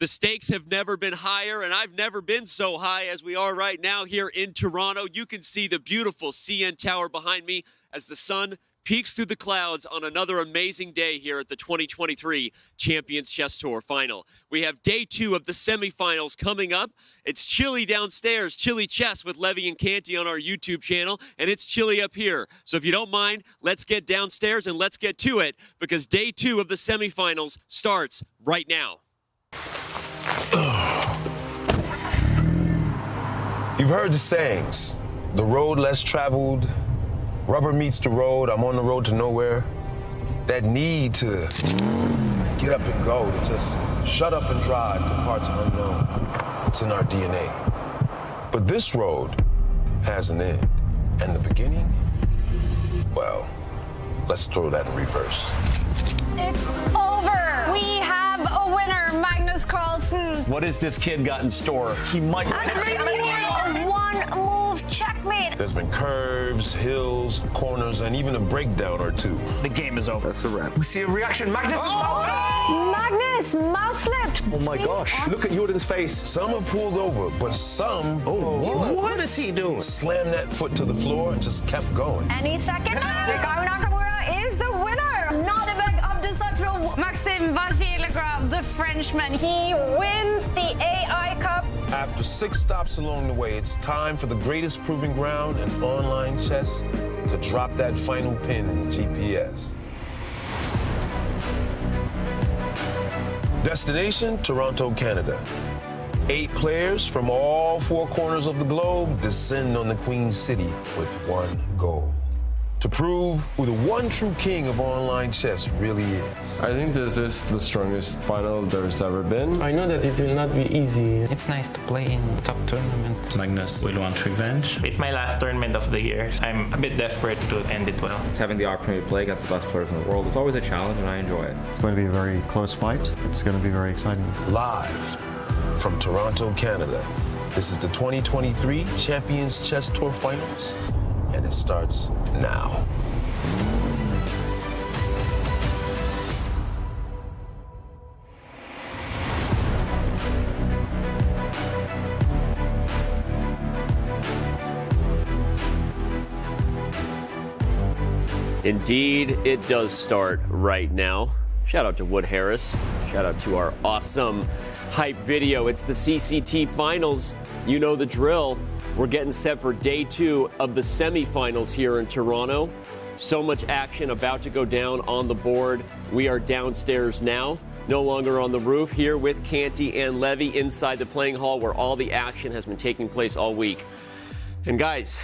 The stakes have never been higher, and I've never been so high as we are right now here in Toronto. You can see the beautiful CN Tower behind me as the sun peeks through the clouds on another amazing day here at the 2023 Champions Chess Tour Final. We have day 2 of the semifinals coming up. It's chilly downstairs, Chilly Chess with Levy and Canty on our YouTube channel, and it's chilly up here. So if you don't mind, let's get downstairs and let's get to it, because day 2 of the semifinals starts right now. You've heard the sayings, the road less traveled, rubber meets the road, I'm on the road to nowhere. That need to get up and go, to just shut up and drive to parts unknown. It's in our DNA. But this road has an end, and the beginning, well, let's throw that in reverse. It's over. We have a winner, Magnus Carlsen. What has this kid got in store? He might. One move checkmate. There's been curves, hills, corners, and even a breakdown or two. The game is over. That's a wrap. We see a reaction. Magnus is Magnus, mouse slipped. Oh my gosh, look at Jordan's face. Some have pulled over, but some What is he doing? slammed that foot to the floor and just kept going. Any second now, Hikaru Nakamura is the winner. Nodirbek Abdusattorov, Maxime, Vachier-Lagrave, the Frenchman. He wins the AI Cup. After 6 stops along the way, it's time for the greatest proving ground in online chess to drop that final pin in the GPS. Destination, Toronto, Canada. 8 players from all 4 corners of the globe descend on the Queen City with one goal: to prove who the one true king of online chess really is. I think this is the strongest final there's ever been. I know that it will not be easy. It's nice to play in top tournament. Magnus will want revenge. It's my last tournament of the year. I'm a bit desperate to end it well. It's having the opportunity to play against the best players in the world. It's always a challenge, and I enjoy it. It's going to be a very close fight. It's going to be very exciting. Live from Toronto, Canada, this is the 2023 Champions Chess Tour Finals, and it starts now. Indeed, it does start right now. Shout out to Wood Harris. Shout out to our awesome hype video. It's the CCT Finals. You know the drill. We're getting set for day 2 of the semifinals here in Toronto. So much action about to go down on the board. We are downstairs now, no longer on the roof, here with Canty and Levy inside the playing hall where all the action has been taking place all week. And guys,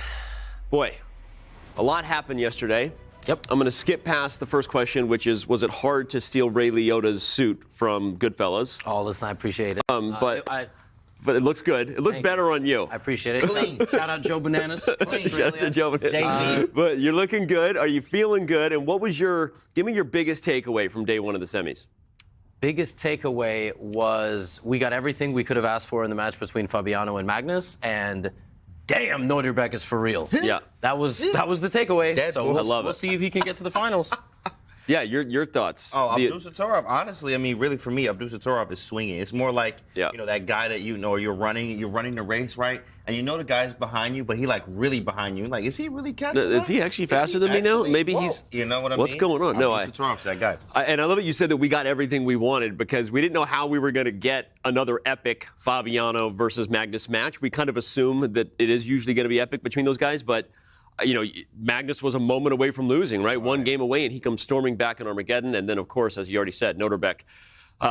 boy, a lot happened yesterday. Yep. I'm going to skip past the first question, which is, was it hard to steal Ray Liotta's suit from Goodfellas? Oh, listen, I appreciate it. But it looks good. It looks better on you. I appreciate it. Clean. Shout out Joe Bananas. Shout out to Joe Bananas. JB. But you're looking good. Are you feeling good? And what was give me your biggest takeaway from day 1 of the semis? Biggest takeaway was we got everything we could have asked for in the match between Fabiano and Magnus, and damn, Nodirbek is for real. Yeah. That was the takeaway. I We'll love it. see if he can get to the finals. Yeah, your thoughts. Oh, Abdusattorov, honestly, I mean, really for me, Abdusattorov is swinging. It's more like, Yeah. you know, that guy that you know, you're running the race, right? And you know the guy's behind you, but he like really behind you. Like, is he really catching up? Is he actually faster than me now? Maybe Whoa. he's... You know what I mean? What's going on? No, Abdusattorov's that guy. And I love that you said that we got everything we wanted, because we didn't know how we were going to get another epic Fabiano versus Magnus match. We kind of assume that it is usually going to be epic between those guys, but you know, Magnus was a moment away from losing, right? One game away, and he comes storming back in Armageddon. And then, of course, as you already said, Nodirbek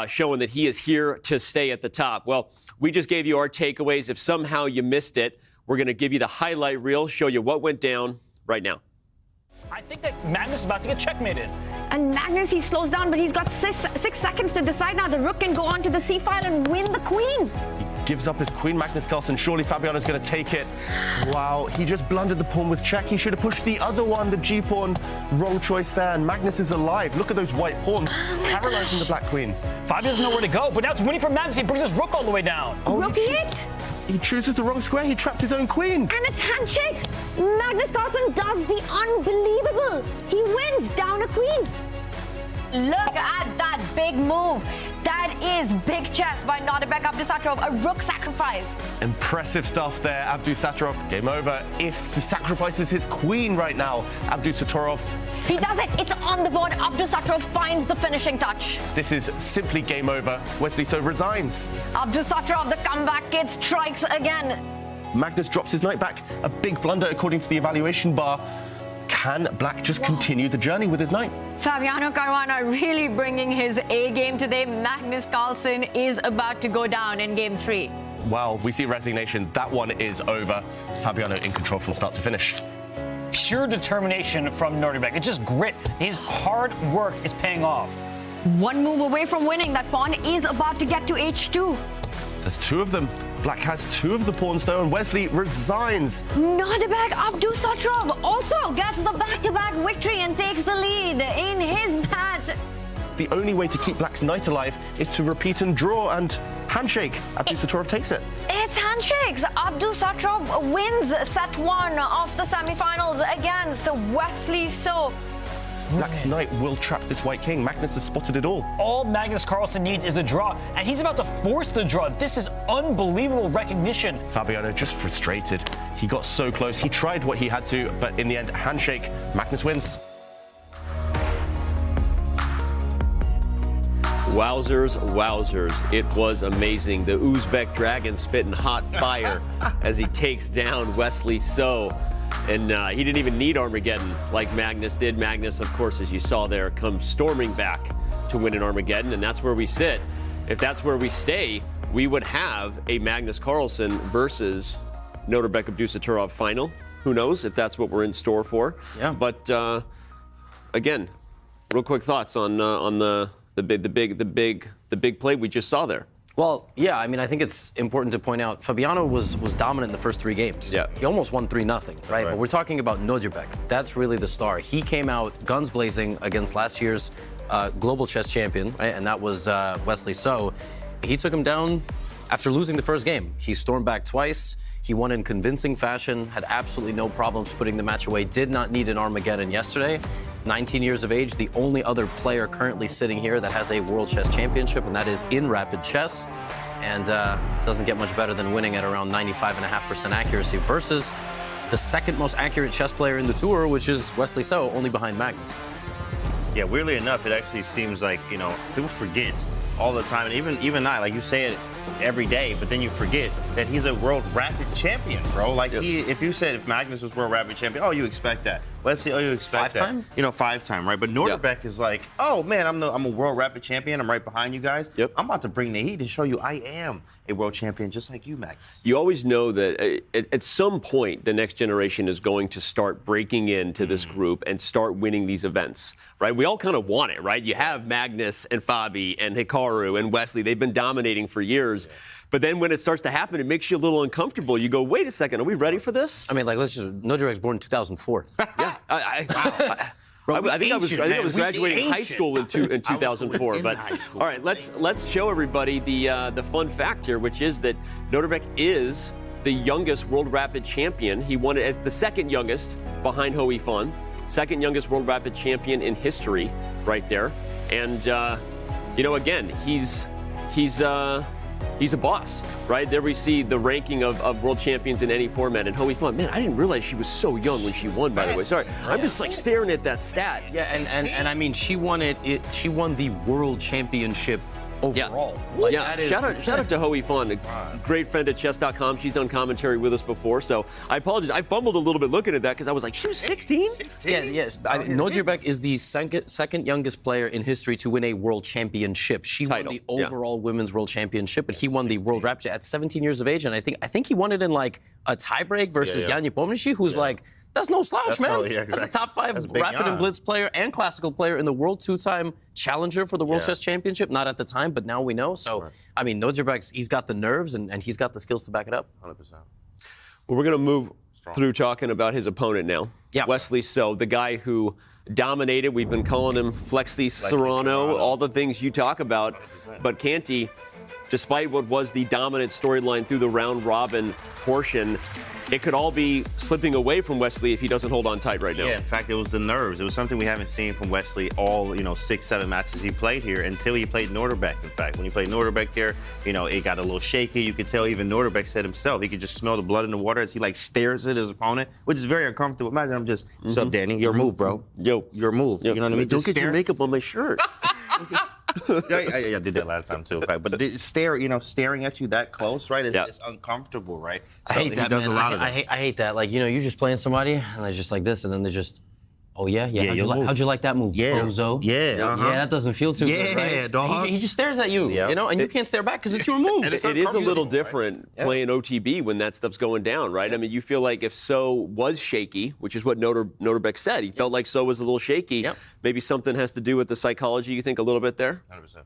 showing that he is here to stay at the top. Well, we just gave you our takeaways. If somehow you missed it, we're going to give you the highlight reel, show you what went down right now. I think that Magnus is about to get checkmated. And Magnus, he slows down, but he's got 6 seconds to decide now. The rook can go on to the c file and win the queen. gives up his queen, Magnus Carlsen. Surely Fabiano's going to take it. Wow, he just blundered the pawn with check. He should have pushed the other one, the g-pawn. Wrong choice there, and Magnus is alive. Look at those white pawns, paralyzing the black queen. Fabi doesn't know where to go, but now it's winning for Magnus. He brings his rook all the way down. Oh, Rook it? He chooses the wrong square. He trapped his own queen. And it's handshakes. Magnus Carlsen does the unbelievable. He wins down a queen. Look at that big move. That That is big chess by Nodirbek Abdusattorov, a rook sacrifice. Impressive stuff there, Abdusattorov. Game over if he sacrifices his queen right now. Abdusattorov. He does it. It's on the board. Abdusattorov finds the finishing touch. This is simply game over. Wesley so resigns. Abdusattorov, the comeback kid, strikes again. Magnus drops his knight back. A big blunder according to the evaluation bar. Can Black just continue the journey with his knight? Fabiano Caruana really bringing his A game today. Magnus Carlsen is about to go down in game 3. Wow, we see resignation. That one is over. Fabiano in control from start to finish. Pure determination from Nodirbek. It's just grit. His hard work is paying off. One move away from winning. That pawn is about to get to H2. There's 2 of them. Black has 2 of the pawns though, and Wesley resigns. Nodirbek Abdusattorov also gets the back-to-back victory and takes the lead in his match. The only way to keep Black's knight alive is to repeat and draw, and handshake. Abdusattorov takes it. It's handshakes. Abdusattorov wins set 1 of the semi-finals against Wesley. So Black's knight will trap this white king. Magnus has spotted it all. All Magnus Carlsen needs is a draw, and he's about to force the draw. This is unbelievable recognition. Fabiano just frustrated. He got so close. He tried what he had to, but in the end, handshake. Magnus wins. Wowzers, wowzers. It was amazing. The Uzbek dragon spitting hot fire as he takes down Wesley So. And he didn't even need Armageddon like Magnus did. Magnus, of course, as you saw there, comes storming back to win an Armageddon, and that's where we sit. If that's where we stay, we would have a Magnus Carlsen versus Nodirbek Abdusattorov final. Who knows if that's what we're in store for? Yeah. But again, real quick thoughts on the big play we just saw there. Well, yeah, I mean, I think it's important to point out Fabiano was dominant in the first 3 games. Yeah. He almost won 3-0, right? But we're talking about Nodirbek. That's really the star. He came out guns blazing against last year's global chess champion, right? And that was Wesley So. He took him down after losing the first game. He stormed back twice. He won in convincing fashion, had absolutely no problems putting the match away, did not need an Armageddon yesterday. 19 years of age, the only other player currently sitting here that has a World Chess Championship, and that is in rapid chess. And doesn't get much better than winning at around 95.5% accuracy versus the second most accurate chess player in the tour, which is Wesley So, only behind Magnus. Yeah, weirdly enough, it actually seems like, people forget all the time. And even I, like you say it every day, but then you forget that he's a world rapid champion, bro. Like if you said if Magnus was world rapid champion, oh, you expect that. Let's see, oh, you expect that. 5-time? 5-time, right? But Nodirbek is like, oh man, I'm a world rapid champion. I'm right behind you guys. Yep. I'm about to bring the heat and show you I am a world champion just like you, Magnus. You always know that at some point the next generation is going to start breaking into this group and start winning these events, right? We all kind of want it, right? You have Magnus and Fabi and Hikaru and Wesley. They've been dominating for years. But then when it starts to happen, it makes you a little uncomfortable. You go, wait a second, are we ready for this? I mean, like, Nodirbek's born in 2004. Yeah. I think I was graduating high school in 2004. But all right, let's show everybody the fun fact here, which is that Nodirbek is the youngest World Rapid champion. He won it as the second youngest behind Hou Yifan, second youngest World Rapid champion in history, right there. And again, he's a boss, right? There we see the ranking of world champions in any format. And Hou Yifan, man, I didn't realize she was so young when she won, by the way. Sorry, I'm just like staring at that stat. Yeah, and I mean, she won she won the world championship overall. Yeah, shout out to Hou Yifan, a great friend at chess.com. She's done commentary with us before, so I apologize. I fumbled a little bit looking at that because I was like, she was 16? Yes. Nodirbek is the second youngest player in history to win a world championship. She won the overall women's world championship, but he won the world rapid at 17 years of age, and I think he won it in like a tiebreak versus Jan Nepomniachtchi, who's like, that's no slouch, man. That's a top 5 rapid and blitz player and classical player in the world, 2-time challenger for the World Chess Championship. Not at the time, but now we know. So, I mean, Nodirbek, he's got the nerves and he's got the skills to back it up. 100%. Well, we're going to move through talking about his opponent now. Yeah. Wesley So, the guy who dominated. We've been calling him Flexi Serrano, all the things you talk about. 100%. But Canty, despite what was the dominant storyline through the round robin portion, it could all be slipping away from Wesley if he doesn't hold on tight right now. Yeah, in fact, it was the nerves. It was something we haven't seen from Wesley all, 6, 7 matches he played here until he played Nodirbek. In fact, when he played Nodirbek there, it got a little shaky. You could tell even Nodirbek said himself, he could just smell the blood in the water as he stares at his opponent, which is very uncomfortable. Imagine I'm just, what's up, Danny? Your move, bro. Yo. Your move. Yo. You know what I mean? Don't get your makeup on my shirt. I did that last time too, in fact. But staring at you that close, right? It's uncomfortable, right? So I hate that. He does man. a lot of I hate that. You're just playing somebody, and they're just like this, and then they're just, oh yeah. How'd you like that move, bozo? Yeah, yeah, that doesn't feel too good, right? Yeah, dog. He just stares at you, and you can't stare back because it's your move. It is a little different playing OTB when that stuff's going down, right? I mean, you feel like if So was shaky, which is what Nodirbek said, he felt like So was a little shaky. Maybe something has to do with the psychology, you think, a little bit there? 100%.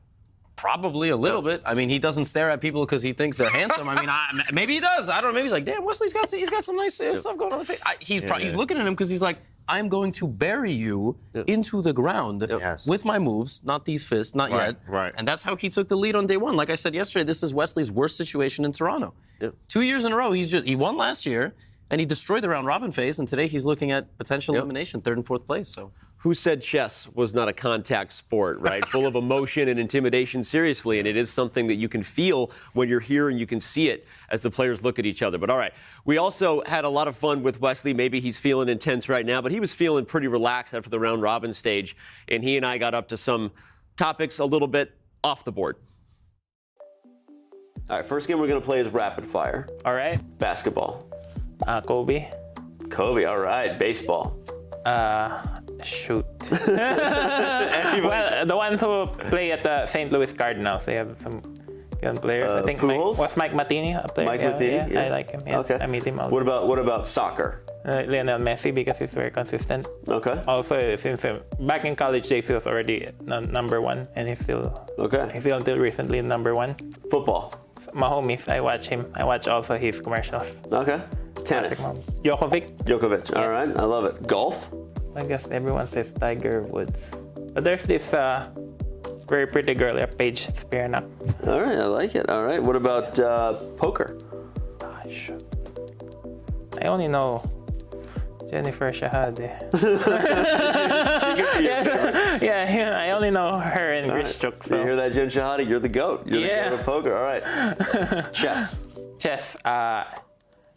Probably a little bit. I mean, he doesn't stare at people because he thinks they're handsome. I mean, maybe he does. I don't know. Maybe he's like, damn, Wesley's got some nice stuff going on. He's looking at him because he's like, I'm going to bury you into the ground with my moves, not these fists, not yet. Right. And that's how he took the lead on day one. Like I said yesterday, this is Wesley's worst situation in Toronto. 2 years in a row, he won last year, and he destroyed the round robin phase, and today he's looking at potential elimination, 3rd and 4th place. So. Who said chess was not a contact sport, right? Full of emotion and intimidation, seriously, and it is something that you can feel when you're here and you can see it as the players look at each other. But all right, we also had a lot of fun with Wesley. Maybe he's feeling intense right now, but he was feeling pretty relaxed after the round robin stage, and he and I got up to some topics a little bit off the board. All right, first game we're going to play is rapid fire. All right. Basketball. Kobe. Kobe, all right. Baseball. Shoot. Well, the ones who play at the St. Louis Cardinals, they have some young players. I think was Mike Matheny a player? Mike Matheny? Yeah, I like him. Yeah. Okay. I meet him all. What about soccer? Lionel Messi, because he's very consistent. Okay. Also, since back in college days, he was already number one, and he's still until recently number one. Football. Mahomes, I watch him. I watch also his commercials. Okay. Tennis. Djokovic. All right. I love it. Golf. I guess everyone says Tiger Woods. But there's this very pretty girl, Paige Spiranac. All right, I like it. All right. What about poker? Gosh. I only know Jennifer Shahade. yeah, I only know her and Grichuk. So. You hear that, Jen Shahade? You're the GOAT. You're the GOAT of poker. All right. Chess.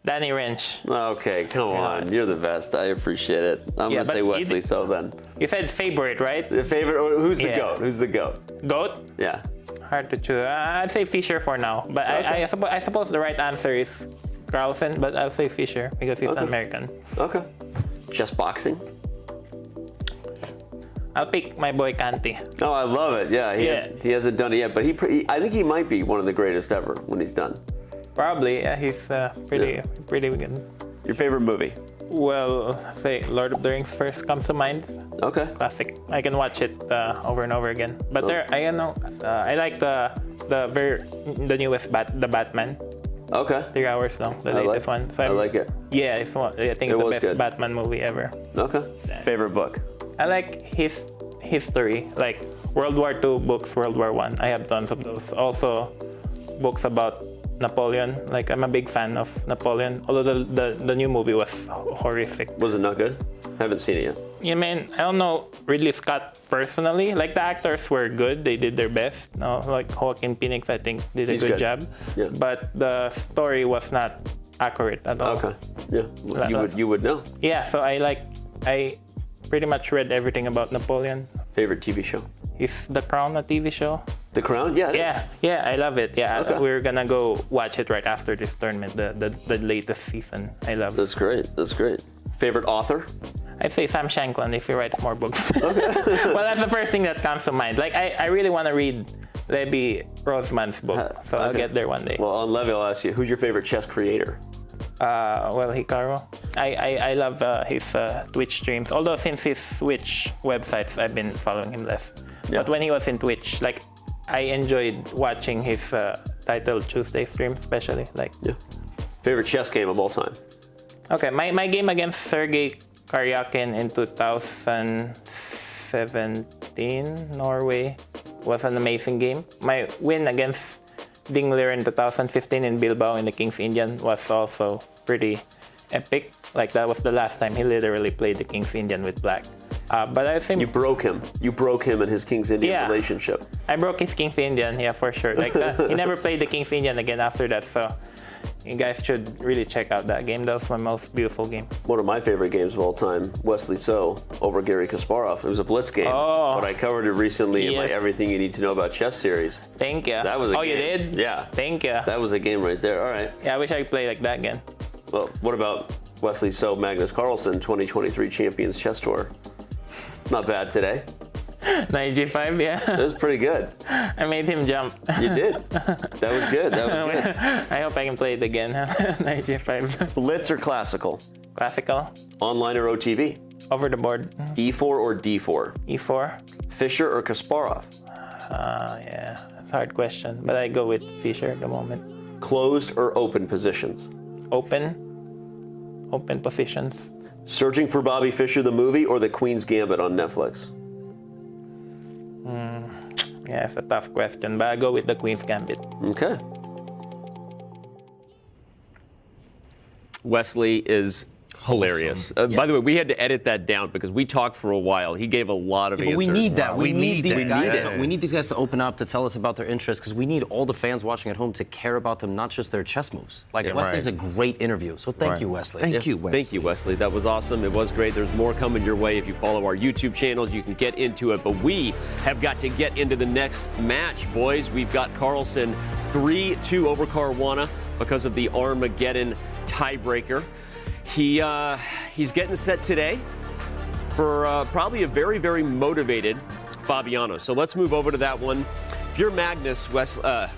Danny Rensch. Okay, come on. You're the best. I appreciate it. I'm going to say Wesley So then. You said favorite, right? The favorite? Who's the GOAT? Who's the GOAT? GOAT? Yeah. Hard to choose. I'd say Fischer for now. But I suppose the right answer is Carlsen, but I'll say Fischer because he's American. Okay. Chess boxing? I'll pick my boy Kanti. Oh, I love it. Yeah, he hasn't done it yet, but I think he might be one of the greatest ever when he's done. Probably, yeah. He's pretty good. Your favorite movie? Well, say Lord of the Rings first comes to mind. Okay. Classic. I can watch it over and over again. But I like the newest Batman. Okay. 3 hours long, the latest one. So I like it. Yeah, I think it's the best Batman movie ever. Okay. Favorite book? I like his history, like World War II books, World War I. I have tons of those. Also, books about Napoleon. Like, I'm a big fan of Napoleon, although the new movie was horrific. Was it not good? Haven't seen it yet. Yeah, man, I don't know Ridley Scott personally. Like, the actors were good. They did their best. No, like Joaquin Phoenix, I think, did a good job. Yeah. But the story was not accurate at all. Okay. Yeah. You would know. Yeah, so I pretty much read everything about Napoleon. Favorite TV show? Is The Crown a TV show? The Crown? Yeah. Yeah, I love it. Yeah, okay. We're gonna go watch it right after this tournament, the latest season. I love it. That's great. Favorite author? I'd say Sam Shankland if he writes more books. Okay. Well, that's the first thing that comes to mind. Like, I really want to read Levi Rosman's book, so I'll get there one day. Well, on Levi, I'll ask you, who's your favorite chess creator? Well, Hikaru. I love his Twitch streams. Although since his Twitch websites, I've been following him less. Yeah. But when he was in Twitch, like, I enjoyed watching his Title Tuesday stream, especially. Like, yeah. Favorite chess game of all time? Okay, my game against Sergei Karyakin in 2017, Norway, was an amazing game. My win against Dingler in 2015 in Bilbao in the King's Indian was also pretty epic. Like, that was the last time he literally played the King's Indian with black. But I think... You broke him. You broke him and his King's Indian relationship. I broke his King's Indian, yeah, for sure. Like, he never played the King's Indian again after that, so you guys should really check out that game. That was my most beautiful game. One of my favorite games of all time, Wesley So over Garry Kasparov. It was a blitz game, but I covered it recently in my Everything You Need to Know About Chess series. Thank you. That was a game. You did? Yeah. Thank you. That was a game right there. All right. Yeah, I wish I could play like that again. Well, what about Wesley So, Magnus Carlsen, 2023 Champions Chess Tour? Not bad today. Knight G5, yeah. That was pretty good. I made him jump. You did. That was good. That was good. I hope I can play it again. Knight G5. Blitz or classical? Classical. Online or OTV? Over the board. E4 or D4? E4. Fischer or Kasparov? Yeah, that's a hard question, but I go with Fischer at the moment. Closed or open positions? Open. Open positions. Searching for Bobby Fischer, the movie, or The Queen's Gambit on Netflix? Yeah, it's a tough question, but I go with The Queen's Gambit. Okay. Wesley is hilarious. By the way, we had to edit that down because we talked for a while. He gave a lot of answers. But we need that. We need these guys. that. We need these guys to open up, to tell us about their interests, because we need all the fans watching at home to care about them, not just their chess moves. Like, Wesley's a great interview. So thank you, Wesley. Thank you, Wesley. That was awesome. It was great. There's more coming your way. If you follow our YouTube channels, you can get into it. But we have got to get into the next match, boys. We've got Carlsen 3-2 over Caruana because of the Armageddon tiebreaker. He's getting set today for probably a very, very motivated Fabiano. So let's move over to that one. If you're Magnus, I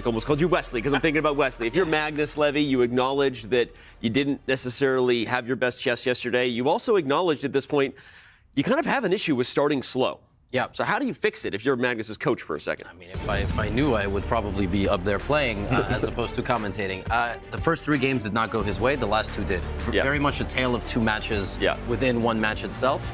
almost called you Wesley because I'm thinking about Wesley. If you're Magnus, Levy, you acknowledge that you didn't necessarily have your best chess yesterday. You also acknowledged at this point you kind of have an issue with starting slow. Yeah. So how do you fix it if you're Magnus's coach for a second? I mean, if I knew, I would probably be up there playing as opposed to commentating. The first 3 games did not go his way. The last 2 did. Very much a tale of 2 matches within one match itself.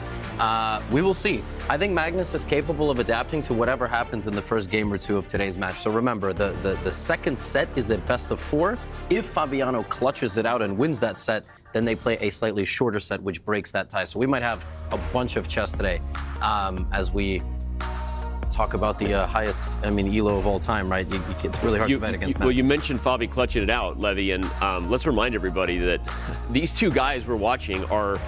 We will see. I think Magnus is capable of adapting to whatever happens in the first game or 2 of today's match. So remember, the second set is a best of 4. If Fabiano clutches it out and wins that set, then they play a slightly shorter set, which breaks that tie. So we might have a bunch of chess today as we talk about the highest, ELO of all time, right? It's really hard to bet against Magnus. Well, you mentioned Fabi clutching it out, Levy, and let's remind everybody that these 2 guys we're watching are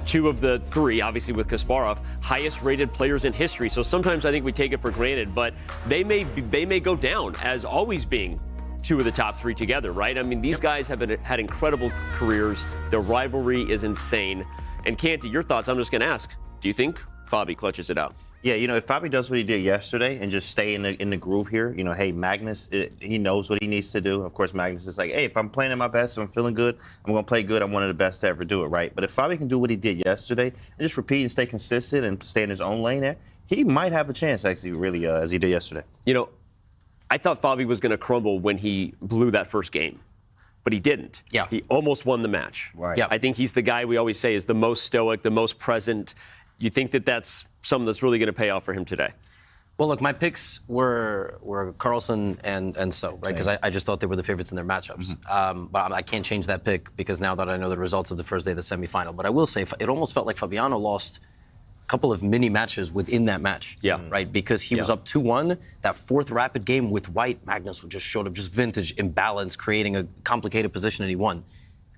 2 of the 3, obviously with Kasparov, highest rated players in history. So sometimes I think we take it for granted, but they may go down as always being 2 of the top 3 together, right? I mean, these guys have had incredible careers. Their rivalry is insane. And Canty, your thoughts? I'm just going to ask, do you think Fabi clutches it out? Yeah, if Fabi does what he did yesterday and just stay in the groove here, hey, Magnus, he knows what he needs to do. Of course, Magnus is like, hey, if I'm playing at my best, if I'm feeling good, I'm going to play good. I'm one of the best to ever do it, right? But if Fabi can do what he did yesterday and just repeat and stay consistent and stay in his own lane there, he might have a chance, actually, really, as he did yesterday. I thought Fabi was going to crumble when he blew that first game, but he didn't. Yeah. He almost won the match. Right. Yeah. I think he's the guy we always say is the most stoic, the most present. You think that that's something that's really going to pay off for him today? Well, look, my picks were Carlsen and So, right? Because I just thought they were the favorites in their matchups. But I can't change that pick because now that I know the results of the first day of the semifinal. But I will say, it almost felt like Fabiano lost couple of mini matches within that match. Yeah. Right? Because he was up 2-1. That 4th rapid game with white, Magnus just showed up just vintage imbalance, creating a complicated position, and he won.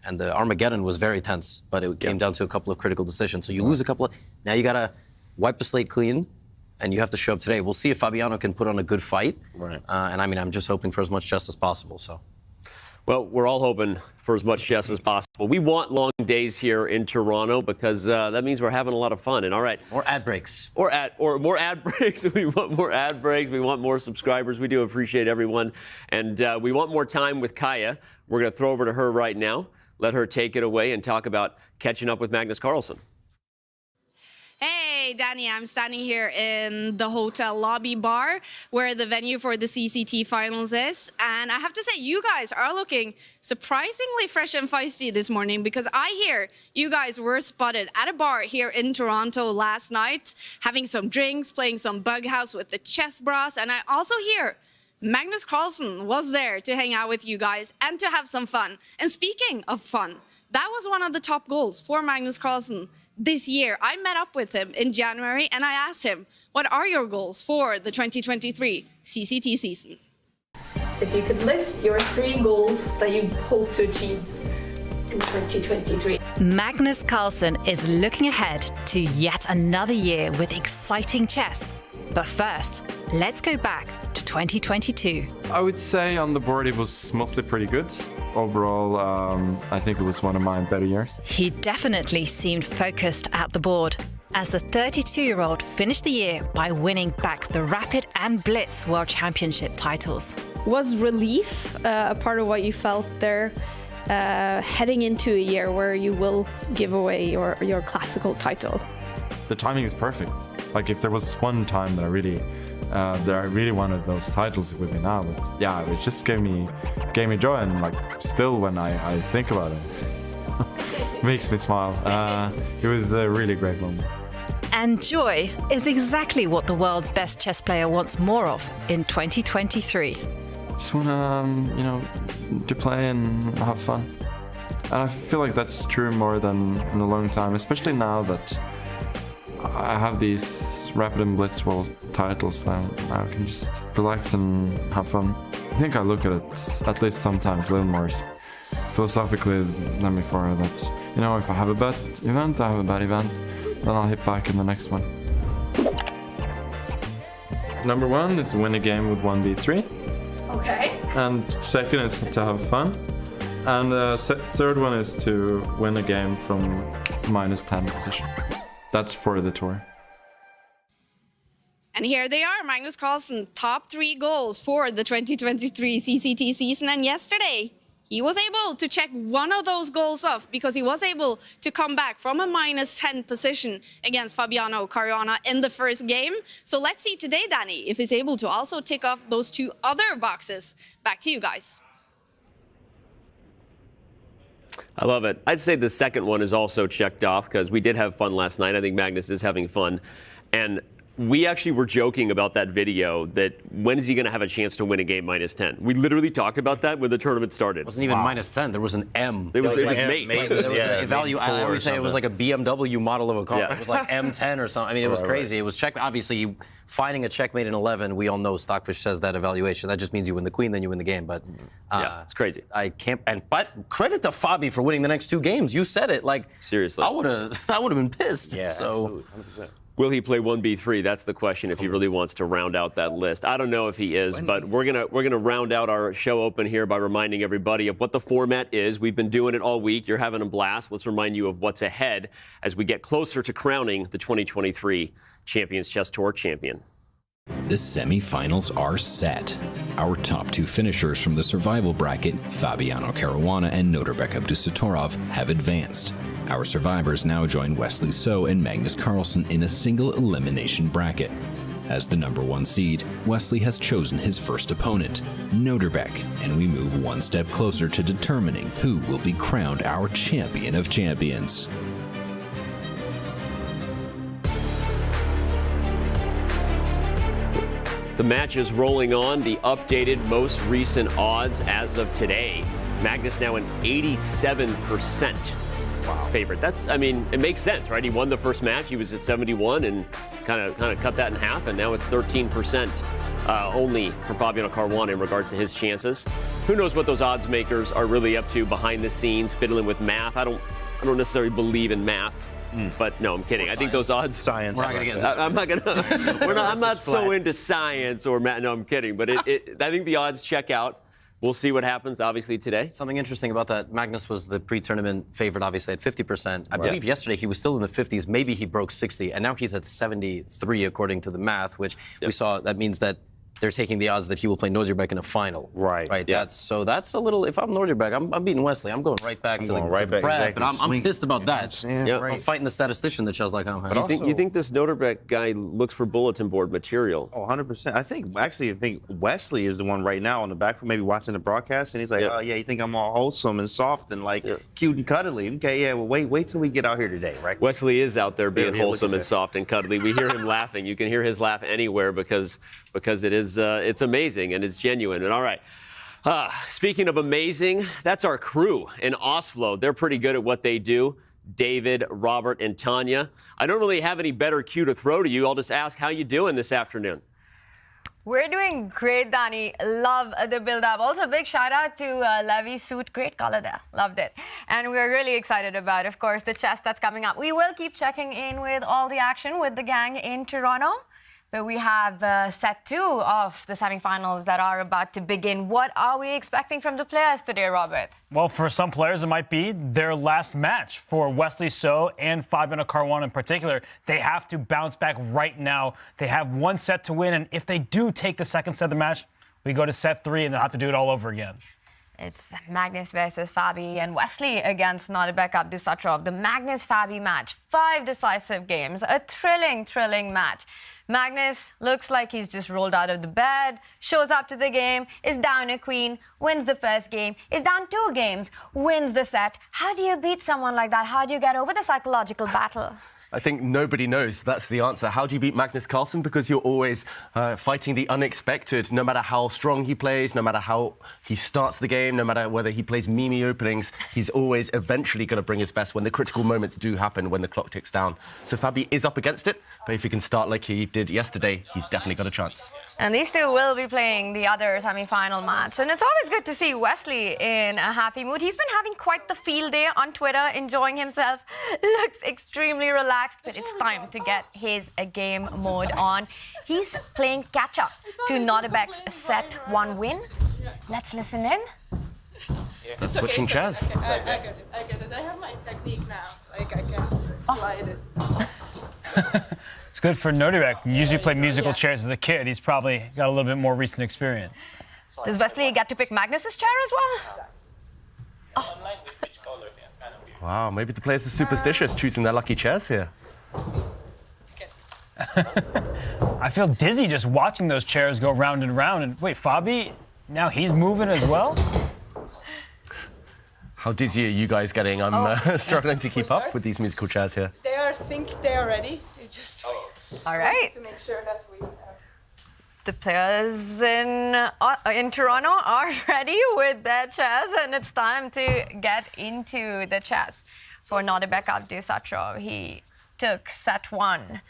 And the Armageddon was very tense, but it came down to a couple of critical decisions. So you lose a couple of... Now you got to wipe the slate clean, and you have to show up today. We'll see if Fabiano can put on a good fight. Right. And I'm just hoping for as much chess as possible, so... Well, we're all hoping for as much chess as possible. We want long days here in Toronto because that means we're having a lot of fun. And all right, more ad breaks, or more ad breaks. We want more ad breaks. We want more subscribers. We do appreciate everyone, and we want more time with Kaya. We're going to throw over to her right now. Let her take it away and talk about catching up with Magnus Carlsen. Hey, Danny, I'm standing here in the hotel lobby bar where the venue for the CCT Finals is. And I have to say, you guys are looking surprisingly fresh and feisty this morning because I hear you guys were spotted at a bar here in Toronto last night, having some drinks, playing some bug house with the chess bros. And I also hear Magnus Carlsen was there to hang out with you guys and to have some fun. And speaking of fun, that was one of the top goals for Magnus Carlsen this year. I met up with him in January and I asked him, what are your goals for the 2023 CCT season? If you could list your 3 goals that you hope to achieve in 2023. Magnus Carlsen is looking ahead to yet another year with exciting chess. But first, let's go back to 2022. I would say on the board it was mostly pretty good. Overall, I think it was one of my better years. He definitely seemed focused at the board, as the 32-year-old finished the year by winning back the Rapid and Blitz World Championship titles. Was relief a part of what you felt there heading into a year where you will give away your classical title? The timing is perfect. Like if there was one time that I really wanted those titles, it would be now. But yeah, it just gave me joy, and like still when I think about it, it makes me smile. It was a really great moment. And joy is exactly what the world's best chess player wants more of in 2023. Just wanna, to play and have fun. And I feel like that's true more than in a long time, especially now that I have these Rapid and Blitz World titles now. I can just relax and have fun. I think I look at it, at least sometimes, a little more philosophically than before. That, if I have a bad event, I have a bad event. Then I'll hit back in the next one. Number 1 is win a game with 1b3. Okay. And second is to have fun. And third one is to win a game from -10 position. That's for the tour. And here they are, Magnus Carlsen, top 3 goals for the 2023 CCT season. And yesterday, he was able to check one of those goals off because he was able to come back from a -10 position against Fabiano Caruana in the first game. So let's see today, Danny, if he's able to also tick off those 2 other boxes. Back to you guys. I love it. I'd say the second one is also checked off because we did have fun last night. I think Magnus is having fun. And we actually were joking about that video that when is he going to have a chance to win a game -10? We literally talked about that when the tournament started. It wasn't even -10. There was an M. It was mate. There was I always say it was like a BMW model of a car. Yeah. It was like M10 or something. I mean, it was crazy. Right. It was check. Obviously, finding a checkmate in 11, we all know Stockfish says that evaluation. That just means you win the queen, then you win the game. But yeah, it's crazy. I can't. But credit to Fabi for winning the next 2 games. You said it. Like seriously, I would have been pissed. Yeah, so. absolutely, 100%. Will he play 1b3? That's the question if he really wants to round out that list. I don't know if he is, but we're gonna round out our show open here by reminding everybody of what the format is. We've been doing it all week. You're having a blast. Let's remind you of what's ahead as we get closer to crowning the 2023 Champions Chess Tour champion. The semi-finals are set. Our top 2 finishers from the survival bracket, Fabiano Caruana and Nodirbek Abdusattorov, have advanced. Our survivors now join Wesley So and Magnus Carlsen in a single elimination bracket. As the number 1 seed, Wesley has chosen his first opponent, Nodirbek, and we move one step closer to determining who will be crowned our champion of champions. The match is rolling on. The updated most recent odds as of today. Magnus now an 87% favorite. That's, I mean, it makes sense, right? He won the first match. He was at 71 and kind of cut that in half, and now it's 13% only for Fabiano Caruana in regards to his chances. Who knows what those odds makers are really up to behind the scenes, fiddling with math. I don't necessarily believe in math. But no, I'm kidding. I think those odds. Science. We're not gonna get into I'm not gonna. I'm not so into science or math. No, I'm kidding. But I think the odds check out. We'll see what happens, obviously, today. Something interesting about that, Magnus was the pre-tournament favorite, obviously, at 50%. I believe yesterday he was still in the 50s. Maybe he broke 60, and now he's at 73, according to the math, which we saw. That means that they're taking the odds that he will play Nodirbek in a final. Right. Yeah. That's a little. If I'm Nodirbek, I'm beating Wesley. I'm going right back to the prep, exactly. And I'm pissed about that. I'm fighting the statistician that shows like I'm. You think this Nodirbek guy looks for bulletin board material? Oh, 100%. I think Wesley is the one right now on the back for maybe watching the broadcast, and he's like, oh yeah, you think I'm all wholesome and soft and like cute and cuddly? Okay, yeah. Well, wait till we get out here today, right? Wesley is out there being wholesome and soft and cuddly. We hear him laughing. You can hear his laugh anywhere because because it's amazing and it's genuine. And all right. Speaking of amazing, that's our crew in Oslo. They're pretty good at what they do. David, Robert, and Tanya. I don't really have any better cue to throw to you. I'll just ask how you doing this afternoon. We're doing great, Danny. Love the build-up. Also, big shout-out to Levy's suit. Great color there. Loved it. And we're really excited about, of course, the chess that's coming up. We will keep checking in with all the action with the gang in Toronto. But we have set 2 of the semifinals that are about to begin. What are we expecting from the players today, Robert? Well, for some players, it might be their last match. For Wesley So and Fabiano Caruana in particular, they have to bounce back right now. They have 1 set to win, and if they do take the second set of the match, we go to set 3 and they'll have to do it all over again. It's Magnus versus Fabi and Wesley against Nodirbek Abdusattorov. The Magnus-Fabi match, 5 decisive games, a thrilling match. Magnus looks like he's just rolled out of the bed, shows up to the game, is down a queen, wins the first game, is down 2 games, wins the set. How do you beat someone like that? How do you get over the psychological battle? I think nobody knows. That's the answer. How do you beat Magnus Carlsen? Because you're always fighting the unexpected. No matter how strong he plays, no matter how he starts the game, no matter whether he plays Mimi openings, he's always eventually going to bring his best when the critical moments do happen, when the clock ticks down. So Fabi is up against it, but if he can start like he did yesterday, he's definitely got a chance. And these two will be playing the other semi-final match. And it's always good to see Wesley in a happy mood. He's been having quite the field day on Twitter, enjoying himself. Looks extremely relaxed, but it's time to get his game mode on. He's playing catch-up to Nodirbek's set 1 win. Let's listen in. That's switching chairs. Okay. I get it. I have my technique now. Like, I can slide it. It's good for Nodirbek. He usually played musical chairs as a kid. He's probably got a little bit more recent experience. Does Wesley get to pick Magnus's chair as well? Oh. Wow, maybe the players are superstitious choosing their lucky chairs here. I feel dizzy just watching those chairs go round and round. And wait, Fabi, now he's moving as well? How dizzy are you guys getting? I'm struggling to keep up with these musical chairs here. They think they are ready. It's just all right. To make sure that we. The players in Toronto are ready with their chairs, and it's time to get into the chess for Nodirbek Abdusattorov. He took set 1.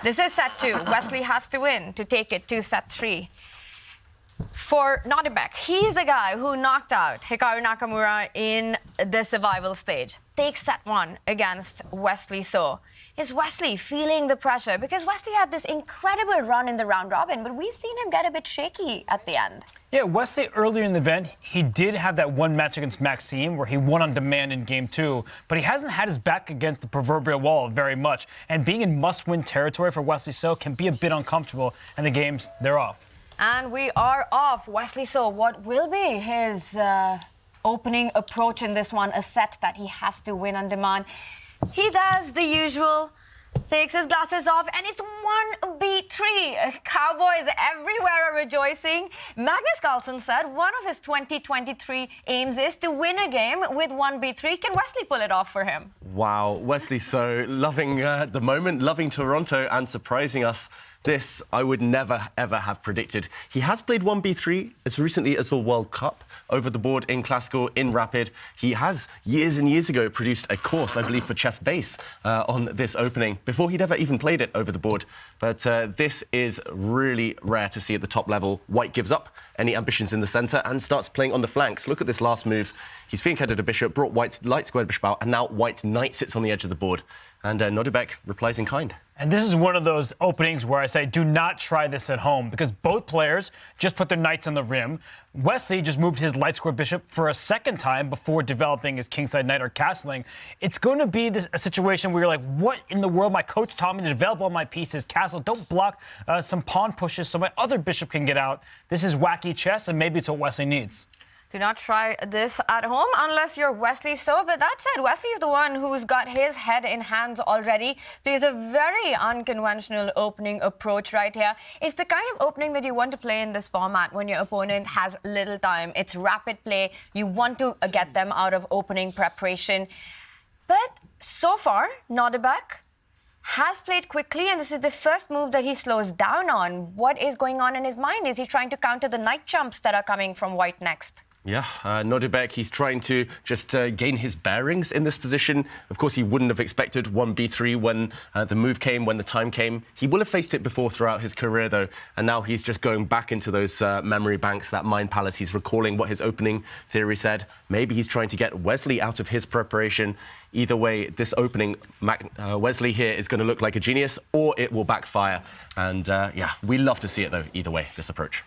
This is set 2. Wesley has to win to take it to set 3. For Nodirbek, he's the guy who knocked out Hikaru Nakamura in the survival stage. Takes set 1 against Wesley So. Is Wesley feeling the pressure? Because Wesley had this incredible run in the round robin, but we've seen him get a bit shaky at the end. Yeah, Wesley earlier in the event, he did have that 1 match against Maxime where he won on demand in game 2, but he hasn't had his back against the proverbial wall very much. And being in must-win territory for Wesley So can be a bit uncomfortable, and the games, they're off. And we are off. Wesley So, what will be his opening approach in this one? A set that he has to win on demand. He does the usual, takes his glasses off, and it's 1b3. Cowboys everywhere are rejoicing. Magnus Carlsen said one of his 2023 aims is to win a game with 1b3. Can Wesley pull it off for him? Wow, Wesley So loving the moment, loving Toronto and surprising us. This I would never, ever have predicted. He has played 1b3 as recently as the World Cup, over the board in classical, in rapid. He has, years and years ago, produced a course, I believe, for chess base on this opening, before he'd ever even played it over the board. But this is really rare to see at the top level. White gives up any ambitions in the centre and starts playing on the flanks. Look at this last move. He's fianchetted a bishop, brought White's light squared bishop out, and now White's knight sits on the edge of the board. And Nodirbek replies in kind. And this is one of those openings where I say, do not try this at home, because both players just put their knights on the rim. Wesley just moved his light square bishop for a second time before developing his kingside knight or castling. It's going to be a situation where you're like, what in the world? My coach taught me to develop all my pieces. Castle, don't block some pawn pushes so my other bishop can get out. This is wacky chess, and maybe it's what Wesley needs. Do not try this at home unless you're Wesley So. But that said, Wesley is the one who's got his head in hands already. Plays a very unconventional opening approach right here. It's the kind of opening that you want to play in this format when your opponent has little time. It's rapid play. You want to get them out of opening preparation. But so far, Nodirbek has played quickly, and this is the first move that he slows down on. What is going on in his mind? Is he trying to counter the knight jumps that are coming from white next? Yeah, Nodirbek, he's trying to just gain his bearings in this position. Of course, he wouldn't have expected 1b3 when the move came, when the time came. He will have faced it before throughout his career, though, and now he's just going back into those memory banks, that mind palace. He's recalling what his opening theory said. Maybe he's trying to get Wesley out of his preparation. Either way, this opening, Wesley here is going to look like a genius, or it will backfire. And yeah, we love to see it, though, either way, this approach.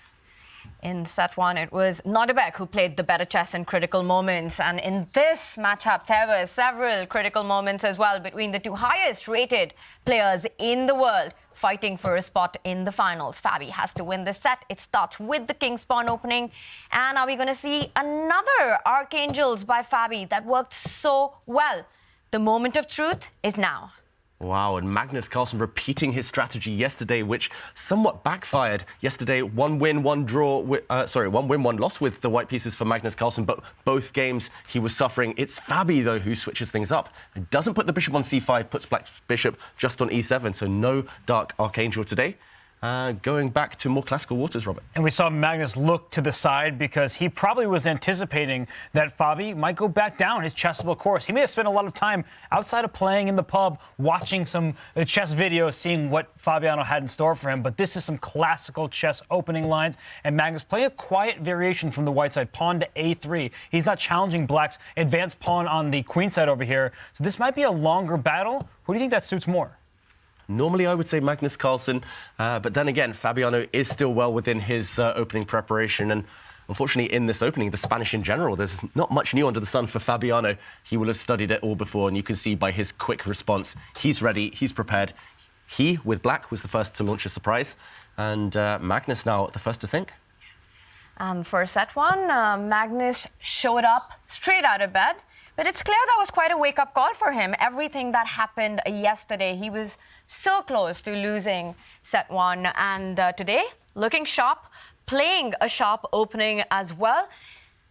In set one, it was Nodirbek who played the better chess in critical moments. And in this matchup, there were several critical moments as well between the two highest-rated players in the world fighting for a spot in the finals. Fabi has to win this set. It starts with the King's Pawn opening. And are we going to see another Archangels by Fabi that worked so well? The moment of truth is now. Wow, and Magnus Carlsen repeating his strategy yesterday, which somewhat backfired. Yesterday, one win, one win, one loss with the white pieces for Magnus Carlsen, but both games he was suffering. It's Fabi, though, who switches things up. It doesn't put the bishop on c5, puts black bishop just on e7, so no dark Archangel today. Going back to more classical waters, Robert. And we saw Magnus look to the side because he probably was anticipating that Fabi might go back down his chessable course. He may have spent a lot of time outside of playing in the pub, watching some chess videos, seeing what Fabiano had in store for him. But this is some classical chess opening lines. And Magnus playing a quiet variation from the white side, pawn to a3. He's not challenging black's advanced pawn on the queen side over here. So this might be a longer battle. Who do you think that suits more? Normally, I would say Magnus Carlsen, but then again, Fabiano is still well within his opening preparation. And unfortunately, in this opening, the Spanish in general, there's not much new under the sun for Fabiano. He will have studied it all before, and you can see by his quick response, he's ready, he's prepared. He, with black, was the first to launch a surprise, and Magnus now the first to think. And for set one, Magnus showed up straight out of bed. But it's clear that was quite a wake-up call for him. Everything that happened yesterday, he was so close to losing set one. And today, looking sharp, playing a sharp opening as well.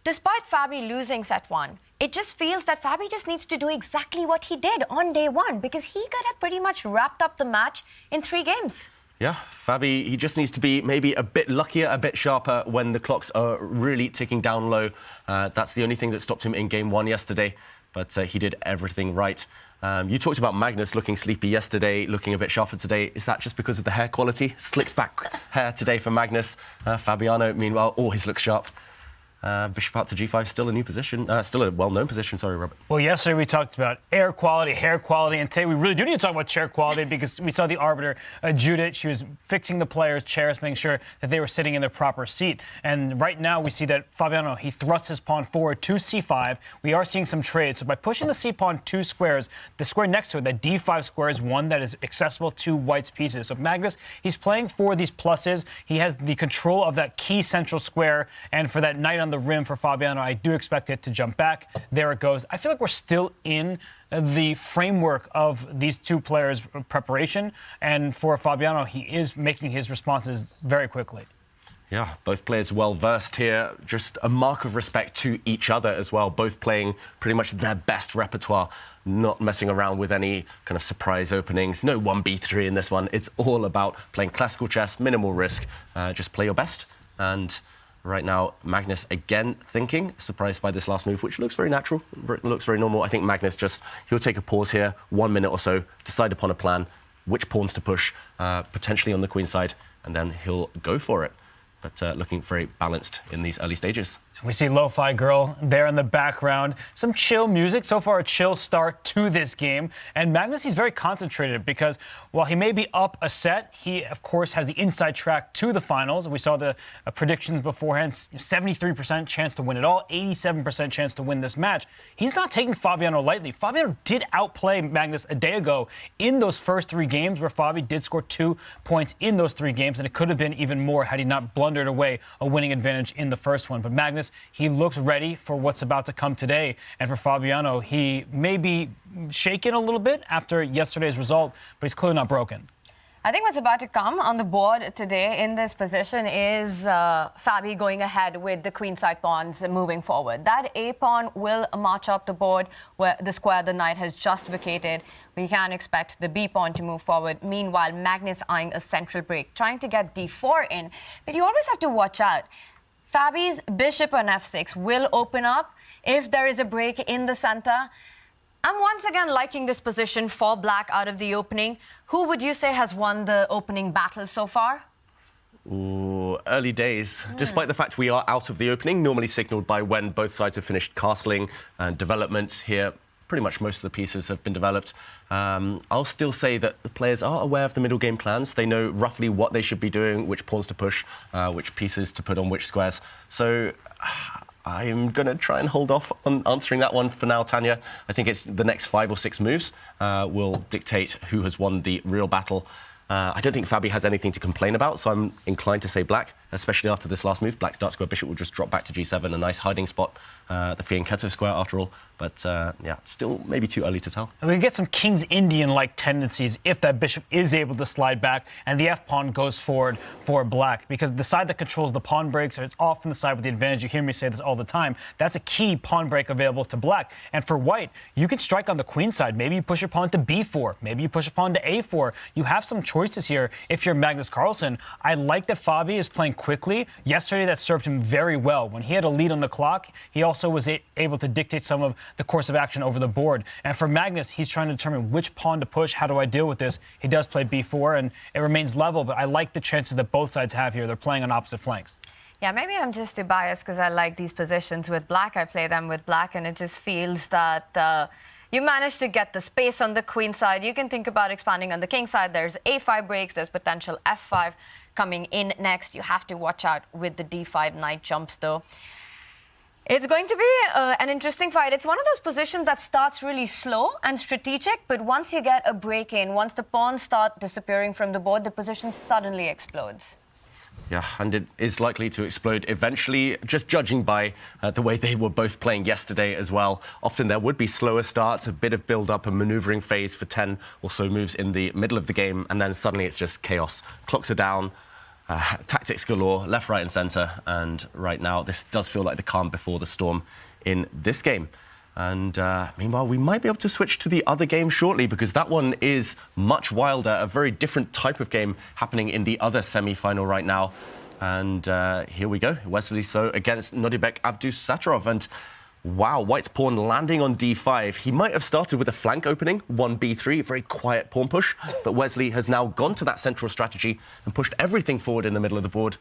Despite Fabi losing set one, it just feels that Fabi just needs to do exactly what he did on day one, because he could have pretty much wrapped up the match in 3 games. Yeah, Fabi, he just needs to be maybe a bit luckier, a bit sharper when the clocks are really ticking down low. That's the only thing that stopped him in game one yesterday, but he did everything right. You talked about Magnus looking sleepy yesterday, looking a bit sharper today. Is that just because of the hair quality? Slicked back hair today for Magnus. Fabiano, meanwhile, always looks sharp. Bishop out to g5, still a new position, still a well-known position. Sorry, Robert. Well, yesterday we talked about air quality, hair quality, and today we really do need to talk about chair quality because we saw the arbiter, Judith. She was fixing the players' chairs, making sure that they were sitting in their proper seat. And right now we see that Fabiano, he thrusts his pawn forward to c5. We are seeing some trades. So by pushing the c-pawn 2 squares, the square next to it, that d5 square, is one that is accessible to white's pieces. So Magnus, he's playing for these pluses. He has the control of that key central square, and for that knight on the rim for Fabiano, I do expect it to jump back. There it goes. I feel like we're still in the framework of these two players' preparation, and for Fabiano, he is making his responses very quickly. Yeah, both players well-versed here. Just a mark of respect to each other as well, both playing pretty much their best repertoire, not messing around with any kind of surprise openings. No 1b3 in this one. It's all about playing classical chess, minimal risk. Just play your best. And right now, Magnus again thinking, surprised by this last move, which looks very natural, looks very normal. I think Magnus he'll take a pause here, 1 minute or so, decide upon a plan, which pawns to push, potentially on the queen side, and then he'll go for it. But looking very balanced in these early stages. We see Lo-Fi Girl there in the background. Some chill music. So far, a chill start to this game. And Magnus, he's very concentrated because while he may be up a set, he, of course, has the inside track to the finals. We saw the predictions beforehand. 73% chance to win it all, 87% chance to win this match. He's not taking Fabiano lightly. Fabiano did outplay Magnus a day ago in those first 3 games where Fabi did score 2 points in those 3 games. And it could have been even more had he not blundered away a winning advantage in the first one. But Magnus, he looks ready for what's about to come today. And for Fabiano, he may be shaken a little bit after yesterday's result, but he's clearly not broken. I think what's about to come on the board today in this position is Fabi going ahead with the queenside pawns moving forward. That A pawn will march up the board where the square the knight has just vacated. We can expect the B pawn to move forward. Meanwhile, Magnus eyeing a central break, trying to get D4 in. But you always have to watch out. Fabi's bishop on F6 will open up if there is a break in the center. I'm once again liking this position for black out of the opening. Who would you say has won the opening battle so far? Ooh, early days. Despite the fact we are out of the opening, normally signalled by when both sides have finished castling and development here. Pretty much most of the pieces have been developed. I'll still say that the players are aware of the middle game plans. They know roughly what they should be doing, which pawns to push, which pieces to put on which squares. So I'm going to try and hold off on answering that one for now, Tanya. I think it's the next 5 or 6 moves will dictate who has won the real battle. I don't think Fabi has anything to complain about, so I'm inclined to say black, especially after this last move. Black's dark square bishop will just drop back to g7, a nice hiding spot, the fianchetto square after all. But yeah, still maybe too early to tell. We get some King's Indian-like tendencies if that bishop is able to slide back and the f-pawn goes forward for black, because the side that controls the pawn breaks is often the side with the advantage. You hear me say this all the time. That's a key pawn break available to black. And for white, you can strike on the queen side. Maybe you push your pawn to b4. Maybe you push a pawn to a4. You have some choices here if you're Magnus Carlsen. I like that Fabi is playing quickly. Yesterday, that served him very well. When he had a lead on the clock, he also was able to dictate some of the course of action over the board. And for Magnus, he's trying to determine which pawn to push. How do I deal with this? He does play b4, and it remains level, but I like the chances that both sides have here. They're playing on opposite flanks. Yeah, maybe I'm just too biased because I like these positions with black. I play them with black, and it just feels that you managed to get the space on the queen side. You can think about expanding on the king side. There's a5 breaks. There's potential f5 coming in next. You have to watch out with the d5 knight jumps, though. It's going to be an interesting fight. It's one of those positions that starts really slow and strategic, but once you get a break in, once the pawns start disappearing from the board, the position suddenly explodes. Yeah, and it is likely to explode eventually, just judging by the way they were both playing yesterday as well. Often there would be slower starts, a bit of build-up, a manoeuvring phase for 10 or so moves in the middle of the game, and then suddenly it's just chaos. Clocks are down, tactics galore, left, right and centre, and right now this does feel like the calm before the storm in this game. And meanwhile, we might be able to switch to the other game shortly, because that one is much wilder, a very different type of game happening in the other semi-final right now. And here we go, Wesley So against Nodirbek Abdusattorov. And wow, white's pawn landing on d5. He might have started with a flank opening, 1b3, a very quiet pawn push, but Wesley has now gone to that central strategy and pushed everything forward in the middle of the board.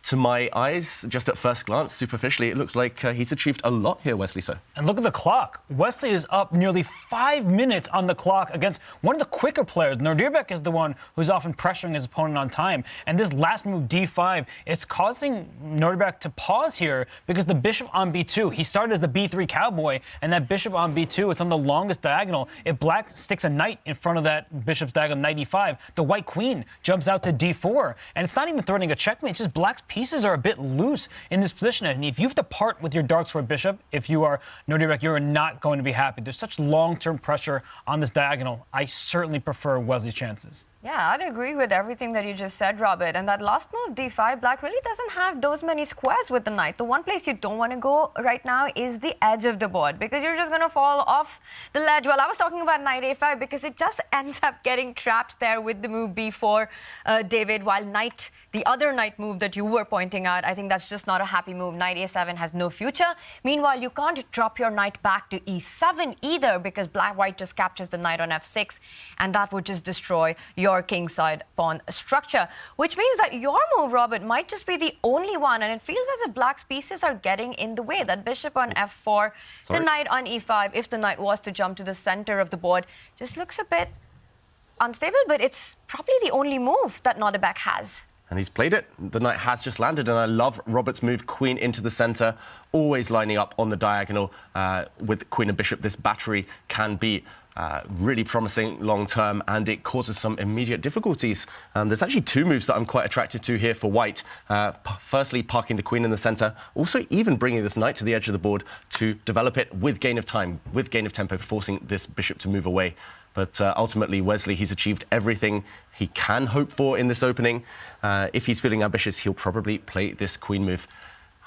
To my eyes, just at first glance, superficially, it looks like he's achieved a lot here, Wesley So. And look at the clock. Wesley is up nearly 5 minutes on the clock against one of the quicker players. Nodirbek is the one who's often pressuring his opponent on time. And this last move, d5, it's causing Nodirbek to pause here because the bishop on b2, he started as the b3 cowboy, and that bishop on b2, it's on the longest diagonal. If black sticks a knight in front of that bishop's diagonal, knight e5, the white queen jumps out to d4. And it's not even threatening a checkmate, it's just black's pieces are a bit loose in this position, and if you have to part with your dark square bishop, if you are Nodirbek, you're not going to be happy. There's such long-term pressure on this diagonal. I certainly prefer Wesley's chances. Yeah, I'd agree with everything that you just said, Robert. And that last move, d5, black really doesn't have those many squares with the knight. The one place you don't want to go right now is the edge of the board, because you're just going to fall off the ledge. Well, I was talking about knight a5 because it just ends up getting trapped there with the move b4, David, while knight, the other knight move that you were pointing out, I think that's just not a happy move. Knight a7 has no future. Meanwhile, you can't drop your knight back to e7 either, because black-white just captures the knight on f6, and that would just destroy your kingside pawn structure, which means that your move, Robert, might just be the only one, and it feels as if black's pieces are getting in the way. That bishop on f4, the knight on e5, if the knight was to jump to the center of the board, just looks a bit unstable, but it's probably the only move that Nodirbek has. And he's played it. The knight has just landed, and I love Robert's move, queen into the centre, always lining up on the diagonal with queen and bishop. This battery can be really promising long-term, and it causes some immediate difficulties. There's actually 2 moves that I'm quite attracted to here for white. Firstly, parking the queen in the centre, also even bringing this knight to the edge of the board to develop it with gain of time, with gain of tempo, forcing this bishop to move away. But ultimately, Wesley, he's achieved everything he can hope for in this opening. If he's feeling ambitious, he'll probably play this queen move.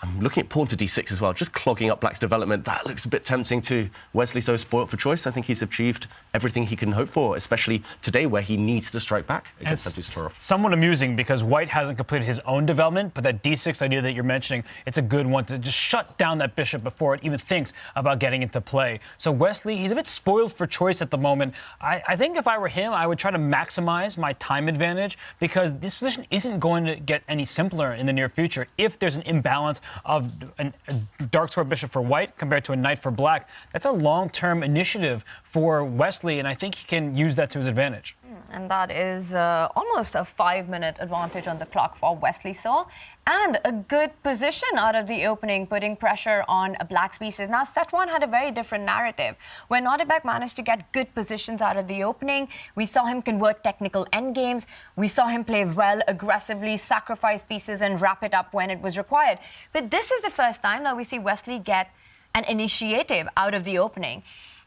I'm looking at pawn to d6 as well, just clogging up Black's development. That looks a bit tempting to Wesley, so spoilt for choice. I think he's achieved everything he can hope for, especially today where he needs to strike back against Abdusattorov. Somewhat amusing because White hasn't completed his own development, but that d6 idea that you're mentioning, it's a good one to just shut down that bishop before it even thinks about getting into play. So Wesley, he's a bit spoiled for choice at the moment. I think if I were him, I would try to maximize my time advantage because this position isn't going to get any simpler in the near future. If there's an imbalance of a dark square bishop for White compared to a knight for Black, that's a long-term initiative for Wesley, and I think he can use that to his advantage. And that is almost a 5-minute advantage on the clock for Wesley Saw. And a good position out of the opening, putting pressure on Black's pieces. Now, set one had a very different narrative. When Nodirbek managed to get good positions out of the opening, we saw him convert technical endgames. We saw him play well, aggressively, sacrifice pieces and wrap it up when it was required. But this is the first time that we see Wesley get an initiative out of the opening.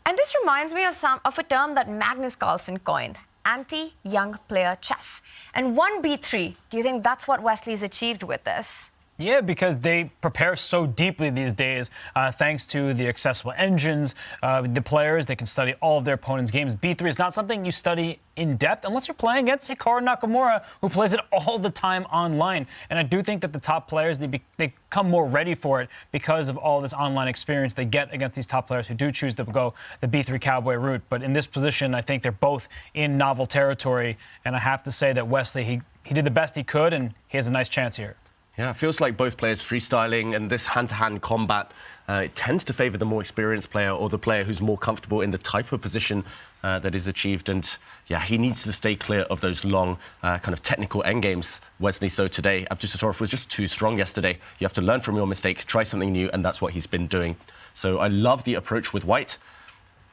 And this reminds me of a term that Magnus Carlsen coined, anti-young player chess. And 1b3, do you think that's what Wesley's achieved with this? Yeah, because they prepare so deeply these days, thanks to the accessible engines, the players, they can study all of their opponent's games. B3 is not something you study in depth unless you're playing against Hikaru Nakamura, who plays it all the time online. And I do think that the top players, they come more ready for it because of all this online experience they get against these top players who do choose to go the B3 cowboy route. But in this position, I think they're both in novel territory. And I have to say that Wesley, he did the best he could, and he has a nice chance here. Yeah, it feels like both players freestyling, and this hand-to-hand combat, it tends to favour the more experienced player or the player who's more comfortable in the type of position that is achieved. And yeah, he needs to stay clear of those long kind of technical endgames. Wesley, so today, Abdusattorov was just too strong yesterday. You have to learn from your mistakes, try something new, and that's what he's been doing. So I love the approach with White.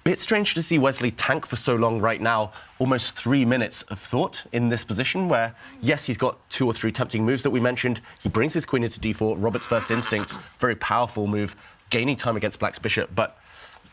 Bit strange to see Wesley tank for so long right now, almost 3 minutes of thought in this position where, yes, he's got 2 or 3 tempting moves that we mentioned. He brings his queen into d4, Robert's first instinct, very powerful move, gaining time against Black's bishop. But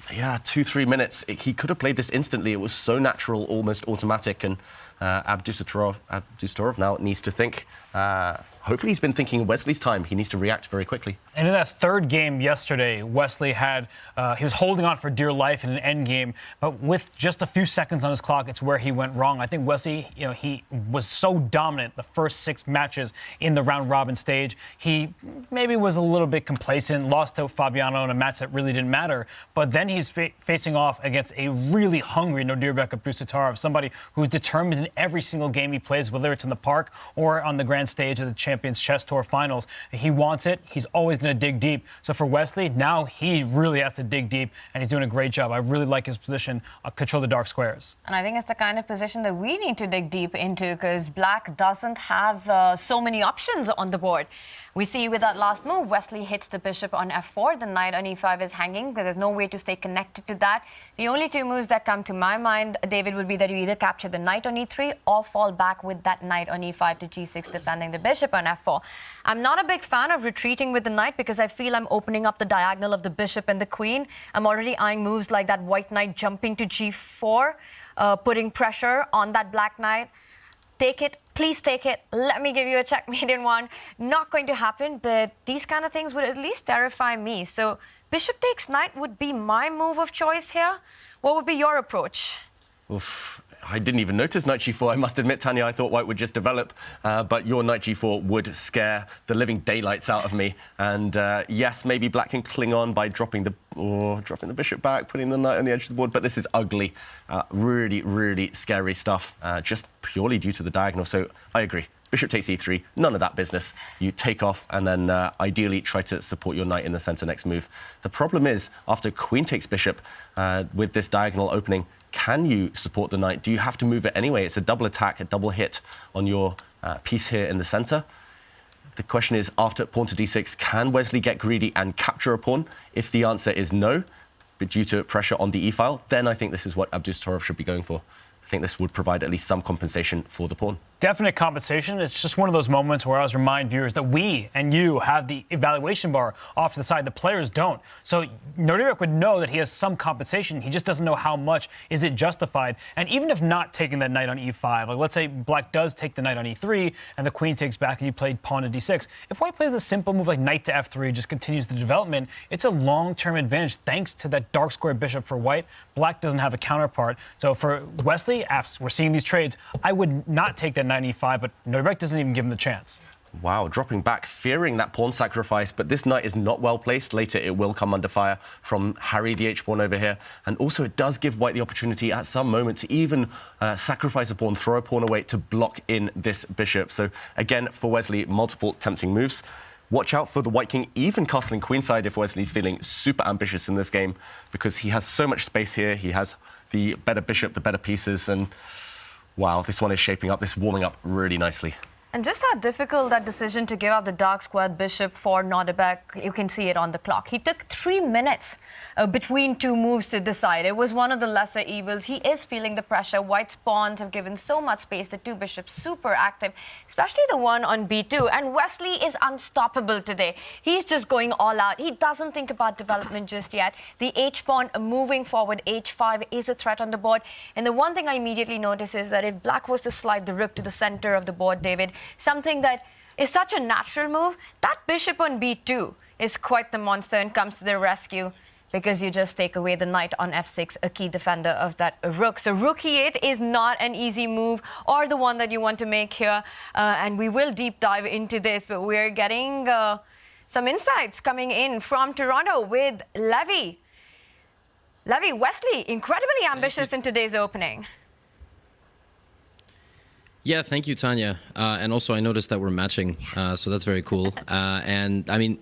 yeah, 2-3 minutes, he could have played this instantly. It was so natural, almost automatic. And Abdusattorov now needs to think. Hopefully he's been thinking in Wesley's time. He needs to react very quickly. And in that third game yesterday, Wesley he was holding on for dear life in an end game, but with just a few seconds on his clock, it's where he went wrong. I think Wesley, he was so dominant the first 6 matches in the round-robin stage. He maybe was a little bit complacent, lost to Fabiano in a match that really didn't matter, but then he's facing off against a really hungry Nodirbek Abdusattorov, somebody who's determined in every single game he plays, whether it's in the park or on the grand stage of the Champions Chess Tour Finals. He wants it. He's always going to dig deep. So for Wesley, now he really has to dig deep, and he's doing a great job. I really like his position, control the dark squares. And I think it's the kind of position that we need to dig deep into because Black doesn't have so many options on the board. We see with that last move, Wesley hits the bishop on f4. The knight on e5 is hanging because there's no way to stay connected to that. The only 2 moves that come to my mind, David, would be that you either capture the knight on e3 or fall back with that knight on e5 to g6, defending the bishop on f4. I'm not a big fan of retreating with the knight because I feel I'm opening up the diagonal of the bishop and the queen. I'm already eyeing moves like that white knight jumping to g4, putting pressure on that black knight. Take it, please take it. Let me give you a checkmate in one. Not going to happen, but these kind of things would at least terrify me. So bishop takes knight would be my move of choice here. What would be your approach? Oof. I didn't even notice knight g4. I must admit, Tanya, I thought White would just develop, but your knight g4 would scare the living daylights out of me. And yes, maybe Black can cling on by dropping the bishop back, putting the knight on the edge of the board, but this is ugly. Really, really scary stuff, just purely due to the diagonal. So I agree. Bishop takes e3, none of that business. You take off and then ideally try to support your knight in the center next move. The problem is, after queen takes bishop, with this diagonal opening, can you support the knight? Do you have to move it anyway? It's a double attack, a double hit on your piece here in the center. The question is, after pawn to d6, can Wesley get greedy and capture a pawn? If the answer is no, but due to pressure on the e-file, then I think this is what Abdusattorov should be going for. I think this would provide at least some compensation for the pawn. Definite compensation. It's just one of those moments where I always remind viewers that we and you have the evaluation bar off to the side. The players don't. So Nodirbek would know that he has some compensation. He just doesn't know how much. Is it justified? And even if not taking that knight on e5, like let's say black does take the knight on e3 and the queen takes back and you played pawn to d6. If white plays a simple move like knight to f3, just continues the development, it's a long-term advantage thanks to that dark square bishop for white. Black doesn't have a counterpart. So for Wesley, after we're seeing these trades, I would not take that knight e5, but Nodirbek doesn't even give him the chance. Wow, dropping back, fearing that pawn sacrifice, but this knight is not well placed. Later, it will come under fire from Harry, the h-pawn over here. And also, it does give white the opportunity at some moment to even sacrifice a pawn, throw a pawn away to block in this bishop. So again, for Wesley, multiple tempting moves. Watch out for the white king even castling queenside if Wesley's feeling super ambitious in this game, because he has so much space here. He has the better bishop, the better pieces, and wow, this one is shaping up, this warming up really nicely. And just how difficult that decision to give up the dark squared bishop for Nodirbek, you can see it on the clock. He took 3 minutes between two moves to decide. It was one of the lesser evils. He is feeling the pressure. White's pawns have given so much space. The two bishops super active, especially the one on b2. And Wesley is unstoppable today. He's just going all out. He doesn't think about development just yet. The h-pawn moving forward, h5 is a threat on the board. And the one thing I immediately notice is that if black was to slide the rook to the center of the board, David, something that is such a natural move, that bishop on b2 is quite the monster and comes to the rescue, because you just take away the knight on f6, a key defender of that rook. So rook e8 is not an easy move or the one that you want to make here. And we will deep dive into this, but we're getting some insights coming in from Toronto with Levy. Levy, Wesley, incredibly ambitious in today's opening. Yeah, thank you, Tanya. And also, I noticed that we're matching, so that's very cool. And I mean,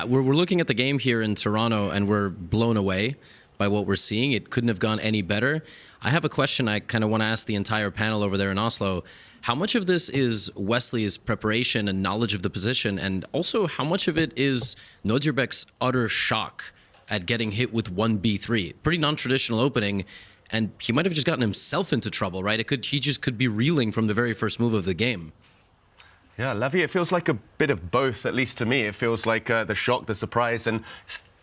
we're looking at the game here in Toronto, and we're blown away by what we're seeing. It couldn't have gone any better. I have a question I kind of want to ask the entire panel over there in Oslo. How much of this is Wesley's preparation and knowledge of the position, and also how much of it is Nodirbek's utter shock at getting hit with 1b3? Pretty non-traditional opening. And he might have just gotten himself into trouble, right? He just could be reeling from the very first move of the game. Yeah, Levy, it feels like a bit of both, at least to me. It feels like the shock, the surprise, and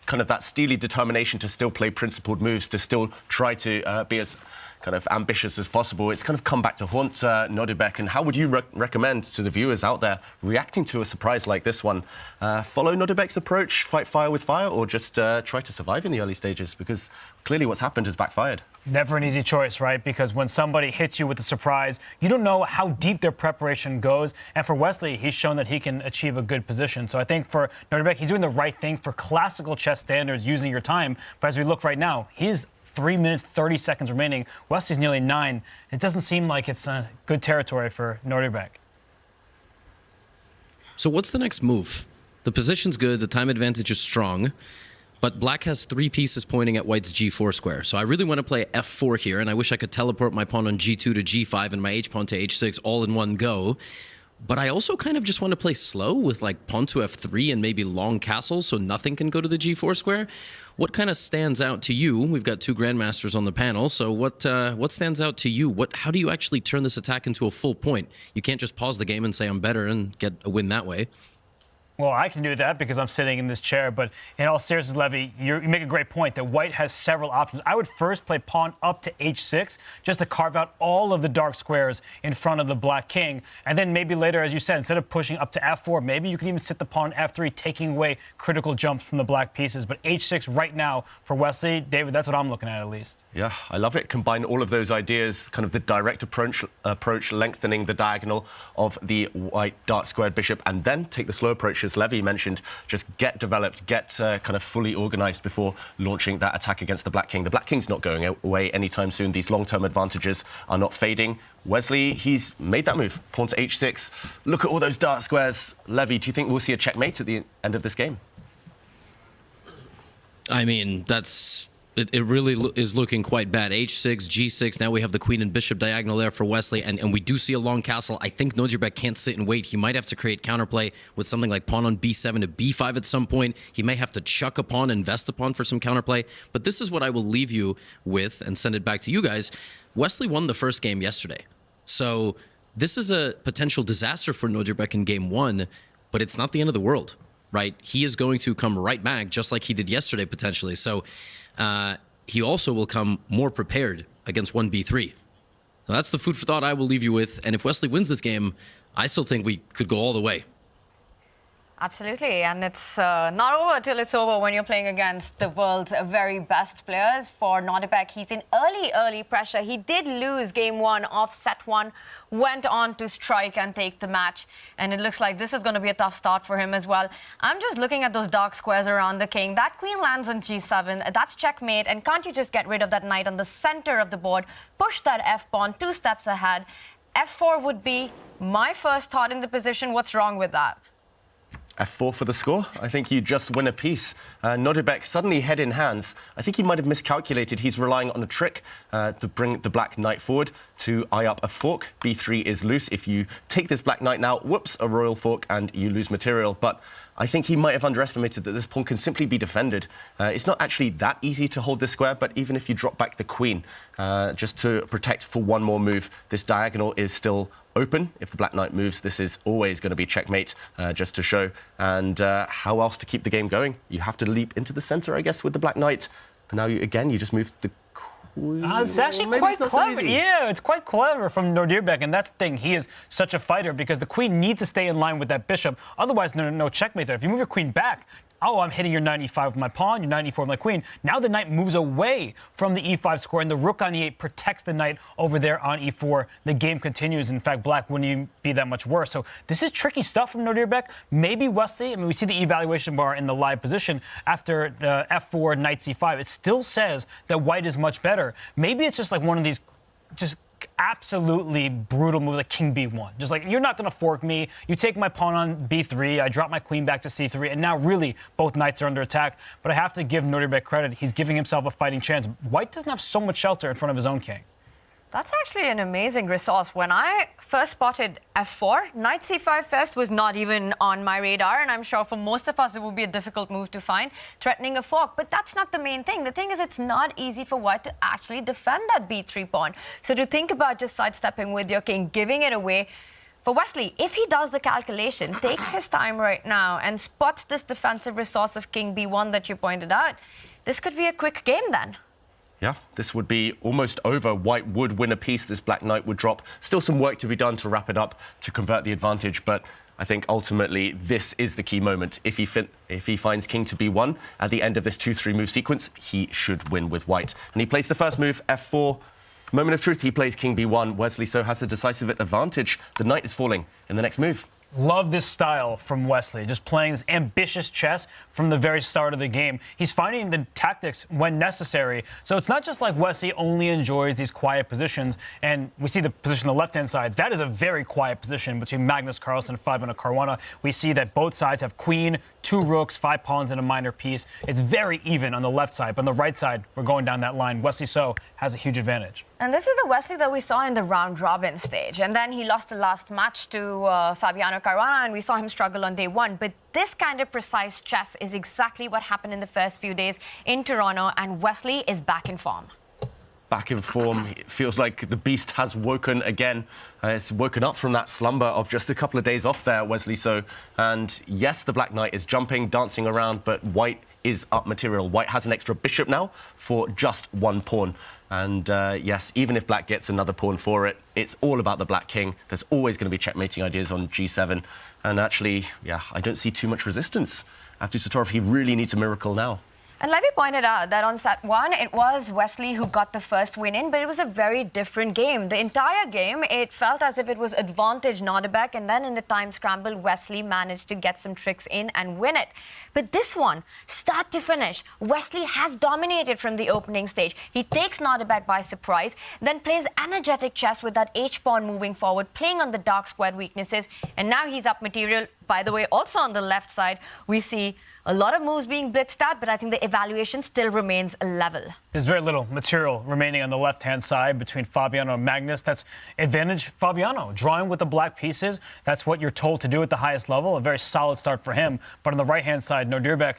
kind of that steely determination to still play principled moves, to still try to be as kind of ambitious as possible. It's kind of come back to haunt Nodirbek. And how would you recommend to the viewers out there reacting to a surprise like this one? Follow Nodirbek's approach, fight fire with fire, or just try to survive in the early stages? Because clearly what's happened has backfired. Never an easy choice, right? Because when somebody hits you with a surprise, you don't know how deep their preparation goes. And for Wesley, he's shown that he can achieve a good position. So I think for Nodirbek, he's doing the right thing for classical chess standards, using your time. But as we look right now, he's 3 minutes, 30 seconds remaining. Wesley's nearly 9. It doesn't seem like it's good territory for Nodirbek. So what's the next move? The position's good, the time advantage is strong, but black has 3 pieces pointing at white's g4 square. So I really want to play f4 here, and I wish I could teleport my pawn on g2 to g5 and my h-pawn to h6 all in one go. But I also kind of just want to play slow with like pawn to f3 and maybe long castles so nothing can go to the g4 square. What kind of stands out to you? We've got 2 grandmasters on the panel, so what stands out to you? How do you actually turn this attack into a full point? You can't just pause the game and say I'm better and get a win that way. Well, I can do that because I'm sitting in this chair, but in all seriousness, Levy, you make a great point that white has several options. I would first play pawn up to h6 just to carve out all of the dark squares in front of the black king. And then maybe later, as you said, instead of pushing up to f4, maybe you can even sit the pawn f3, taking away critical jumps from the black pieces. But h6 right now for Wesley, David, that's what I'm looking at least. Yeah, I love it. Combine all of those ideas, kind of the direct approach, lengthening the diagonal of the white dark squared bishop, and then take the slow approach, as Levy mentioned, just get developed, get kind of fully organized before launching that attack against the black king. The black king's not going away anytime soon. These long-term advantages are not fading. Wesley, he's made that move. Pawn to h6. Look at all those dark squares. Levy, do you think we'll see a checkmate at the end of this game? I mean, it really is looking quite bad. h6, g6, now we have the queen and bishop diagonal there for Wesley, and we do see a long castle. I think Nodirbek can't sit and wait. He might have to create counterplay with something like pawn on b7 to b5 at some point. He may have to chuck a pawn, invest a pawn for some counterplay. But this is what I will leave you with and send it back to you guys. Wesley won the first game yesterday. So this is a potential disaster for Nodirbek in game 1, but it's not the end of the world, right? He is going to come right back, just like he did yesterday, potentially. So he also will come more prepared against 1b3. So that's the food for thought I will leave you with. And if Wesley wins this game, I still think we could go all the way. Absolutely, and it's not over till it's over when you're playing against the world's very best players. For Nodirbek, he's in early pressure. He did lose game 1 of set 1, went on to strike and take the match, and it looks like this is going to be a tough start for him as well. I'm just looking at those dark squares around the king. That queen lands on g7, that's checkmate, and can't you just get rid of that knight on the center of the board, push that f-pawn 2 steps ahead? f4 would be my first thought in the position. What's wrong with that? F4 for the score. I think you just win a piece. Nodirbek suddenly head in hands. I think he might have miscalculated. He's relying on a trick to bring the black knight forward to eye up a fork. b3 is loose. If you take this black knight now, whoops, a royal fork, and you lose material. But I think he might have underestimated that this pawn can simply be defended. It's not actually that easy to hold this square, but even if you drop back the queen, just to protect for one more move, this diagonal is still open. If the black knight moves, this is always going to be checkmate, just to show. And how else to keep the game going? You have to leap into the center, I guess, with the black knight. But now, you just move the queen. It's actually quite clever. Yeah, it's quite clever from Nodirbek, and that's the thing. He is such a fighter because the queen needs to stay in line with that bishop. Otherwise, no checkmate there. If you move your queen back, oh, I'm hitting your knight e5 with my pawn, your knight e4 with my queen. Now the knight moves away from the e5 square, and the rook on e8 protects the knight over there on e4. The game continues. In fact, black wouldn't even be that much worse. So this is tricky stuff from Nodirbek. Maybe Wesley, I mean, we see the evaluation bar in the live position after f4, knight c5. It still says that white is much better. Maybe it's just like one of these just absolutely brutal moves like king b1. Just like, you're not going to fork me. You take my pawn on b3. I drop my queen back to c3. And now really both knights are under attack. But I have to give Nodirbek credit. He's giving himself a fighting chance. White doesn't have so much shelter in front of his own king. That's actually an amazing resource. When I first spotted f4, knight c5 first was not even on my radar, and I'm sure for most of us it would be a difficult move to find, threatening a fork. But that's not the main thing. The thing is, it's not easy for white to actually defend that b3 pawn. So to think about just sidestepping with your king, giving it away, for Wesley, if he does the calculation, takes his time right now, and spots this defensive resource of king b1 that you pointed out, this could be a quick game then. Yeah, this would be almost over. White would win a piece. This black knight would drop. Still some work to be done to wrap it up, to convert the advantage. But I think ultimately this is the key moment. If he finds king to b1 at the end of this 2-3 move sequence, he should win with white. And he plays the first move, f4. Moment of truth, he plays king b1. Wesley so has a decisive advantage. The knight is falling in the next move. Love this style from Wesley, just playing this ambitious chess from the very start of the game. He's finding the tactics when necessary. So it's not just like Wesley only enjoys these quiet positions. And we see the position on the left-hand side. That is a very quiet position between Magnus Carlsen and Fabiano Caruana. We see that both sides have queen, 2 rooks, 5 pawns, and a minor piece. It's very even on the left side. But on the right side, we're going down that line. Wesley So has a huge advantage. And this is the Wesley that we saw in the round-robin stage. And then he lost the last match to Fabiano Caruana, and we saw him struggle on day 1. But this kind of precise chess is exactly what happened in the first few days in Toronto, and Wesley is back in form. Back in form. It feels like the beast has woken again. It's woken up from that slumber of just a couple of days off there, Wesley So. And yes, the black knight is jumping, dancing around, but white is up material. White has an extra bishop now for just 1 pawn. And yes, even if black gets another pawn for it, it's all about the black king. There's always going to be checkmating ideas on g7. And actually, yeah, I don't see too much resistance. Abdusattorov, he really needs a miracle now. And Levy pointed out that on set 1, it was Wesley who got the first win in, but it was a very different game. The entire game, it felt as if it was advantage Nodirbek, and then in the time scramble, Wesley managed to get some tricks in and win it. But this one, start to finish, Wesley has dominated from the opening stage. He takes Nodirbek by surprise, then plays energetic chess with that h-pawn moving forward, playing on the dark squared weaknesses, and now he's up material. By the way, also on the left side, we see a lot of moves being blitzed out, but I think the evaluation still remains level. There's very little material remaining on the left-hand side between Fabiano and Magnus. That's advantage Fabiano. Drawing with the black pieces, that's what you're told to do at the highest level. A very solid start for him. But on the right-hand side, Nodirbek,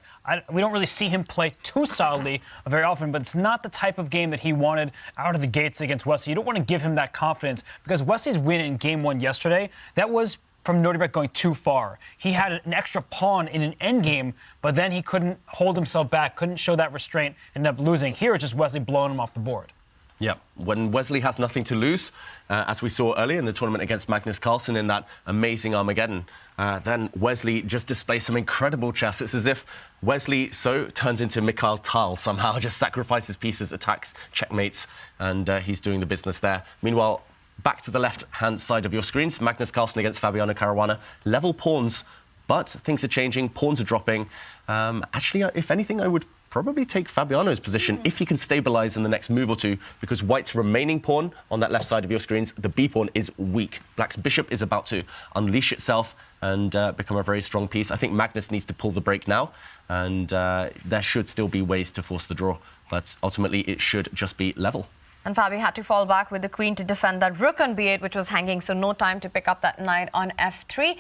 we don't really see him play too solidly very often, but it's not the type of game that he wanted out of the gates against Wesley. You don't want to give him that confidence because Wesley's win in Game 1 yesterday, that was from Nodirbek going too far. He had an extra pawn in an endgame, but then he couldn't hold himself back, couldn't show that restraint, ended up losing. Here, it's just Wesley blowing him off the board. Yeah, when Wesley has nothing to lose, as we saw earlier in the tournament against Magnus Carlsen in that amazing Armageddon, then Wesley just displays some incredible chess. It's as if Wesley turns into Mikhail Tal somehow, just sacrifices pieces, attacks, checkmates, and he's doing the business there. Meanwhile, back to the left-hand side of your screens, Magnus Carlsen against Fabiano Caruana. Level pawns, but things are changing, pawns are dropping. Actually, if anything, I would probably take Fabiano's position if he can stabilise in the next move or two, because White's remaining pawn on that left side of your screens, the B pawn, is weak. Black's bishop is about to unleash itself and become a very strong piece. I think Magnus needs to pull the brake now, and there should still be ways to force the draw, but ultimately it should just be level. And Fabi had to fall back with the queen to defend that rook on b8, which was hanging, so no time to pick up that knight on f3.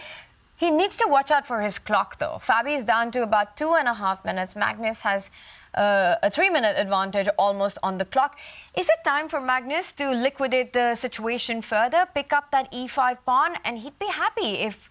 He needs to watch out for his clock, though. Fabi is down to about 2.5 minutes. Magnus has a 3-minute advantage almost on the clock. Is it time for Magnus to liquidate the situation further, pick up that e5 pawn, and he'd be happy if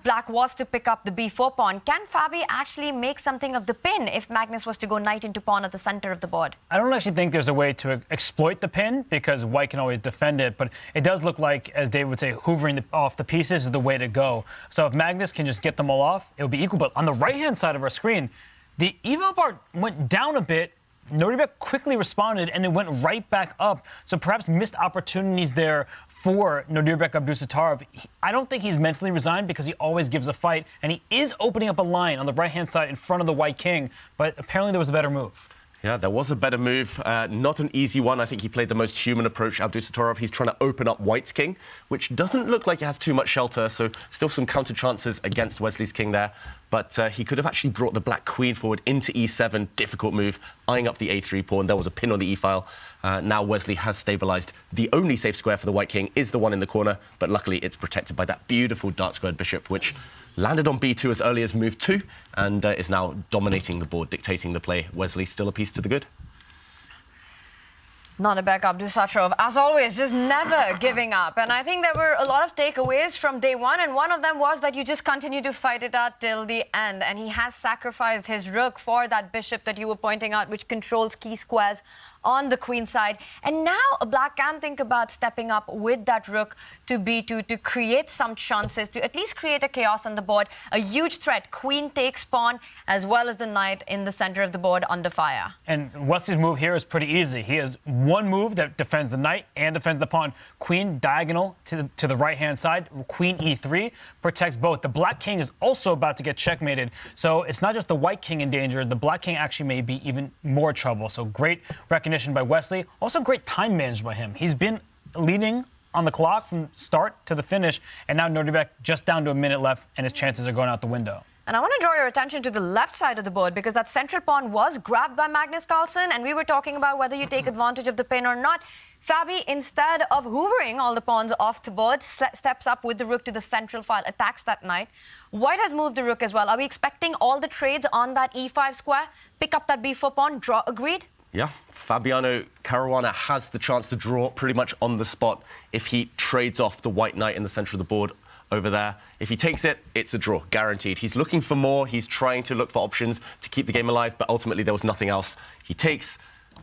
Black was to pick up the b4 pawn? Can Fabi actually make something of the pin if Magnus was to go knight into pawn at the center of the board? I don't actually think there's a way to exploit the pin because White can always defend it, but it does look like, as David would say, hoovering off the pieces is the way to go. So if Magnus can just get them all off, it'll be equal. But on the right-hand side of our screen, the eval bar went down a bit. Nodirbek quickly responded, and it went right back up. So perhaps missed opportunities there for Nodirbek Abdusattorov. I don't think he's mentally resigned because he always gives a fight, and he is opening up a line on the right-hand side in front of the White King, but apparently there was a better move. Yeah, there was a better move. Not an easy one. I think he played the most human approach, Abdusattorov. He's trying to open up White's king, which doesn't look like it has too much shelter, so still some counter chances against Wesley's king there. But he could have actually brought the black queen forward into e7. Difficult move, eyeing up the a3 pawn. There was a pin on the e-file. Now Wesley has stabilised. The only safe square for the White king is the one in the corner, but luckily it's protected by that beautiful dark-squared bishop, which landed on b2 as early as move 2 and is now dominating the board, dictating the play. Wesley still a piece to the good. Nodirbek Abdusattorov, as always, just never giving up. And I think there were a lot of takeaways from day one, and one of them was that you just continue to fight it out till the end. And he has sacrificed his rook for that bishop that you were pointing out, which controls key squares on the queen side. And now Black can think about stepping up with that rook to b2 to create some chances, to at least create a chaos on the board. A huge threat. Queen takes pawn, as well as the knight in the center of the board under fire. And Wesley's move here is pretty easy. He has one move that defends the knight and defends the pawn. Queen diagonal to the right-hand side. Queen e3 protects both. The Black king is also about to get checkmated. So it's not just the White king in danger. The Black king actually may be even more trouble. So great recognition by Wesley. Also great time managed by him. He's been leading on the clock from start to the finish, and now Nodirbek just down to a minute left, and his chances are going out the window. And I want to draw your attention to the left side of the board because that central pawn was grabbed by Magnus Carlsen, and we were talking about whether you take advantage of the pin or not. Fabi, instead of hoovering all the pawns off the board, steps up with the rook to the central file, attacks that knight. White has moved the rook as well. Are we expecting all the trades on that e5 square? Pick up that b4 pawn, draw, agreed? Yeah, Fabiano Caruana has the chance to draw pretty much on the spot if he trades off the white knight in the centre of the board over there. If he takes it, it's a draw, guaranteed. He's looking for more. He's trying to look for options to keep the game alive, but ultimately there was nothing else. He takes.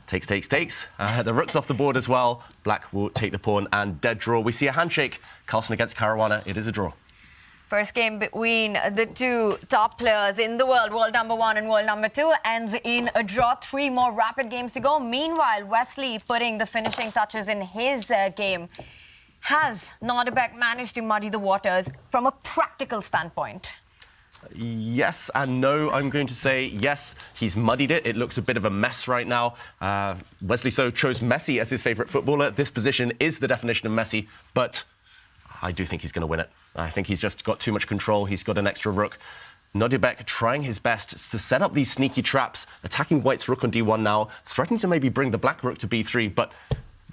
The rook's off the board as well. Black will take the pawn and dead draw. We see a handshake. Carlsen against Caruana. It is a draw. First game between the two top players in the world, world number 1 and world number 2, ends in a draw. 3 more rapid games to go. Meanwhile, Wesley putting the finishing touches in his game. Has Nodirbek managed to muddy the waters from a practical standpoint? Yes and no. I'm going to say yes, he's muddied it. It looks a bit of a mess right now. Wesley chose Messi as his favourite footballer. This position is the definition of Messi, but I do think he's going to win it. I think he's just got too much control. He's got an extra rook. Nodirbek trying his best to set up these sneaky traps, attacking white's rook on d1 now, threatening to maybe bring the black rook to b3, but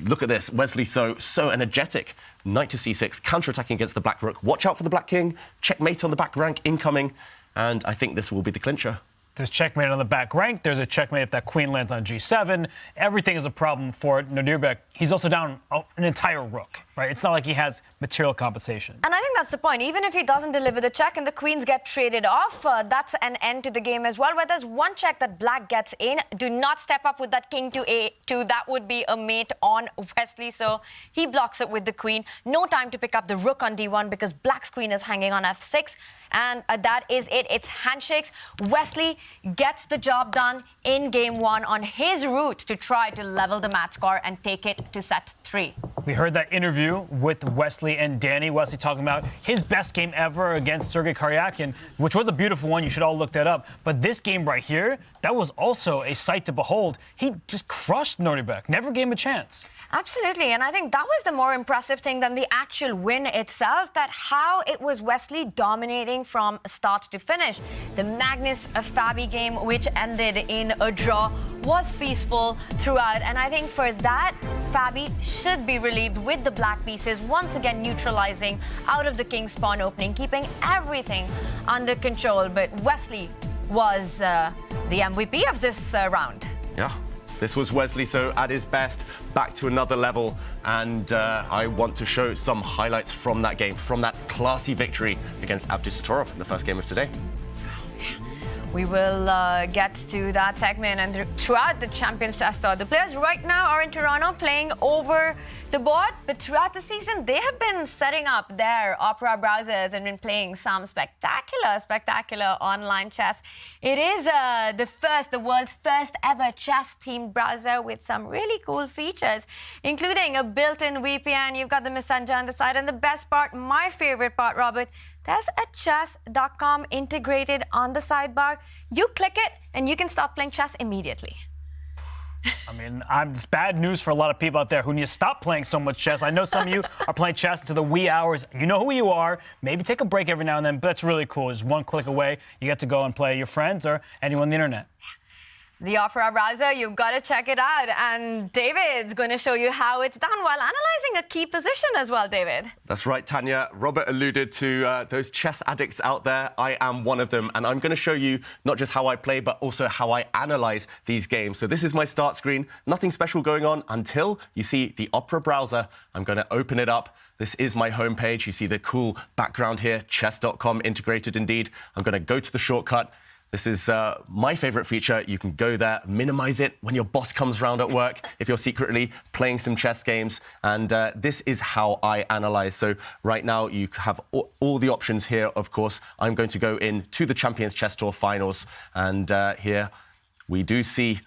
look at this. Wesley so energetic. Knight to c6, counter-attacking against the black rook. Watch out for the black king. Checkmate on the back rank incoming. And I think this will be the clincher. There's checkmate on the back rank. There's a checkmate if that queen lands on g7. Everything is a problem for Nodirbek. He's also down an entire rook, right? It's not like he has material compensation. And I think that's the point. Even if he doesn't deliver the check and the queens get traded off, that's an end to the game as well. Where there's one check that black gets in, do not step up with that king to a2. That would be a mate on Wesley. So he blocks it with the queen. No time to pick up the rook on d1 because black's queen is hanging on f6. And that is it. It's handshakes. Wesley gets the job done in game one on his route to try to level the match score and take it to set 3. We heard that interview with Wesley and Danny. Wesley talking about his best game ever against Sergei Karyakin, which was a beautiful one. You should all look that up. But this game right here, that was also a sight to behold. He just crushed Nodirbek, never gave him a chance. Absolutely, and I think that was the more impressive thing than the actual win itself, that how it was Wesley dominating from start to finish. The Magnus Fabi game, which ended in a draw, was peaceful throughout, and I think for that, Fabi should be relieved with the black pieces, once again neutralizing out of the king's pawn opening, keeping everything under control. But Wesley was the MVP of this round. Yeah. This was Wesley so at his best, back to another level, and I want to show some highlights from that game, from that classy victory against Abdusattorov in the first game of today. We will get to that segment and throughout the Champions Chess Tour. The players right now are in Toronto playing over the board, but throughout the season, they have been setting up their Opera browsers and been playing some spectacular online chess. It is the world's first ever chess-themed browser with some really cool features, including a built-in VPN. You've got the Messenger on the side, and the best part, my favorite part, Robert, there's a chess.com integrated on the sidebar. You click it, and you can start playing chess immediately. I mean, it's bad news for a lot of people out there who need to stop playing so much chess. I know some of you are playing chess into the wee hours. You know who you are. Maybe take a break every now and then, but that's really cool. Just one click away, you get to go and play your friends or anyone on the internet. The Opera browser, you've got to check it out. And David's going to show you how it's done while analyzing a key position as well, David. That's right, Tanya. Robert alluded to those chess addicts out there. I am one of them. And I'm going to show you not just how I play, but also how I analyze these games. So this is my start screen. Nothing special going on until you see the Opera browser. I'm going to open it up. This is my homepage. You see the cool background here, chess.com integrated indeed. I'm going to go to the shortcut. This is my favorite feature. You can go there, minimize it when your boss comes round at work, if you're secretly playing some chess games. And this is how I analyze. So right now you have all the options here, of course. I'm going to go into the Champions Chess Tour Finals. And here we do see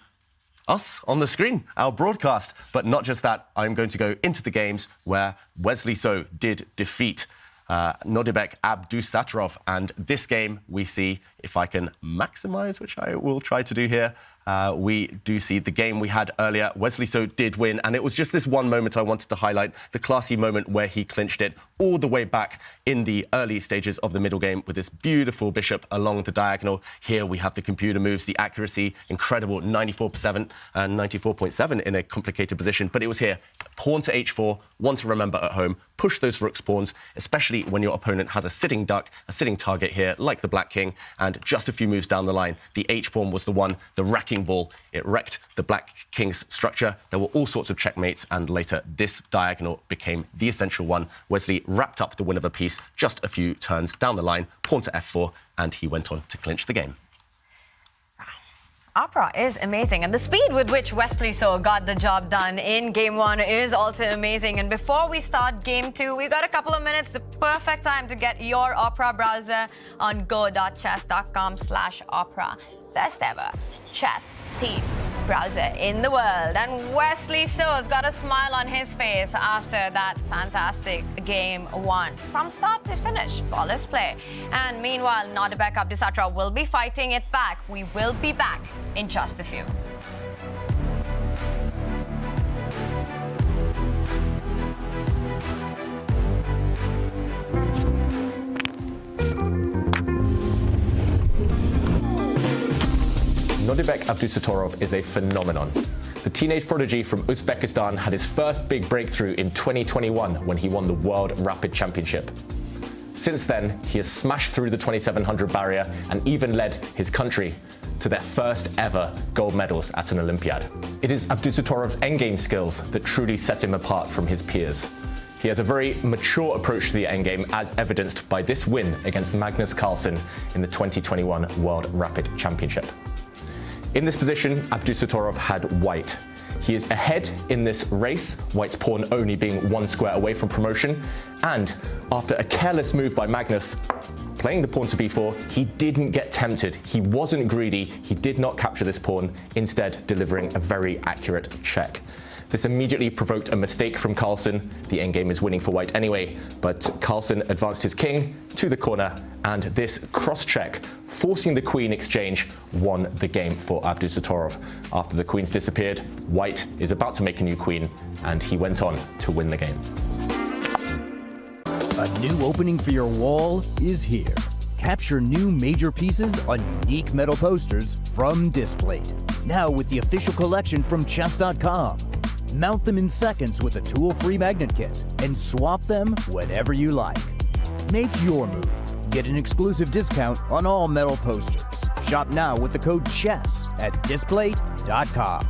us on the screen, our broadcast. But not just that, I'm going to go into the games where Wesley So did defeat Nodirbek Abdusattorov. And this game we see, if I can maximize, which I will try to do here, we do see the game we had earlier. Wesley So did win, and it was just this one moment I wanted to highlight, the classy moment where he clinched it all the way back in the early stages of the middle game with this beautiful bishop along the diagonal. Here we have the computer moves, the accuracy, incredible, 94% and 94.7 in a complicated position. But it was here, pawn to h4, one to remember at home, push those rook's pawns, especially when your opponent has a sitting duck, a sitting target here, like the black king, and just a few moves down the line, the h-pawn was the one, the wrecking ball. It wrecked the black king's structure. There were all sorts of checkmates, and later this diagonal became the essential one. Wesley wrapped up the win of a piece just a few turns down the line, pawn to f4, and he went on to clinch the game. Opera is amazing, and the speed with which Wesley So got the job done in game one is also amazing. And before we start game two, we got a couple of minutes, the perfect time to get your Opera browser on go.chess.com/opera. Best ever chess team browser in the world. And Wesley So's got a smile on his face after that fantastic game one. From start to finish, flawless play. And meanwhile, Nodirbek Abdusattorov will be fighting it back. We will be back in just a few. Nodirbek Abdusattorov is a phenomenon. The teenage prodigy from Uzbekistan had his first big breakthrough in 2021 when he won the World Rapid Championship. Since then, he has smashed through the 2700 barrier and even led his country to their first ever gold medals at an Olympiad. It is Abdusattorov's endgame skills that truly set him apart from his peers. He has a very mature approach to the endgame, as evidenced by this win against Magnus Carlsen in the 2021 World Rapid Championship. In this position, Abdusattorov had white. He is ahead in this race, white's pawn only being 1 square away from promotion, and after a careless move by Magnus, playing the pawn to b4, he didn't get tempted. He wasn't greedy. He did not capture this pawn, instead delivering a very accurate check. This immediately provoked a mistake from Carlsen. The endgame is winning for white anyway, but Carlsen advanced his king to the corner, and this cross-check, forcing the queen exchange, won the game for Abdusattorov. After the queens disappeared, white is about to make a new queen, and he went on to win the game. A new opening for your wall is here. Capture new major pieces on unique metal posters from Displate. Now with the official collection from chess.com. Mount them in seconds with a tool-free magnet kit and swap them whenever you like. Make your move. Get an exclusive discount on all metal posters. Shop now with the code CHESS at Displate.com.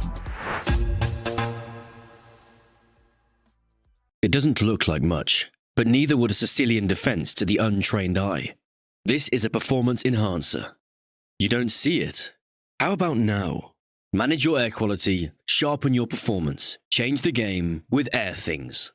It doesn't look like much, but neither would a Sicilian defense to the untrained eye. This is a performance enhancer. You don't see it? How about now? Manage your air quality, sharpen your performance, change the game with Air Things.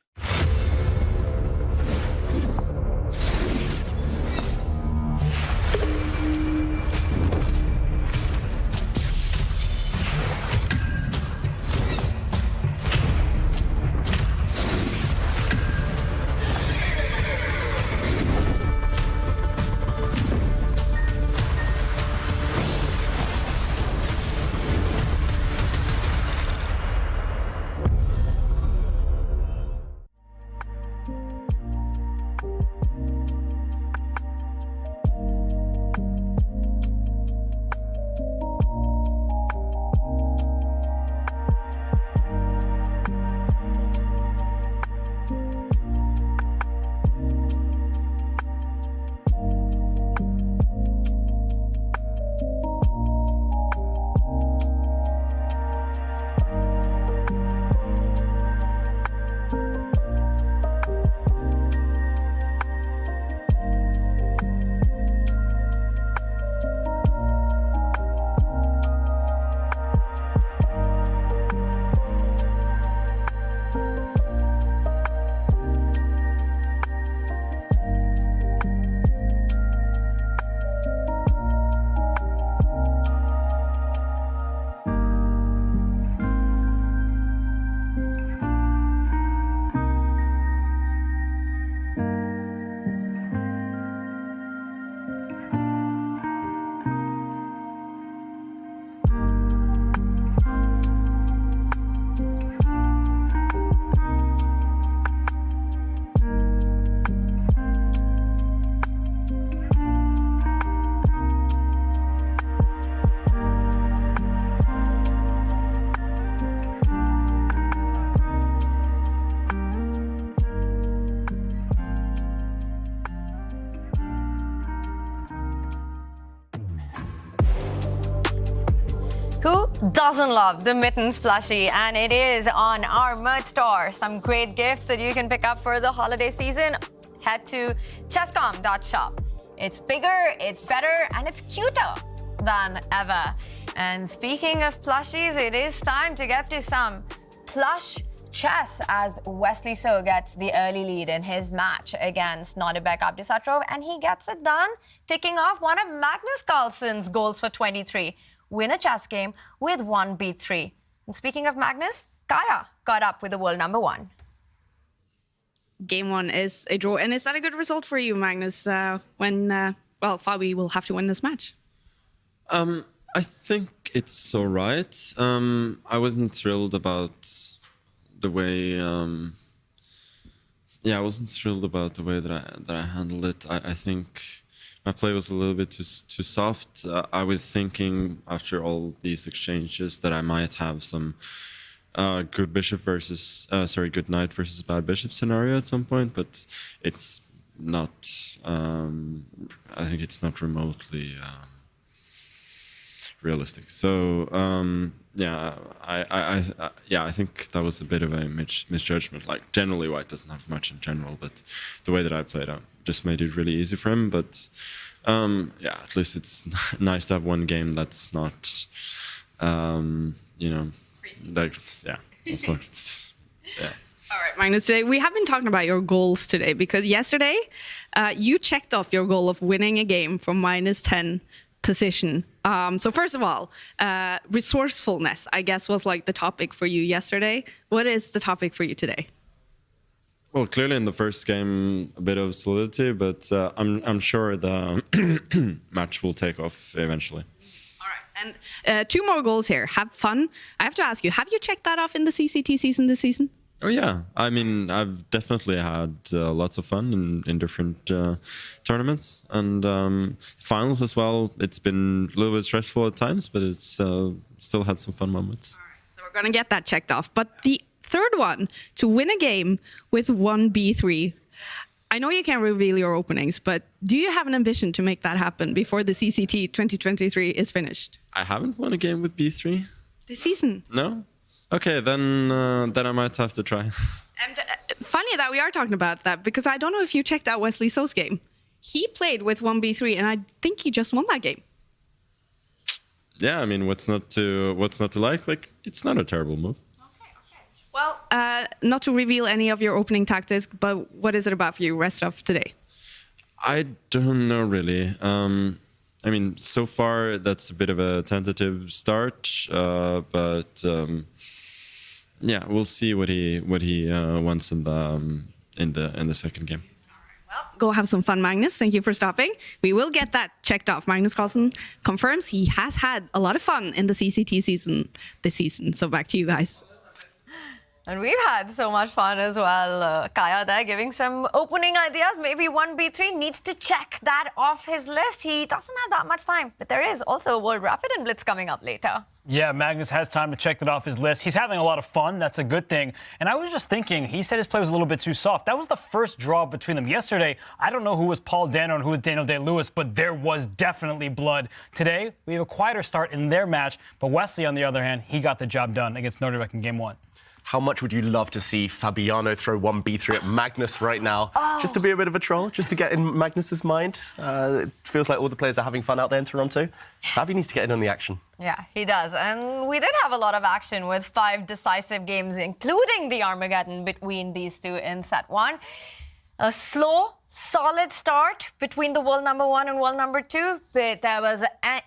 Who doesn't love the Mittens plushie? And it is on our merch store. Some great gifts that you can pick up for the holiday season. Head to chesscom.shop. It's bigger, it's better, and it's cuter than ever. And speaking of plushies, it is time to get to some plush chess as Wesley So gets the early lead in his match against Nodirbek Abdusattorov, and he gets it done, ticking off one of Magnus Carlsen's goals for 23. Win a chess game with 1b3. And speaking of Magnus, Kaya got up with the world number 1. Game 1 is a draw. And is that a good result for you, Magnus, when, Fabi will have to win this match? I think it's all right. I wasn't thrilled about the way... I wasn't thrilled about the way that I handled it. I think my play was a little bit too soft. I was thinking after all these exchanges that I might have some good knight versus bad bishop scenario at some point, but it's not. I think it's not remotely realistic. So I think that was a bit of a misjudgment. Like generally, white doesn't have much in general, but the way that I played out just made it really easy for him. But at least it's nice to have one game that's not, All right, Magnus, today we have been talking about your goals today because yesterday you checked off your goal of winning a game from -10 position. So first of all, resourcefulness, I guess, was like the topic for you yesterday. What is the topic for you today? Well, clearly in the first game, a bit of solidity, but I'm sure the match will take off eventually. And 2 more goals here. Have fun. I have to ask you, have you checked that off in the CCT season this season? Oh yeah, I mean, I've definitely had lots of fun in different tournaments, and finals as well. It's been a little bit stressful at times, but it's still had some fun moments. All right, so we're gonna get that checked off. But the third one, to win a game with 1b3. I know you can't reveal your openings, but do you have an ambition to make that happen before the CCT 2023 is finished? I haven't won a game with b3 this season. No. Okay, then I might have to try. And funny that we are talking about that, because I don't know if you checked out Wesley So's game. He played with 1b3, and I think he just won that game. Yeah, I mean, what's not to like? Like, it's not a terrible move. Well, not to reveal any of your opening tactics, but what is it about for you rest of today? I don't know really. I mean, so far that's a bit of a tentative start, but we'll see what he wants in the second game. Well, go have some fun, Magnus. Thank you for stopping. We will get that checked off. Magnus Carlsen confirms he has had a lot of fun in the CCT season this season. So back to you guys. And we've had so much fun as well. Kaya there giving some opening ideas. Maybe 1b3 needs to check that off his list. He doesn't have that much time. But there is also World Rapid and Blitz coming up later. Yeah, Magnus has time to check that off his list. He's having a lot of fun. That's a good thing. And I was just thinking, he said his play was a little bit too soft. That was the first draw between them. Yesterday, I don't know who was Paul Dano and who was Daniel Day-Lewis, but there was definitely blood. Today, we have a quieter start in their match. But Wesley, on the other hand, he got the job done against Nodirbek in game 1. How much would you love to see Fabiano throw 1b3 at Magnus right now? Oh. Just to be a bit of a troll, just to get in Magnus's mind. It feels like all the players are having fun out there in Toronto. Fabi needs to get in on the action. Yeah, he does. And we did have a lot of action with 5 decisive games, including the Armageddon between these two in set 1. A slow, solid start between the world number 1 and world number 2, but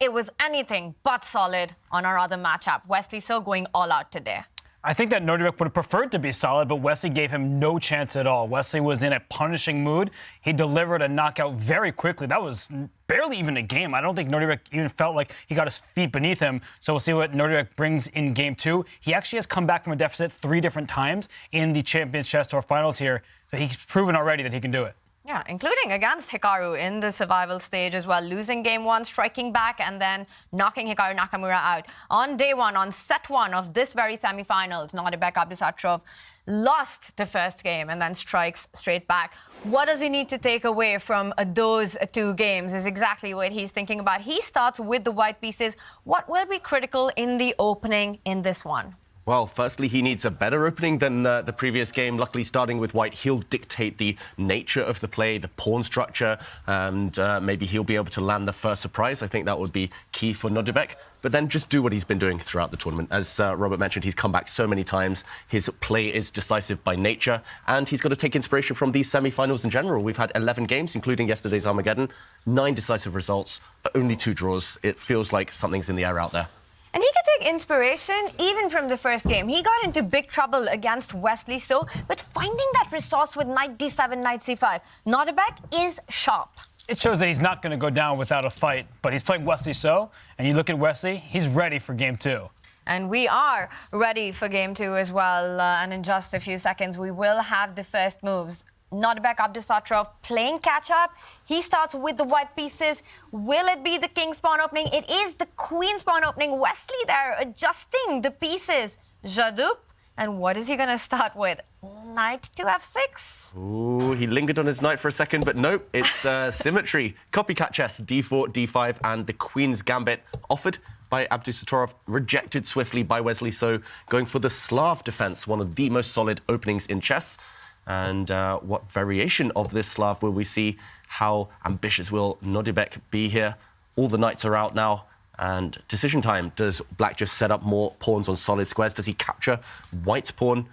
it was anything but solid on our other matchup. Wesley So going all out today. I think that Nodirbek would have preferred to be solid, but Wesley gave him no chance at all. Wesley was in a punishing mood. He delivered a knockout very quickly. That was barely even a game. I don't think Nodirbek even felt like he got his feet beneath him. So we'll see what Nodirbek brings in game 2. He actually has come back from a deficit 3 different times in the Champions Chess Tour finals here. So he's proven already that he can do it. Yeah, including against Hikaru in the survival stage as well, losing game 1, striking back, and then knocking Hikaru Nakamura out. On day 1, on set 1 of this very semi-finals, Nodirbek Abdusattorov lost the first game and then strikes straight back. What does he need to take away from those 2 games is exactly what he's thinking about. He starts with the white pieces. What will be critical in the opening in this one? Well, firstly, he needs a better opening than the previous game. Luckily, starting with white, he'll dictate the nature of the play, the pawn structure, and maybe he'll be able to land the first surprise. I think that would be key for Nodirbek. But then just do what he's been doing throughout the tournament. As Robert mentioned, he's come back so many times. His play is decisive by nature, and he's got to take inspiration from these semi-finals in general. We've had 11 games, including yesterday's Armageddon, 9 decisive results, only 2 draws. It feels like something's in the air out there. And he can take inspiration even from the first game. He got into big trouble against Wesley So, but finding that resource with knight d7, knight c5, Nodirbek is sharp. It shows that he's not going to go down without a fight, but he's playing Wesley So, and you look at Wesley, he's ready for game 2. And we are ready for game 2 as well. And in just a few seconds, we will have the first moves. Nodirbek Abdusattorov playing catch-up. He starts with the white pieces. Will it be the king pawn opening? It is the queen pawn opening. Wesley there adjusting the pieces. Jadup. And what is he going to start with? Knight to f6. Ooh, he lingered on his knight for a second, but nope, it's symmetry. Copycat chess, d4, d5, and the queen's gambit offered by Abdusattorov, rejected swiftly by Wesley. So going for the Slav defense, one of the most solid openings in chess. And what variation of this Slav will we see? How ambitious will Nodirbek be here? All the knights are out now. And decision time. Does black just set up more pawns on solid squares? Does he capture white's pawn?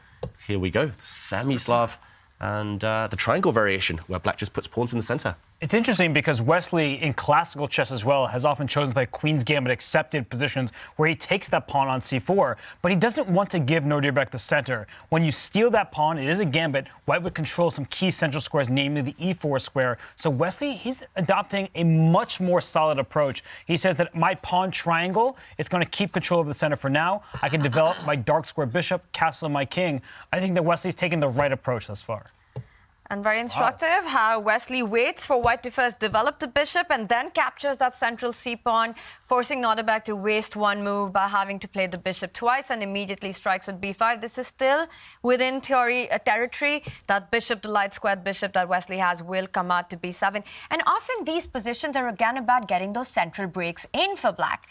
Here we go. Semi-Slav and the triangle variation, where black just puts pawns in the center. It's interesting because Wesley, in classical chess as well, has often chosen to play Queen's Gambit accepted positions where he takes that pawn on c4, but he doesn't want to give Nodirbek the center. When you steal that pawn, it is a gambit. White would control some key central squares, namely the e4 square. So Wesley, he's adopting a much more solid approach. He says that my pawn triangle, it's going to keep control of the center for now. I can develop my dark square bishop, castle my king. I think that Wesley's taken the right approach thus far. And very instructive how Wesley waits for white to first develop the bishop and then captures that central c-pawn, forcing Nodirbek to waste one move by having to play the bishop twice and immediately strikes with b5. This is still within theory territory. That bishop, the light squared bishop that Wesley has, will come out to b7. And often these positions are again about getting those central breaks in for black.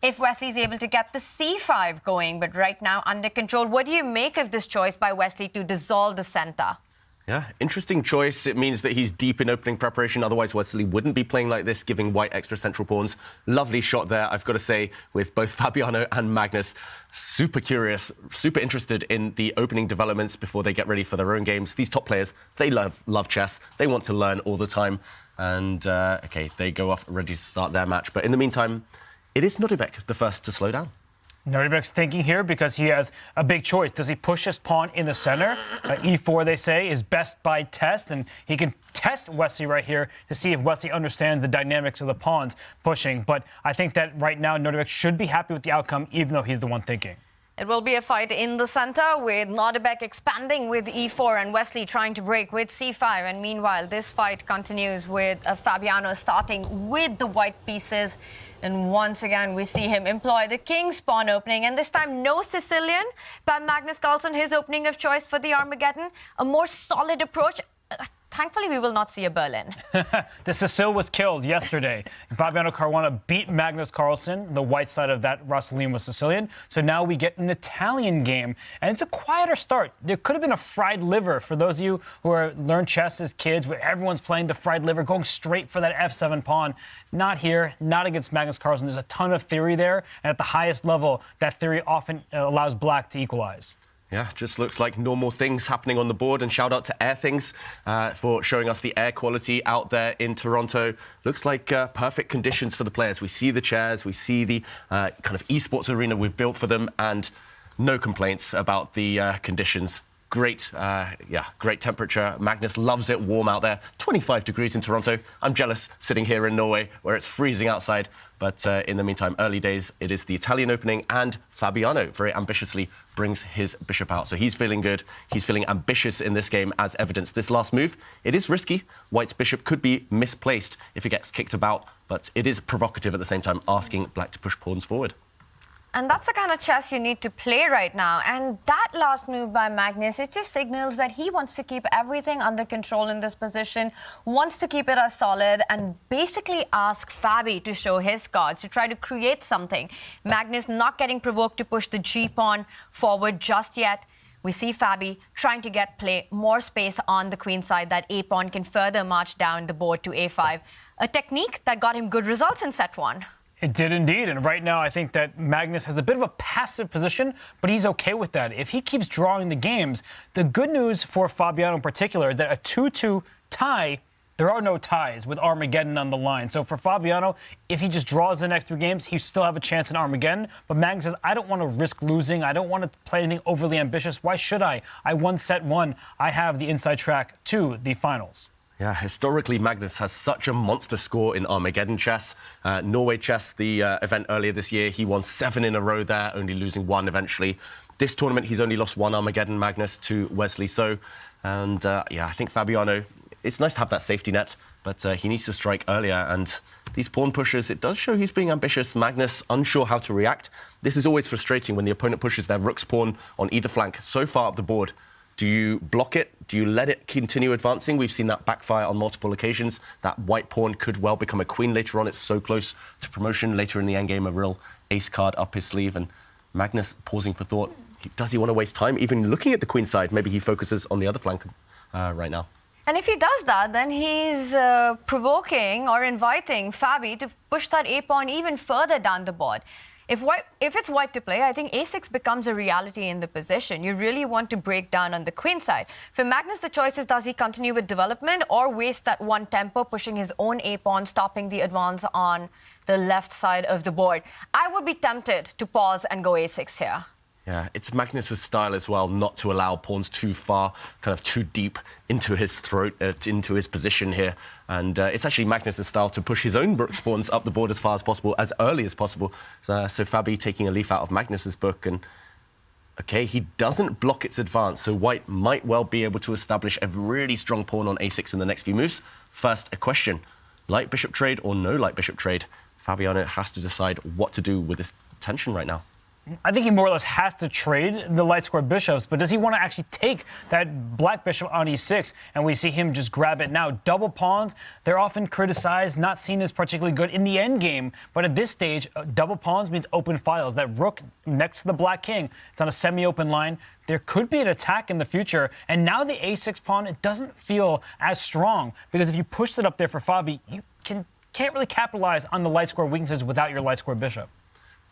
If Wesley's able to get the c5 going, but right now under control, what do you make of this choice by Wesley to dissolve the center? Yeah, interesting choice. It means that he's deep in opening preparation. Otherwise, Wesley wouldn't be playing like this, giving white extra central pawns. Lovely shot there, I've got to say, with both Fabiano and Magnus. Super curious, super interested in the opening developments before they get ready for their own games. These top players, they love chess. They want to learn all the time. And, OK, they go off ready to start their match. But in the meantime, it is Nodirbek the first to slow down. Nodirbek's thinking here because he has a big choice. Does he push his pawn in the center? E4, they say, is best by test, and he can test Wesley right here to see if Wesley understands the dynamics of the pawns pushing. But I think that right now Nodirbek should be happy with the outcome, even though he's the one thinking. It will be a fight in the center with Nodirbek expanding with e4 and Wesley trying to break with c5. And meanwhile, this fight continues with Fabiano starting with the white pieces. And once again, we see him employ the king's pawn opening. And this time, no Sicilian. By Magnus Carlsen, his opening of choice for the Armageddon. A more solid approach. Thankfully, we will not see a Berlin. The Sicil was killed yesterday. Fabiano Caruana beat Magnus Carlsen. The white side of that Rosselin was Sicilian. So now we get an Italian game. And it's a quieter start. There could have been a fried liver for those of you who learned chess as kids, where everyone's playing the fried liver, going straight for that f7 pawn. Not here, not against Magnus Carlsen. There's a ton of theory there. And at the highest level, that theory often allows black to equalize. Yeah, just looks like normal things happening on the board. And shout out to Air Things for showing us the air quality out there in Toronto. Looks like perfect conditions for the players. We see the chairs, we see the kind of esports arena we've built for them, and no complaints about the conditions. Great, great temperature. Magnus loves it warm out there. 25 degrees in Toronto. I'm jealous sitting here in Norway where it's freezing outside. But in the meantime, early days, it is the Italian opening, and Fabiano very ambitiously brings his bishop out. So he's feeling good. He's feeling ambitious in this game, as evidenced. This last move, it is risky. White's bishop could be misplaced if it gets kicked about, but it is provocative at the same time, asking black to push pawns forward. And that's the kind of chess you need to play right now. And that last move by Magnus, it just signals that he wants to keep everything under control in this position, wants to keep it as solid, and basically ask Fabi to show his cards, to try to create something. Magnus not getting provoked to push the g-pawn forward just yet. We see Fabi trying to get more space on the queen side, that a-pawn can further march down the board to a5. A technique that got him good results in set one. It did indeed, and right now I think that Magnus has a bit of a passive position, but he's okay with that. If he keeps drawing the games, the good news for Fabiano in particular, that a 2-2 tie, there are no ties with Armageddon on the line. So for Fabiano, if he just draws the next 3 games, he still have a chance in Armageddon. But Magnus says, I don't want to risk losing. I don't want to play anything overly ambitious. Why should I? I won set 1. I have the inside track to the finals. Yeah, historically, Magnus has such a monster score in Armageddon chess. Norway chess, the event earlier this year, he won 7 in a row there, only losing 1 eventually. This tournament, he's only lost one Armageddon, Magnus, to Wesley So. And yeah, I think Fabiano, it's nice to have that safety net, but he needs to strike earlier. And these pawn pushes, it does show he's being ambitious. Magnus, unsure how to react. This is always frustrating when the opponent pushes their rook's pawn on either flank so far up the board. Do you block it? Do you let it continue advancing? We've seen that backfire on multiple occasions. That white pawn could well become a queen later on. It's so close to promotion. Later in the endgame, a real ace card up his sleeve. And Magnus pausing for thought. Does he want to waste time? Even looking at the queen side, maybe he focuses on the other flank right now. And if he does that, then he's provoking or inviting Fabi to push that a-pawn even further down the board. If it's white to play, I think a6 becomes a reality in the position. You really want to break down on the queen side. For Magnus, the choice is, does he continue with development or waste that one tempo, pushing his own a-pawn, stopping the advance on the left side of the board? I would be tempted to pause and go a6 here. Yeah, it's Magnus's style as well, not to allow pawns too far, kind of too deep into his throat, into his position here. And it's actually Magnus's style to push his own rook's pawns up the board as far as possible, as early as possible. So Fabi taking a leaf out of Magnus's book. And OK, he doesn't block its advance, so white might well be able to establish a really strong pawn on a6 in the next few moves. First, a question. Light bishop trade or no light bishop trade? Fabiano has to decide what to do with this tension right now. I think he more or less has to trade the light square bishops, but does he want to actually take that black bishop on e6? And we see him just grab it now. Double pawns, they're often criticized, not seen as particularly good in the end game. But at this stage, double pawns means open files. That rook next to the black king, it's on a semi-open line. There could be an attack in the future. And now the a6 pawn, it doesn't feel as strong, because if you push it up there for Fabi, you can't really capitalize on the light square weaknesses without your light square bishop.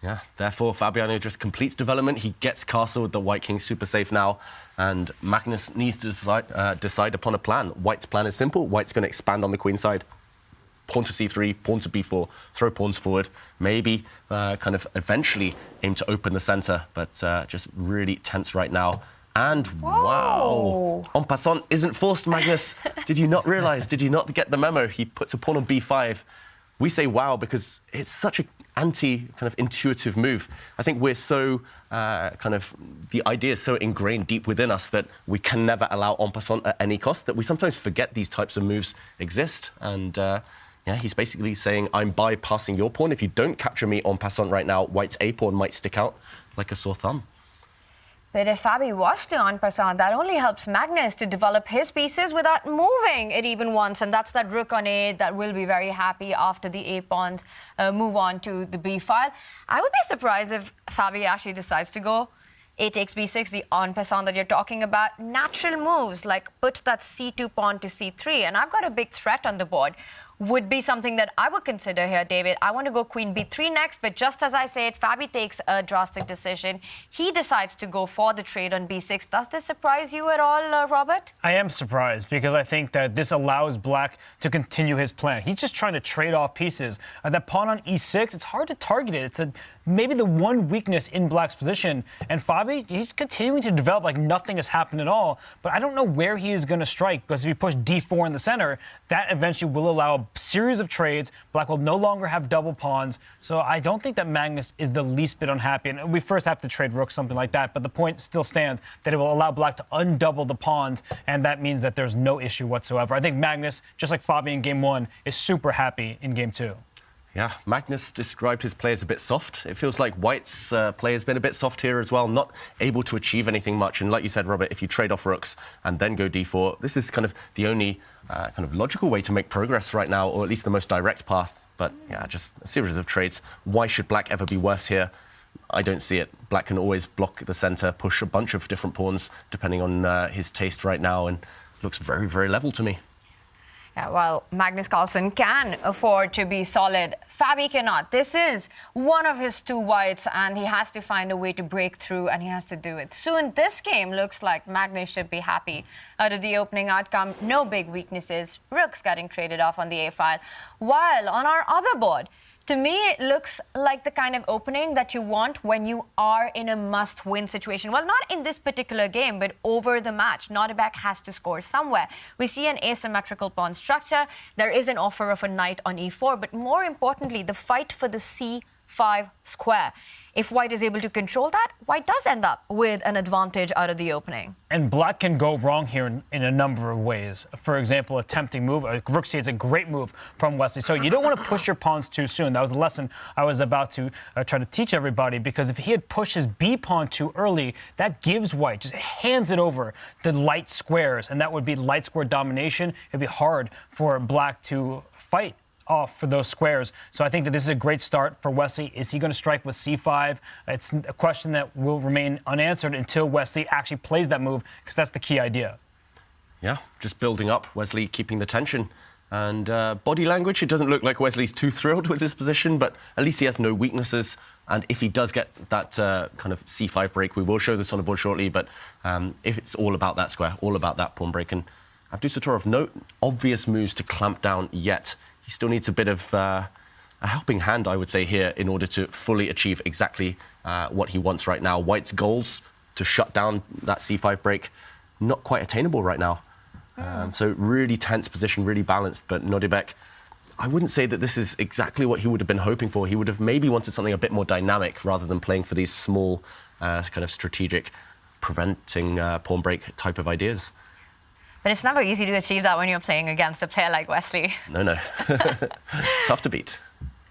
Yeah, therefore, Fabiano just completes development. He gets castle with the white king super safe now. And Magnus needs to decide upon a plan. White's plan is simple. White's going to expand on the queen side. Pawn to c3, pawn to b4, throw pawns forward. Maybe kind of eventually aim to open the center, but just really tense right now. And wow, en passant isn't forced, Magnus. Did you not realize? Did you not get the memo? He puts a pawn on b5. We say wow because it's such a kind of intuitive move. I think we're so the idea is so ingrained deep within us that we can never allow en passant at any cost, that we sometimes forget these types of moves exist. And yeah, he's basically saying, I'm bypassing your pawn. If you don't capture me en passant right now, white's a pawn might stick out like a sore thumb. But if Fabi was to en passant, that only helps Magnus to develop his pieces without moving it even once. And that's that rook on a8 that will be very happy after the a-pawns move on to the b file. I would be surprised if Fabi actually decides to go a takes b6, the en passant that you're talking about. Natural moves like put that c2 pawn to c3. And I've got a big threat on the board. Would be something that I would consider here, David. I want to go queen b3 next, but just as I said, Fabi takes a drastic decision. He decides to go for the trade on b6. Does this surprise you at all, Robert? I am surprised because I think that this allows black to continue his plan. He's just trying to trade off pieces. That pawn on e6, it's hard to target it. It's maybe the one weakness in black's position. And Fabi, he's continuing to develop like nothing has happened at all. But I don't know where he is going to strike, because if you push d4 in the center, that eventually will allow a series of trades. Black will no longer have double pawns. So I don't think that Magnus is the least bit unhappy. And we first have to trade rook, something like that. But the point still stands that it will allow black to undouble the pawns. And that means that there's no issue whatsoever. I think Magnus, just like Fabi in game one, is super happy in game two. Yeah, Magnus described his play as a bit soft. It feels like White's play has been a bit soft here as well, not able to achieve anything much. And like you said, Robert, if you trade off rooks and then go d4, this is kind of the only kind of logical way to make progress right now, or at least the most direct path. But yeah, just a series of trades. Why should black ever be worse here? I don't see it. Black can always block the center, push a bunch of different pawns, depending on his taste right now, and looks very, very level to me. Yeah, well, Magnus Carlsen can afford to be solid. Fabi cannot. This is one of his two whites, and he has to find a way to break through, and he has to do it soon. This game looks like Magnus should be happy out of the opening outcome. No big weaknesses. Rooks getting traded off on the A file. While on our other board, to me, it looks like the kind of opening that you want when you are in a must-win situation. Well, not in this particular game, but over the match. Nodirbek has to score somewhere. We see an asymmetrical pawn structure. There is an offer of a knight on e4, but more importantly, the fight for the c5 c5 square. If white is able to control that, white does end up with an advantage out of the opening. And black can go wrong here in a number of ways. For example, a tempting move. Rook C is a great move from Wesley. So you don't want to push your pawns too soon. That was a lesson I was about to try to teach everybody, because if he had pushed his B pawn too early, that gives white, just hands it over the light squares, and that would be light square domination. It'd be hard for black to fight off for those squares. So I think that this is a great start for Wesley. Is he going to strike with c5? It's a question that will remain unanswered until Wesley actually plays that move, because that's the key idea. Yeah, just building up, Wesley keeping the tension. And body language, it doesn't look like Wesley's too thrilled with this position, but at least he has no weaknesses. And if he does get that kind of c5 break, we will show this on the board shortly, but if it's all about that square, all about that pawn break. And Abdusattorov, no obvious moves to clamp down yet. He still needs a bit of a helping hand, I would say, here in order to fully achieve exactly what he wants right now. White's goals to shut down that c5 break, not quite attainable right now. So really tense position, really balanced. But Nodirbek, I wouldn't say that this is exactly what he would have been hoping for. He would have maybe wanted something a bit more dynamic rather than playing for these small, kind of strategic, preventing pawn break type of ideas. But it's never easy to achieve that when you're playing against a player like Wesley. No. Tough to beat.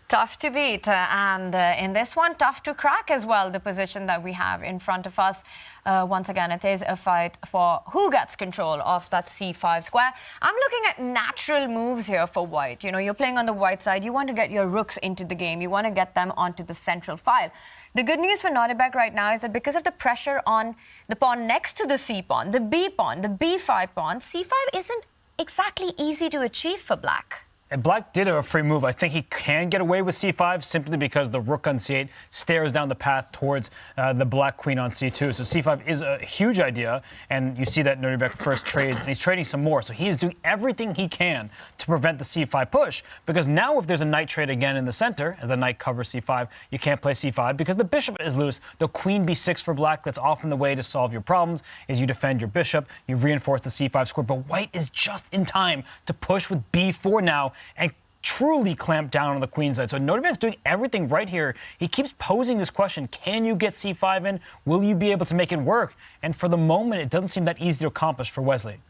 Tough to beat. And in this one, tough to crack as well, the position that we have in front of us. Once again, it is a fight for who gets control of that c5 square. I'm looking at natural moves here for white. You know, you're playing on the white side. You want to get your rooks into the game. You want to get them onto the central file. The good news for Nodirbek right now is that because of the pressure on the pawn next to the c pawn, the b pawn, the b5 pawn, c5 isn't exactly easy to achieve for black. And black did have a free move. I think he can get away with c5 simply because the rook on c8 stares down the path towards the black queen on c2. So c5 is a huge idea, and you see that Nodirbek first trades, and he's trading some more. So he is doing everything he can to prevent the c5 push, because now if there's a knight trade again in the center, as the knight covers c5, you can't play c5 because the bishop is loose. The queen b6 for black, that's often the way to solve your problems, is you defend your bishop, you reinforce the c5 square, but white is just in time to push with b4 now and truly clamp down on the queen side. So Nodirbek's doing everything right here. He keeps posing this question, can you get c5 in? Will you be able to make it work? And for the moment, it doesn't seem that easy to accomplish for Wesley.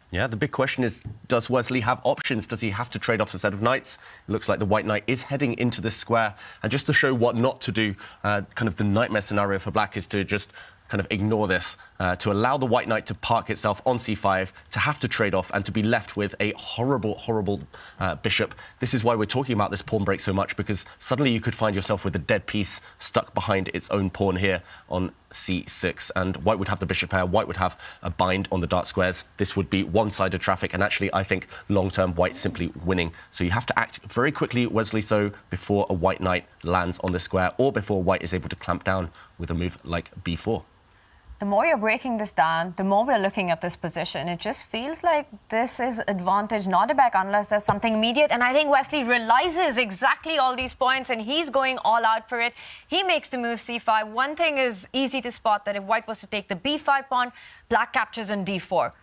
Yeah, the big question is, does Wesley have options? Does he have to trade off a set of knights? It looks like the white knight is heading into this square. And just to show what not to do, kind of the nightmare scenario for black is to just kind of ignore this, to allow the white knight to park itself on c5, to have to trade off and to be left with a horrible, horrible bishop. This is why we're talking about this pawn break so much, because suddenly you could find yourself with a dead piece stuck behind its own pawn here on c6, and white would have the bishop pair, white would have a bind on the dark squares. This would be one-sided traffic, and actually I think long-term white simply winning. So you have to act very quickly, Wesley, so before a white knight lands on this square, or before white is able to clamp down with a move like b4. The more you're breaking this down, the more we're looking at this position. It just feels like this is advantage Nodirbek unless there's something immediate. And I think Wesley realizes exactly all these points and he's going all out for it. He makes the move c5. One thing is easy to spot, that if white was to take the b5 pawn, black captures on d4.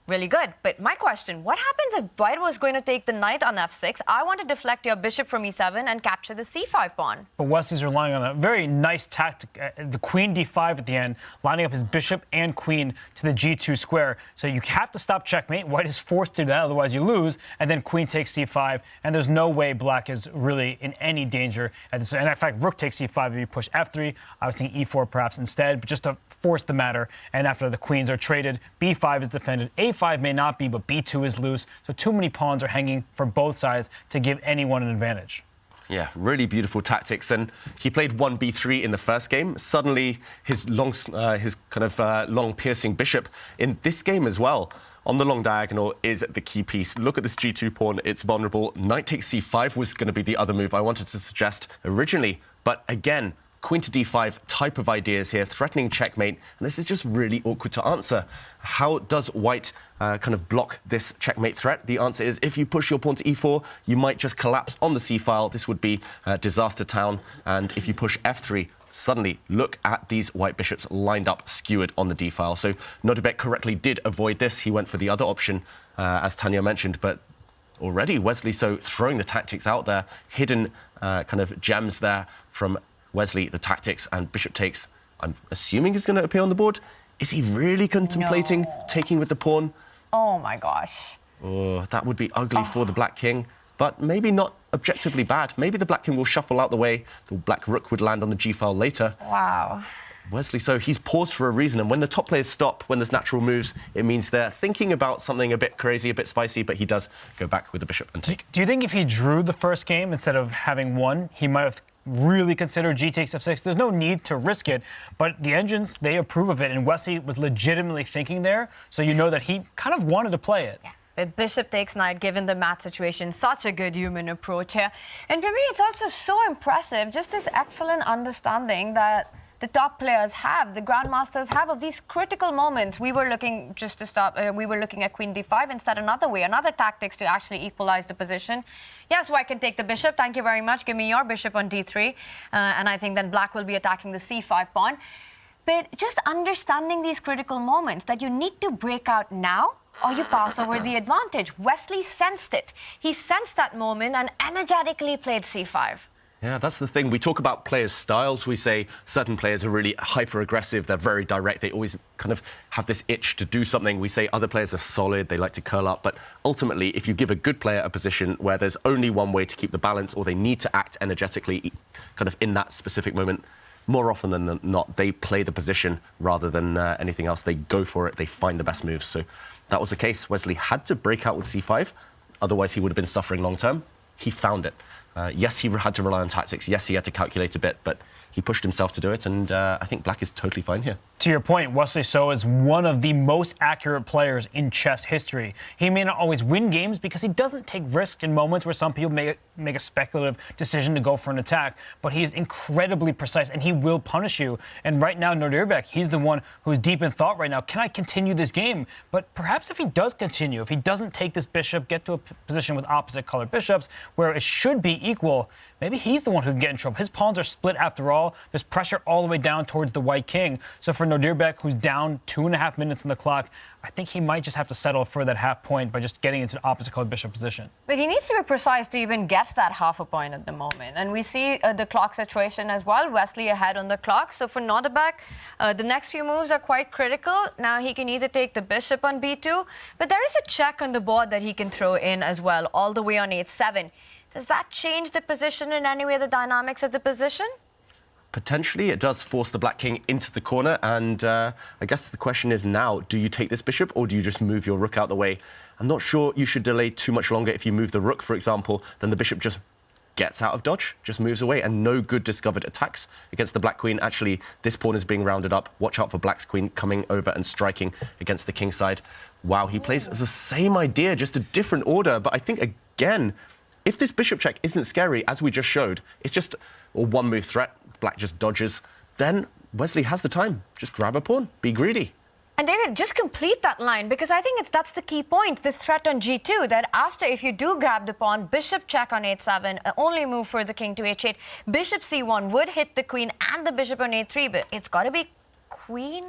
Really good. But my question, what happens if white was going to take the knight on f6? I want to deflect your bishop from e7 and capture the c5 pawn. But Wesley's relying on a very nice tactic, the queen d5 at the end, lining up his bishop and queen to the g2 square. So you have to stop checkmate. White is forced to do that, otherwise you lose. And then queen takes c5, and there's no way black is really in any danger at this. And in fact, rook takes c5 if you push f3. I was thinking e4 perhaps instead, but just to force the matter. And after the queens are traded, b5 is defended, a5 may not be, but b2 is loose. So too many pawns are hanging for both sides to give anyone an advantage. Yeah, really beautiful tactics. And he played 1b3 in the first game. Suddenly, his long piercing bishop in this game as well, on the long diagonal, is the key piece. Look at this g2 pawn. It's vulnerable. Knight takes c5 was going to be the other move I wanted to suggest originally. But again, queen to d5 type of ideas here, threatening checkmate, and this is just really awkward to answer. How does white kind of block this checkmate threat? The answer is, if you push your pawn to e4, you might just collapse on the c-file. This would be disaster town. And if you push f3, suddenly look at these white bishops lined up, skewered on the d-file. So Nodirbek correctly did avoid this. He went for the other option, as Tania mentioned, but already Wesley so throwing the tactics out there, hidden kind of gems there from Wesley, the tactics, and bishop takes. I'm assuming he's going to appear on the board. Is he really contemplating taking with the pawn? Oh my gosh. Oh, that would be ugly for the black king, but maybe not objectively bad. Maybe the black king will shuffle out the way. The black rook would land on the g-file later. Wow. Wesley, so he's paused for a reason, and when the top players stop, when there's natural moves, it means they're thinking about something a bit crazy, a bit spicy, but he does go back with the bishop and take. Do you think if he drew the first game instead of having won, he might have really considered g takes f6? There's no need to risk it, but the engines, they approve of it, and Wesley was legitimately thinking there, so you know that he kind of wanted to play it. Yeah. But bishop takes knight, given the mat situation, such a good human approach here. And for me, it's also so impressive, just this excellent understanding that the top players have, the grandmasters have, of these critical moments. We were looking, just to stop, we were looking at queen d5 instead another way, another tactics to actually equalize the position. Yes, white can take the bishop, thank you very much, give me your bishop on d3, and I think then black will be attacking the c5 pawn. But just understanding these critical moments, that you need to break out now, or you pass over the advantage. Wesley sensed it. He sensed that moment and energetically played c5. Yeah, that's the thing. We talk about players' styles. We say certain players are really hyper-aggressive. They're very direct. They always kind of have this itch to do something. We say other players are solid. They like to curl up. But ultimately, if you give a good player a position where there's only one way to keep the balance, or they need to act energetically kind of in that specific moment, more often than not, they play the position rather than anything else. They go for it. They find the best moves. So that was the case. Wesley had to break out with c5. Otherwise, he would have been suffering long term. He found it. Yes, he had to rely on tactics. Yes, he had to calculate a bit, but he pushed himself to do it, and I think black is totally fine here. To your point, Wesley So is one of the most accurate players in chess history. He may not always win games because he doesn't take risks in moments where some people make a speculative decision to go for an attack, but he is incredibly precise, and he will punish you. And right now, Nodirbek, he's the one who's deep in thought right now. Can I continue this game? But perhaps if he does continue, if he doesn't take this bishop, get to a position with opposite colored bishops where it should be equal, maybe he's the one who can get in trouble. His pawns are split after all. There's pressure all the way down towards the white king. So for Nodirbek, who's down 2.5 minutes on the clock, I think he might just have to settle for that half point by just getting into the opposite colored bishop position. But he needs to be precise to even get that half a point at the moment. And we see the clock situation as well. Wesley ahead on the clock. So for Nodirbek, the next few moves are quite critical. Now he can either take the bishop on b2, but there is a check on the board that he can throw in as well, all the way on h7. Does that change the position in any way, the dynamics of the position? Potentially, it does force the black king into the corner, and I guess the question is now, do you take this bishop, or do you just move your rook out the way? I'm not sure you should delay too much longer. If you move the rook, for example, then the bishop just gets out of dodge, just moves away, and no good discovered attacks against the black queen. Actually, this pawn is being rounded up. Watch out for black's queen coming over and striking against the king side. Wow, he plays the same idea, just a different order, but I think, again, if this bishop check isn't scary, as we just showed, it's just a one-move threat, black just dodges, then Wesley has the time. Just grab a pawn, be greedy. And David, just complete that line, because I think that's the key point, this threat on g2, that after, if you do grab the pawn, bishop check on h7, only move for the king to h8, bishop c1 would hit the queen and the bishop on a3, but it's got to be queen...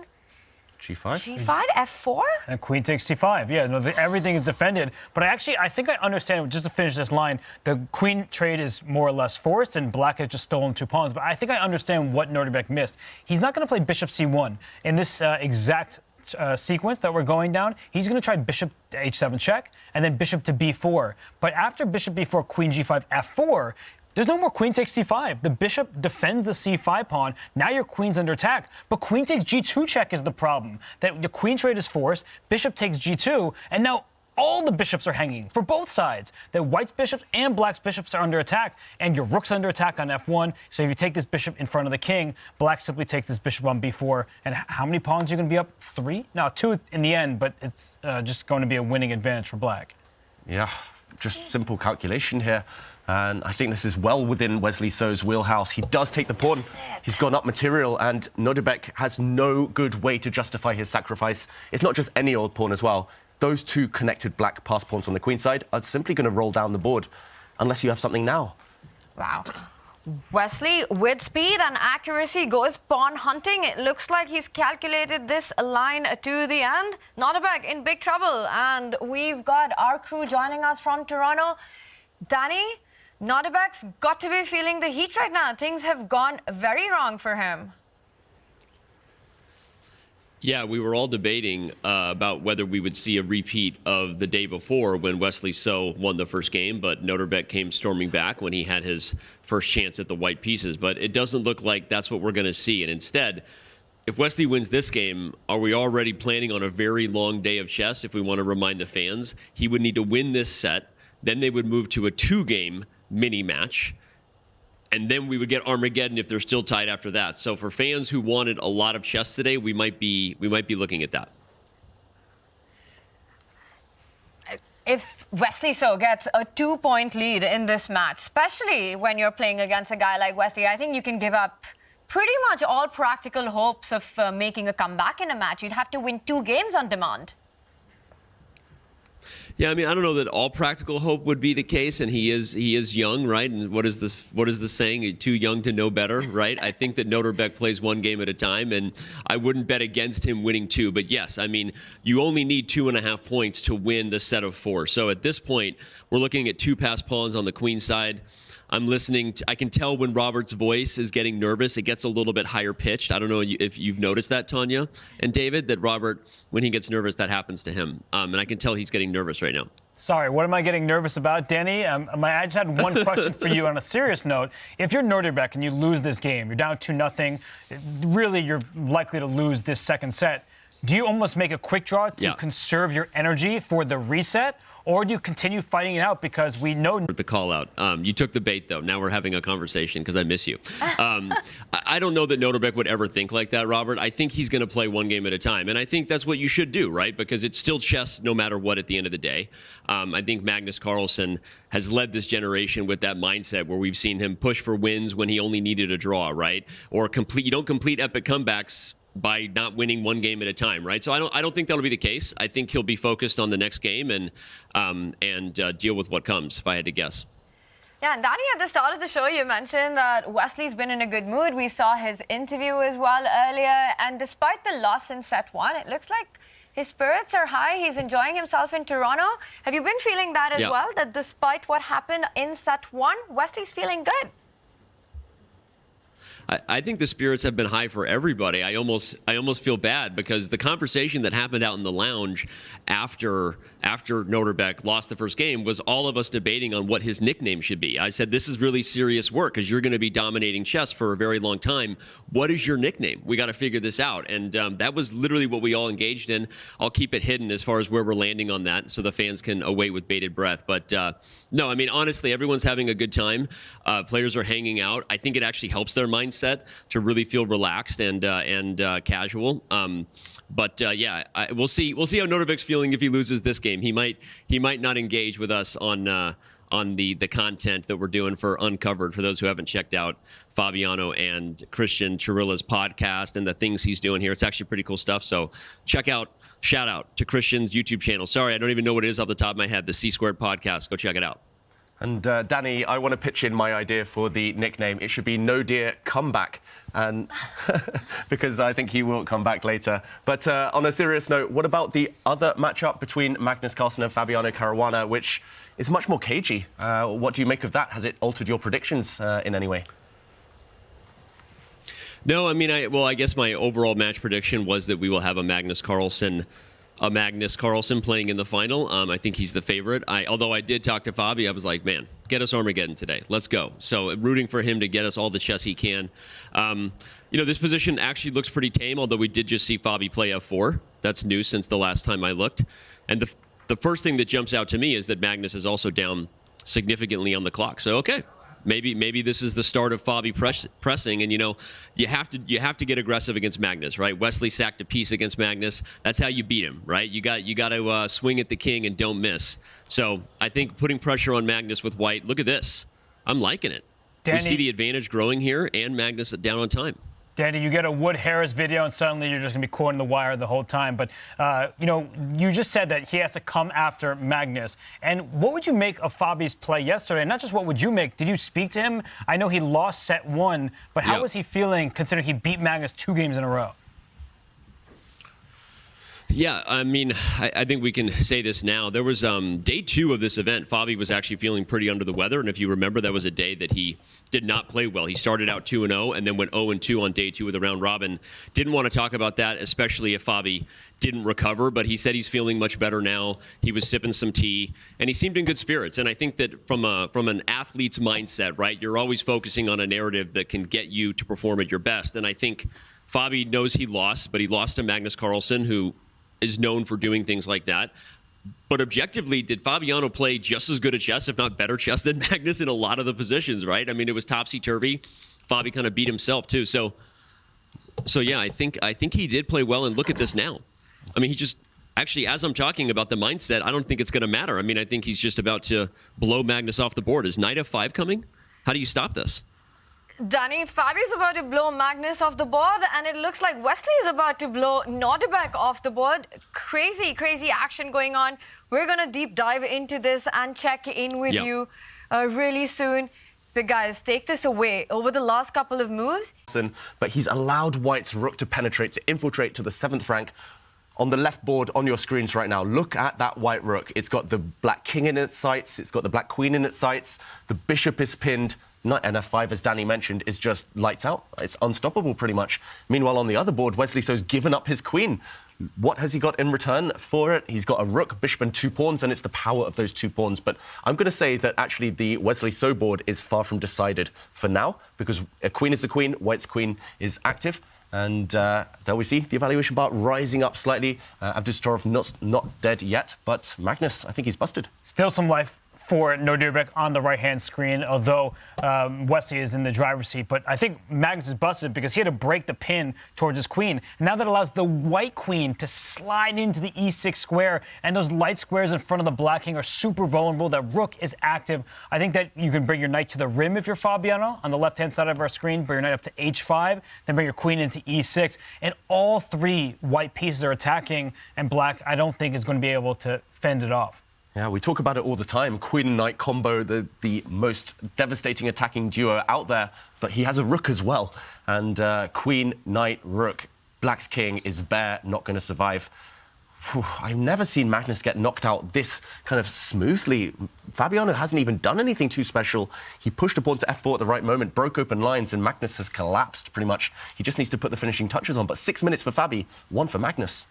G5? G5, F4? And queen takes C5. Yeah, no, everything is defended. But I think I understand, just to finish this line, the queen trade is more or less forced, and black has just stolen 2 pawns. But I think I understand what Nodirbek missed. He's not going to play bishop C1 in this exact sequence that we're going down. He's going to try bishop to h7 check, and then bishop to b4. But after bishop b4, queen g5, f4, there's no more queen takes c5. The bishop defends the c5 pawn. Now your queen's under attack. But queen takes g2 check is the problem. That the queen trade is forced, bishop takes g2, and now all the bishops are hanging for both sides. The white's bishops and black's bishops are under attack, and your rook's under attack on f1. So if you take this bishop in front of the king, black simply takes this bishop on b4. And how many pawns are you going to be up? 3? No, 2 in the end, but it's just going to be a winning advantage for black. Yeah, just simple calculation here. And I think this is well within Wesley So's wheelhouse. He does take the pawn. He's gone up material, and Nodirbek has no good way to justify his sacrifice. It's not just any old pawn as well. Those 2 connected black pass pawns on the queen side are simply going to roll down the board, unless you have something now. Wow. Wesley, with speed and accuracy, goes pawn hunting. It looks like he's calculated this line to the end. Nodirbek in big trouble. And we've got our crew joining us from Toronto. Danny, Nodirbek's got to be feeling the heat right now. Things have gone very wrong for him. Yeah, we were all debating about whether we would see a repeat of the day before when Wesley So won the first game, but Nodirbek came storming back when he had his first chance at the white pieces. But it doesn't look like that's what we're going to see. And instead, if Wesley wins this game, are we already planning on a very long day of chess? If we want to remind the fans, he would need to win this set. Then they would move to a 2-game mini match. And then we would get Armageddon if they're still tied after that. So for fans who wanted a lot of chess today, we might be looking at that. If Wesley So gets a 2-point lead in this match, especially when you're playing against a guy like Wesley, I think you can give up pretty much all practical hopes of making a comeback in a match. You'd have to win 2 games on demand. Yeah, I mean, I don't know that all practical hope would be the case, and he is young, right? And what is the saying? Too young to know better, right? I think that Nodirbek plays 1 game at a time, and I wouldn't bet against him winning 2. But yes, I mean, you only need 2.5 points to win the set of 4. So at this point, we're looking at 2 passed pawns on the queen side. I'm listening I can tell when Robert's voice is getting nervous. It gets a little bit higher pitched. I don't know if you've noticed that, Tanya and David, that Robert, when he gets nervous, that happens to him. And I can tell he's getting nervous right now. Sorry, what am I getting nervous about, Danny? I just had one question for you on a serious note. If you're Nodirbek and you lose this game, you're down 2-0, really you're likely to lose this second set. Do you almost make a quick draw to conserve your energy for the reset? Or do you continue fighting it out because we know... The call out. You took the bait, though. Now we're having a conversation because I miss you. I don't know that Nodirbek would ever think like that, Robert. I think he's going to play 1 game at a time. And I think that's what you should do, right? Because it's still chess no matter what at the end of the day. I think Magnus Carlsen has led this generation with that mindset where we've seen him push for wins when he only needed a draw, right? Or you don't complete epic comebacks by not winning 1 game at a time, right? So I don't think that'll be the case. I think he'll be focused on the next game and deal with what comes, if I had to guess. Yeah, and Danny, at the start of the show, you mentioned that Wesley's been in a good mood. We saw his interview as well earlier, and despite the loss in set 1, it looks like his spirits are high. He's enjoying himself in Toronto. Have you been feeling that as well, that despite what happened in set 1, Wesley's feeling good? I think the spirits have been high for everybody. I almost feel bad because the conversation that happened out in the lounge after Nodirbek lost the first game was all of us debating on what his nickname should be. I said, this is really serious work because you're going to be dominating chess for a very long time. What is your nickname? We got to figure this out. And that was literally what we all engaged in. I'll keep it hidden as far as where we're landing on that so the fans can await with bated breath. But no, I mean, honestly, everyone's having a good time. Players are hanging out. I think it actually helps their mindset to really feel relaxed and casual. Yeah, we'll see how Nodirbek's feeling if he loses this game. He might not engage with us on the content that we're doing for Uncovered. For those who haven't checked out Fabiano and Christian Chirilla's podcast and the things he's doing here, it's actually pretty cool stuff. So shout out to Christian's YouTube channel. Sorry, I don't even know what it is off the top of my head. The C-Squared podcast. Go check it out. And Danny, I want to pitch in my idea for the nickname. It should be No Dear Comeback, and because I think he will come back later. But on a serious note, what about the other matchup between Magnus Carlsen and Fabiano Caruana, which is much more cagey? What do you make of that? Has it altered your predictions in any way? No, I mean, I guess my overall match prediction was that we will have a Magnus Carlsen playing in the final. I think he's the favorite. Although I did talk to Fabi, I was like, man, get us Armageddon today. Let's go. So rooting for him to get us all the chess he can. This position actually looks pretty tame, although we did just see Fabi play F4. That's new since the last time I looked. And the first thing that jumps out to me is that Magnus is also down significantly on the clock. So, okay. Maybe this is the start of Fabi pressing, and you have to get aggressive against Magnus, right? Wesley sacked a piece against Magnus. That's how you beat him, right? You got to swing at the king and don't miss. So I think putting pressure on Magnus with white. Look at this. I'm liking it. Danny, we see the advantage growing here, and Magnus down on time. Danny, you get a Wood-Harris video, and suddenly you're just going to be quoting the wire the whole time. But, you just said that he has to come after Magnus. And what would you make of Fabi's play yesterday? And not just what would you make. Did you speak to him? I know he lost set 1, but how was he feeling considering he beat Magnus 2 games in a row? Yeah, I mean, I think we can say this now. There was day 2 of this event. Fabi was actually feeling pretty under the weather. And if you remember, that was a day that he did not play well. He started out 2-0 and then went 0-2 on day 2 of the round robin. Didn't want to talk about that, especially if Fabi didn't recover. But he said he's feeling much better now. He was sipping some tea and he seemed in good spirits. And I think that from an athlete's mindset, right, you're always focusing on a narrative that can get you to perform at your best. And I think Fabi knows he lost, but he lost to Magnus Carlsen, who is known for doing things like that. But objectively, did Fabiano play just as good a chess, if not better chess, than Magnus in a lot of the positions, right? I mean, it was topsy-turvy. Fabi kind of beat himself, too. So yeah, I think he did play well, and look at this now. I mean, he just, actually, as I'm talking about the mindset, I don't think it's going to matter. I mean, I think he's just about to blow Magnus off the board. Is knight f5 coming? How do you stop this? Danny, Fabi's about to blow Magnus off the board, and it looks like Wesley is about to blow Nodirbek off the board. Crazy, crazy action going on. We're going to deep dive into this and check in with you really soon. But guys, take this away. Over the last couple of moves, but he's allowed White's rook to penetrate, to infiltrate to the 7th rank. On the left board on your screens right now, look at that white rook. It's got the black king in its sights. It's got the black queen in its sights. The bishop is pinned. Knight and f5, as Danny mentioned, is just lights out. It's unstoppable, pretty much. Meanwhile, on the other board, Wesley So's given up his queen. What has he got in return for it? He's got a rook, bishop, and 2 pawns, and it's the power of those 2 pawns. But I'm going to say that actually the Wesley So board is far from decided for now, because a queen is a queen, White's queen is active. And there we see the evaluation bar rising up slightly. Abdusattorov not dead yet, but Magnus, I think he's busted. Still some life for Nodirbek on the right-hand screen, although Wesley is in the driver's seat. But I think Magnus is busted because he had to break the pin towards his queen. And now that allows the white queen to slide into the e6 square, and those light squares in front of the black king are super vulnerable. That rook is active. I think that you can bring your knight to the rim if you're Fabiano on the left-hand side of our screen, bring your knight up to h5, then bring your queen into e6. And all 3 white pieces are attacking, and black, I don't think, is going to be able to fend it off. Yeah, we talk about it all the time. Queen and knight combo, the most devastating attacking duo out there. But he has a rook as well. And queen, knight, rook. Black's king is bare, not going to survive. Whew, I've never seen Magnus get knocked out this kind of smoothly. Fabiano hasn't even done anything too special. He pushed a pawn to f4 at the right moment, broke open lines, and Magnus has collapsed pretty much. He just needs to put the finishing touches on. But 6 minutes for Fabi, 1 for Magnus.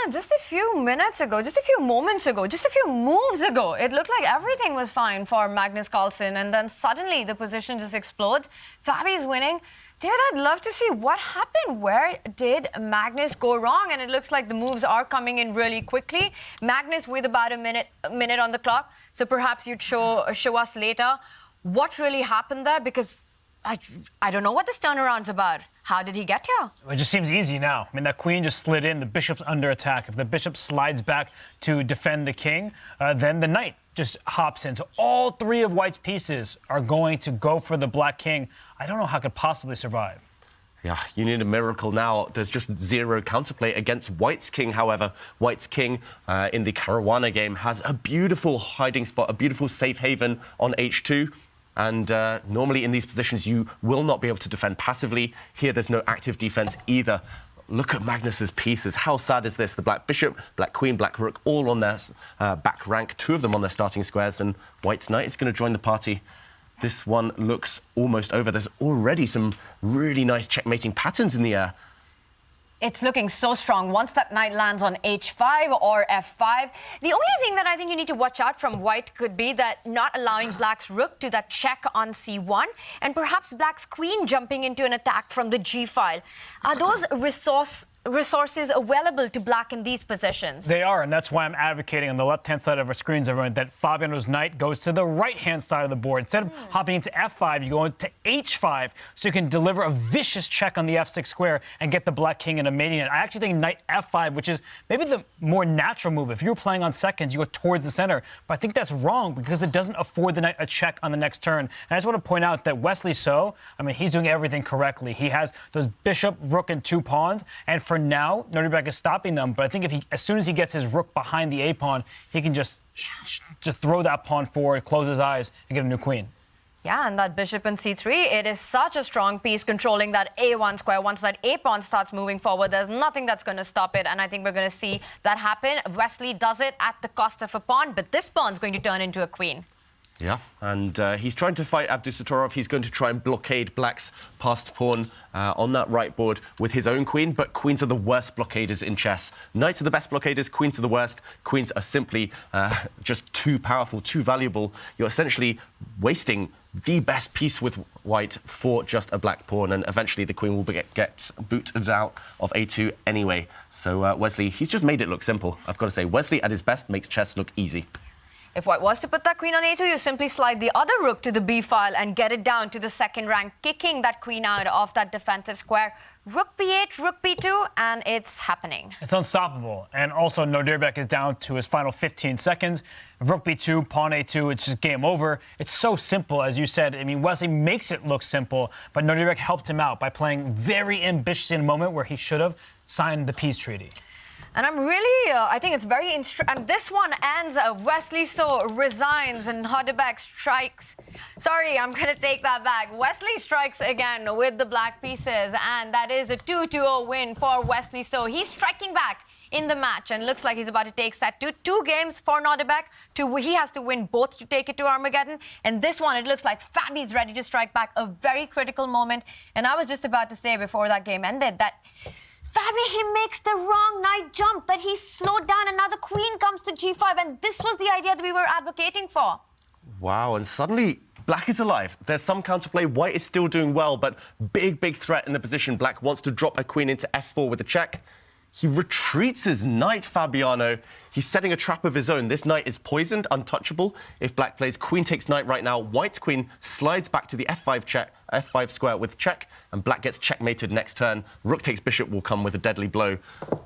Just a few minutes ago, just a few moments ago, just a few moves ago, it looked like everything was fine for Magnus Carlsen, and then suddenly the position just explodes. Fabi's winning. Dude, I'd love to see what happened. Where did Magnus go wrong? And it looks like the moves are coming in really quickly. Magnus with about a minute on the clock, so perhaps you'd show us later what really happened there, because I don't know what this turnaround's about. How did he get here? It just seems easy now. I mean, that queen just slid in. The bishop's under attack. If the bishop slides back to defend the king, then the knight just hops in. So all 3 of White's pieces are going to go for the black king. I don't know how it could possibly survive. Yeah, you need a miracle now. There's just 0 counterplay against White's king, however. White's king in the Caruana game has a beautiful hiding spot, a beautiful safe haven on h2. And normally in these positions, you will not be able to defend passively. Here, there's no active defense either. Look at Magnus's pieces. How sad is this? The black bishop, black queen, black rook, all on their back rank. 2 of them on their starting squares. And White's knight is going to join the party. This one looks almost over. There's already some really nice checkmating patterns in the air. It's looking so strong. Once that knight lands on h5 or f5, the only thing that I think you need to watch out from White could be that not allowing Black's rook to that check on c1, and perhaps Black's queen jumping into an attack from the g file. Are those resources available to Black in these positions? They are, and that's why I'm advocating on the left-hand side of our screens, everyone, that Fabiano's knight goes to the right-hand side of the board. Instead of hopping into f5, you go into h5, so you can deliver a vicious check on the f6 square and get the black king in a mating net. I actually think knight f5, which is maybe the more natural move. If you're playing on seconds, you go towards the center. But I think that's wrong because it doesn't afford the knight a check on the next turn. And I just want to point out that Wesley So, I mean, he's doing everything correctly. He has those bishop, rook, and 2 pawns, and for now, Nodirbek is stopping them. But I think as soon as he gets his rook behind the a pawn, he can just throw that pawn forward, close his eyes, and get a new queen. Yeah, and that bishop in c3, it is such a strong piece controlling that a1 square. Once that a pawn starts moving forward, there's nothing that's going to stop it, and I think we're going to see that happen. Wesley does it at the cost of a pawn, but this pawn's going to turn into a queen. Yeah, and he's trying to fight Abdusattorov. He's going to try and blockade Black's passed pawn on that right board with his own queen, but queens are the worst blockaders in chess. Knights are the best blockaders, queens are the worst. Queens are simply just too powerful, too valuable. You're essentially wasting the best piece with white for just a black pawn, and eventually the queen will get booted out of a2 anyway. So Wesley, he's just made it look simple. I've got to say, Wesley at his best makes chess look easy. If white was to put that queen on a2, you simply slide the other rook to the b file and get it down to the second rank, kicking that queen out of that defensive square. Rook b8, rook b2, and it's happening. It's unstoppable. And also, Nodirbek is down to his final 15 seconds. Rook b2, pawn a2, it's just game over. It's so simple, as you said. I mean, Wesley makes it look simple, but Nodirbek helped him out by playing very ambitious in a moment where he should have signed the peace treaty. And I'm really, I think it's very, and this one ends, Wesley so resigns and Nodirbek strikes. Sorry, I'm going to take that back. Wesley strikes again with the black pieces, and that is a 2-0 win for Wesley. So he's striking back in the match, and looks like he's about to take set 2. 2 games for Nodirbek. He has to win both to take it to Armageddon. And this one, it looks like Fabi's ready to strike back, a very critical moment. And I was just about to say before that game ended that Fabi, he makes the wrong knight jump, that he slowed down and now the queen comes to g5, and this was the idea that we were advocating for. Wow, and suddenly Black is alive. There's some counterplay. White is still doing well, but big threat in the position. Black wants to drop a queen into f4 with a check. He retreats his knight, Fabiano. He's setting a trap of his own. This knight is poisoned, untouchable. If Black plays queen takes knight right now, White's queen slides back to the f5 square with check, and Black gets checkmated next turn. Rook takes bishop will come with a deadly blow.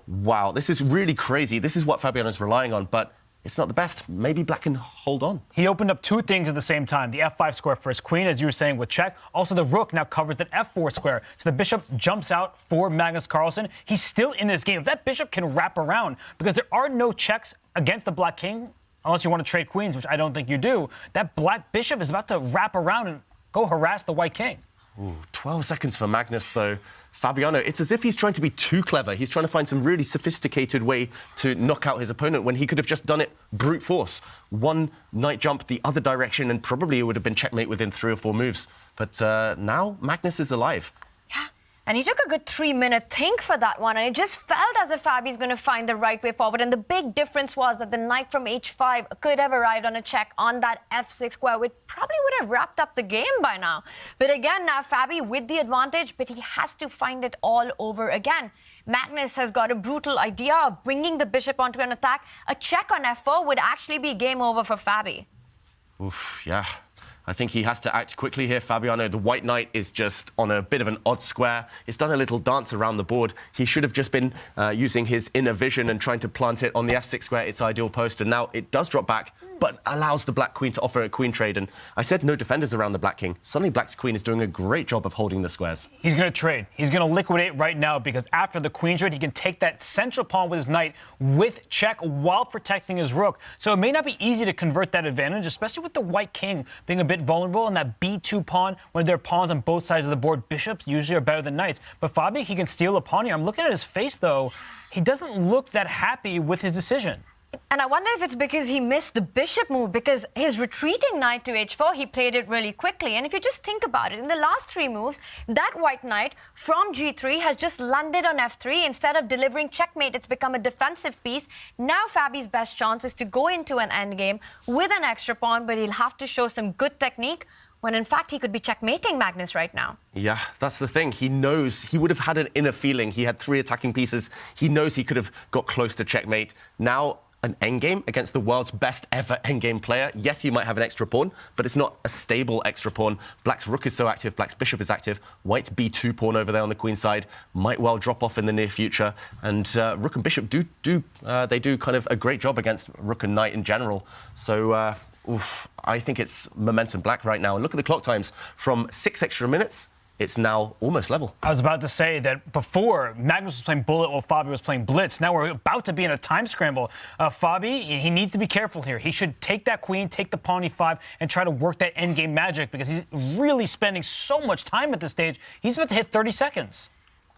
Wow, this is really crazy. This is what Fabiano's relying on, but it's not the best. Maybe Black can hold on. He opened up 2 things at the same time. The f5 square for his queen, as you were saying, with check. Also, the rook now covers that f4 square. So the bishop jumps out for Magnus Carlsen. He's still in this game. If that bishop can wrap around, because there are no checks against the black king, unless you want to trade queens, which I don't think you do, that black bishop is about to wrap around and go harass the white king. Ooh, 12 seconds for Magnus, though. Fabiano, it's as if he's trying to be too clever. He's trying to find some really sophisticated way to knock out his opponent when he could have just done it brute force. One knight jump the other direction, and probably it would have been checkmate within 3 or 4 moves. But now Magnus is alive. And he took a good 3-minute think for that one, and it just felt as if Fabi's going to find the right way forward. And the big difference was that the knight from h5 could have arrived on a check on that f6 square, which probably would have wrapped up the game by now. But again, now Fabi with the advantage, but he has to find it all over again. Magnus has got a brutal idea of bringing the bishop onto an attack. A check on f4 would actually be game over for Fabi. Oof, yeah. I think he has to act quickly here, Fabiano. The white knight is just on a bit of an odd square. It's done a little dance around the board. He should have just been using his inner vision and trying to plant it on the f6 square, its ideal post. And now it does drop back, but allows the black queen to offer a queen trade. And I said no defenders around the black king. Suddenly, black's queen is doing a great job of holding the squares. He's going to trade. He's going to liquidate right now, because after the queen trade, he can take that central pawn with his knight with check while protecting his rook. So it may not be easy to convert that advantage, especially with the white king being a bit vulnerable, and that b2 pawn, when there are pawns on both sides of the board, bishops usually are better than knights. But Fabi, he can steal a pawn here. I'm looking at his face, though. He doesn't look that happy with his decision. And I wonder if it's because he missed the bishop move, because his retreating knight to h4, he played it really quickly. And if you just think about it, in the last 3 moves, that white knight from g3 has just landed on f3. Instead of delivering checkmate, it's become a defensive piece. Now Fabi's best chance is to go into an endgame with an extra pawn, but he'll have to show some good technique, when in fact he could be checkmating Magnus right now. Yeah, that's the thing. He knows he would have had an inner feeling. He had 3 attacking pieces. He knows he could have got close to checkmate. Now, an endgame against the world's best ever endgame player. Yes, you might have an extra pawn, but it's not a stable extra pawn. Black's rook is so active, black's bishop is active. White's b2 pawn over there on the queen side might well drop off in the near future. And rook and bishop do kind of a great job against rook and knight in general. So, I think it's momentum black right now. And look at the clock times. From 6 extra minutes, it's now almost level. I was about to say that before, Magnus was playing bullet while Fabi was playing blitz. Now we're about to be in a time scramble. Fabi, he needs to be careful here. He should take that queen, take the pawn e5, and try to work that endgame magic because he's really spending so much time at this stage. He's about to hit 30 seconds.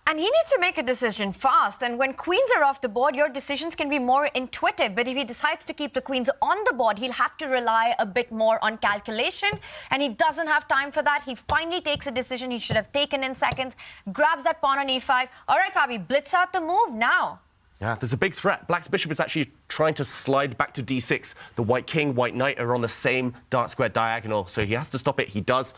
And he needs to make a decision fast. And when queens are off the board, your decisions can be more intuitive. But if he decides to keep the queens on the board, he'll have to rely a bit more on calculation. And he doesn't have time for that. He finally takes a decision he should have taken in seconds, grabs that pawn on e5. All right, Fabi, blitz out the move now. Yeah, there's a big threat. Black's bishop is actually trying to slide back to d6. The white king, white knight are on the same dark square diagonal, so he has to stop it. He does.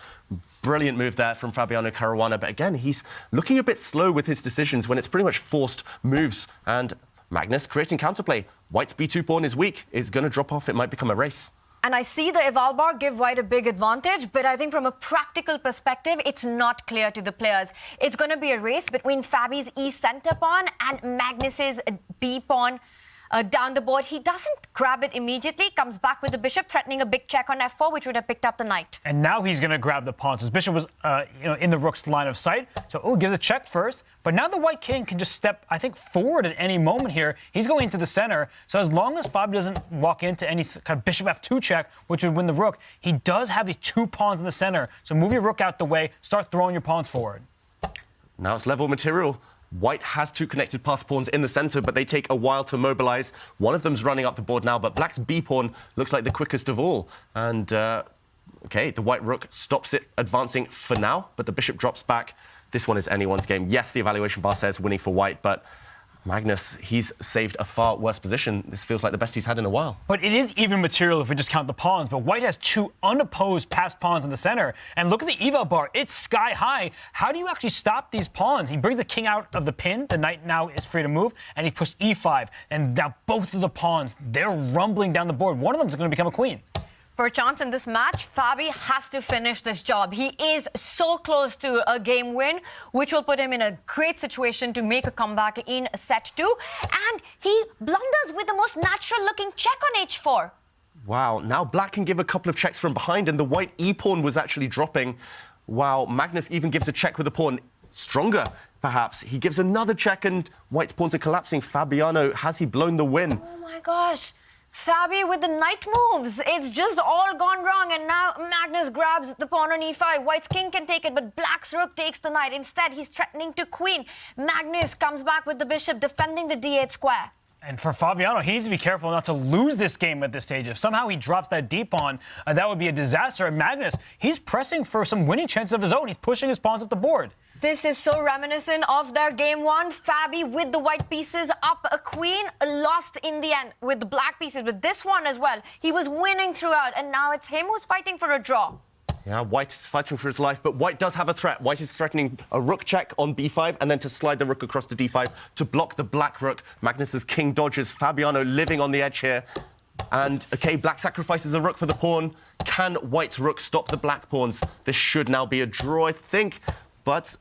Brilliant move there from Fabiano Caruana, but again, he's looking a bit slow with his decisions when it's pretty much forced moves. And Magnus creating counterplay. White's b2 pawn is weak. It's going to drop off. It might become a race. And I see the eval bar give White a big advantage, but I think from a practical perspective, it's not clear to the players. It's going to be a race between Fabi's e-center pawn and Magnus's b pawn down the board. He doesn't grab it immediately, comes back with the bishop, threatening a big check on f4, which would have picked up the knight. And now he's going to grab the pawn. So his bishop was in the rook's line of sight. So, gives a check first. But now the white king can just step, I think, forward at any moment here. He's going into the center. So as long as Fabi doesn't walk into any kind of bishop f2 check, which would win the rook, he does have these two pawns in the center. So move your rook out the way, start throwing your pawns forward. Now it's level material. White has two connected pass pawns in the center, but they take a while to mobilize. One of them's running up the board now, but Black's b pawn looks like the quickest of all. And, OK, the white rook stops it advancing for now, but the bishop drops back. This one is anyone's game. Yes, the evaluation bar says winning for White, but Magnus, he's saved a far worse position. This feels like the best he's had in a while. But it is even material if we just count the pawns. But White has two unopposed passed pawns in the center. And look at the eval bar. It's sky high. How do you actually stop these pawns? He brings the king out of the pin. The knight now is free to move. And he pushed e5. And now both of the pawns, they're rumbling down the board. One of them is going to become a queen. For a chance in this match, Fabi has to finish this job. He is so close to a game win, which will put him in a great situation to make a comeback in set 2. And he blunders with the most natural-looking check on h4. Wow, now Black can give a couple of checks from behind, and the white e-pawn was actually dropping. Wow, Magnus even gives a check with the pawn. Stronger, perhaps. He gives another check, and White's pawns are collapsing. Fabiano, has he blown the win? Oh, my gosh. Fabi with the knight moves. It's just all gone wrong, and now Magnus grabs the pawn on e5. White's king can take it, but Black's rook takes the knight. Instead, he's threatening to queen. Magnus comes back with the bishop, defending the d8 square. And for Fabiano, he needs to be careful not to lose this game at this stage. If somehow he drops that d pawn, that would be a disaster. And Magnus, he's pressing for some winning chances of his own. He's pushing his pawns up the board. This is so reminiscent of their game one. Fabi with the white pieces up a queen, lost in the end with the black pieces. With this one as well, he was winning throughout, and now it's him who's fighting for a draw. Yeah, White is fighting for his life, but White does have a threat. White is threatening a rook check on b5 and then to slide the rook across to d5 to block the black rook. Magnus's king dodges. Fabiano living on the edge here. And, OK, Black sacrifices a rook for the pawn. Can White's rook stop the black pawns? This should now be a draw, I think, but...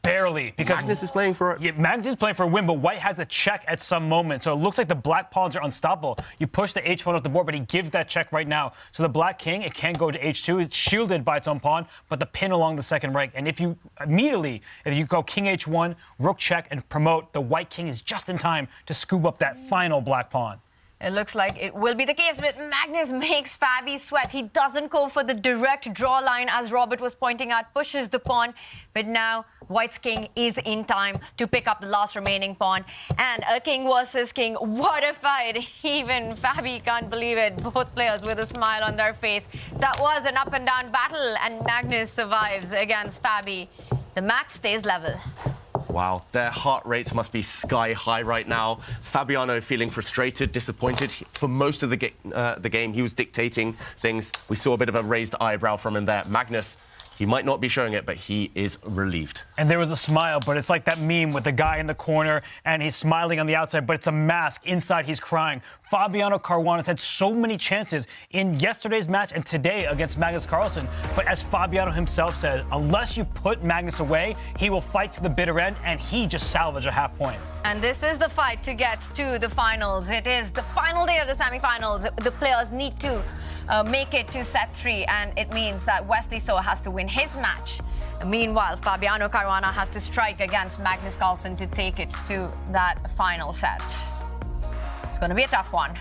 Barely, because Magnus is playing for it. Yeah, Magnus is playing for a win, but White has a check at some moment. So it looks like the black pawns are unstoppable. You push the h pawn off the board, but he gives that check right now. So the black king, it can't go to h2. It's shielded by its own pawn, but the pin along the second rank. And if you go king h1, rook check, and promote, the white king is just in time to scoop up that final black pawn. It looks like it will be the case, but Magnus makes Fabi sweat. He doesn't go for the direct draw line, as Robert was pointing out, pushes the pawn. But now White's king is in time to pick up the last remaining pawn. And a king versus king. What a fight. Even Fabi can't believe it. Both players with a smile on their face. That was an up and down battle, and Magnus survives against Fabi. The match stays level. Wow, their heart rates must be sky high right now. Fabiano feeling frustrated, disappointed. For most of the game, he was dictating things. We saw a bit of a raised eyebrow from him there. Magnus, he might not be showing it, but he is relieved. And there was a smile, but it's like that meme with the guy in the corner, and he's smiling on the outside, but it's a mask. Inside, he's crying. Fabiano Caruana's had so many chances in yesterday's match and today against Magnus Carlsen. But as Fabiano himself said, unless you put Magnus away, he will fight to the bitter end, and he just salvaged a half point. And this is the fight to get to the finals. It is the final day of the semifinals. The players need to make it to set 3, and it means that Wesley So has to win his match. Meanwhile, Fabiano Caruana has to strike against Magnus Carlsen to take it to that final set. It's going to be a tough one.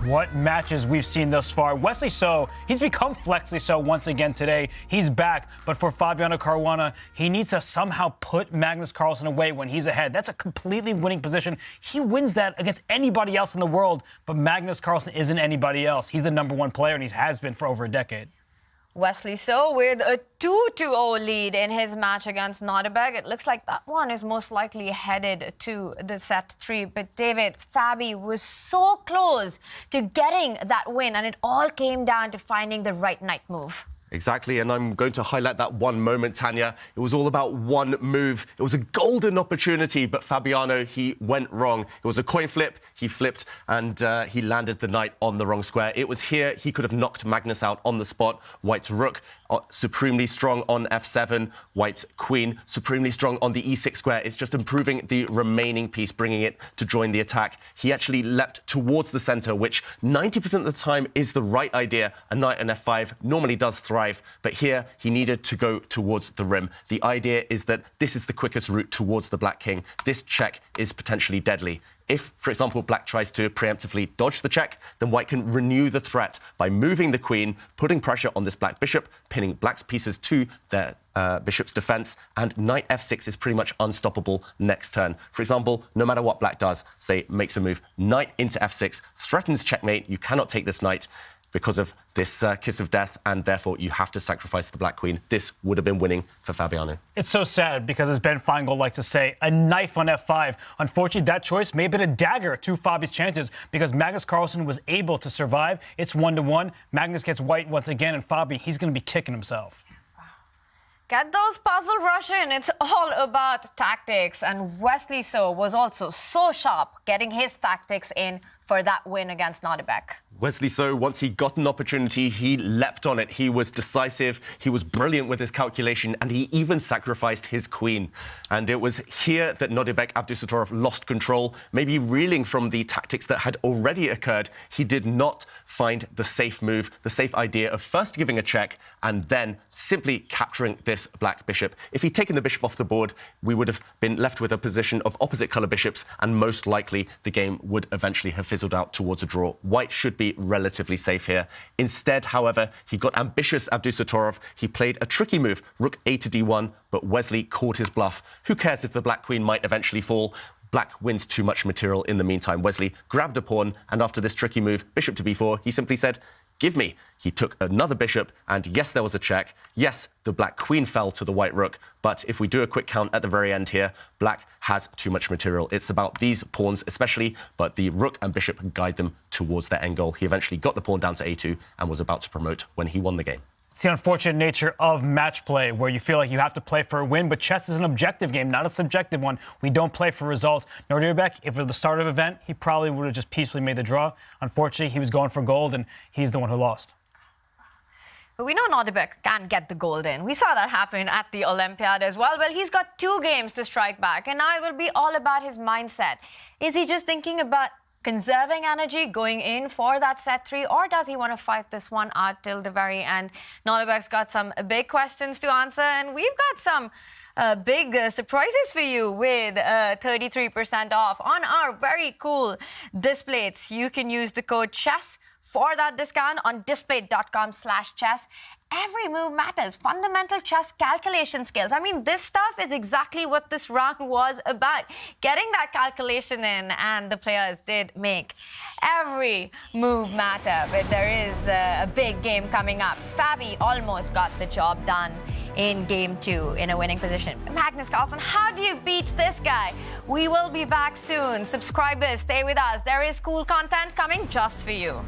What matches we've seen thus far. Wesley So, he's become Flexley So once again today. He's back, but for Fabiano Caruana, he needs to somehow put Magnus Carlsen away when he's ahead. That's a completely winning position. He wins that against anybody else in the world, but Magnus Carlsen isn't anybody else. He's the #1 player, and he has been for over a decade. Wesley So with a 2-0 lead in his match against Nodirbek. It looks like that one is most likely headed to the set 3. But David, Fabi was so close to getting that win, and it all came down to finding the right knight move. Exactly, and I'm going to highlight that one moment, Tanya. It was all about one move. It was a golden opportunity, but Fabiano, he went wrong. It was a coin flip, he flipped, and he landed the knight on the wrong square. It was here he could have knocked Magnus out on the spot. White's rook, supremely strong on f7. White's queen, supremely strong on the e6 square. It's just improving the remaining piece, bringing it to join the attack. He actually leapt towards the center, which 90% of the time is the right idea. A knight on f5 normally does thrive, but here he needed to go towards the rim. The idea is that this is the quickest route towards the black king. This check is potentially deadly. If, for example, black tries to preemptively dodge the check, then white can renew the threat by moving the queen, putting pressure on this black bishop, pinning black's pieces to their bishop's defense, and knight f6 is pretty much unstoppable next turn. For example, no matter what black does, say makes a move, knight into f6, threatens checkmate, you cannot take this knight because of this kiss of death, and therefore you have to sacrifice the black queen. This would have been winning for Fabiano. It's so sad because, as Ben Feingold likes to say, a knife on f5. Unfortunately, that choice may have been a dagger to Fabi's chances because Magnus Carlsen was able to survive. It's 1-1. Magnus gets white once again, and Fabi, he's going to be kicking himself. Get those puzzle rush in. It's all about tactics. And Wesley So was also so sharp getting his tactics in for that win against Nodirbek. Wesley So, once he got an opportunity, he leapt on it. He was decisive, he was brilliant with his calculation, and he even sacrificed his queen. And it was here that Nodirbek Abdusattorov lost control, maybe reeling from the tactics that had already occurred. He did not find the safe move, the safe idea of first giving a check and then simply capturing this black bishop. If he'd taken the bishop off the board, we would have been left with a position of opposite colour bishops, and most likely the game would eventually have fizzled out towards a draw. White should be relatively safe here. Instead, however, he got ambitious Abdusattorov. He played a tricky move, rook a to d1, but Wesley called his bluff. Who cares if the black queen might eventually fall? Black wins too much material in the meantime. Wesley grabbed a pawn, and after this tricky move, bishop to b4, he simply said, "Give me." He took another bishop, and yes, there was a check. Yes, the black queen fell to the white rook, but if we do a quick count at the very end here, black has too much material. It's about these pawns especially, but the rook and bishop guide them towards their end goal. He eventually got the pawn down to a2 and was about to promote when he won the game. It's the unfortunate nature of match play, where you feel like you have to play for a win, but chess is an objective game, not a subjective one. We don't play for results. Nodirbek, if it was the start of the event, he probably would have just peacefully made the draw. Unfortunately, he was going for gold, and he's the one who lost. But we know Nodirbek can't get the gold in. We saw that happen at the Olympiad as well. Well, he's got 2 games to strike back, and now it will be all about his mindset. Is he just thinking about conserving energy going in for that set 3, or does he want to fight this one out till the very end? Nodirbek's got some big questions to answer, and we've got some big surprises for you with 33% off on our very cool displays. You can use the code CHESS for that discount on display.com/chess. Every move matters. Fundamental chess calculation skills. I mean, this stuff is exactly what this round was about. Getting that calculation in, and the players did make every move matter. But there is a big game coming up. Fabi almost got the job done in game 2 in a winning position. Magnus Carlsen, how do you beat this guy? We will be back soon. Subscribers, stay with us. There is cool content coming just for you.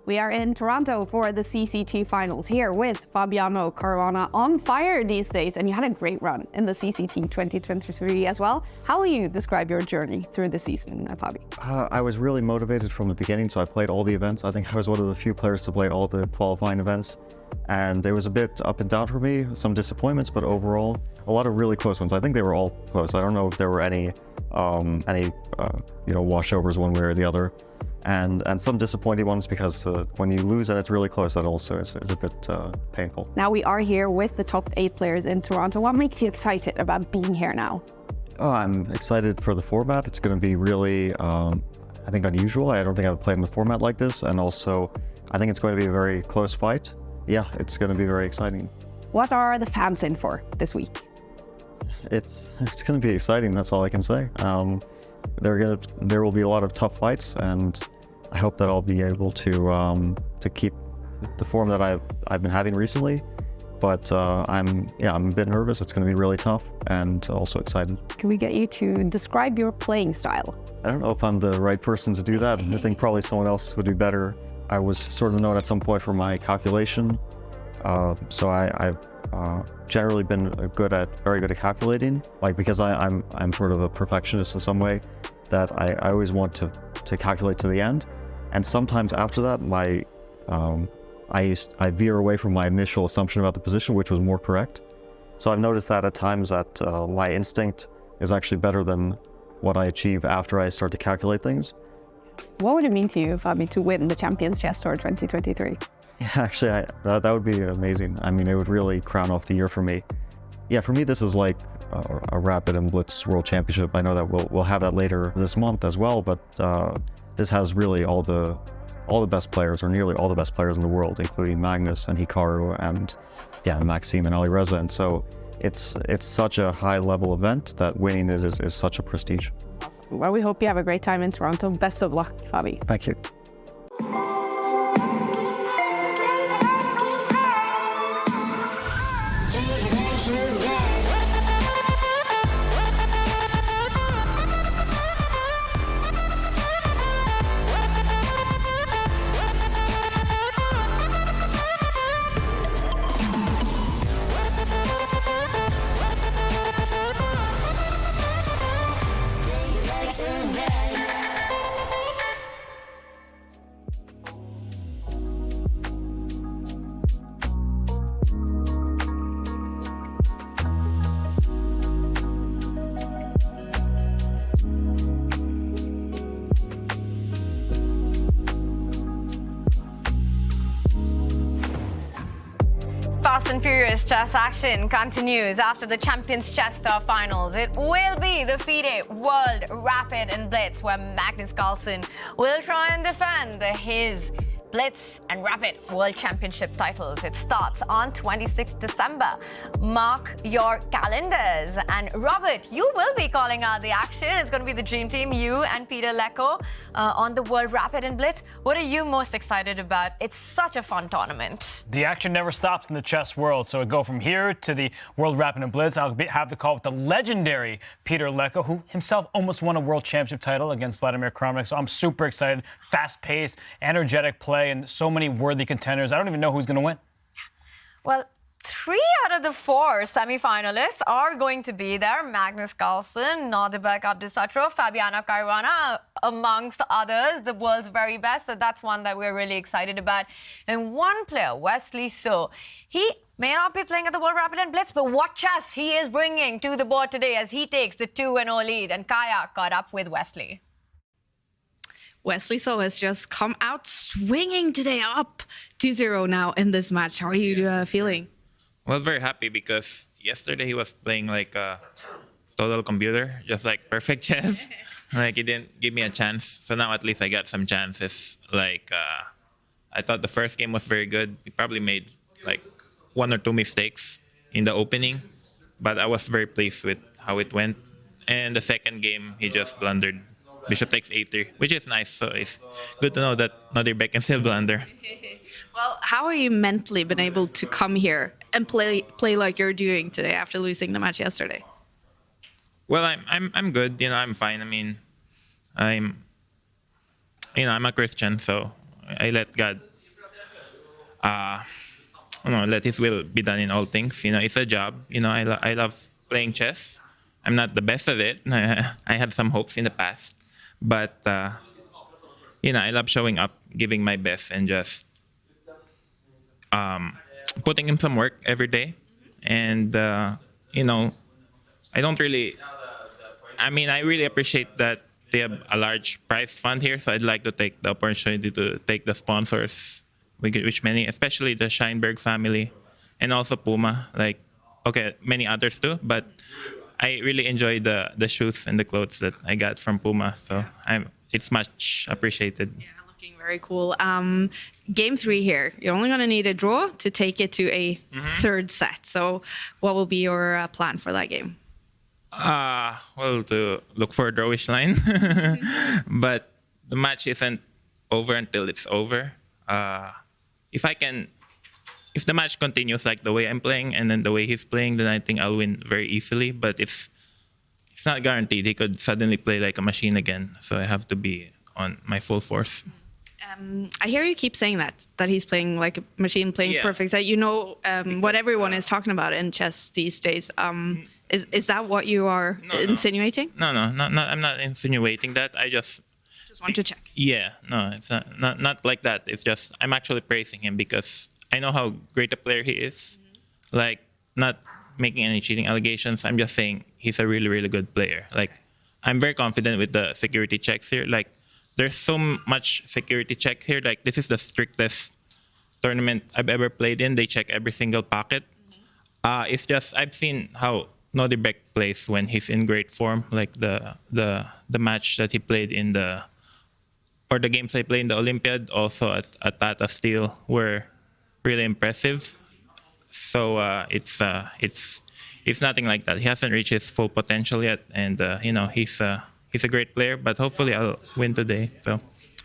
We are in Toronto for the CCT Finals here with Fabiano Caruana on fire these days, and you had a great run in the CCT 2023 as well. How will you describe your journey through the season, Fabi? I was really motivated from the beginning, so I played all the events. I think I was one of the few players to play all the qualifying events, and it was a bit up and down for me, some disappointments, but overall, a lot of really close ones. I think they were all close. I don't know if there were any washovers one way or the other. And some disappointing ones because when you lose and it's really close, that also is a bit painful. Now we are here with the top 8 players in Toronto. What makes you excited about being here now? Oh, I'm excited for the format. It's going to be really, I think, unusual. I don't think I've played in a format like this. And also, I think it's going to be a very close fight. Yeah, it's going to be very exciting. What are the fans in for this week? It's going to be exciting. That's all I can say. There will be a lot of tough fights, and I hope that I'll be able to keep the form that I've been having recently. But I'm a bit nervous. It's going to be really tough, and also excited. Can we get you to describe your playing style? I don't know if I'm the right person to do that. I think probably someone else would be better. I was sort of known at some point for my calculation, so I've generally been very good at calculating. Like, because I'm sort of a perfectionist in some way, that I always want to calculate to the end. And sometimes after that, I veer away from my initial assumption about the position, which was more correct. So I've noticed that at times that my instinct is actually better than what I achieve after I start to calculate things. What would it mean to you, Fabi, to win the Champions Chess Tour 2023? Yeah, actually, that would be amazing. I mean, it would really crown off the year for me. Yeah, for me, this is like a Rapid and Blitz World Championship. I know that we'll have that later this month as well, but this has really all the best players, or nearly all the best players in the world, including Magnus and Hikaru and Maxime and Alireza. And so it's such a high-level event that winning it is such a prestige. Awesome. Well, we hope you have a great time in Toronto. Best of luck, Fabi. Thank you. Fast and furious chess action continues after the Champions Chess Tour Finals. It will be the FIDE World Rapid and Blitz, where Magnus Carlsen will try and defend his Blitz and Rapid World Championship titles. It starts on 26th December. Mark your calendars. And Robert, you will be calling out the action. It's going to be the Dream Team, you and Peter Lecko on the World Rapid and Blitz. What are you most excited about? It's such a fun tournament. The action never stops in the chess world. So we go from here to the World Rapid and Blitz. I'll have the call with the legendary Peter Lecko, who himself almost won a World Championship title against Vladimir Kramnik. So I'm super excited. Fast-paced, energetic play, and so many worthy contenders. I don't even know who's going to win. Well, 3 out of the 4 semi-finalists are going to be there. Magnus Carlsen, Nodirbek Abdusattorov, Fabiano Caruana, amongst others, the world's very best. So that's one that we're really excited about. And one player, Wesley, he may not be playing at the World Rapid and Blitz, but what chess he is bringing to the board today as he takes the 2-0 lead. And Kaya caught up with Wesley. Wesley has just come out swinging today, up 2-0 now in this match. How are you feeling? Well, very happy because yesterday he was playing like a total computer, just like perfect chess. Like, he didn't give me a chance. So now at least I got some chances. Like, I thought the first game was very good. He probably made like 1 or 2 mistakes in the opening, but I was very pleased with how it went. And the second game, he just blundered. Bishop takes a3, which is nice. So it's good to know that Nodirbek can still blunder. Well, how are you mentally been able to come here and play like you're doing today after losing the match yesterday? Well, I'm good. I'm fine. I mean, I'm a Christian, so I let God let his will be done in all things. It's a job. I love playing chess. I'm not the best at it. I had some hopes in the past, but I love showing up, giving my best, and just putting in some work every day. And I really appreciate that they have a large prize fund here. So I'd like to take the opportunity to thank the sponsors, which many, especially the Scheinberg family, and also Puma. Many others too, but I really enjoy the shoes and the clothes that I got from Puma. So it's much appreciated. Yeah, looking very cool. Game 3 here. You're only going to need a draw to take it to a third set. So what will be your plan for that game? To look for a drawish line. But the match isn't over until it's over. If the match continues like the way I'm playing and then the way he's playing, then I think I'll win very easily. But it's not guaranteed. He could suddenly play like a machine again. So I have to be on my full force. I hear you keep saying that he's playing like a machine, playing perfect set. What everyone is talking about in chess these days. Is that what you are insinuating? No, I'm not insinuating that. I just want to check. Yeah, no, it's not like that. It's just I'm actually praising him because I know how great a player he is. Like, not making any cheating allegations. I'm just saying he's a really, really good player. Like, I'm very confident with the security checks here. Like, there's so much security checks here. Like, this is the strictest tournament I've ever played in. They check every single pocket. It's just I've seen how Nodirbek plays when he's in great form. Like the match that he played in the games I played in the Olympiad, also at Tata Steel, were really impressive. So it's nothing like that. He hasn't reached his full potential yet, and he's a great player. But hopefully I'll win today. So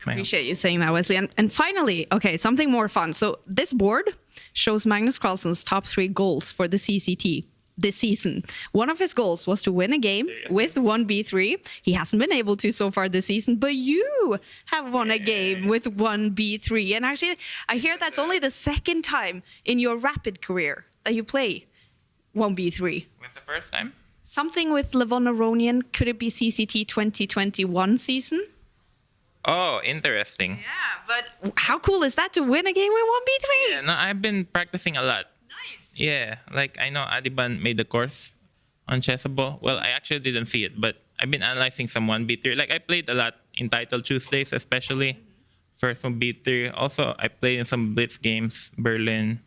I appreciate you saying that, Wesley. And finally, okay, something more fun. So this board shows Magnus Carlsen's top 3 goals for the CCT this season. One of his goals was to win a game with 1b3. He hasn't been able to so far this season, but you have won a game with 1b3. And actually, I hear that's only the second time in your rapid career that you play 1b3. When's the first time? Something with Levon Aronian. Could it be CCT 2021 season? Oh, interesting. Yeah, but how cool is that to win a game with 1b3? Yeah, no, I've been practicing a lot. Nice. Yeah, like I know Adiban made the course on Chessable. Well, I actually didn't see it, but I've been analyzing some 1b3. Like I played a lot in Title Tuesdays, especially first 1b3. Also, I played in some Blitz games, Berlin,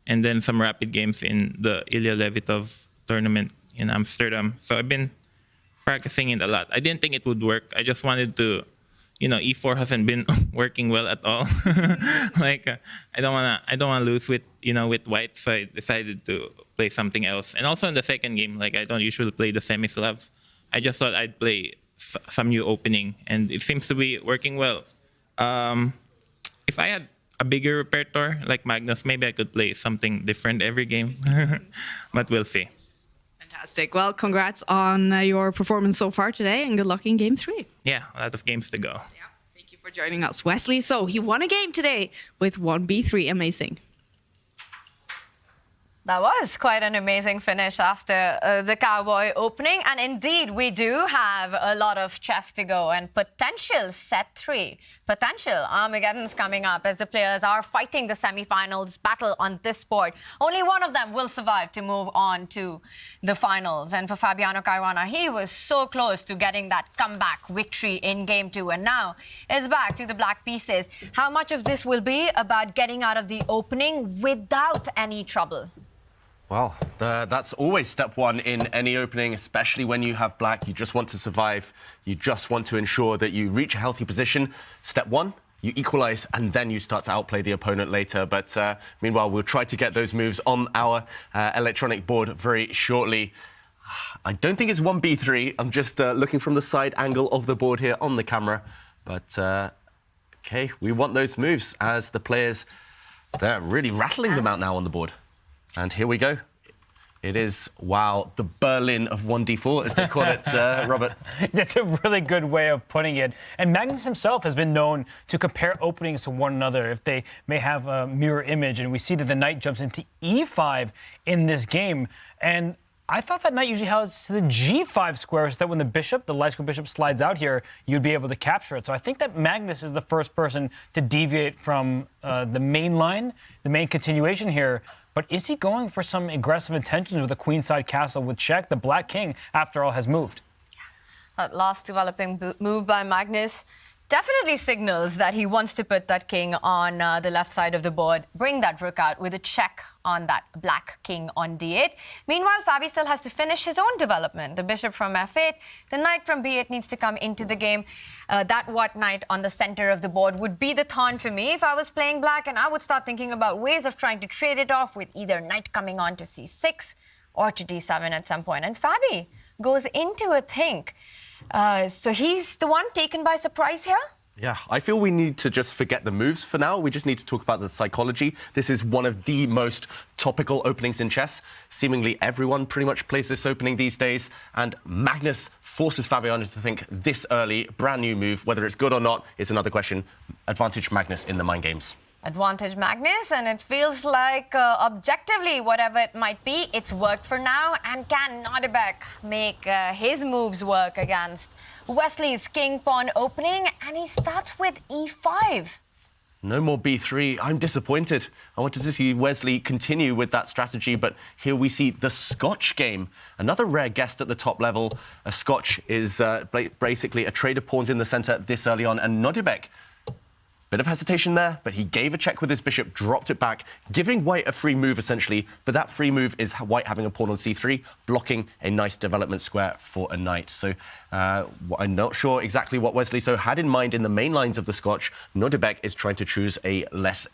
and then some rapid games in the Ilya Levitov tournament in Amsterdam. So I've been practicing it a lot. I didn't think it would work. I just wanted to, E4 hasn't been working well at all. Like I don't wanna lose with white, so I decided to play something else. And also in the second game, like I don't usually play the semi-Slav. I just thought I'd play some new opening, and it seems to be working well. If I had a bigger repertoire like Magnus, maybe I could play something different every game. But we'll see. Fantastic. Well, congrats on your performance so far today, and good luck in Game 3. Yeah, a lot of games to go. Yeah, thank you for joining us, Wesley. So he won a game today with 1b3. Amazing. That was quite an amazing finish after the Cowboy opening. And indeed, we do have a lot of chess to go and potential set 3. Potential Armageddon's coming up as the players are fighting the semi-finals battle on this board. Only one of them will survive to move on to the finals. And for Fabiano Caruana, he was so close to getting that comeback victory in Game 2. And now it's back to the black pieces. How much of this will be about getting out of the opening without any trouble? Well, that's always step one in any opening, especially when you have black. You just want to survive. You just want to ensure that you reach a healthy position. Step one, you equalize, and then you start to outplay the opponent later. But meanwhile, we'll try to get those moves on our electronic board very shortly. I don't think it's 1b3. I'm just looking from the side angle of the board here on the camera. But, OK, we want those moves as the players, they're really rattling them out now on the board. And here we go. It is, wow, the Berlin of 1d4, as they call it, Robert. That's a really good way of putting it. And Magnus himself has been known to compare openings to one another if they may have a mirror image. And we see that the knight jumps into e5 in this game. And I thought that knight usually heads to the g5 square, so that when the light square bishop slides out here, you'd be able to capture it. So I think that Magnus is the first person to deviate from the main line, the main continuation here. But is he going for some aggressive intentions with a queenside castle with check? The black king, after all, has moved. That last developing move by Magnus definitely signals that he wants to put that king on the left side of the board, bring that rook out with a check on that black king on d8. Meanwhile, Fabi still has to finish his own development. The bishop from f8, the knight from b8 needs to come into the game. That white knight on the center of the board would be the thorn for me if I was playing black, and I would start thinking about ways of trying to trade it off with either knight coming on to c6 or to d7 at some point. And Fabi goes into a think. So he's the one taken by surprise here? Yeah, I feel we need to just forget the moves for now. We just need to talk about the psychology. This is one of the most topical openings in chess. Seemingly everyone pretty much plays this opening these days. And Magnus forces Fabiano to think this early, brand new move. Whether it's good or not is another question. Advantage Magnus in the mind games. Advantage Magnus, and it feels like objectively, whatever it might be, it's worked for now. And can Nodirbek make his moves work against Wesley's king-pawn opening? And he starts with e5. No more b3. I'm disappointed. I wanted to see Wesley continue with that strategy, but here we see the Scotch game. Another rare guest at the top level. A Scotch is basically a trade of pawns in the center this early on, and Nodirbek, bit of hesitation there, but he gave a check with his bishop, dropped it back, giving white a free move, essentially. But that free move is white having a pawn on c3, blocking a nice development square for a knight. So I'm not sure exactly what Wesley So had in mind in the main lines of the Scotch. Nodirbek is trying to choose a less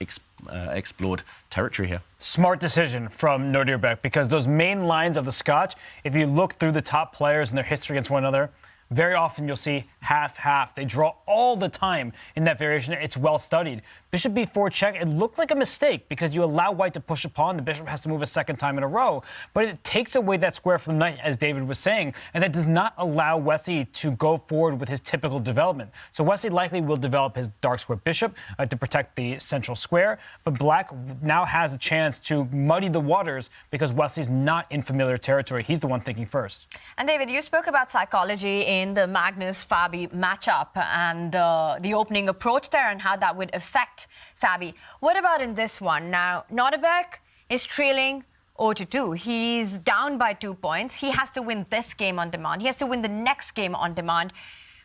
explored territory here. Smart decision from Nodirbek, because those main lines of the Scotch, if you look through the top players and their history against one another, very often you'll see half-half. They draw all the time in that variation. It's well studied. Bishop b4 check, it looked like a mistake because you allow white to push a pawn. The bishop has to move a second time in a row. But it takes away that square from the knight, as David was saying, and that does not allow Wesley to go forward with his typical development. So Wesley likely will develop his dark square bishop to protect the central square. But black now has a chance to muddy the waters because Wesley's not in familiar territory. He's the one thinking first. And David, you spoke about psychology in the Magnus-Fabi matchup and the opening approach there and how that would affect Fabi. What about in this one? Now, Nodirbek is trailing 0-2. He's down by 2 points. He has to win this game on demand. He has to win the next game on demand.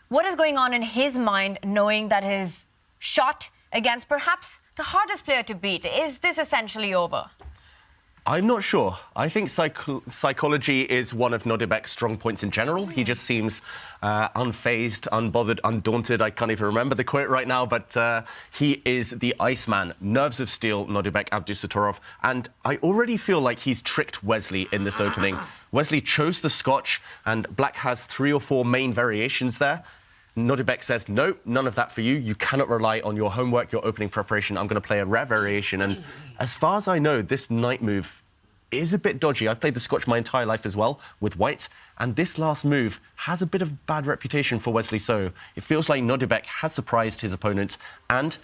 What is going on in his mind, knowing that his shot against perhaps the hardest player to beat? Is this essentially over? I'm not sure. I think psychology is one of Nodirbek's strong points in general. He just seems unfazed, unbothered, undaunted. I can't even remember the quote right now, but he is the Iceman. Nerves of steel, Nodirbek Abdusattorov. And I already feel like he's tricked Wesley in this opening. Wesley chose the Scotch, and black has 3 or 4 main variations there. Nodirbek says, no, none of that for you. You cannot rely on your homework, your opening preparation. I'm going to play a rare variation. And as far as I know, this knight move is a bit dodgy. I've played the Scotch my entire life as well with white. And this last move has a bit of bad reputation for Wesley So. It feels like Nodirbek has surprised his opponent and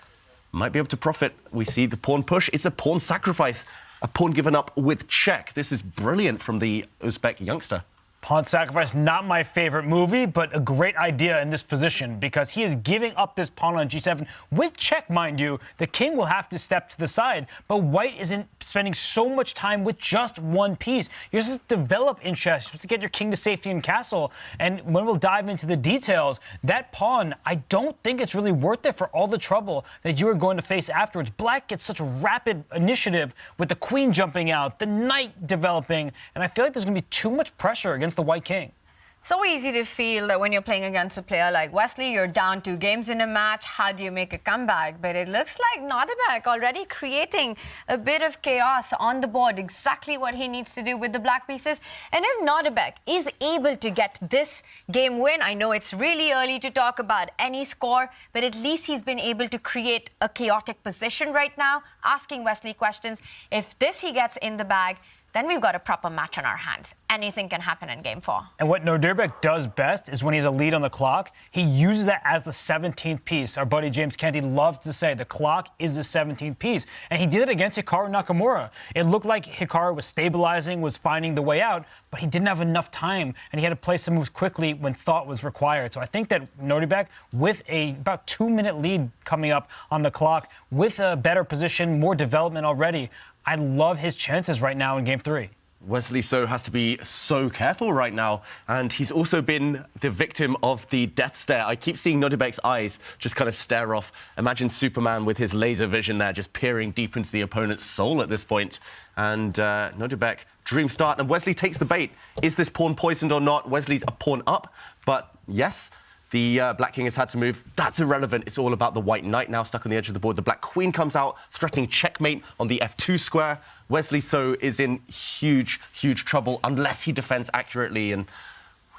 might be able to profit. We see the pawn push. It's a pawn sacrifice. A pawn given up with check. This is brilliant from the Uzbek youngster. Pawn sacrifice, not my favorite movie, but a great idea in this position because he is giving up this pawn on g7 with check, mind you. The king will have to step to the side, but white isn't spending so much time with just one piece. You're supposed to develop in chess. You're supposed to get your king to safety and castle. And when we'll dive into the details, that pawn, I don't think it's really worth it for all the trouble that you are going to face afterwards. Black gets such a rapid initiative with the queen jumping out, the knight developing, and I feel like there's going to be too much pressure against the white king. So easy to feel that when you're playing against a player like Wesley, you're down 2 games in a match. How do you make a comeback? But it looks like Nodirbek already creating a bit of chaos on the board, exactly what he needs to do with the black pieces. And if Nodirbek is able to get this game win, I know it's really early to talk about any score, but at least he's been able to create a chaotic position right now, asking Wesley questions. If this he gets in the bag, then we've got a proper match on our hands. Anything can happen in game 4. And what Nodirbek does best is when he's a lead on the clock, he uses that as the 17th piece. Our buddy James Canty loves to say the clock is the 17th piece. And he did it against Hikaru Nakamura. It looked like Hikaru was stabilizing, was finding the way out, but he didn't have enough time, and he had to play some moves quickly when thought was required. So I think that Nodirbek, with a about 2-minute lead coming up on the clock, with a better position, more development already, I love his chances right now in game 3. Wesley So has to be so careful right now, and he's also been the victim of the death stare. I keep seeing Nodirbek's eyes just kind of stare off. Imagine Superman with his laser vision there, just peering deep into the opponent's soul at this point. And Nodirbek, dream start, and Wesley takes the bait. Is this pawn poisoned or not? Wesley's a pawn up, but yes, the Black King has had to move. That's irrelevant. It's all about the White Knight now stuck on the edge of the board. The Black Queen comes out, threatening checkmate on the F2 square. Wesley So is in huge, huge trouble unless he defends accurately, and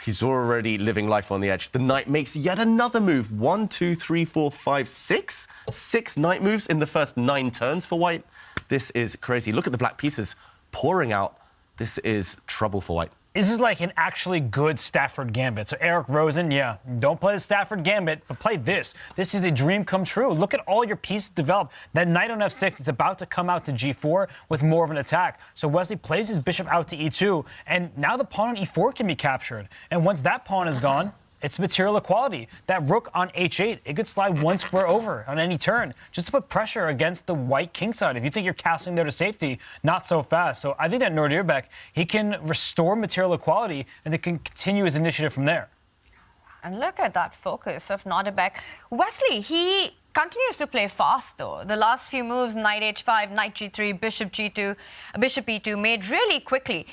he's already living life on the edge. The Knight makes yet another move. 1, 2, 3, 4, 5, 6. 6 Knight moves in the first 9 turns for White. This is crazy. Look at the black pieces pouring out. This is trouble for White. This is like an actually good Stafford Gambit. So Eric Rosen, yeah, don't play the Stafford Gambit, but play this. This is a dream come true. Look at all your pieces develop. That knight on f6 is about to come out to g4 with more of an attack. So Wesley plays his bishop out to e2, and now the pawn on e4 can be captured. And once that pawn is gone, it's material equality. That rook on h8, it could slide 1 square over on any turn, just to put pressure against the white king side. If you think you're castling there to safety, not so fast. So I think that Nodirbek, he can restore material equality, and they can continue his initiative from there. And look at that focus of Nodirbek. Wesley, he continues to play fast, though. The last few moves, knight h5, knight g3, bishop g2, bishop e2, made really quickly.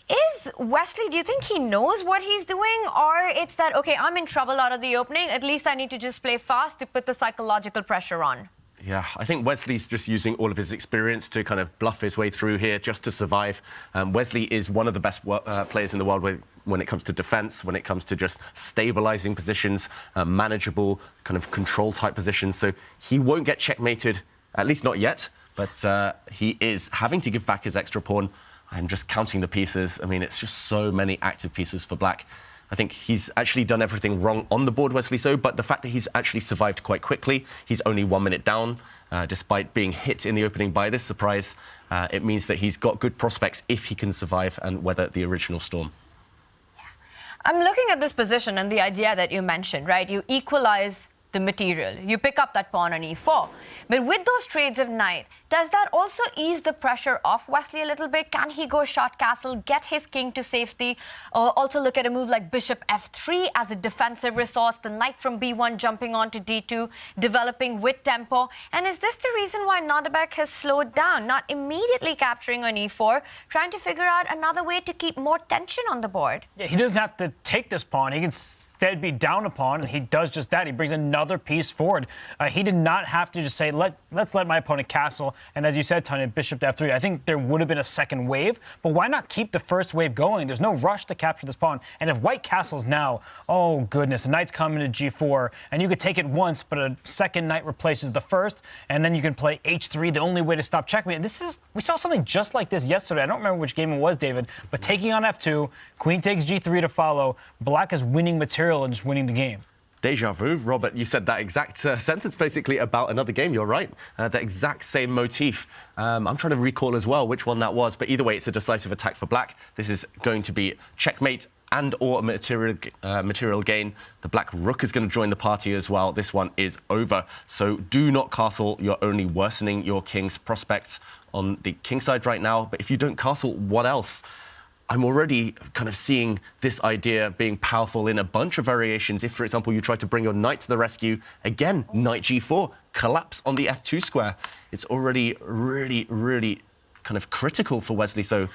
Is Wesley, do you think he knows what he's doing? Or it's that, okay, I'm in trouble out of the opening, at least I need to just play fast to put the psychological pressure on? Yeah, I think Wesley's just using all of his experience to kind of bluff his way through here just to survive. Wesley is one of the best players in the world when it comes to defense, when it comes to just stabilizing positions, manageable kind of control type positions. So he won't get checkmated, at least not yet, but he is having to give back his extra pawn. I'm just counting the pieces. I mean, it's just so many active pieces for Black. I think he's actually done everything wrong on the board, Wesley So, but the fact that he's actually survived quite quickly, he's only 1 minute down, despite being hit in the opening by this surprise, it means that he's got good prospects if he can survive and weather the original storm. Yeah. I'm looking at this position and the idea that you mentioned, right? You equalize the material. You pick up that pawn on e4. But with those trades of knight, does that also ease the pressure off Wesley a little bit? Can he go short castle, get his king to safety? Also look at a move like bishop f3 as a defensive resource, the knight from b1 jumping on to d2, developing with tempo. And is this the reason why Nodirbek has slowed down, not immediately capturing on e4, trying to figure out another way to keep more tension on the board? Yeah, he doesn't have to take this pawn. He can instead be down a pawn, and he does just that. He brings another piece forward. He did not have to just say, let's let my opponent castle. And as you said, Tania, bishop to f3, I think there would have been a second wave, but why not keep the first wave going? There's no rush to capture this pawn. And if white castles now, oh goodness, the knight's coming to g4, and you could take it once, but a second knight replaces the first, and then you can play h3, the only way to stop checkmate. We saw something just like this yesterday. I don't remember which game it was, David, but taking on f2, queen takes g3 to follow, Black is winning material and just winning the game. Deja vu, Robert, you said that exact sentence basically about another game, you're right. The exact same motif. I'm trying to recall as well which one that was, but either way, it's a decisive attack for Black. This is going to be checkmate and or a material gain. The Black rook is going to join the party as well. This one is over. So do not castle. You're only worsening your king's prospects on the king side right now. But if you don't castle, what else? I'm already kind of seeing this idea being powerful in a bunch of variations. If, for example, you try to bring your knight to the rescue, again, knight g4, collapse on the f2 square. It's already really, really kind of critical for Wesley. So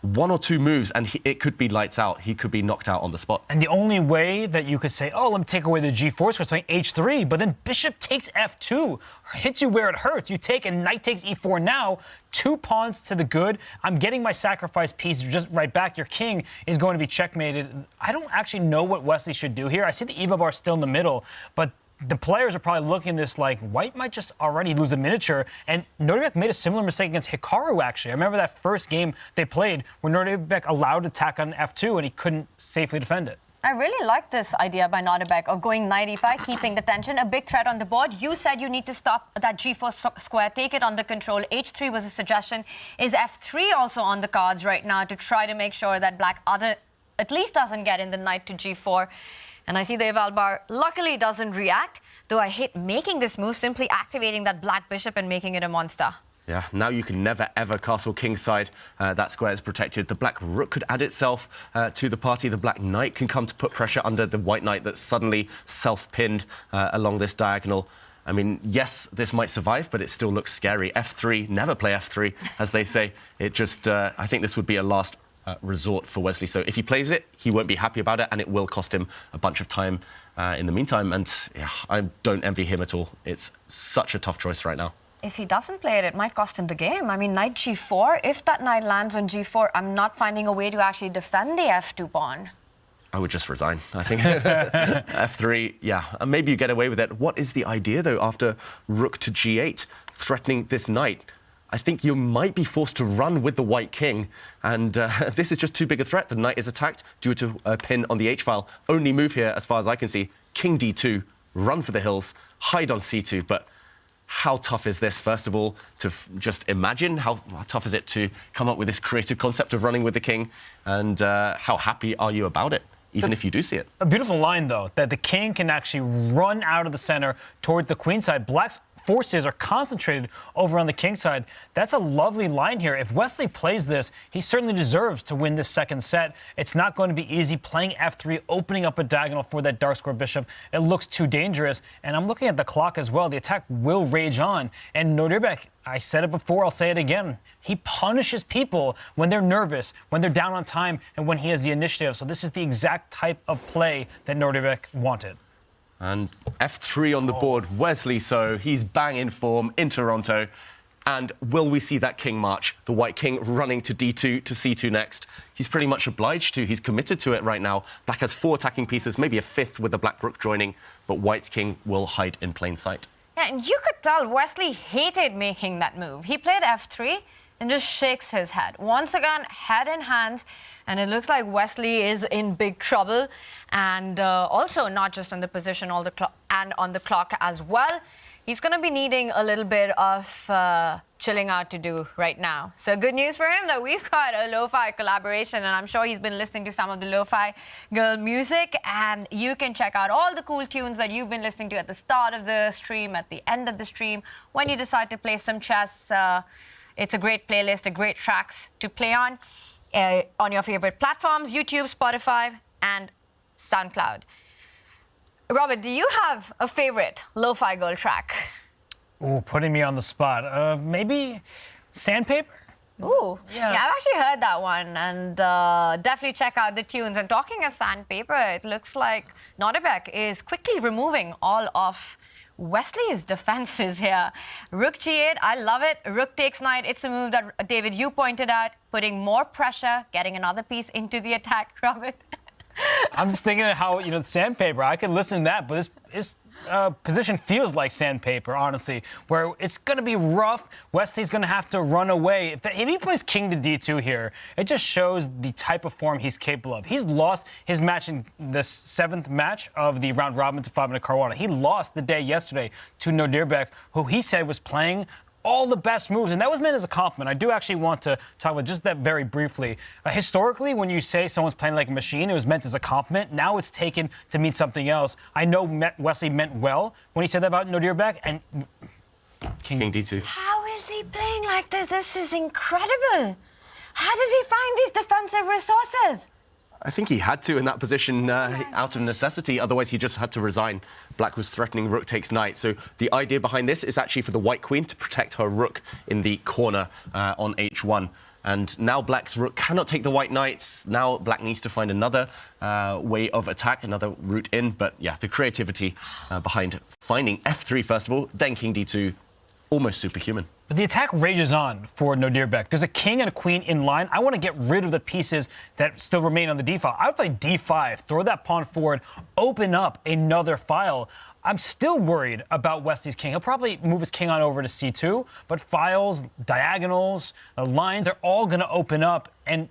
1 or 2 moves and it could be lights out. He could be knocked out on the spot. And the only way that you could say, oh, let me take away the g4 square, playing h3, but then bishop takes f2, hits you where it hurts. You take and knight takes e4 now, 2 pawns to the good. I'm getting my sacrifice piece just right back. Your king is going to be checkmated. I don't actually know what Wesley should do here. I see the Eva bar still in the middle, but the players are probably looking at this like, white might just already lose a miniature. And Nodirbek made a similar mistake against Hikaru, actually. I remember that first game they played where Nodirbek allowed attack on F2 and he couldn't safely defend it. I really like this idea by Nodirbek of going knight e5, keeping the tension, a big threat on the board. You said you need to stop that g4 square, take it under control. H3 was a suggestion. Is F3 also on the cards right now to try to make sure that black at least doesn't get in the knight to g4? And I see the eval bar luckily doesn't react, though I hate making this move, simply activating that black bishop and making it a monster. Yeah, now you can never, ever castle kingside. That square is protected. The black rook could add itself to the party. The black knight can come to put pressure under the white knight that's suddenly self-pinned along this diagonal. I mean, yes, this might survive, but it still looks scary. F3, never play F3, as they say. It just, I think this would be a last resort for Wesley. So if he plays it, he won't be happy about it, and it will cost him a bunch of time in the meantime. And yeah, I don't envy him at all. It's such a tough choice right now. If he doesn't play it, it might cost him the game. I mean, knight g4, if that knight lands on g4, I'm not finding a way to actually defend the f2 pawn. I would just resign, I think. F3, yeah, and maybe you get away with it. What is the idea, though, after rook to g8, threatening this knight? I think you might be forced to run with the white king, and this is just too big a threat. The knight is attacked due to a pin on the h-file. Only move here, as far as I can see, king d2, run for the hills, hide on c2, but how tough is this, first of all, to just imagine? How tough is it to come up with this creative concept of running with the king? And how happy are you about it, even if you do see it? A beautiful line, though, that the king can actually run out of the center towards the queen side. Black's forces are concentrated over on the king side. That's a lovely line here. If Wesley plays this, he certainly deserves to win this second set. It's not going to be easy playing f3, opening up a diagonal for that dark square bishop. It looks too dangerous. And I'm looking at the clock as well. The attack will rage on. And Nodirbek, I said it before, I'll say it again. He punishes people when they're nervous, when they're down on time, and when he has the initiative. So this is the exact type of play that Nodirbek wanted. And F3 on the board, Wesley, so he's bang in form in Toronto. And will we see that king march? The white king running to d2 to c2 next. He's pretty much obliged to. He's committed to it right now. Black has 4 attacking pieces, maybe a 5th with the black rook joining, but white's king will hide in plain sight. Yeah, and you could tell Wesley hated making that move. He played f3 and just shakes his head. Once again, head in hands, and it looks like Wesley is in big trouble. And also not just on the position and on the clock as well. He's going to be needing a little bit of chilling out to do right now. So good news for him that we've got a lo-fi collaboration, and I'm sure he's been listening to some of the lo-fi girl music, and you can check out all the cool tunes that you've been listening to at the start of the stream, at the end of the stream, when you decide to play some chess. It's a great playlist, a great tracks to play on your favorite platforms, YouTube, Spotify, and SoundCloud. Robert, do you have a favorite lo-fi girl track? Ooh, putting me on the spot. Maybe Sandpaper? Ooh, yeah, I've actually heard that one, and definitely check out the tunes. And talking of Sandpaper, it looks like Nodirbek is quickly removing all of Wesley's defenses here. Rook g8, I love it. Rook takes knight. It's a move that, David, you pointed out, putting more pressure, getting another piece into the attack, Robert. I'm just thinking of how, Sandpaper, I could listen to that, but this position feels like Sandpaper, honestly, where it's going to be rough. Wesley's going to have to run away. If he plays king to d2 here, it just shows the type of form he's capable of. He's lost his match in the 7th match of the round robin to Fabiano Caruana. He lost the day yesterday to Nodirbek, who he said was playing all the best moves, and that was meant as a compliment. I do actually want to talk about just that very briefly. Historically, when you say someone's playing like a machine, it was meant as a compliment. Now it's taken to mean something else. I know Wesley meant well when he said that about Nodirbek, and King D2. How is he playing like this? This is incredible. How does he find these defensive resources? I think he had to in that position out of necessity. Otherwise, he just had to resign. Black was threatening rook takes knight. So the idea behind this is actually for the white queen to protect her rook in the corner on h1. And now Black's rook cannot take the white knights. Now Black needs to find another way of attack, another route in. But yeah, the creativity behind finding f3 first of all, then king d2. almost superhuman. But the attack rages on for Nodirbek. There's a king and a queen in line. I want to get rid of the pieces that still remain on the d file. I would play d5, throw that pawn forward, open up another file. I'm still worried about Wesley's king. He'll probably move his king on over to c2, but files, diagonals, lines, they're all going to open up, and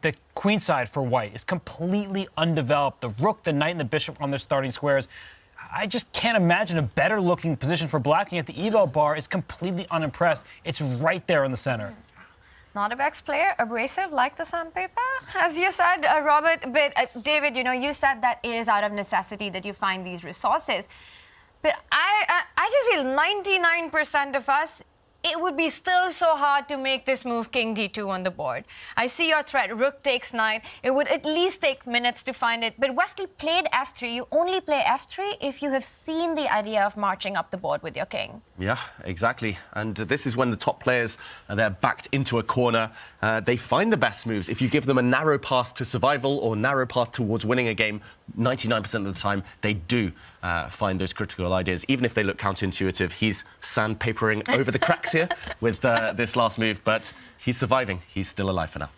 the queen side for white is completely undeveloped. The rook, the knight, and the bishop on their starting squares. I just can't imagine a better looking position for black, and yet the eval bar is completely unimpressed. It's right there in the center. Nodirbek's player, abrasive like the sandpaper, as you said, Robert. But David, you said that it is out of necessity that you find these resources. But I just feel 99% of us, it would be still so hard to make this move king d2 on the board. I see your threat, rook takes knight. It would at least take minutes to find it. But Wesley played f3. You only play f3 if you have seen the idea of marching up the board with your king. Yeah, exactly. And this is when the top players, they're backed into a corner. They find the best moves. If you give them a narrow path to survival or narrow path towards winning a game, 99% of the time, they do find those critical ideas, even if they look counterintuitive. He's sandpapering over the cracks here with this last move, but he's surviving. He's still alive for now.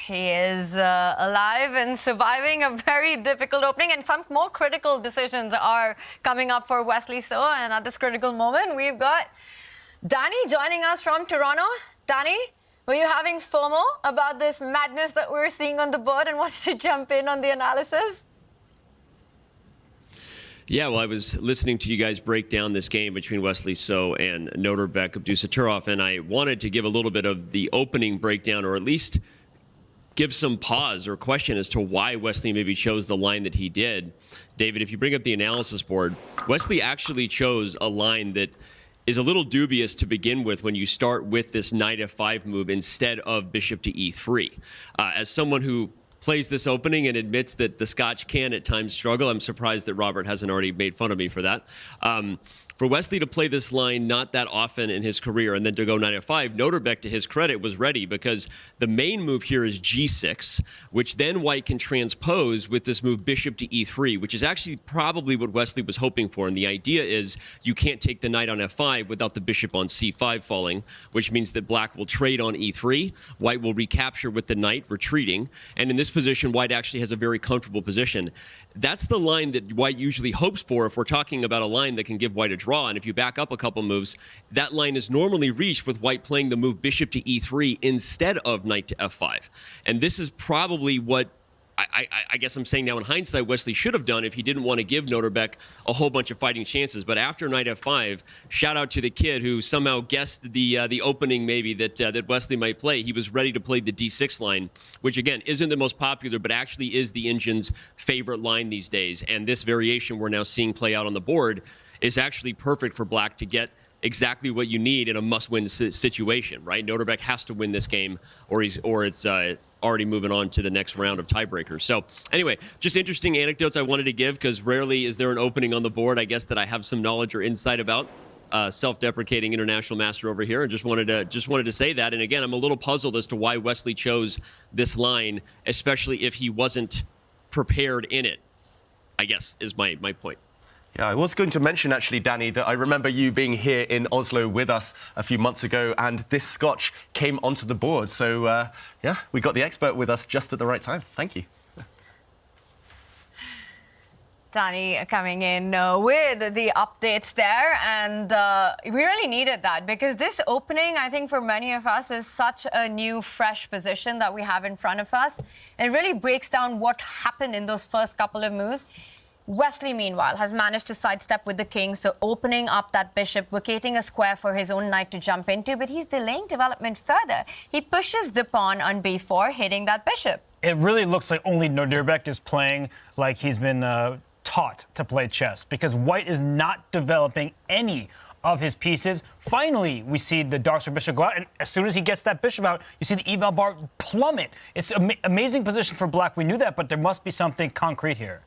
He is alive and surviving a very difficult opening, and some more critical decisions are coming up for Wesley So. And at this critical moment, we've got Danny joining us from Toronto. Danny, were you having FOMO about this madness that we're seeing on the board and wanted to jump in on the analysis? Yeah, well, I was listening to you guys break down this game between Wesley So and Nodirbek Abdusattorov, and I wanted to give a little bit of the opening breakdown, or at least give some pause or question as to why Wesley maybe chose the line that he did. David, if you bring up the analysis board, Wesley actually chose a line that is a little dubious to begin with when you start with this knight f5 move instead of bishop to e3. As someone who plays this opening and admits that the Scotch can at times struggle, I'm surprised that Robert hasn't already made fun of me for that. For Wesley to play this line not that often in his career and then to go knight f5, Nodirbek, to his credit, was ready, because the main move here is g6, which then white can transpose with this move bishop to e3, which is actually probably what Wesley was hoping for. And the idea is you can't take the knight on f5 without the bishop on c5 falling, which means that black will trade on e3, white will recapture with the knight retreating, and in this position, white actually has a very comfortable position. That's the line that white usually hopes for if we're talking about a line that can give white a draw. And if you back up a couple moves, that line is normally reached with white playing the move bishop to e3 instead of knight to f5. And this is probably what I guess I'm saying now in hindsight Wesley should have done if he didn't want to give Nodirbek a whole bunch of fighting chances. But after knight f5, shout out to the kid who somehow guessed the opening maybe that Wesley might play. He was ready to play the d6 line, which again isn't the most popular, but actually is the engine's favorite line these days. And this variation we're now seeing play out on the board is actually perfect for black to get exactly what you need in a must-win situation, right? Nodirbek has to win this game, or it's already moving on to the next round of tiebreakers. So anyway, just interesting anecdotes I wanted to give, because rarely is there an opening on the board, I guess, that I have some knowledge or insight about. Self-deprecating international master over here, and just wanted to say that. And again, I'm a little puzzled as to why Wesley chose this line, especially if he wasn't prepared in it, I guess, is my point. Yeah, I was going to mention, actually, Danny, that I remember you being here in Oslo with us a few months ago, and this Scotch came onto the board. So, yeah, we got the expert with us just at the right time. Thank you. Danny coming in with the updates there, and we really needed that, because this opening, I think for many of us, is such a new, fresh position that we have in front of us. It really breaks down what happened in those first couple of moves. Wesley, meanwhile, has managed to sidestep with the king, so opening up that bishop, vacating a square for his own knight to jump into, but he's delaying development further. He pushes the pawn on b4, hitting that bishop. It really looks like only Nodirbek is playing like he's been taught to play chess, because white is not developing any of his pieces. Finally, we see the dark square bishop go out, and as soon as he gets that bishop out, you see the eval bar plummet. It's an amazing position for black. We knew that, but there must be something concrete here.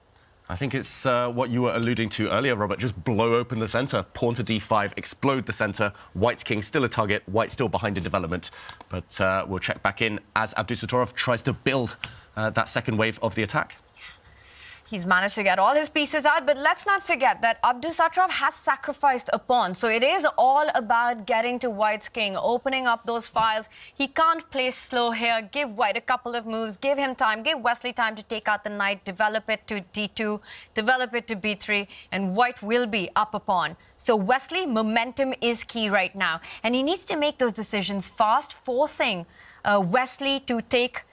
I think it's what you were alluding to earlier, Robert. Just blow open the center, pawn to d5, explode the center. White's king still a target, white still behind in development. But we'll check back in as Abdusattorov tries to build that second wave of the attack. He's managed to get all his pieces out, but let's not forget that Abdusattorov has sacrificed a pawn. So it is all about getting to White's king, opening up those files. He can't play slow here. Give White a couple of moves, give him time, give Wesley time to take out the knight, develop it to d2, develop it to b3, and White will be up a pawn. So Wesley, momentum is key right now. And he needs to make those decisions fast, forcing Wesley to take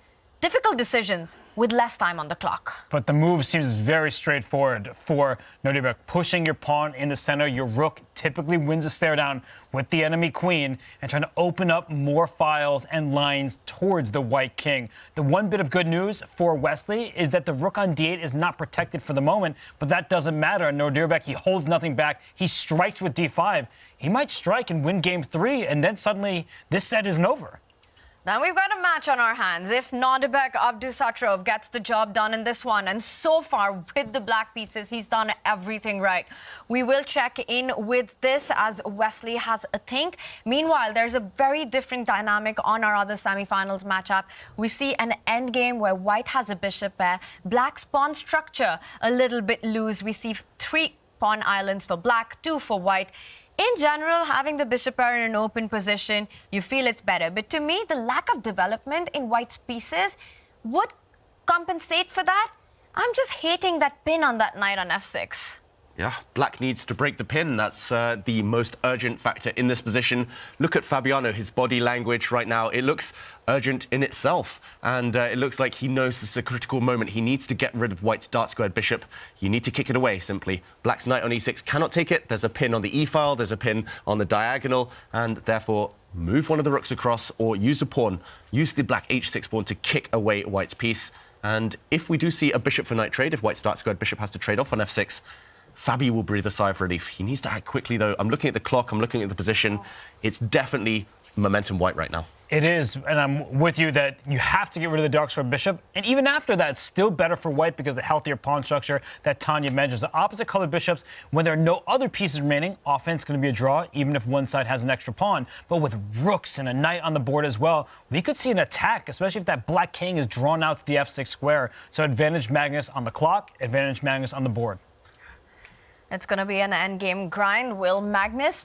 difficult decisions with less time on the clock. But the move seems very straightforward for Nodirbek. Pushing your pawn in the center, your rook typically wins a stare down with the enemy queen, and trying to open up more files and lines towards the white king. The one bit of good news for Wesley is that the rook on d8 is not protected for the moment, but that doesn't matter. Nodirbek, he holds nothing back. He strikes with d5. He might strike and win game 3, and then suddenly this set isn't over. Now we've got a match on our hands. If Nodirbek Abdusattorov gets the job done in this one, and so far with the black pieces, he's done everything right. We will check in with this as Wesley has a think. Meanwhile, there's a very different dynamic on our other semi-finals matchup. We see an endgame where White has a bishop pair, Black's pawn structure a little bit loose. We see 3 pawn islands for Black, 2 for White. In general, having the bishop pair in an open position, you feel it's better. But to me, the lack of development in White's pieces would compensate for that. I'm just hating that pin on that knight on f6. Yeah, Black needs to break the pin. That's the most urgent factor in this position. Look at Fabiano, his body language right now. It looks urgent in itself. And it looks like he knows this is a critical moment. He needs to get rid of White's dark-squared bishop. You need to kick it away, simply. Black's knight on e6 cannot take it. There's a pin on the e-file. There's a pin on the diagonal. And therefore, move one of the rooks across or use a pawn. Use the black h6 pawn to kick away White's piece. And if we do see a bishop for knight trade, if White's dark-squared bishop has to trade off on f6, Fabi will breathe a sigh of relief. He needs to act quickly, though. I'm looking at the clock. I'm looking at the position. It's definitely momentum White right now. It is, and I'm with you that you have to get rid of the dark square bishop. And even after that, it's still better for White because the healthier pawn structure that Tanya mentions. The opposite colored bishops, when there are no other pieces remaining, often it's going to be a draw, even if one side has an extra pawn. But with rooks and a knight on the board as well, we could see an attack, especially if that black king is drawn out to the f6 square. So advantage Magnus on the clock, advantage Magnus on the board. It's going to be an endgame grind. Will Magnus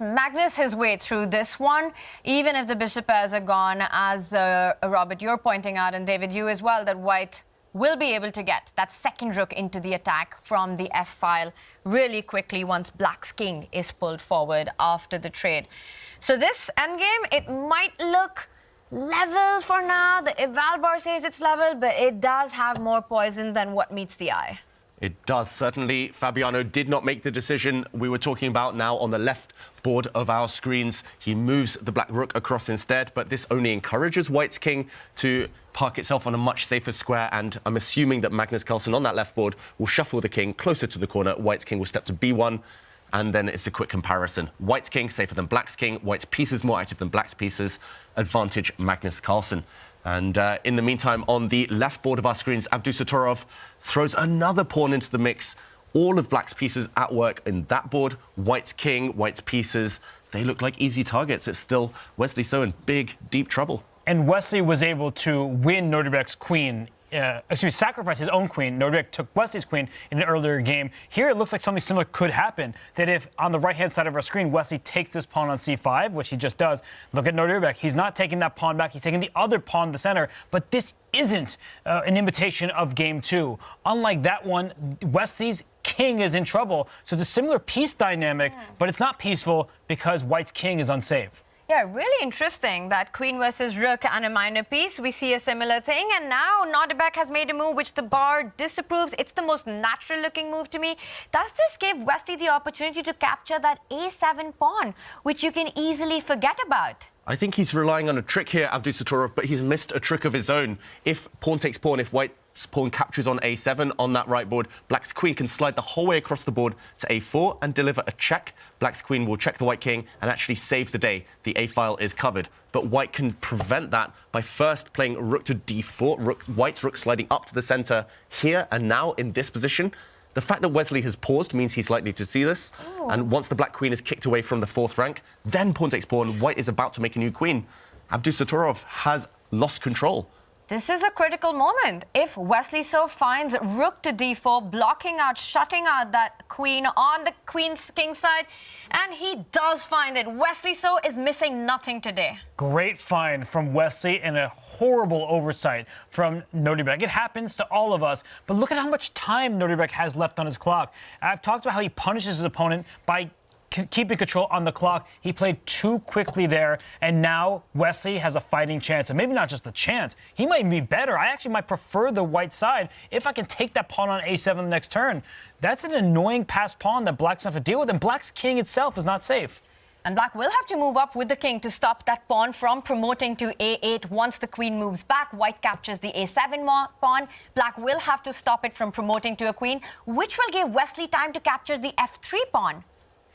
his way through this one, even if the bishop pairs are gone, as Robert, you're pointing out, and David, you as well, that White will be able to get that second rook into the attack from the f-file really quickly once Black's king is pulled forward after the trade. So this endgame, it might look level for now. The eval bar says it's level, but it does have more poison than what meets the eye. It does, certainly. Fabiano did not make the decision we were talking about now on the left board of our screens. He moves the black rook across instead, but this only encourages White's king to park itself on a much safer square, and I'm assuming that Magnus Carlsen on that left board will shuffle the king closer to the corner. White's king will step to b1, and then it's a quick comparison. White's king safer than Black's king. White's pieces more active than Black's pieces. Advantage Magnus Carlsen. And in the meantime, on the left board of our screens, Abdusattorov throws another pawn into the mix. All of Black's pieces at work in that board. White's king, White's pieces, they look like easy targets. It's still Wesley so in big, deep trouble. And Wesley was able to win Nodirbek's queen. Sacrifice his own queen. Nodirbek took Wesley's queen in an earlier game. Here it looks like something similar could happen. That if on the right-hand side of our screen, Wesley takes this pawn on c5, which he just does, look at Nodirbek. He's not taking that pawn back. He's taking the other pawn to the center. But this isn't an imitation of game 2. Unlike that one, Wesley's king is in trouble. So it's a similar piece dynamic, but it's not peaceful because White's king is unsafe. Yeah, really interesting that queen versus rook and a minor piece. We see a similar thing, and now Nodirbek has made a move which the bar disapproves. It's the most natural-looking move to me. Does this give Wesley the opportunity to capture that a7 pawn, which you can easily forget about? I think he's relying on a trick here, Abdusattorov, but he's missed a trick of his own. If pawn takes pawn, if White's pawn captures on a7 on that right board, Black's queen can slide the whole way across the board to a4 and deliver a check. Black's queen will check the White king and actually save the day. The a-file is covered. But White can prevent that by first playing rook to d4, White's rook sliding up to the center here and now in this position. The fact that Wesley has paused means he's likely to see this. Oh. And once the black queen is kicked away from the 4th rank, then pawn takes pawn. White is about to make a new queen. Abdusattorov has lost control. This is a critical moment. If Wesley So finds rook to d4, blocking out, shutting out that queen on the king side, and he does find it. Wesley So is missing nothing today. Great find from Wesley and a horrible oversight from Nodirbek. It happens to all of us, but look at how much time Nodirbek has left on his clock. I've talked about how he punishes his opponent by keeping control on the clock. He played too quickly there, and now Wesley has a fighting chance, and maybe not just a chance. He might be better. I actually might prefer the white side if I can take that pawn on a7 the next turn. That's an annoying passed pawn that Black's going to have to deal with, and Black's king itself is not safe. And Black will have to move up with the king to stop that pawn from promoting to a8. Once the queen moves back, White captures the a7 pawn. Black will have to stop it from promoting to a queen, which will give Wesley time to capture the f3 pawn.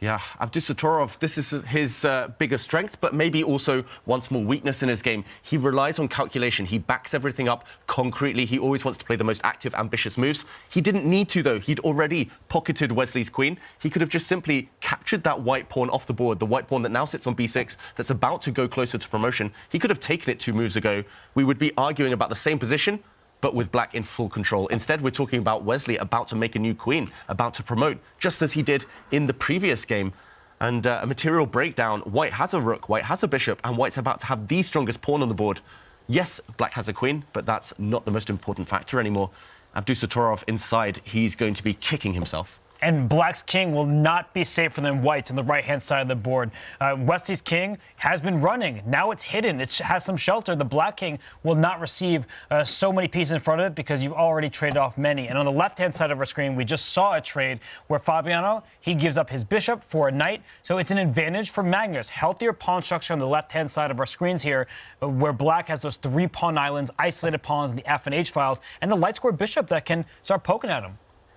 Yeah, Abdusattorov, this is his biggest strength, but maybe also one small weakness in his game. He relies on calculation. He backs everything up concretely. He always wants to play the most active, ambitious moves. He didn't need to, though. He'd already pocketed Wesley's queen. He could have just simply captured that white pawn off the board, the white pawn that now sits on b6, that's about to go closer to promotion. He could have taken it 2 moves ago. We would be arguing about the same position, but with Black in full control. Instead, we're talking about Wesley about to make a new queen, about to promote, just as he did in the previous game. And a material breakdown. White has a rook, White has a bishop, and White's about to have the strongest pawn on the board. Yes, Black has a queen, but that's not the most important factor anymore. Abdusattorov inside, he's going to be kicking himself. And Black's king will not be safer than White's on the right-hand side of the board. Wesley's king has been running. Now it's hidden. It has some shelter. The Black king will not receive so many pieces in front of it because you've already traded off many. And on the left-hand side of our screen, we just saw a trade where Fabiano, he gives up his bishop for a knight. So it's an advantage for Magnus. Healthier pawn structure on the left-hand side of our screens here, where Black has those 3 pawn islands, isolated pawns in the F and H files, and the light square bishop that can start poking at him.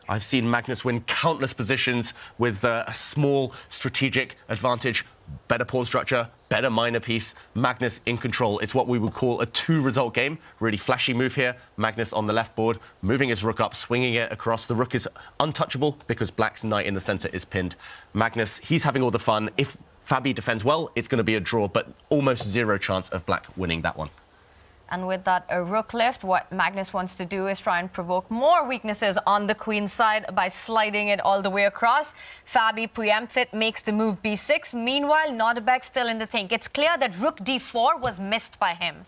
I've seen Magnus win countless positions with a small strategic advantage, better pawn structure, better minor piece. Magnus in control. It's what we would call a 2-result game. Really flashy move here. Magnus on the left board, moving his rook up, swinging it across. The rook is untouchable because Black's knight in the center is pinned. Magnus, he's having all the fun. If Fabi defends well, it's going to be a draw, but almost 0 chance of Black winning that one. And with that rook lift, what Magnus wants to do is try and provoke more weaknesses on the queen side by sliding it all the way across. Fabi preempts it, makes the move b6. Meanwhile, Nodirbek still in the think. It's clear that rook d4 was missed by him.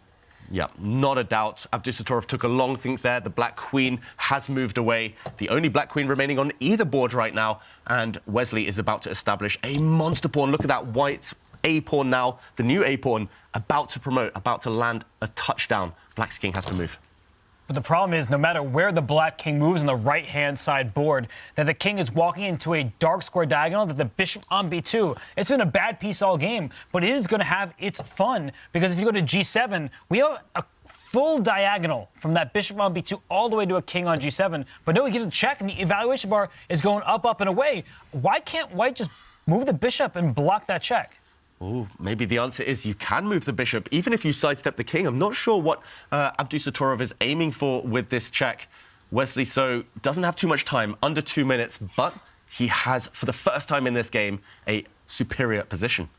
Yeah, not a doubt. Abdusattorov took a long think there. The Black queen has moved away. The only Black queen remaining on either board right now. And Wesley is about to establish a monster pawn. Look at that White's a-pawn now, the new a-pawn, about to promote, about to land a touchdown. Black's king has to move. But the problem is, no matter where the Black king moves on the right-hand side board, that the king is walking into a dark square diagonal, that the bishop on b2. It's been a bad piece all game, but it is going to have its fun, because if you go to g7, we have a full diagonal from that bishop on b2 all the way to a king on g7. But no, he gives a check, and the evaluation bar is going up, up, and away. Why can't White just move the bishop and block that check? Oh, maybe the answer is you can move the bishop, even if you sidestep the king. I'm not sure what Abdusattorov is aiming for with this check. Wesley So doesn't have too much time, under 2 minutes, but he has, for the first time in this game, a superior position.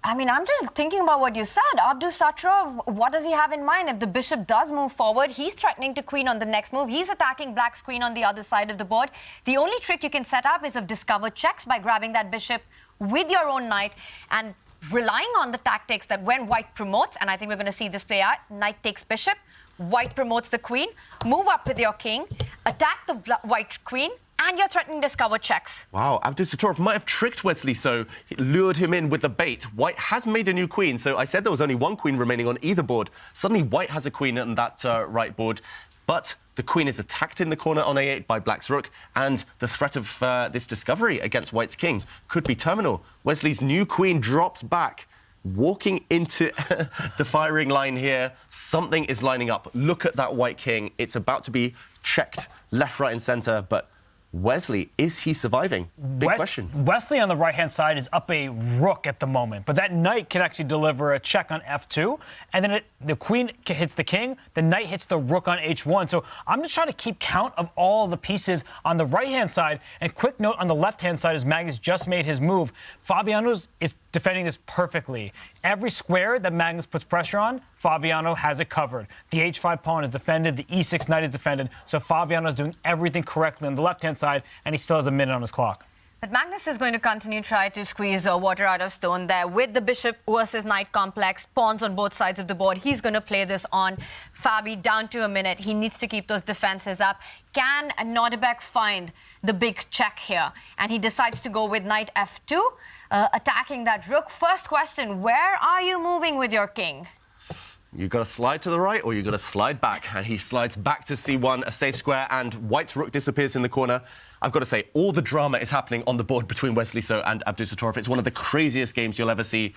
I mean, I'm just thinking about what you said. Abdusattorov, what does he have in mind? If the bishop does move forward, he's threatening to queen on the next move. He's attacking Black's queen on the other side of the board. The only trick you can set up is of discovered checks by grabbing that bishop with your own knight and relying on the tactics that when White promotes, and I think we're going to see this play out, knight takes bishop, White promotes the queen, move up with your king, attack the White queen, and you're threatening discovered checks. Wow, Abdusattorov might have tricked Wesley So. He lured him in with the bait. White has made a new queen, so I said there was only 1 queen remaining on either board. Suddenly White has a queen on that right board, but the queen is attacked in the corner on a8 by Black's rook, and the threat of this discovery against White's king could be terminal. Wesley's new queen drops back, walking into the firing line here. Something is lining up. Look at that White king. It's about to be checked left, right, and center, but Wesley, is he surviving? Big question. Wesley on the right-hand side is up a rook at the moment, but that knight can actually deliver a check on f2, and then the queen hits the king, the knight hits the rook on h1. So I'm just trying to keep count of all the pieces on the right-hand side. And quick note on the left-hand side, as Magnus just made his move, Fabiano is defending this perfectly. Every square that Magnus puts pressure on, Fabiano has it covered. The h5 pawn is defended, the e6 knight is defended, so Fabiano is doing everything correctly on the left-hand side, and he still has a minute on his clock. But Magnus is going to continue to try to squeeze water out of stone there with the bishop versus knight complex, pawns on both sides of the board. He's going to play this on Fabi down to a minute. He needs to keep those defenses up. Can Nodirbek find the big check here? And he decides to go with knight f2, attacking that rook. First question, where are you moving with your king? You've got to slide to the right or you've got to slide back. And he slides back to c1, a safe square, and white's rook disappears in the corner. I've got to say, all the drama is happening on the board between Wesley So and Abdusattorov. It's one of the craziest games you'll ever see.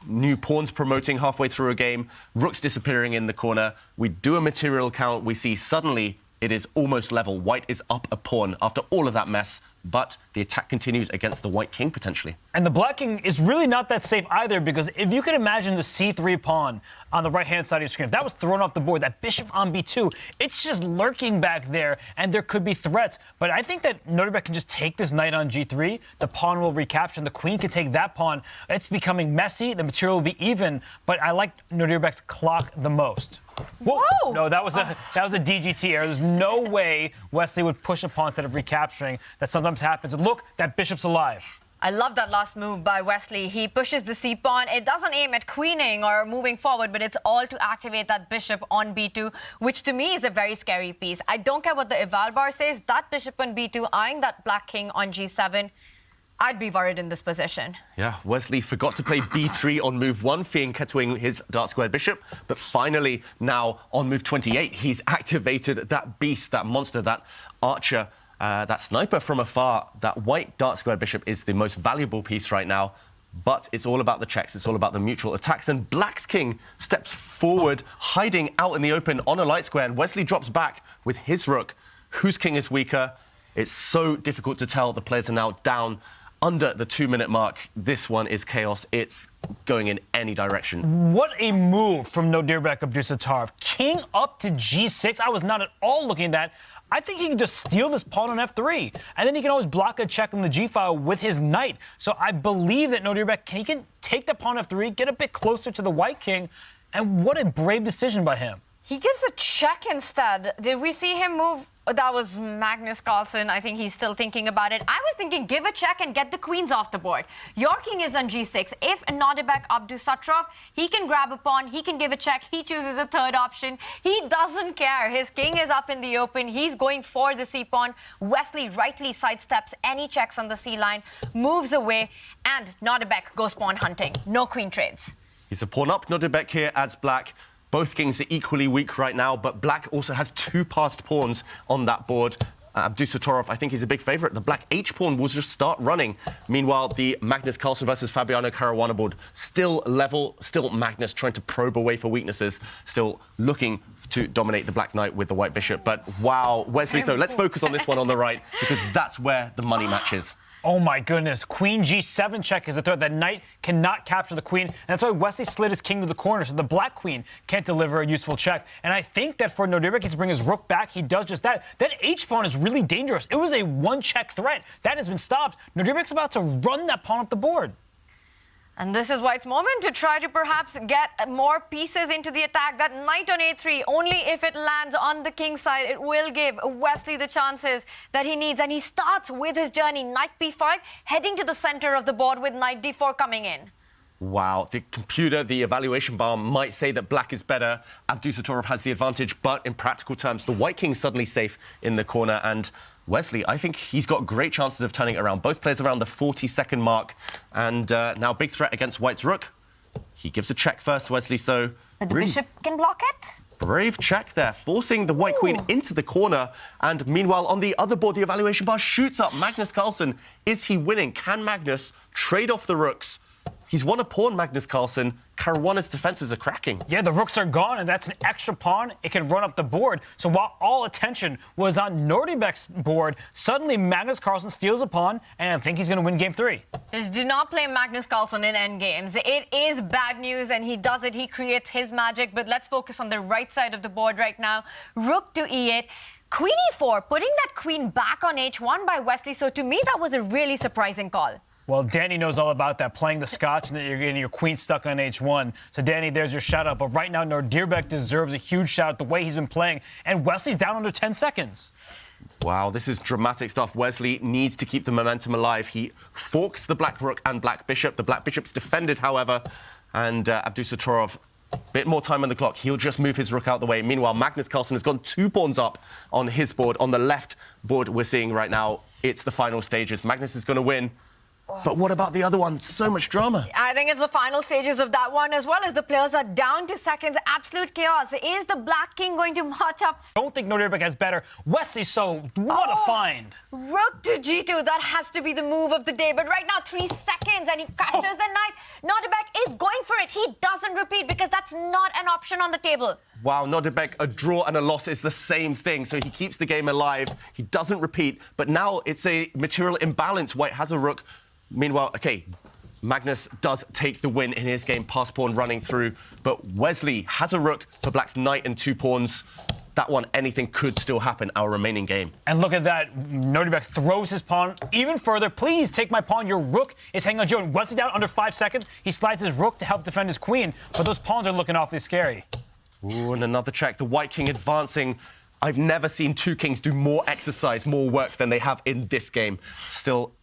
New pawns promoting halfway through a game, rooks disappearing in the corner. We do a material count. We see suddenly it is almost level. White is up a pawn after all of that mess, but the attack continues against the white king, potentially. And the black king is really not that safe either, because if you can imagine the c3 pawn on the right-hand side of your screen, if that was thrown off the board, that bishop on b2, it's just lurking back there, and there could be threats. But I think that Nodirbek can just take this knight on g3, the pawn will recapture, and the queen can take that pawn. It's becoming messy, the material will be even, but I like Nodirbek's clock the most. Whoa! No, that was a DGT error. There's no way Wesley would push a pawn instead of recapturing. That sometimes happens. And look, that bishop's alive. I love that last move by Wesley. He pushes the c-pawn. It doesn't aim at queening or moving forward, but it's all to activate that bishop on b2, which to me is a very scary piece. I don't care what the eval bar says. That bishop on b2, eyeing that black king on g7, I'd be worried in this position. Yeah, Wesley forgot to play b3 on move 1, fianchettoing his dark squared bishop. But finally, now on move 28, he's activated that beast, that monster, that archer, that sniper from afar. That white dark squared bishop is the most valuable piece right now. But it's all about the checks. It's all about the mutual attacks. And black's king steps forward, hiding out in the open on a light square. And Wesley drops back with his rook. Whose king is weaker? It's so difficult to tell. The players are now down under the 2-minute mark. This one is chaos. It's going in any direction. What a move from Nodirbek Abdusattorov. King up to g6. I was not at all looking at that. I think he can just steal this pawn on f3, and then he can always block a check on the g-file with his knight. So I believe that Nodirbek can take the pawn f3, get a bit closer to the white king, and what a brave decision by him. He gives a check instead. Did we see him move? That was Magnus Carlsen. I think he's still thinking about it. I was thinking, give a check and get the queens off the board. Your king is on g6. If Nodirbek Abdusattorov, he can grab a pawn, he can give a check, he chooses a third option. He doesn't care. His king is up in the open. He's going for the c-pawn. Wesley rightly sidesteps any checks on the c-line, moves away, and Nodirbek goes pawn hunting. No queen trades. He's a pawn up. Nodirbek here adds black. Both kings are equally weak right now, but black also has 2 passed pawns on that board. Abdusattorov, I think he's a big favourite. The black h-pawn will just start running. Meanwhile, the Magnus Carlsen versus Fabiano Caruana board still level, still Magnus trying to probe away for weaknesses, still looking to dominate the black knight with the white bishop. But wow, Wesley, so let's focus on this one on the right, because that's where the money match is. Oh my goodness, queen g7 check is a threat. That knight cannot capture the queen, and that's why Wesley slid his king to the corner, so the black queen can't deliver a useful check. And I think that for Nodirbek, he's to bring his rook back. He does just that. That h-pawn is really dangerous. It was a one-check threat. That has been stopped. Nodirbek's about to run that pawn up the board. And this is White's moment to try to perhaps get more pieces into the attack. That knight on a3, only if it lands on the king side, it will give Wesley the chances that he needs. And he starts with his journey, knight b5, heading to the center of the board with knight d4 coming in. Wow, the computer, the evaluation bar might say that black is better. Abdusattorov has the advantage, but in practical terms, the white king is suddenly safe in the corner. And Wesley, I think he's got great chances of turning it around. Both players around the 40-second mark. And now big threat against white's rook. He gives a check first, Wesley, so... But the bishop can block it? Brave check there, forcing the white queen into the corner. And meanwhile, on the other board, the evaluation bar shoots up Magnus Carlsen. Is he winning? Can Magnus trade off the rooks? He's won a pawn, Magnus Carlsen. Caruana's defenses are cracking. Yeah, the rooks are gone, and that's an extra pawn. It can run up the board. So while all attention was on Nordirbek's board, suddenly Magnus Carlsen steals a pawn, and I think he's going to win game 3. Just do not play Magnus Carlsen in endgames. It is bad news, and he does it. He creates his magic. But let's focus on the right side of the board right now. Rook to e8. Queen e4, putting that queen back on h1 by Wesley. So to me, that was a really surprising call. Well, Danny knows all about that, playing the Scotch and then you're getting your queen stuck on H1. So, Danny, there's your shout-out. But right now, Nodirbek deserves a huge shout-out the way he's been playing. And Wesley's down under 10 seconds. Wow, this is dramatic stuff. Wesley needs to keep the momentum alive. He forks the black rook and black bishop. The black bishop's defended, however, and Abdusattorov, a bit more time on the clock. He'll just move his rook out the way. Meanwhile, Magnus Carlsen has gone 2 pawns up on his board. On the left board we're seeing right now, it's the final stages. Magnus is going to win. But what about the other one? So much drama. I think it's the final stages of that one as well, as the players are down to seconds. Absolute chaos. Is the Black King going to march up? I don't think Nodirbek has better. Wesley, so what a find. Rook to G2. That has to be the move of the day. But right now, 3 seconds, and he captures the knight. Nodirbek is going for it. He doesn't repeat because that's not an option on the table. Wow, Nodirbek, a draw and a loss is the same thing. So he keeps the game alive. He doesn't repeat. But now it's a material imbalance. White has a rook. Meanwhile, okay, Magnus does take the win in his game, pass pawn running through, but Wesley has a rook for Black's knight and 2 pawns. That one, anything could still happen, our remaining game. And look at that, Nodirbek throws his pawn even further. Please take my pawn, your rook is hanging on Joe. And Wesley down under 5 seconds. He slides his rook to help defend his queen, but those pawns are looking awfully scary. Ooh, and another check, the White King advancing. I've never seen 2 kings do more exercise, more work than they have in this game. Still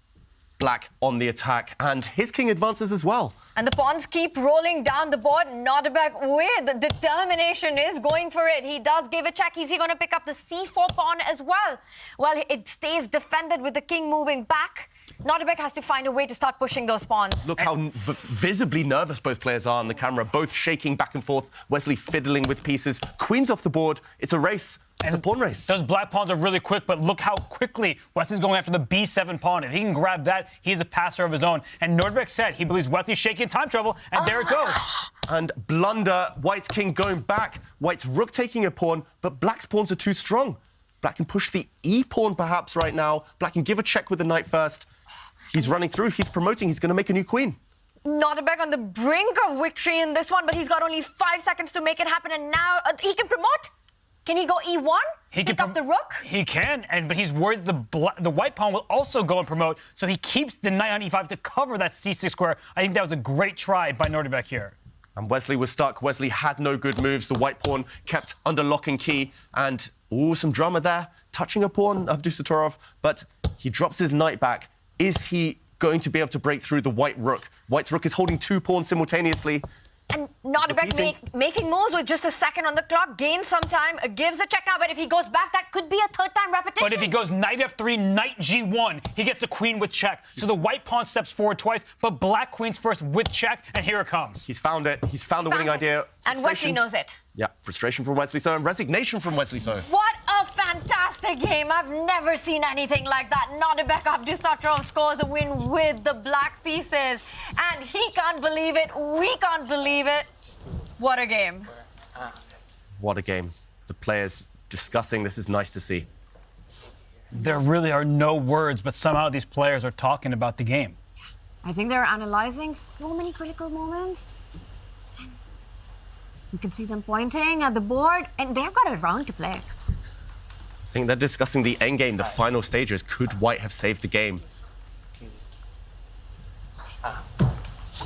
Black on the attack, and his king advances as well. And the pawns keep rolling down the board. Nodirbek with determination is going for it. He does give a check. Is he going to pick up the c4 pawn as well? Well, it stays defended with the king moving back. Nodirbek has to find a way to start pushing those pawns. Look how visibly nervous both players are on the camera, both shaking back and forth. Wesley fiddling with pieces. Queen's off the board. It's a race. It's a pawn race. Those black pawns are really quick, but look how quickly Wesley's going after the b7 pawn. If he can grab that, he's a passer of his own. And Nodirbek said he believes Wesley's shaking time trouble, and there it goes. And blunder, White's king going back. White's rook taking a pawn, but Black's pawns are too strong. Black can push the e-pawn perhaps right now. Black can give a check with the knight first. He's running through, he's promoting, he's going to make a new queen. Nodirbek on the brink of victory in this one, but he's got only 5 seconds to make it happen, and now he can promote. Can he go e1? He pick up the rook? He can, but he's worried the white pawn will also go and promote, so he keeps the knight on e5 to cover that c6 square. I think that was a great try by Nodirbek here. And Wesley was stuck. Wesley had no good moves. The white pawn kept under lock and key. And, ooh, some drama there. Touching a pawn, Abdusattorov, but he drops his knight back. Is he going to be able to break through the white rook? White's rook is holding 2 pawns simultaneously. And Nodirbek making moves with just a second on the clock, gains some time, gives a check now, but if he goes back, that could be a 3rd time repetition. But if he goes knight f3, knight g1, he gets the queen with check. So the white pawn steps forward twice, but black queen's first with check, and here it comes. He's found it. He's found the winning idea. And Wesley knows it. Yeah, frustration from Wesley So and resignation from Wesley So. What a fantastic game. I've never seen anything like that. Nodirbek Abdusattorov scores a win with the black pieces. And he can't believe it. We can't believe it. What a game. What a game. The players discussing. This is nice to see. There really are no words, but somehow these players are talking about the game. I think they're analyzing so many critical moments. You can see them pointing at the board, and they've got a round to play. I think they're discussing the endgame, the final stages. Could White have saved the game?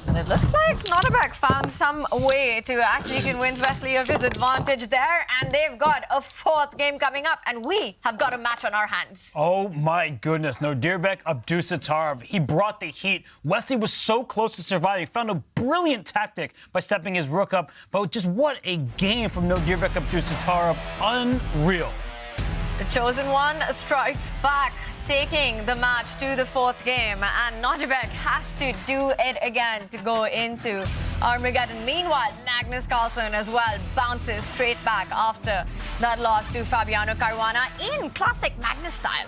And it looks like Nodirbek found some way to actually convince Wesley of his advantage there, and they've got a 4th game coming up, and we have got a match on our hands. Oh my goodness, Nodirbek Abdusattorov, he brought the heat. Wesley was so close to surviving, found a brilliant tactic by stepping his rook up, but just what a game from Nodirbek Abdusattorov, unreal. The chosen one strikes back, taking the match to the 4th game, and Nodirbek has to do it again to go into Armageddon. Meanwhile, Magnus Carlsen as well bounces straight back after that loss to Fabiano Caruana in classic Magnus style.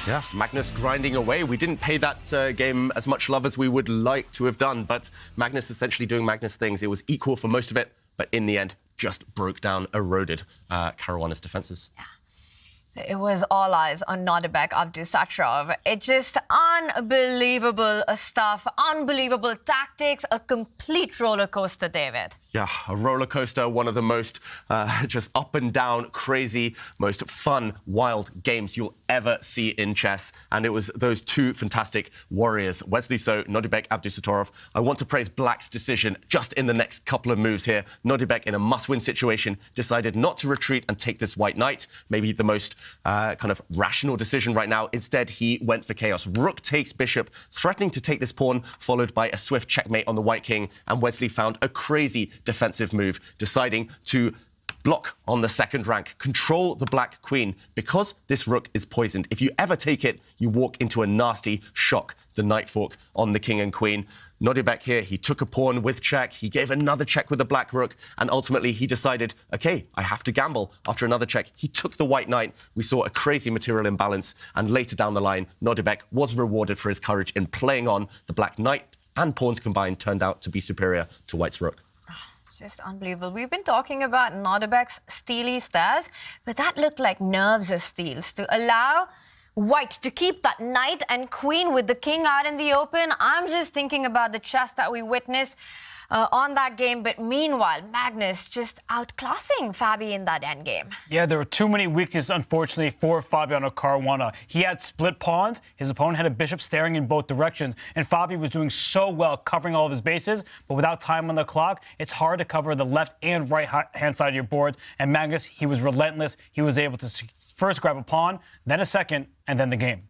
Yeah, Magnus grinding away. We didn't pay that game as much love as we would like to have done, but Magnus essentially doing Magnus things. It was equal for most of it, but in the end, just broke down, eroded Caruana's defenses. Yeah. It was all eyes on Nodirbek Abdusattorov. It's just unbelievable stuff, unbelievable tactics, a complete roller coaster, David. Yeah, a roller coaster, one of the most just up and down, crazy, most fun, wild games you'll ever see in chess. And it was those two fantastic warriors, Wesley So, Nodirbek Abdusattorov. I want to praise Black's decision just in the next couple of moves here. Nodirbek, in a must-win situation, decided not to retreat and take this white knight. Maybe the most kind of rational decision right now. Instead, he went for chaos. Rook takes bishop, threatening to take this pawn, followed by a swift checkmate on the white king. And Wesley found a crazy defensive move, deciding to block on the second rank, control the black queen, because this rook is poisoned. If you ever take it, you walk into a nasty shock, the knight fork on the king and queen. Nodirbek here, he took a pawn with check, he gave another check with the black rook, and ultimately he decided, okay, I have to gamble. After another check, he took the white knight. We saw a crazy material imbalance, and later down the line, Nodirbek was rewarded for his courage in playing on. The black knight and pawns combined turned out to be superior to white's rook. Just unbelievable. We've been talking about Nodirbek's steely stairs, but that looked like nerves of steels to allow white to keep that knight and queen with the king out in the open. I'm just thinking about the chess that we witnessed on that game, but meanwhile, Magnus just outclassing Fabi in that endgame. Yeah, there were too many weaknesses, unfortunately, for Fabiano Caruana. He had split pawns, his opponent had a bishop staring in both directions, and Fabi was doing so well covering all of his bases, but without time on the clock, it's hard to cover the left and right hand side of your boards, and Magnus, he was relentless. He was able to first grab a pawn, then a second, and then the game.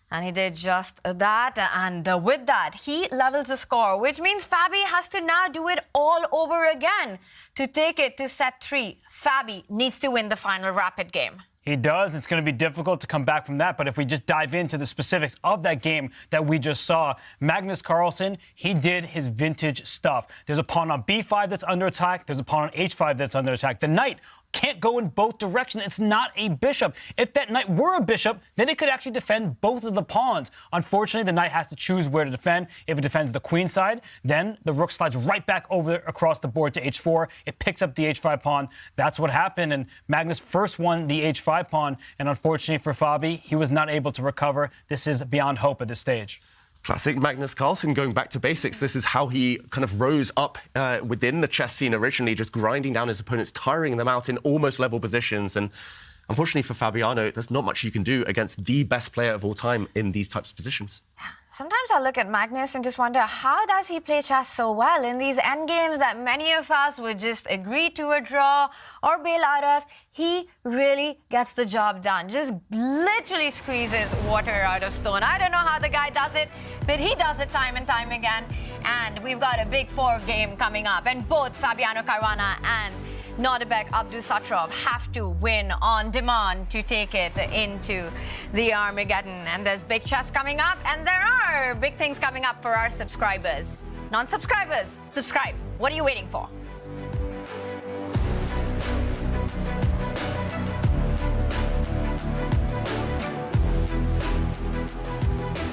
And he did just that, and with that, he levels the score, which means Fabi has to now do it all over again to take it to set 3. Fabi needs to win the final rapid game. He does. It's going to be difficult to come back from that. But if we just dive into the specifics of that game that we just saw, Magnus Carlsen, he did his vintage stuff. There's a pawn on b5 that's under attack. There's a pawn on h5 that's under attack. The knight can't go in both directions. It's not a bishop. If that knight were a bishop, then it could actually defend both of the pawns. Unfortunately, the knight has to choose where to defend. If it defends the queen side, then the rook slides right back over across the board to h4. It picks up the h5 pawn. That's what happened. And Magnus first won the h5 pawn. And unfortunately for Fabi, he was not able to recover. This is beyond hope at this stage. Classic Magnus Carlsen, going back to basics. This is how he kind of rose up within the chess scene originally, just grinding down his opponents, tiring them out in almost level positions. And unfortunately for Fabiano, there's not much you can do against the best player of all time in these types of positions. Sometimes I look at Magnus and just wonder, how does he play chess so well in these endgames that many of us would just agree to a draw or bail out of? He really gets the job done, just literally squeezes water out of stone. I don't know how the guy does it, but he does it time and time again. And we've got a big 4 game coming up, and both Fabiano Caruana and Nodirbek Abdusattorov have to win on demand to take it into the Armageddon. And there's big chess coming up, and there are big things coming up for our subscribers. Non-subscribers, subscribe. What are you waiting for?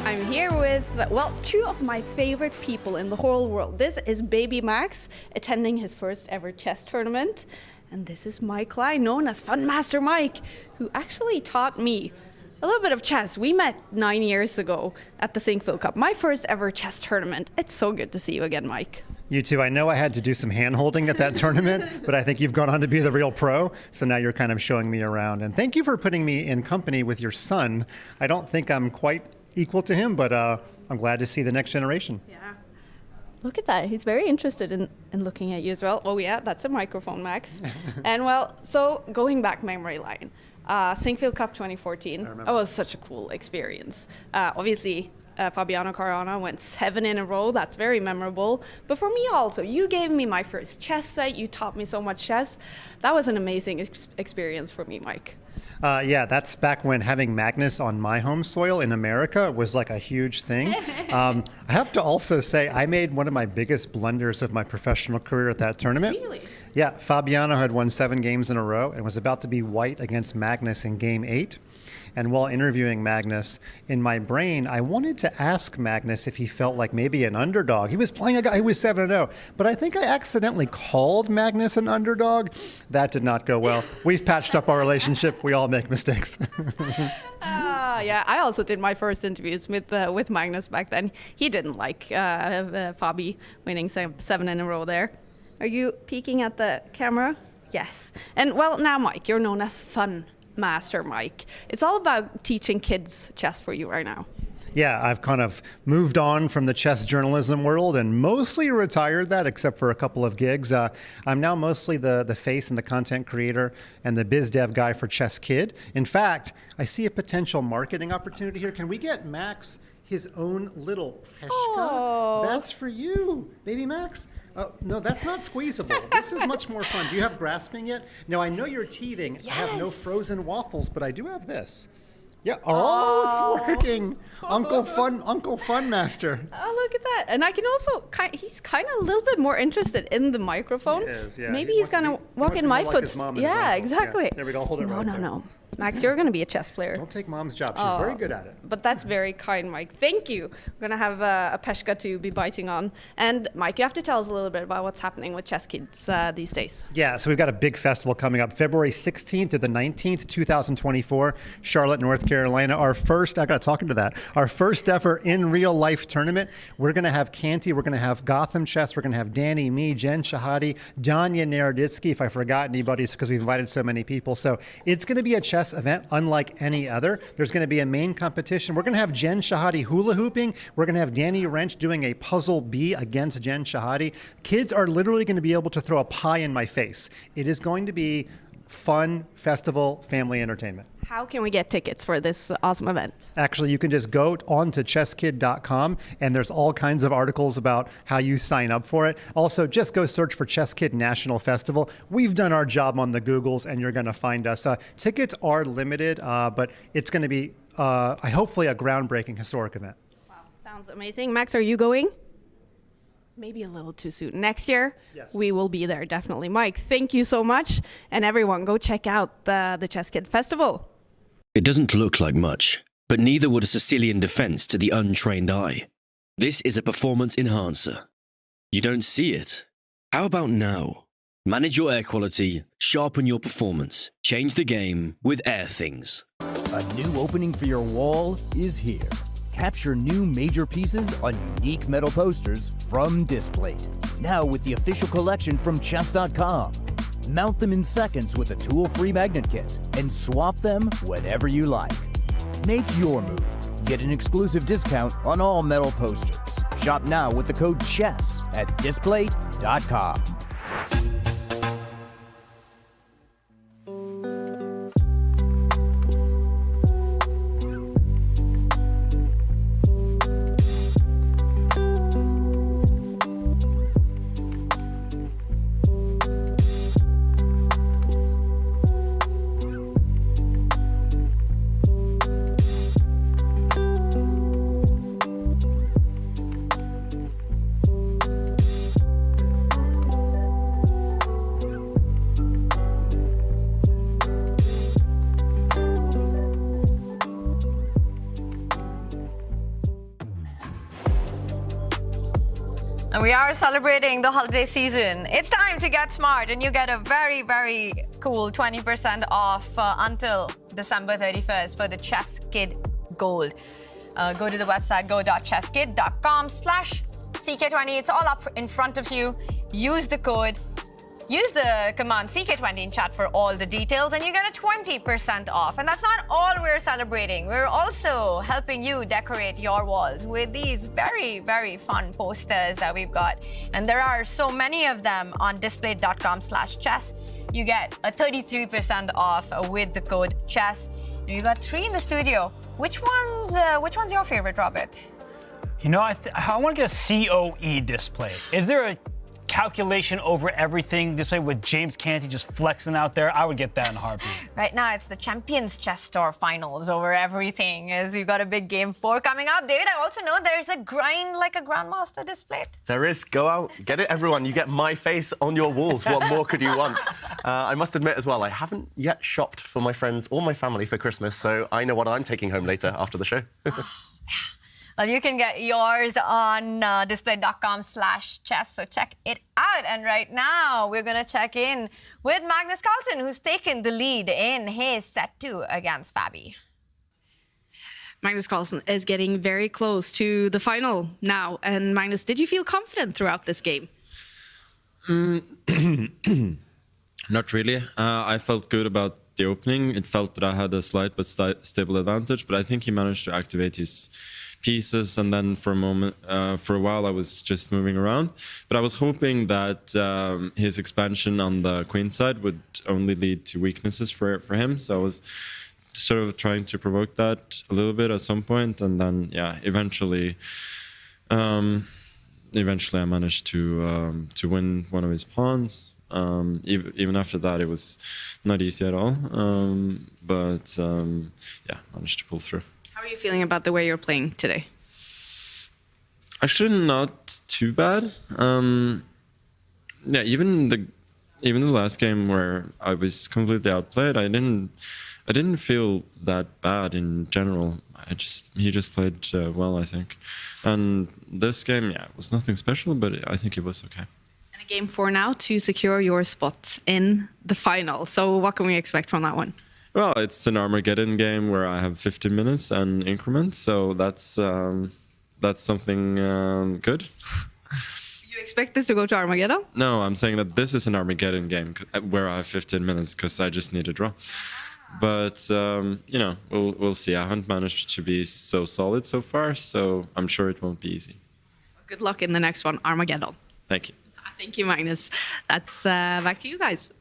I'm here with, well, 2 of my favorite people in the whole world. This is baby Max, attending his first ever chess tournament. And this is Mike Klein, known as Fun Master Mike, who actually taught me a little bit of chess. We met 9 years ago at the Sinkville Cup, my first ever chess tournament. It's so good to see you again, Mike. You too. I know I had to do some hand-holding at that tournament, but I think you've gone on to be the real pro, so now you're kind of showing me around. And thank you for putting me in company with your son. I don't think I'm quite equal to him, but I'm glad to see the next generation. Yeah. Look at that. He's very interested in looking at you as well. Oh, yeah, that's a microphone, Max. And, well, so going back memory lane, Sinkville Cup 2014, that was such a cool experience. Obviously, Fabiano Caruana went 7 in a row. That's very memorable. But for me also, you gave me my first chess set. You taught me so much chess. That was an amazing experience for me, Mike. Yeah, that's back when having Magnus on my home soil in America was like a huge thing. I have to also say I made one of my biggest blunders of my professional career at that tournament. Really? Yeah, Fabiano had won 7 games in a row and was about to be white against Magnus in game 8. And while interviewing Magnus, in my brain, I wanted to ask Magnus if he felt like maybe an underdog. He was playing a guy who was 7-0, but I think I accidentally called Magnus an underdog. That did not go well. We've patched up our relationship. We all make mistakes. Yeah, I also did my first interviews with Magnus back then. He didn't like Fabi winning 7 in a row there. Are you peeking at the camera? Yes. And well, now, Mike, you're known as Fun Master Mike. It's all about teaching kids chess for you right now. Yeah, I've kind of moved on from the chess journalism world and mostly retired that, except for a couple of gigs. I'm now mostly the face and the content creator and the biz dev guy for Chess Kid. In fact, I see a potential marketing opportunity here. Can we get Max his own little Peshka? Oh. That's for you, baby Max. No, that's not squeezable. This is much more fun. Do you have grasping yet? No, I know you're teething. Yes. I have no frozen waffles, but I do have this. Yeah. Oh, it's working. Uncle Fun Master. Oh, look at that. And I can also, he's kind of a little bit more interested in the microphone. He is, yeah. Maybe he's going to walk in my footsteps. Yeah, exactly. There we go. Hold it right there. No. Max, you're going to be a chess player. Don't take mom's job. She's very good at it. But that's very kind, Mike. Thank you. We're going to have a Peshka to be biting on. And Mike, you have to tell us a little bit about what's happening with Chess Kids these days. Yeah, so we've got a big festival coming up February 16th to the 19th, 2024, Charlotte, North Carolina. Our first ever in real life tournament. We're going to have Canty, we're going to have GothamChess, we're going to have Danny, me, Jen Shahadi, Danya Naroditsky. If I forgot anybody, it's because we've invited so many people. So it's going to be a chess event unlike any other. There's going to be a main competition. We're going to have Jen Shahadi hula hooping. We're going to have Danny Wrench doing a puzzle bee against Jen Shahadi. Kids are literally going to be able to throw a pie in my face. It is going to be fun, festival, family entertainment. How can we get tickets for this awesome event? Actually, you can just go on to chesskid.com, and there's all kinds of articles about how you sign up for it. Also, just go search for Chess Kid National Festival. We've done our job on the Googles, and you're going to find us. Tickets are limited, but it's going to be hopefully a groundbreaking historic event. Wow, sounds amazing. Max, are you going? Maybe a little too soon. Next year, yes. We will be there, definitely. Mike, thank you so much. And everyone, go check out the Chess Kid Festival. It doesn't look like much, but neither would a Sicilian defense to the untrained eye. This is a performance enhancer. You don't see it? How about now? Manage your air quality, sharpen your performance, change the game with Air Things. A new opening for your wall is here. Capture new major pieces on unique metal posters from Displate. Now with the official collection from chess.com. Mount them in seconds with a tool-free magnet kit and swap them whenever you like. Make your move. Get an exclusive discount on all metal posters. Shop now with the code CHESS at Displate.com. And we are celebrating the holiday season. It's time to get smart, and you get a very, very cool 20% off until December 31st for the Chess Kid Gold. Go to the website go.chesskid.com/CK20. It's all up in front of you. Use the code. Use the command CK20 in chat for all the details, and you get a 20% off. And that's not all we're celebrating. We're also helping you decorate your walls with these very, very fun posters that we've got. And there are so many of them on display.com/chess. You get a 33% off with the code CHESS. You got 3 in the studio. Which one's your favorite, Robert? You know, I want to get a COE display. Is there a calculation over everything display with James Canty just flexing out there? I would get that in a heartbeat. Right now, it's the Champions Chess Tour Finals over everything, as we've got a big Game 4 coming up. David, I also know there's a grind like a Grandmaster display. There is. Go out, get it, everyone. You get my face on your walls. What more could you want? I must admit as well, I haven't yet shopped for my friends or my family for Christmas, so I know what I'm taking home later after the show. Well, you can get yours on display.com/chess, so check it out. And right now, we're going to check in with Magnus Carlsen, who's taken the lead in his set 2 against Fabi. Magnus Carlsen is getting very close to the final now. And Magnus, did you feel confident throughout this game? Not really. I felt good about the opening. It felt that I had a slight but stable advantage, but I think he managed to activate his pieces, and then for a while I was just moving around. But I was hoping that his expansion on the queen side would only lead to weaknesses for him. So I was sort of trying to provoke that a little bit at some point, and then eventually I managed to win one of his pawns. Even after that, it was not easy at all, but managed to pull through. How are you feeling about the way you're playing today? Actually, not too bad. Even the last game where I was completely outplayed, I didn't feel that bad in general. He just played well, I think. And this game, it was nothing special, but I think it was okay. And a game 4 now to secure your spot in the final. So what can we expect from that one? Well, it's an Armageddon game where I have 15 minutes and increments, so that's something good. You expect this to go to Armageddon? No, I'm saying that this is an Armageddon game where I have 15 minutes because I just need a draw. But, we'll see. I haven't managed to be so solid so far, so I'm sure it won't be easy. Good luck in the next one, Armageddon. Thank you. Thank you, Magnus. That's back to you guys.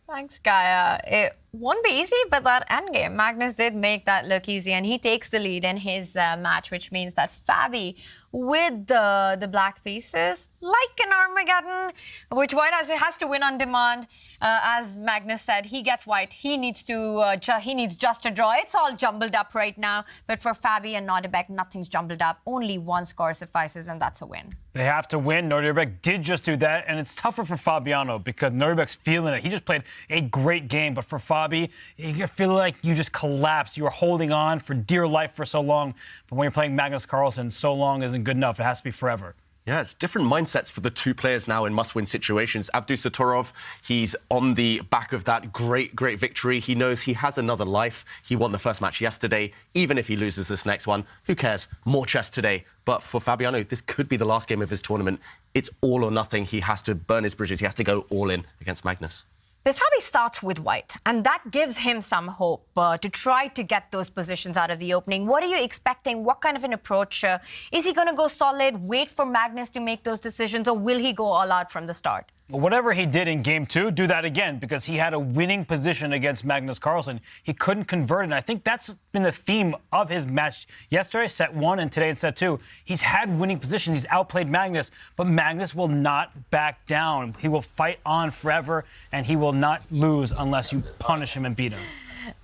Thanks, Gaia. It won't be easy, but that endgame, Magnus did make that look easy, and he takes the lead in his match, which means that Fabi, with the black pieces, like an Armageddon, which White has to win on demand. As Magnus said, he gets White. He needs just a draw. It's all jumbled up right now, but for Fabi and Nodirbek, nothing's jumbled up. Only one score suffices, and that's a win. They have to win. Nodirbek did just do that, and it's tougher for Fabiano because Nodirbek's feeling it. He just played a great game, but for Fabi, you feel like you just collapse. You were holding on for dear life for so long, but when you're playing Magnus Carlsen, so long isn't good enough. It has to be forever. Yeah, it's different mindsets for the two players now in must-win situations. Abdusattorov, he's on the back of that great victory. He knows he has another life. He won the first match yesterday. Even if he loses this next one, who cares? More chess today. But for Fabiano, this could be the last game of his tournament. It's all or nothing. He has to burn his bridges. He has to go all in against Magnus. But Fabi starts with White, and that gives him some hope to try to get those positions out of the opening. What are you expecting? What kind of an approach? Is he going to go solid, wait for Magnus to make those decisions, or will he go all out from the start? Whatever he did in game 2, do that again, because he had a winning position against Magnus Carlsen. He couldn't convert, and I think that's been the theme of his match yesterday, set 1, and today in set 2. He's had winning positions. He's outplayed Magnus, but Magnus will not back down. He will fight on forever, and he will not lose unless you punish him and beat him.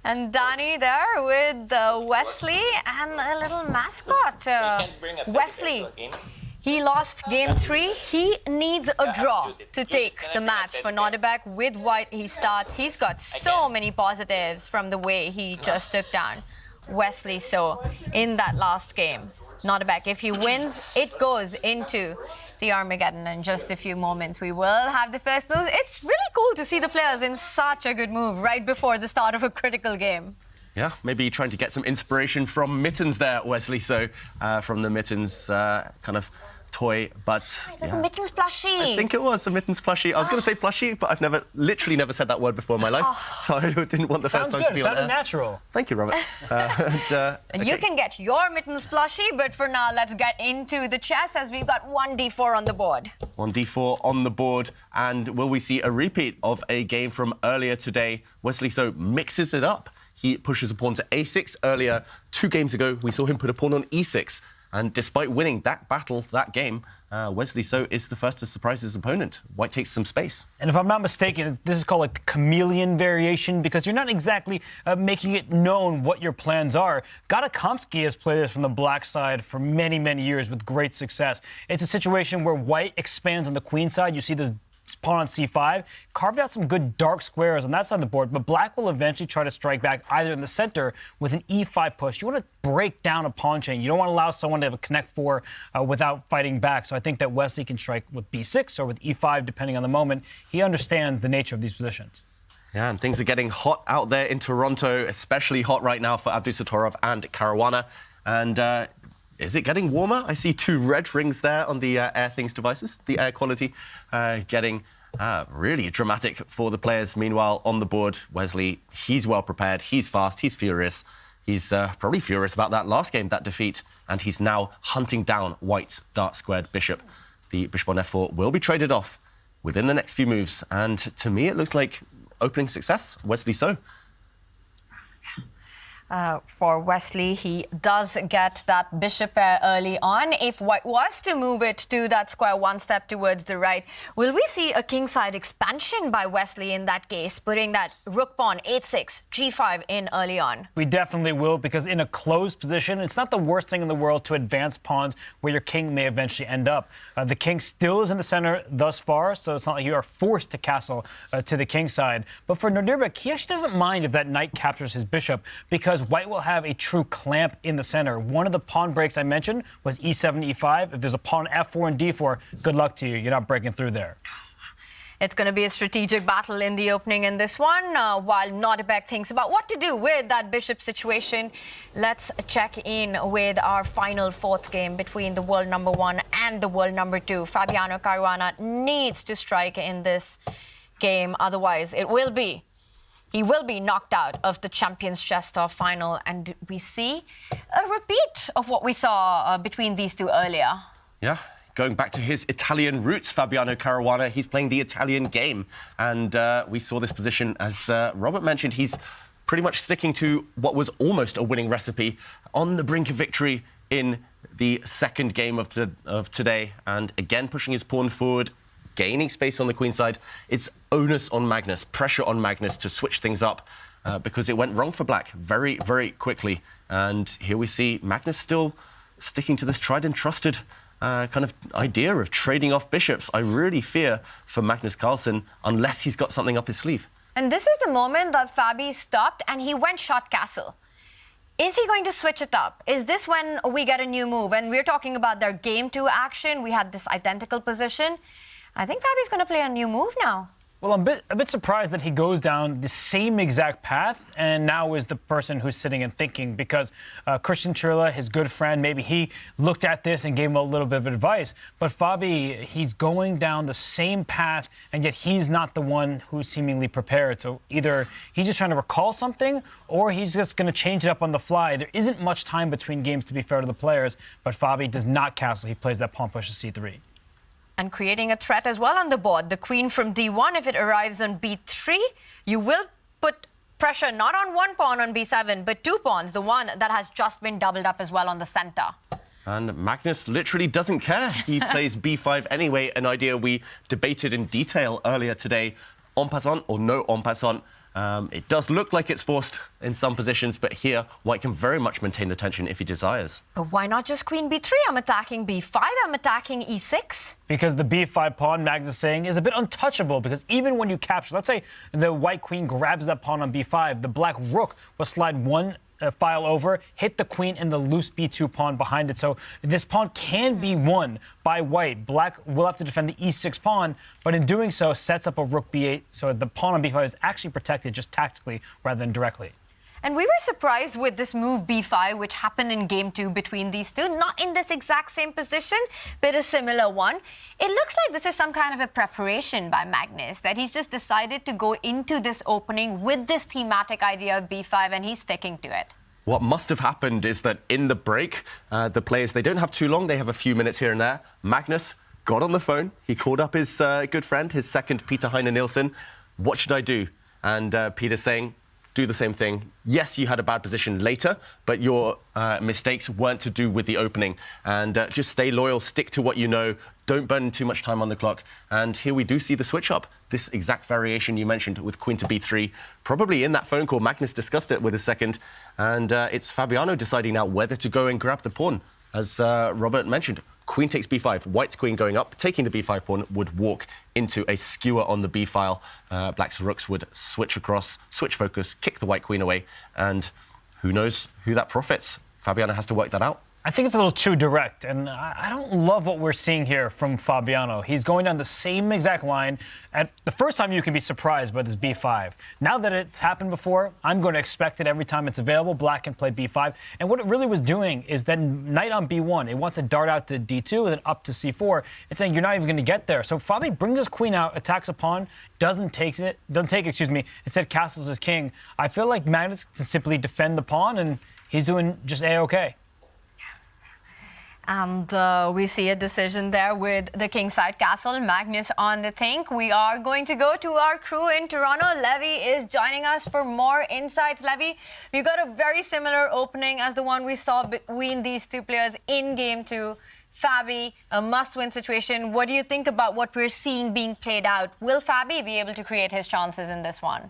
And Dani there with Wesley and a little mascot. Wesley. He lost game 3. He needs a draw to take the match for Nodirbek. With White, he starts. He's got so many positives from the way he just took down Wesley. So in that last game, Nodirbek, if he wins, it goes into the Armageddon in just a few moments. We will have the first move. It's really cool to see the players in such a good move right before the start of a critical game. Yeah, maybe trying to get some inspiration from Mittens there, Wesley. So from the Mittens kind of toy, but It was a Mittens plushie. I think it was a Mittens plushie. I was going to say plushie, but I've literally never said that word before in my life, so I didn't want the first time to be on Sounded air. natural. Thank you, Robert. And you can get your Mittens plushie, but for now, let's get into the chess as we've got 1d4 on the board. 1d4 on the board, and will we see a repeat of a game from earlier today? Wesley So mixes it up. He pushes a pawn to a6 earlier. 2 games ago, we saw him put a pawn on e6. And despite winning that battle, that game, Wesley So is the first to surprise his opponent. White takes some space. And if I'm not mistaken, this is called like the chameleon variation because you're not exactly making it known what your plans are. GothamChess has played this from the black side for many, many years with great success. It's a situation where White expands on the queen side. You see those pawn on c5, carved out some good dark squares on that side of the board, but black will eventually try to strike back either in the center with an e5 push. You want to break down a pawn chain. You don't want to allow someone to have a connect 4 without fighting back. So I think that Wesley can strike with b6 or with e5, depending on the moment. He understands the nature of these positions. Yeah, and things are getting hot out there in Toronto, especially hot right now for Abdusattorov and Caruana. And is it getting warmer? I see 2 red rings there on the AirThings devices. The air quality getting really dramatic for the players. Meanwhile, on the board, Wesley, he's well prepared, he's fast, he's furious. He's probably furious about that last game, that defeat, and he's now hunting down White's dark-squared bishop. The bishop on f4 will be traded off within the next few moves, and to me, it looks like opening success. Wesley so. For Wesley, he does get that bishop pair early on. If White was to move it to that square 1 step towards the right, will we see a kingside expansion by Wesley in that case, putting that rook pawn 8-6, g5 in early on? We definitely will, because in a closed position, it's not the worst thing in the world to advance pawns where your king may eventually end up. The king still is in the center thus far, so it's not like you are forced to castle to the king side. But for Nodirbek, he actually doesn't mind if that knight captures his bishop, because White will have a true clamp in the center. One of the pawn breaks I mentioned was e7, e5. If there's a pawn f4 and d4, good luck to you. You're not breaking through there. It's going to be a strategic battle in the opening in this one, while Nodirbek thinks about what to do with that bishop situation. Let's check in with our final 4th game between the world number 1 and the world number 2. Fabiano Caruana needs to strike in this game, otherwise he will be knocked out of the Champions Chess Star final, and we see a repeat of what we saw between these two earlier. Yeah, going back to his Italian roots, Fabiano Caruana, he's playing the Italian game, and we saw this position, as Robert mentioned, he's pretty much sticking to what was almost a winning recipe, on the brink of victory in the second game of today, and again pushing his pawn forward, gaining space on the queen side. It's onus on Magnus, pressure on Magnus to switch things up because it went wrong for black very, very quickly. And here we see Magnus still sticking to this tried and trusted kind of idea of trading off bishops. I really fear for Magnus Carlsen unless he's got something up his sleeve. And this is the moment that Fabi stopped and he went shot castle. Is he going to switch it up? Is this when we get a new move? And we're talking about their game 2 action. We had this identical position. I think Fabi's going to play a new move now. Well, I'm a bit surprised that he goes down the same exact path and now is the person who's sitting and thinking, because Christian Churla, his good friend, maybe he looked at this and gave him a little bit of advice. But Fabi, he's going down the same path, and yet he's not the one who's seemingly prepared. So either he's just trying to recall something, or he's just going to change it up on the fly. There isn't much time between games, to be fair to the players, but Fabi does not castle. He plays that pawn pushes c3. And creating a threat as well on the board. The queen from d1, if it arrives on b3, you will put pressure not on one pawn on b7, but 2 pawns, the one that has just been doubled up as well on the center. And Magnus literally doesn't care. He plays b5 anyway, an idea we debated in detail earlier today. En passant or no en passant. It does look like it's forced in some positions, but here White can very much maintain the tension if he desires. But why not just queen b3? I'm attacking b5, I'm attacking e6. Because the b5 pawn, Magnus is saying, is a bit untouchable, because even when you capture, let's say the white queen grabs that pawn on b5, the black rook will slide one file over, hit the queen and the loose b2 pawn behind it. So this pawn can be won by White. Black will have to defend the e6 pawn, but in doing so sets up a rook b8, so the pawn on b5 is actually protected just tactically rather than directly. And we were surprised with this move b5, which happened in game 2 between these two. Not in this exact same position, but a similar one. It looks like this is some kind of a preparation by Magnus, that he's just decided to go into this opening with this thematic idea of b5, and he's sticking to it. What must have happened is that in the break, the players, they don't have too long. They have a few minutes here and there. Magnus got on the phone. He called up his good friend, his second, Peter Heine Nielsen. What should I do? And Peter's saying, do the same thing. Yes, you had a bad position later, but your mistakes weren't to do with the opening. And just stay loyal, stick to what you know, don't burn too much time on the clock. And here we do see the switch up. This exact variation you mentioned with queen to b3. Probably in that phone call, Magnus discussed it with his second. And it's Fabiano deciding now whether to go and grab the pawn. As Robert mentioned, queen takes b5, White's queen going up, taking the b5 pawn would walk into a skewer on the b file. Black's rooks would switch across, switch focus, kick the white queen away, and who knows who that profits. Fabiano has to work that out. I think it's a little too direct, and I don't love what we're seeing here from Fabiano. He's going down the same exact line. At the first time, you can be surprised by this b5. Now that it's happened before, I'm going to expect it every time it's available. Black can play b5. And what it really was doing is then knight on b1. It wants to dart out to d2 and then up to c4. It's saying you're not even going to get there. So Fabi brings his queen out, attacks a pawn, doesn't take it, instead castles his king. I feel like Magnus can simply defend the pawn, and he's doing just A-okay. And we see a decision there with the kingside castle, Magnus on the think. We are going to go to our crew in Toronto. Levy is joining us for more insights. Levy, we got a very similar opening as the one we saw between these two players in game 2. Fabi, a must-win situation. What do you think about what we're seeing being played out? Will Fabi be able to create his chances in this one?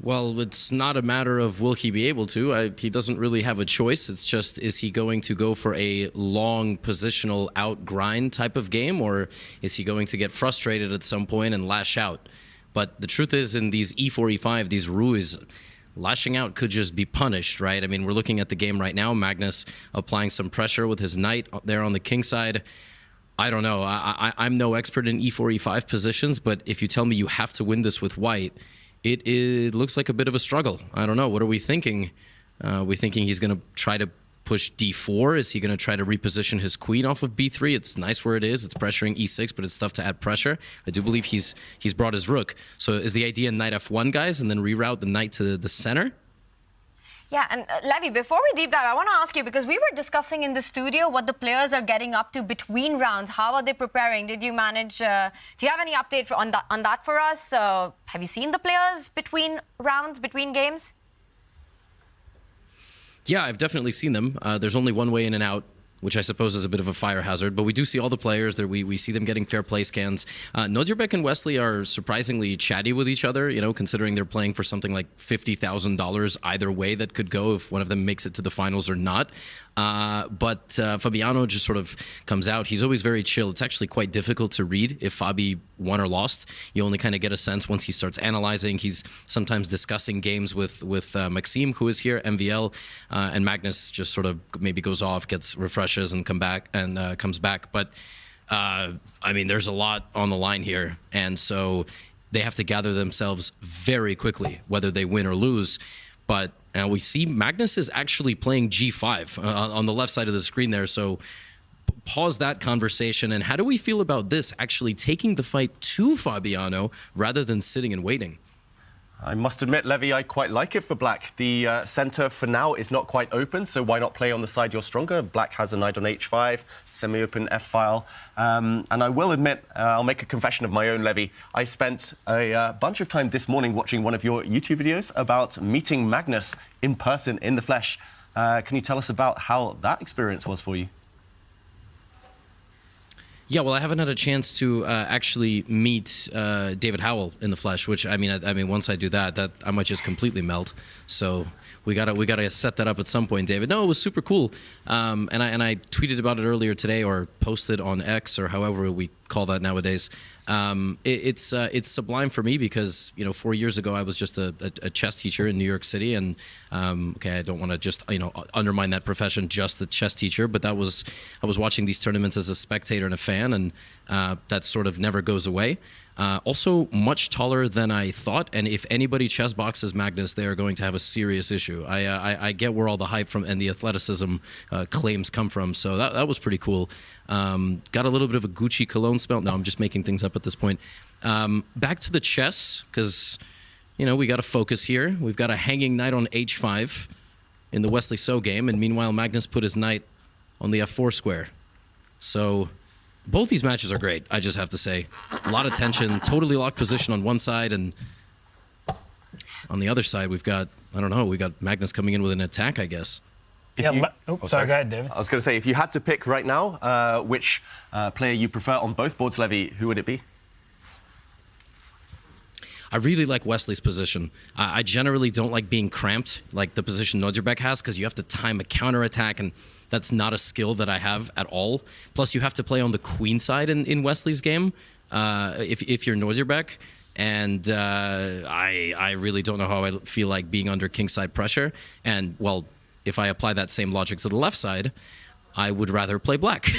Well, it's not a matter of will he be able to. He doesn't really have a choice. It's just, is he going to go for a long positional out-grind type of game, or is he going to get frustrated at some point and lash out? But the truth is, in these e4, e5, these ruis, lashing out could just be punished, right? I mean, we're looking at the game right now. Magnus applying some pressure with his knight there on the king side. I don't know. I'm no expert in e4, e5 positions, but if you tell me you have to win this with white, it looks like a bit of a struggle. I don't know. What are we thinking? We thinking he's going to try to push d4? Is he going to try to reposition his queen off of b3? It's nice where it is. It's pressuring e6, but it's tough to add pressure. I do believe he's brought his rook. So is the idea knight f1, guys, and then reroute the knight to the center? Yeah, and Levy, before we deep dive, I want to ask you, because we were discussing in the studio what the players are getting up to between rounds. How are they preparing? Did you manage, do you have any update on that for us? Have you seen the players between rounds, between games? Yeah, I've definitely seen them. There's only one way in and out, which I suppose is a bit of a fire hazard, but we do see all the players there. We see them getting fair play scans. Nodirbek and Wesley are surprisingly chatty with each other, you know, considering they're playing for something like $50,000 either way that could go if one of them makes it to the finals or not. But Fabiano just sort of comes out. He's always very chill. It's actually quite difficult to read if Fabi won or lost. You only kind of get a sense once he starts analyzing. He's sometimes discussing games with Maxime, who is here, MVL, and Magnus just sort of maybe goes off, gets refreshes, and comes back. But I mean, there's a lot on the line here, and so they have to gather themselves very quickly, whether they win or lose. But we see Magnus is actually playing g5 on the left side of the screen there. So pause that conversation. And how do we feel about this actually taking the fight to Fabiano rather than sitting and waiting? I must admit, Levy, I quite like it for Black. The center for now is not quite open, so why not play on the side you're stronger? Black has a knight on h5, semi-open f-file. And I will admit, I'll make a confession of my own, Levy. I spent a bunch of time this morning watching one of your YouTube videos about meeting Magnus in person, in the flesh. Can you tell us about how that experience was for you? Yeah, well, I haven't had a chance to actually meet David Howell in the flesh, which I mean, once I do that I might just completely melt. So we gotta set that up at some point, David. No, it was super cool, and I tweeted about it earlier today, or posted on X, or however we call that nowadays. It's sublime for me because, you know, 4 years ago I was just a chess teacher in New York City, and okay, I don't want to just, you know, undermine that profession, just the chess teacher, but I was watching these tournaments as a spectator and a fan, and that sort of never goes away. Also much taller than I thought, and if anybody chess boxes Magnus, they are going to have a serious issue. I get where all the hype from and the athleticism claims come from, so that was pretty cool. Got a little bit of a Gucci cologne smell. No, I'm just making things up at this point. Back to the chess, because, you know, we got to focus here. We've got a hanging knight on h5 in the Wesley So game, and meanwhile Magnus put his knight on the f4 square. So both these matches are great, I just have to say. A lot of tension, totally locked position on one side, and on the other side we've got, I don't know, we got Magnus coming in with an attack, I guess. Sorry, go ahead, David. I was going to say, if you had to pick right now which player you prefer on both boards, Levy, who would it be? I really like Wesley's position. I generally don't like being cramped like the position Nodirbek has, because you have to time a counterattack, and that's not a skill that I have at all. Plus, you have to play on the queen side in Wesley's game if you're Nodirbek. And I really don't know how I feel like being under kingside pressure. And, well, if I apply that same logic to the left side, I would rather play black,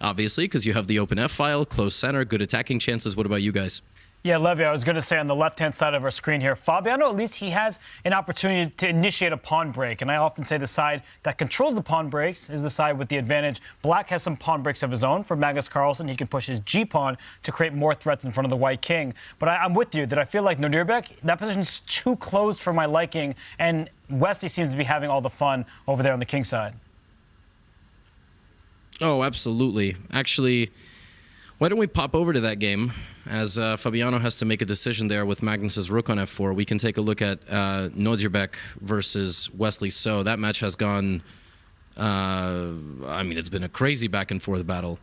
obviously, because you have the open f-file, close center, good attacking chances. What about you guys? Yeah, Levy, I was going to say on the left-hand side of our screen here, Fabiano, at least he has an opportunity to initiate a pawn break. And I often say the side that controls the pawn breaks is the side with the advantage. Black has some pawn breaks of his own. For Magnus Carlsen, he can push his g-pawn to create more threats in front of the white king. But I'm with you that I feel like Nodirbek, that position's too closed for my liking. And Wesley seems to be having all the fun over there on the king side. Oh, absolutely. Actually, why don't we pop over to that game? As Fabiano has to make a decision there with Magnus's rook on f4, we can take a look at Nodirbek versus Wesley So. That match has gone, I mean, it's been a crazy back and forth battle.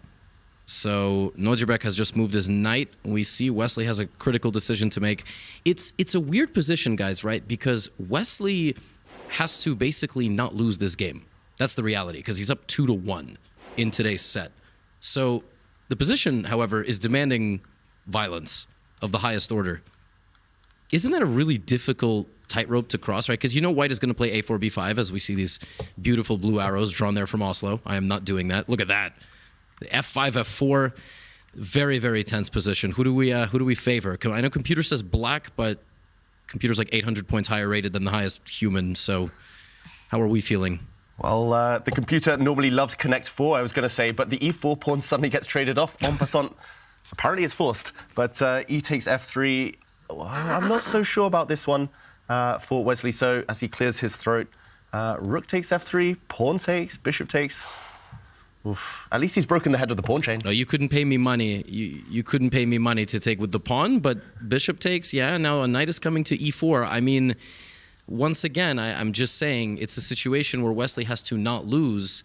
So Nodirbek has just moved his knight. We see Wesley has a critical decision to make. It's a weird position, guys, right? Because Wesley has to basically not lose this game. That's the reality, because he's up 2-1 in today's set. So the position, however, is demanding violence of the highest order. Isn't that a really difficult tightrope to cross, right? Because you know white is going to play a4, b5 as we see these beautiful blue arrows drawn there from Oslo. I am not doing that. Look at that. f5, f4, very, very tense position. Who do we favor? I know computer says black, but computer's like 800 points higher rated than the highest human. So how are we feeling? Well, the computer normally loves connect 4, I was going to say, but the e4 pawn suddenly gets traded off. En passant, apparently it's forced, but e takes f3. Well, I'm not so sure about this one for Wesley So as he clears his throat. Rook takes f3, pawn takes, bishop takes. Oof. At least he's broken the head of the pawn chain. No, you couldn't pay me money. You couldn't pay me money to take with the pawn, but bishop takes, yeah, now a knight is coming to e4. I mean, once again, I'm just saying it's a situation where Wesley has to not lose,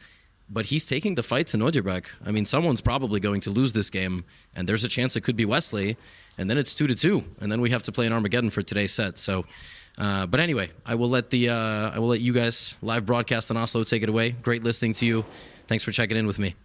but he's taking the fight to Nodirbek. I mean, someone's probably going to lose this game, and there's a chance it could be Wesley, and then it's 2-2, and then we have to play an Armageddon for today's set. So, but anyway, I will let you guys live broadcast in Oslo take it away. Great listening to you. Thanks for checking in with me.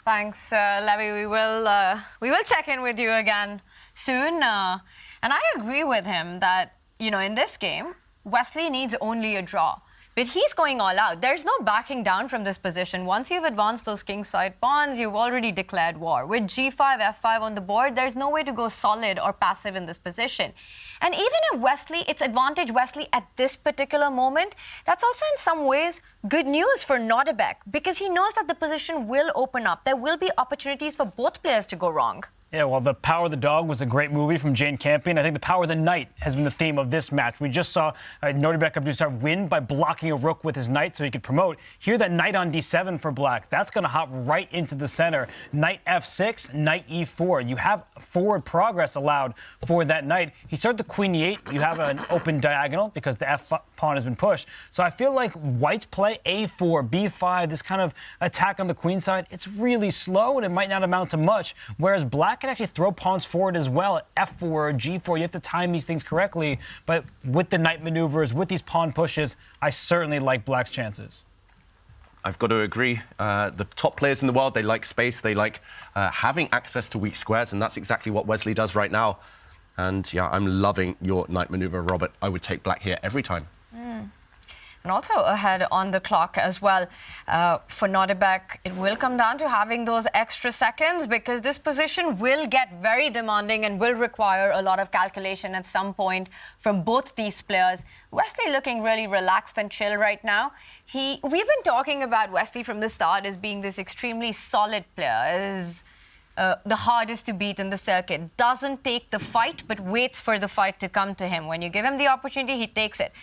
Thanks, Levy. We will check in with you again soon. And I agree with him that, you know, in this game, Wesley needs only a draw. But he's going all out. There's no backing down from this position. Once you've advanced those kingside pawns, you've already declared war. With g5, f5 on the board, there's no way to go solid or passive in this position. And even if Wesley, it's advantage Wesley at this particular moment, that's also in some ways good news for Nodirbek, because he knows that the position will open up. There will be opportunities for both players to go wrong. Yeah, well, The Power of the Dog was a great movie from Jane Campion. I think The Power of the Knight has been the theme of this match. We just saw Nodirbek Abdusattorov win by blocking a rook with his knight so he could promote. Here, that knight on d7 for black, that's going to hop right into the center. Knight f6, knight e4. You have forward progress allowed for that knight. He started the queen e8. You have an open diagonal because the f pawn has been pushed. So I feel like white's play a4, b5, this kind of attack on the queen side, it's really slow and it might not amount to much, whereas black can actually throw pawns forward as well at f4 or g4. You have to time these things correctly, but with the knight maneuvers, with these pawn pushes, I certainly like black's chances. I've got to agree. The top players in the world, they like space, they like having access to weak squares, and that's exactly what Wesley does right now. And yeah, I'm loving your knight maneuver, Robert. I would take black here every time. And also ahead on the clock as well. For Nodirbek, it will come down to having those extra seconds, because this position will get very demanding and will require a lot of calculation at some point from both these players. Wesley looking really relaxed and chill right now. We've been talking about Wesley from the start as being this extremely solid player, is the hardest to beat in the circuit. Doesn't take the fight, but waits for the fight to come to him. When you give him the opportunity, he takes it.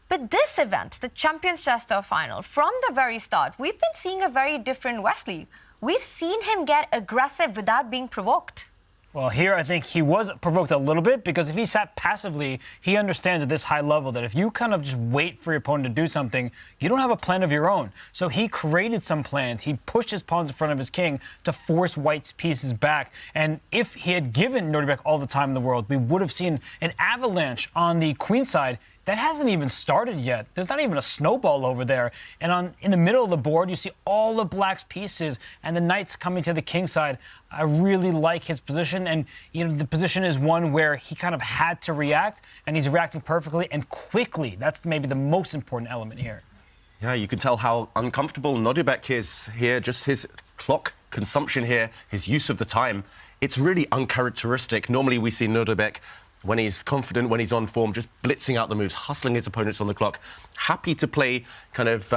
But this event, the Champions Chess Tour Final, from the very start, we've been seeing a very different Wesley. We've seen him get aggressive without being provoked. Well, here I think he was provoked a little bit, because if he sat passively, he understands at this high level that if you kind of just wait for your opponent to do something, you don't have a plan of your own. So he created some plans. He pushed his pawns in front of his king to force white's pieces back. And if he had given Nodirbek all the time in the world, we would have seen an avalanche on the queen side. That hasn't even started yet. There's not even a snowball over there. And in the middle of the board, you see all of black's pieces and the knights coming to the king side. I really like his position. And you know, the position is one where he kind of had to react, and he's reacting perfectly and quickly. That's maybe the most important element here. Yeah, you can tell how uncomfortable Nodirbek is here. Just his clock consumption here, his use of the time. It's really uncharacteristic. Normally we see Nodirbek, when he's confident, when he's on form, just blitzing out the moves, hustling his opponents on the clock, happy to play kind of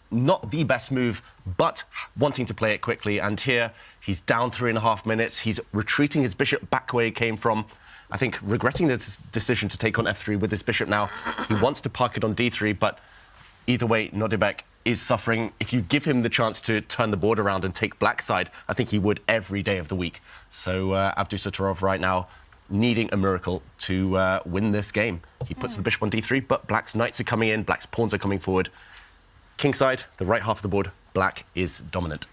not the best move, but wanting to play it quickly. And here, he's down 3.5 minutes. He's retreating his bishop back where he came from. I think regretting the decision to take on f3 with his bishop now. He wants to park it on d3, but either way, Nodirbek is suffering. If you give him the chance to turn the board around and take black side, I think he would every day of the week. So Abdusattorov right now needing a miracle to win this game. He puts the bishop on d3, but black's knights are coming in, black's pawns are coming forward. Kingside, the right half of the board, black is dominant.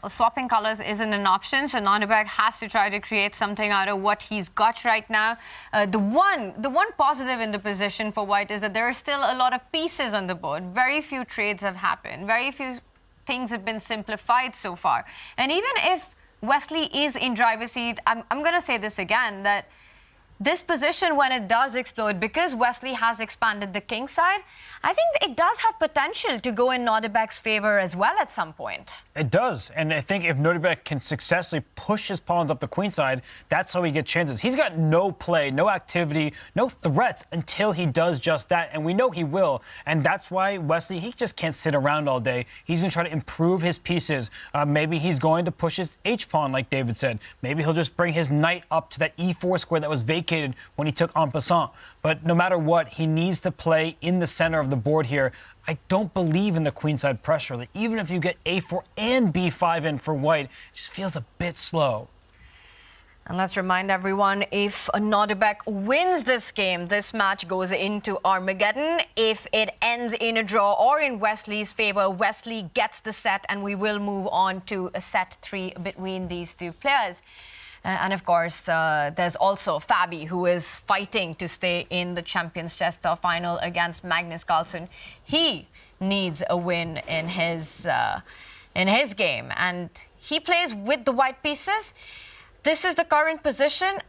Well, swapping colors isn't an option, so Nodirbek has to try to create something out of what he's got right now. The one positive in the position for white is that there are still a lot of pieces on the board. Very few trades have happened. Very few things have been simplified so far. And even if Wesley is in driver's seat, I'm going to say this again, that this position, when it does explode, because Wesley has expanded the king side, I think it does have potential to go in Nodirbek's favor as well at some point. It does, and I think if Nodirbek can successfully push his pawns up the queen side, that's how he gets chances. He's got no play, no activity, no threats until he does just that, and we know he will, and that's why Wesley, he just can't sit around all day. He's going to try to improve his pieces. Maybe he's going to push his h-pawn, like David said. Maybe he'll just bring his knight up to that e4 square that was vacated when he took en passant. But no matter what, he needs to play in the center of the board here. I don't believe in the queenside pressure. Like, even if you get a4 and b5 in for white, it just feels a bit slow. And let's remind everyone, if Nodirbek wins this game, this match goes into Armageddon. If it ends in a draw or in Wesley's favor, Wesley gets the set, and we will move on to a set 3 between these two players. And of course, there's also Fabi, who is fighting to stay in the Champions Chess Tour final against Magnus Carlsen. He needs a win in his game, and he plays with the white pieces. This is the current position.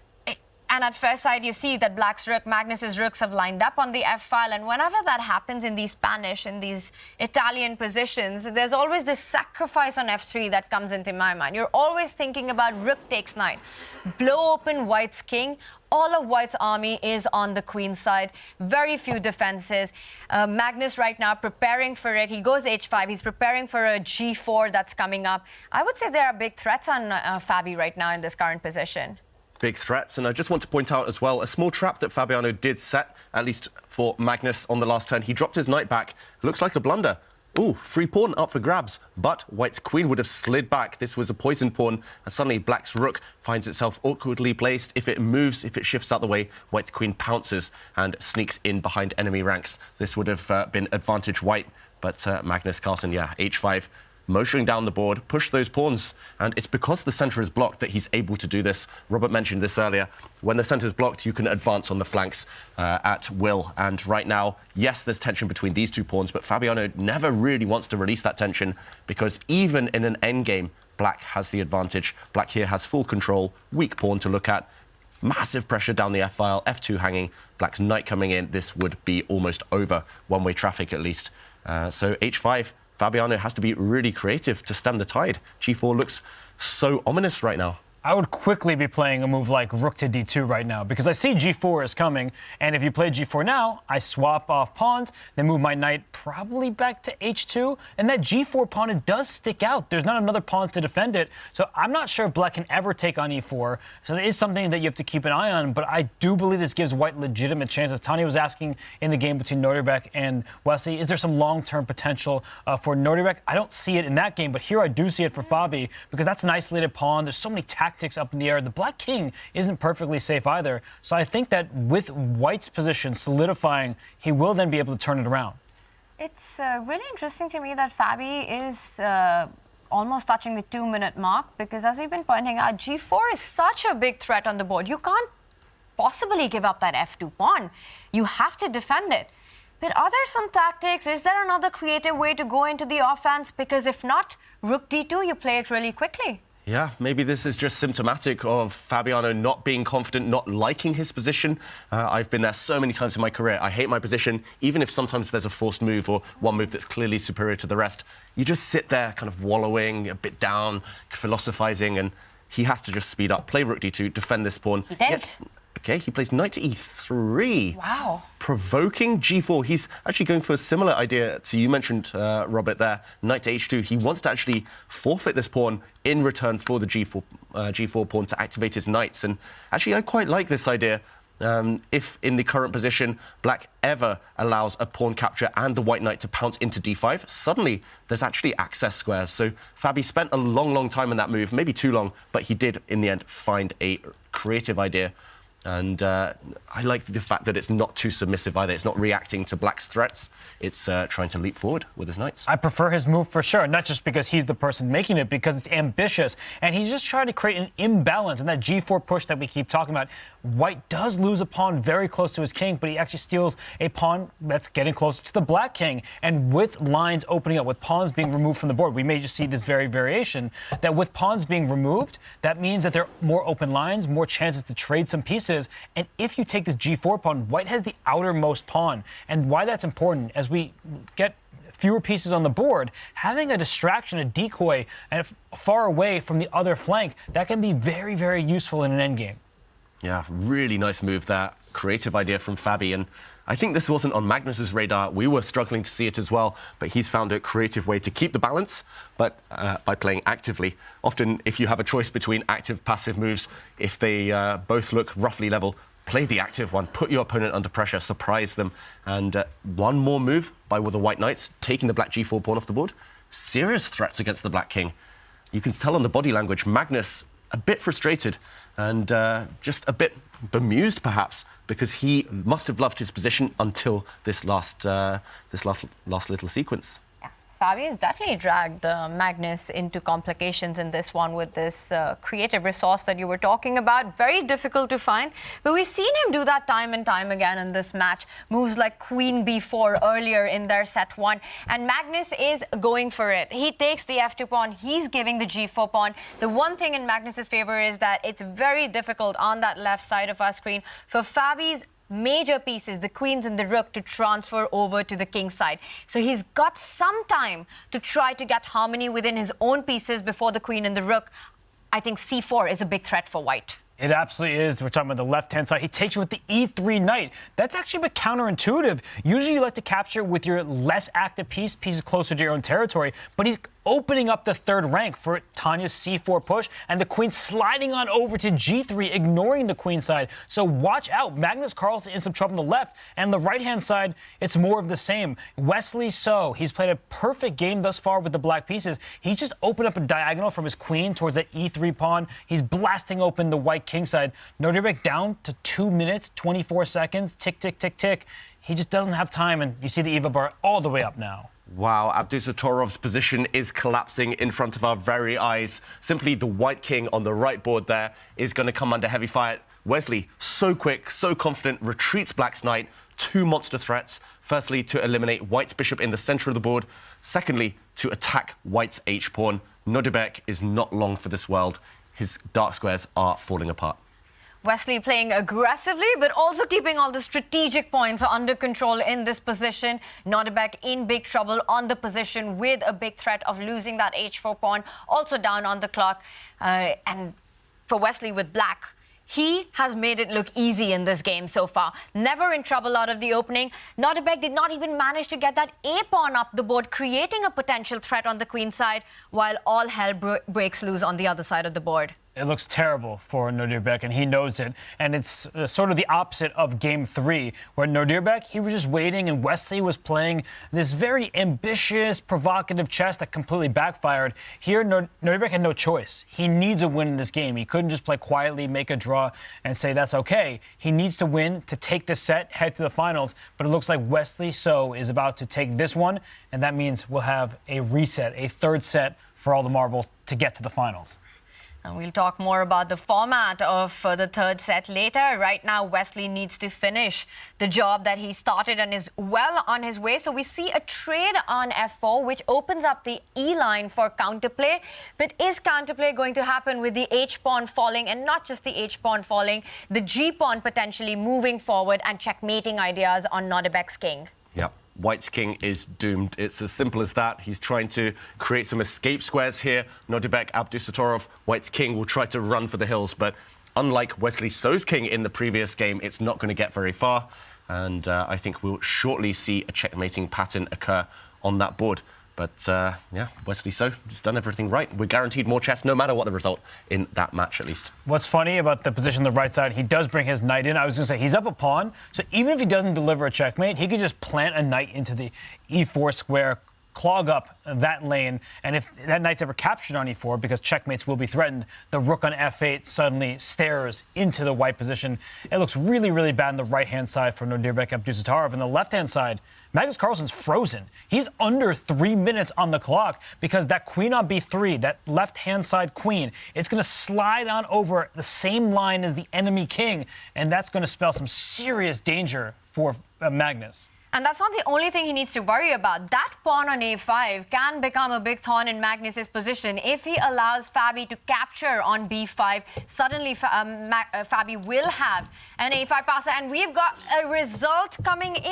And at first sight, you see that black's rook, Magnus's rooks have lined up on the f-file. And whenever that happens in these Spanish, in these Italian positions, there's always this sacrifice on f3 that comes into my mind. You're always thinking about rook takes knight, blow open white's king. All of white's army is on the queen side. Very few defenses. Magnus right now preparing for it. He goes h5. He's preparing for a g4 that's coming up. I would say there are big threats on Fabi right now in this current position. Big threats, and I just want to point out as well a small trap that Fabiano did set, at least for Magnus on the last turn. He dropped his knight back. Looks like a blunder. Ooh, free pawn up for grabs, but white's queen would have slid back. This was a poison pawn, and suddenly black's rook finds itself awkwardly placed. If it moves, if it shifts out the way, white's queen pounces and sneaks in behind enemy ranks. This would have been advantage white, but Magnus Carlsen, yeah, h5. Motioning down the board, push those pawns. And it's because the center is blocked that he's able to do this. Robert mentioned this earlier. When the center is blocked, you can advance on the flanks at will. And right now, yes, there's tension between these two pawns, but Fabiano never really wants to release that tension because even in an endgame, black has the advantage. Black here has full control, weak pawn to look at. Massive pressure down the f-file, f2 hanging, black's knight coming in. This would be almost over, one-way traffic at least. So h5. Fabiano has to be really creative to stem the tide. G4 looks so ominous right now. I would quickly be playing a move like rook to d2 right now because I see g4 is coming, and if you play g4 now, I swap off pawns, then move my knight probably back to h2, and that g4 pawn, it does stick out. There's not another pawn to defend it, so I'm not sure if black can ever take on e4, so that is something that you have to keep an eye on, but I do believe this gives white legitimate chances. Tania was asking in the game between Nodirbek and Wesley, is there some long-term potential for Nodirbek? I don't see it in that game, but here I do see it for Fabi because that's an isolated pawn. There's so many tactics up in the air. The black king isn't perfectly safe either. So I think that with white's position solidifying, he will then be able to turn it around. It's really interesting to me that Fabi is almost touching the 2-minute mark because as we've been pointing out, g4 is such a big threat on the board. You can't possibly give up that f2 pawn. You have to defend it. But are there some tactics? Is there another creative way to go into the offense? Because if not, rook d2, you play it really quickly. Yeah, maybe this is just symptomatic of Fabiano not being confident, not liking his position. I've been there so many times in my career. I hate my position, even if sometimes there's a forced move or one move that's clearly superior to the rest. You just sit there kind of wallowing, a bit down, philosophizing, and he has to just speed up, play rook d2, defend this pawn. He did. Yet, okay, he plays knight to e3. Wow. Provoking g4. He's actually going for a similar idea to you mentioned, Robert, there. Knight to h2. He wants to actually forfeit this pawn in return for the g4 pawn to activate his knights. And actually, I quite like this idea. If in the current position, black ever allows a pawn capture and the white knight to pounce into d5, suddenly there's actually access squares. So Fabi spent a long, long time in that move, maybe too long, but he did, in the end, find a creative idea. And I like the fact that it's not too submissive either. It's not reacting to black's threats. It's trying to leap forward with his knights. I prefer his move for sure, not just because he's the person making it, because it's ambitious. And he's just trying to create an imbalance in that g4 push that we keep talking about. White does lose a pawn very close to his king, but he actually steals a pawn that's getting closer to the black king. And with lines opening up, with pawns being removed from the board, we may just see this very variation, that with pawns being removed, that means that there are more open lines, more chances to trade some pieces. And if you take this g4 pawn, white has the outermost pawn. And why that's important, as we get fewer pieces on the board, having a distraction, a decoy, and far away from the other flank, that can be very, very useful in an endgame. Yeah, really nice move there. Creative idea from Fabi. And I think this wasn't on Magnus's radar. We were struggling to see it as well, but he's found a creative way to keep the balance, but by playing actively. Often, if you have a choice between active, passive moves, if they both look roughly level, play the active one, put your opponent under pressure, surprise them. And one more move by the white knights, taking the black g4 pawn off the board. Serious threats against the black king. You can tell on the body language, Magnus a bit frustrated and just a bit bemused, perhaps, because he must have loved his position until this last little sequence. Fabi has definitely dragged Magnus into complications in this one with this creative resource that you were talking about. Very difficult to find, but we've seen him do that time and time again in this match. Moves like queen b4 earlier in their set one, and Magnus is going for it. He takes the f2 pawn, he's giving the g4 pawn. The one thing in Magnus's favor is that it's very difficult on that left side of our screen for Fabi's major pieces, the queens and the rook, to transfer over to the king side. So he's got some time to try to get harmony within his own pieces before the queen and the rook. I think c4 is a big threat for white. It absolutely is. We're talking about the left-hand side. He takes you with the e3 knight. That's actually a bit counterintuitive. Usually you like to capture with your less active pieces closer to your own territory, but he's opening up the third rank for Tania's c4 push, and the queen sliding on over to g3, ignoring the queen side. So watch out. Magnus Carlsen in some trouble on the left, and the right-hand side, it's more of the same. Wesley So, he's played a perfect game thus far with the black pieces. He's just opened up a diagonal from his queen towards that e3 pawn. He's blasting open the white king side. Nodirbek down to 2 minutes, 24 seconds. Tick, tick, tick, tick. He just doesn't have time, and you see the EVA bar all the way up now. Wow, Abdusattorov's position is collapsing in front of our very eyes. Simply the white king on the right board there is going to come under heavy fire. Wesley, so quick, so confident, retreats black's knight. Two monster threats. Firstly, to eliminate white's bishop in the center of the board. Secondly, to attack white's h-pawn. Nodirbek is not long for this world. His dark squares are falling apart. Wesley playing aggressively, but also keeping all the strategic points under control in this position. Nodirbek in big trouble on the position with a big threat of losing that h4 pawn, also down on the clock. And for Wesley with black, he has made it look easy in this game so far. Never in trouble out of the opening. Nodirbek did not even manage to get that a-pawn up the board, creating a potential threat on the queen side, while all hell breaks loose on the other side of the board. It looks terrible for Nodirbek, and he knows it. And it's sort of the opposite of Game 3, where Nodirbek, he was just waiting, and Wesley was playing this very ambitious, provocative chess that completely backfired. Here, Nodirbek had no choice. He needs a win in this game. He couldn't just play quietly, make a draw, and say that's okay. He needs to win to take this set, head to the finals. But it looks like Wesley So is about to take this one, and that means we'll have a reset, a third set for all the marbles to get to the finals. And we'll talk more about the format of the third set later. Right now, Wesley needs to finish the job that he started and is well on his way. So we see a trade on f4, which opens up the e-line for counterplay. But is counterplay going to happen with the h-pawn falling, and not just the h-pawn falling, the g-pawn potentially moving forward and checkmating ideas on Nodirbek's king? Yeah. White's king is doomed. It's as simple as that. He's trying to create some escape squares here. Nodirbek Abdusattorov, White's king, will try to run for the hills, but unlike Wesley So's king in the previous game, it's not going to get very far. And I think we'll shortly see a checkmating pattern occur on that board. But yeah, Wesley So has done everything right. We're guaranteed more chess, no matter what the result in that match, at least. What's funny about the position on the right side, he does bring his knight in. I was going to say, he's up a pawn, so even if he doesn't deliver a checkmate, he could just plant a knight into the e4 square, clog up that lane, and if that knight's ever captured on e4, because checkmates will be threatened, the rook on f8 suddenly stares into the white position. It looks really, really bad on the right-hand side for Nodirbek Abdusattorov. And the left-hand side, Magnus Carlsen's frozen. He's under 3 minutes on the clock because that queen on b3, that left-hand side queen, it's going to slide on over the same line as the enemy king, and that's going to spell some serious danger for Magnus. And that's not the only thing he needs to worry about. That pawn on a5 can become a big thorn in Magnus's position. If he allows Fabi to capture on b5, suddenly Fabi will have an a5 passer, and we've got a result coming in.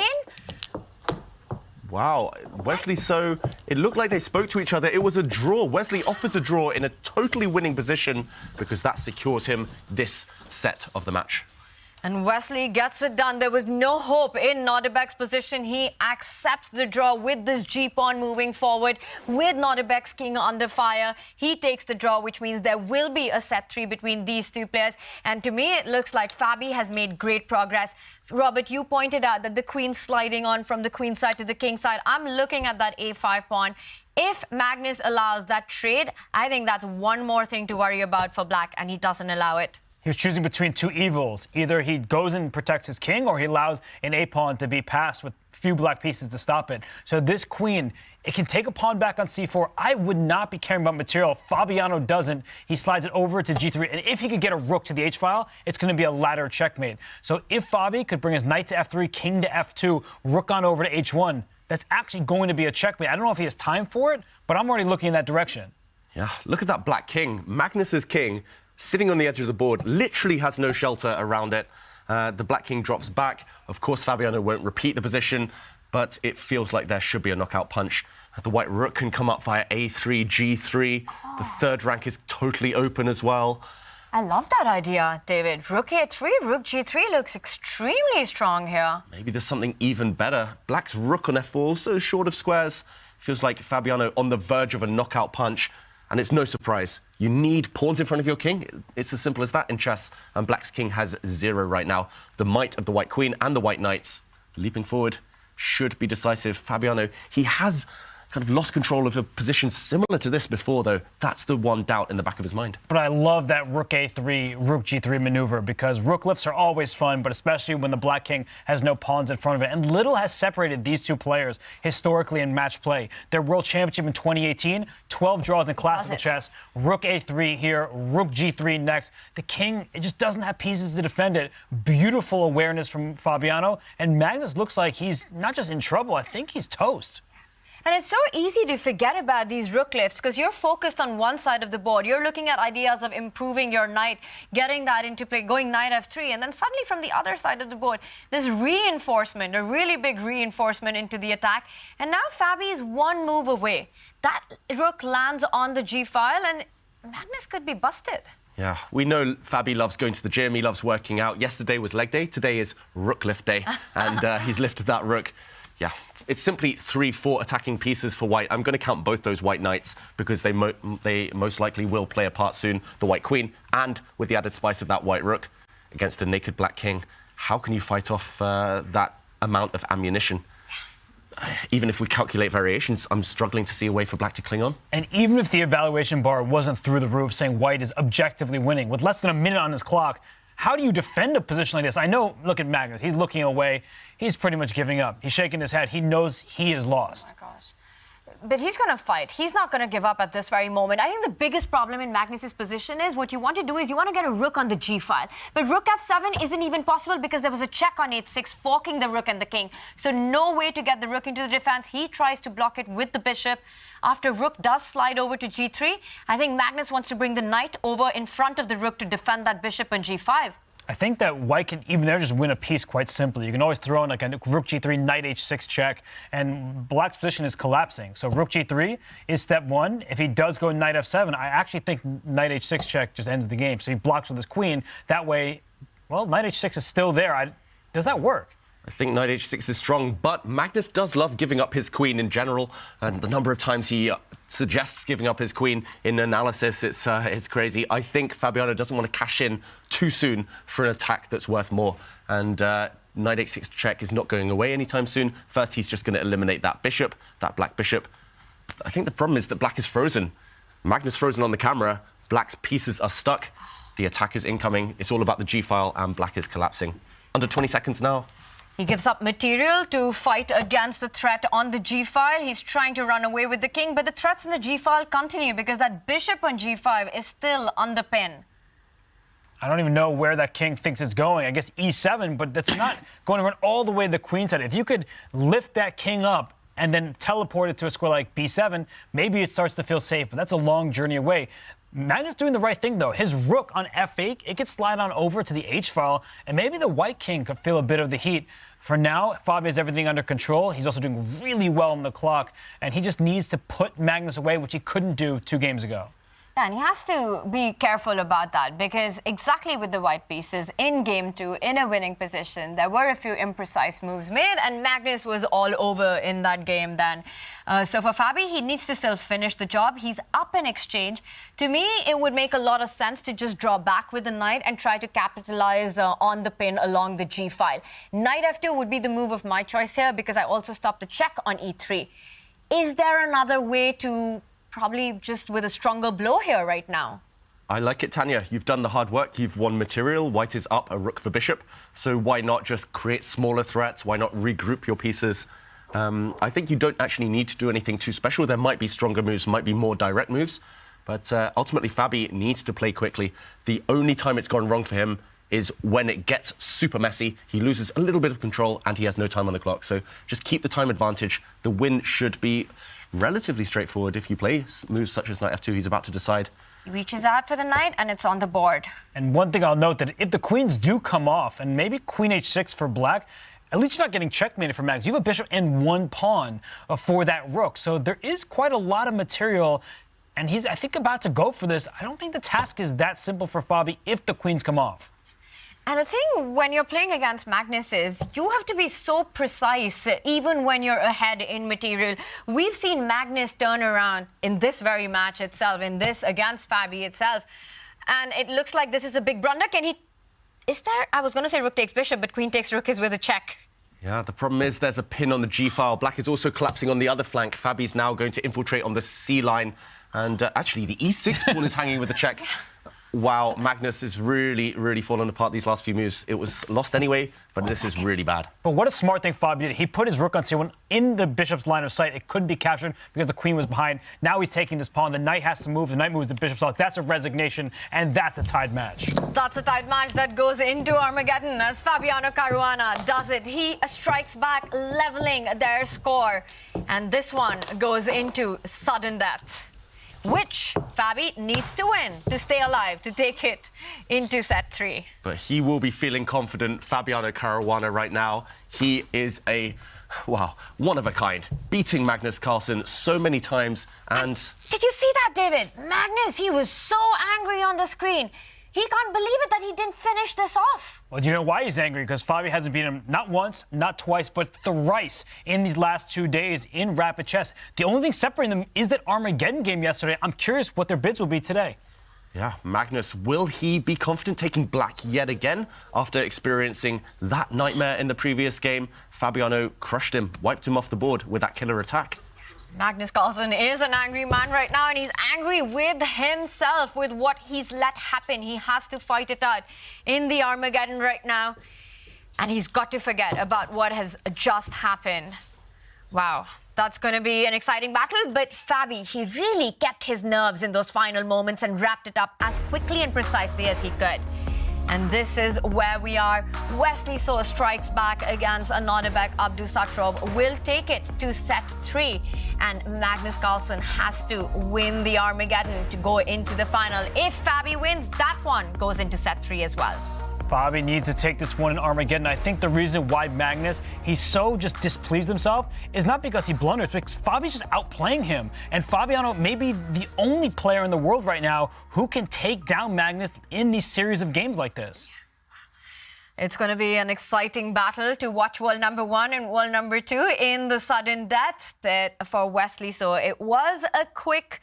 Wow, Wesley So, it looked like they spoke to each other. It was a draw. Wesley offers a draw in a totally winning position because that secures him this set of the match. And Wesley gets it done. There was no hope in Nodirbek's position. He accepts the draw with this g-pawn moving forward, with Nodirbek's king under fire. He takes the draw, which means there will be a set 3 between these two players. And to me, it looks like Fabi has made great progress. Robert, you pointed out that the queen's sliding on from the queen side to the king side. I'm looking at that a5 pawn. If Magnus allows that trade, I think that's one more thing to worry about for Black, and he doesn't allow it. He was choosing between two evils. Either he goes and protects his king, or he allows an a-pawn to be passed with few black pieces to stop it. So this queen, it can take a pawn back on c4. I would not be caring about material. Fabiano doesn't. He slides it over to g3. And if he could get a rook to the h-file, it's going to be a ladder checkmate. So if Fabi could bring his knight to f3, king to f2, rook on over to h1, that's actually going to be a checkmate. I don't know if he has time for it, but I'm already looking in that direction. Yeah, look at that black king. Magnus's king, sitting on the edge of the board, literally has no shelter around it. The black king drops back. Of course, Fabiano won't repeat the position, but it feels like there should be a knockout punch. The white rook can come up via a3, g3. The third rank is totally open as well. I love that idea, David. Rook a3, rook g3 looks extremely strong here. Maybe there's something even better. Black's rook on f4, also short of squares. Feels like Fabiano on the verge of a knockout punch. And it's no surprise. You need pawns in front of your king. It's as simple as that in chess. And Black's king has 0 right now. The might of the white queen and the white knights leaping forward should be decisive. Fabiano, he has kind of lost control of a position similar to this before, though. That's the one doubt in the back of his mind. But I love that rook a3, rook g3 maneuver, because rook lifts are always fun, but especially when the black king has no pawns in front of it. And little has separated these two players historically in match play. Their world championship in 2018, 12 draws in classical chess, rook a3 here, rook g3 next. The king, it just doesn't have pieces to defend it. Beautiful awareness from Fabiano, and Magnus looks like he's not just in trouble, I think he's toast. And it's so easy to forget about these rook lifts because you're focused on one side of the board. You're looking at ideas of improving your knight, getting that into play, going knight f3, and then suddenly from the other side of the board, this reinforcement, a really big reinforcement into the attack. And now Fabi is one move away. That rook lands on the g-file, and Magnus could be busted. Yeah, we know Fabi loves going to the gym, he loves working out. Yesterday was leg day, today is rook lift day, and he's lifted that rook. Yeah, it's simply 3-4 attacking pieces for white. I'm going to count both those white knights because they most likely will play a part soon. The white queen, and with the added spice of that white rook against a naked black king. How can you fight off that amount of ammunition? Even if we calculate variations, I'm struggling to see a way for black to cling on. And even if the evaluation bar wasn't through the roof saying white is objectively winning, with less than a minute on his clock, how do you defend a position like this? I know, look at Magnus. He's looking away. He's pretty much giving up. He's shaking his head. He knows he is lost. Oh my gosh. But he's going to fight. He's not going to give up at this very moment. I think the biggest problem in Magnus's position is what you want to do is you want to get a rook on the g file. But rook f7 isn't even possible because there was a check on h6, forking the rook and the king. So no way to get the rook into the defense. He tries to block it with the bishop. After rook does slide over to g3, I think Magnus wants to bring the knight over in front of the rook to defend that bishop on g5. I think that white can even there just win a piece quite simply. You can always throw in like a rook g3, knight h6 check, and black's position is collapsing. So rook g3 is step one. If he does go knight f7, I actually think knight h6 check just ends the game. So he blocks with his queen. That way, well, knight h6 is still there. Does that work? I think knight h6 is strong, but Magnus does love giving up his queen in general, and the number of times he suggests giving up his queen in analysis, it's crazy. I think Fabiano doesn't want to cash in too soon for an attack that's worth more, and knight h6 check is not going away anytime soon. First, he's just going to eliminate that bishop, that black bishop. I think the problem is that black is frozen. Magnus frozen on the camera, black's pieces are stuck, the attack is incoming, it's all about the g-file, and black is collapsing. Under 20 seconds now. He gives up material to fight against the threat on the g-file. He's trying to run away with the king, but the threats in the g-file continue because that bishop on g5 is still on the pin. I don't even know where that king thinks it's going. I guess e7, but that's not going to run all the way to the queen side. If you could lift that king up and then teleport it to a square like b7, maybe it starts to feel safe, but that's a long journey away. Magnus doing the right thing, though. His rook on f8, it could slide on over to the h-file, and maybe the white king could feel a bit of the heat. For now, Fabi has everything under control. He's also doing really well on the clock, and he just needs to put Magnus away, which he couldn't do 2 games ago. And he has to be careful about that because exactly with the white pieces in game 2, in a winning position, there were a few imprecise moves made and Magnus was all over in that game then. So for Fabi, he needs to still finish the job. He's up in exchange. To me, it would make a lot of sense to just draw back with the knight and try to capitalize on the pin along the g-file. Knight f2 would be the move of my choice here because I also stopped the check on e3. Is there another way to probably just with a stronger blow here right now? I like it, Tanya. You've done the hard work. You've won material. White is up, a rook for bishop. So why not just create smaller threats? Why not regroup your pieces? I think you don't actually need to do anything too special. There might be stronger moves, might be more direct moves. But ultimately, Fabi needs to play quickly. The only time it's gone wrong for him is when it gets super messy. He loses a little bit of control and he has no time on the clock. So just keep the time advantage. The win should be relatively straightforward if you play moves such as knight f2. He's about to decide. He reaches out for the knight and it's on the board. And one thing I'll note that if the queens do come off and maybe queen h6 for black, at least you're not getting checkmated for Magnus. You have a bishop and 1 pawn for that rook. So there is quite a lot of material and he's, I think, about to go for this. I don't think the task is that simple for Fabi if the queens come off. And the thing when you're playing against Magnus is you have to be so precise even when you're ahead in material. We've seen Magnus turn around in this very match itself, in this against Fabi itself. And it looks like this is a big blunder. Can he... Is there... I was going to say rook takes bishop, but queen takes rook is with a check. Yeah, the problem is there's a pin on the g-file. Black is also collapsing on the other flank. Fabi's now going to infiltrate on the c line. And actually, the e6 pawn is hanging with a check. Wow, Magnus is really, really fallen apart these last few moves. It was lost anyway, but this is really bad. But what a smart thing Fabi did. He put his rook on c1 in the bishop's line of sight. It couldn't be captured because the queen was behind. Now he's taking this pawn. The knight has to move. The knight moves the bishop's off. That's a resignation, and that's a tied match. That's a tied match that goes into Armageddon as Fabiano Caruana does it. He strikes back, leveling their score. And this one goes into sudden death, which Fabi needs to win to stay alive, to take it into set 3. But he will be feeling confident. Fabiano Caruana right now, he is a, wow, one of a kind. Beating Magnus Carlsen so many times and... Did you see that, David? Magnus, he was so angry on the screen. He can't believe it that he didn't finish this off. Well, do you know why he's angry? Because Fabi hasn't beaten him not once, not twice, but thrice in these last 2 days in Rapid Chess. The only thing separating them is that Armageddon game yesterday. I'm curious what their bids will be today. Yeah, Magnus, will he be confident taking black yet again after experiencing that nightmare in the previous game? Fabiano crushed him, wiped him off the board with that killer attack. Magnus Carlsen is an angry man right now, and he's angry with himself, with what he's let happen. He has to fight it out in the Armageddon right now, and he's got to forget about what has just happened. Wow, that's going to be an exciting battle, but Fabi, he really kept his nerves in those final moments and wrapped it up as quickly and precisely as he could. And this is where we are. Wesley So strikes back against Nodirbek Abdusattorov, will take it to set 3. And Magnus Carlsen has to win the Armageddon to go into the final. If Fabi wins, that one goes into set 3 as well. Fabi needs to take this one in Armageddon. I think the reason why Magnus, he's so just displeased himself is not because he blunders, because Fabi's just outplaying him. And Fabiano may be the only player in the world right now who can take down Magnus in these series of games like this. It's going to be an exciting battle to watch world number 1 and world number 2 in the sudden death. But for Wesley, so it was a quick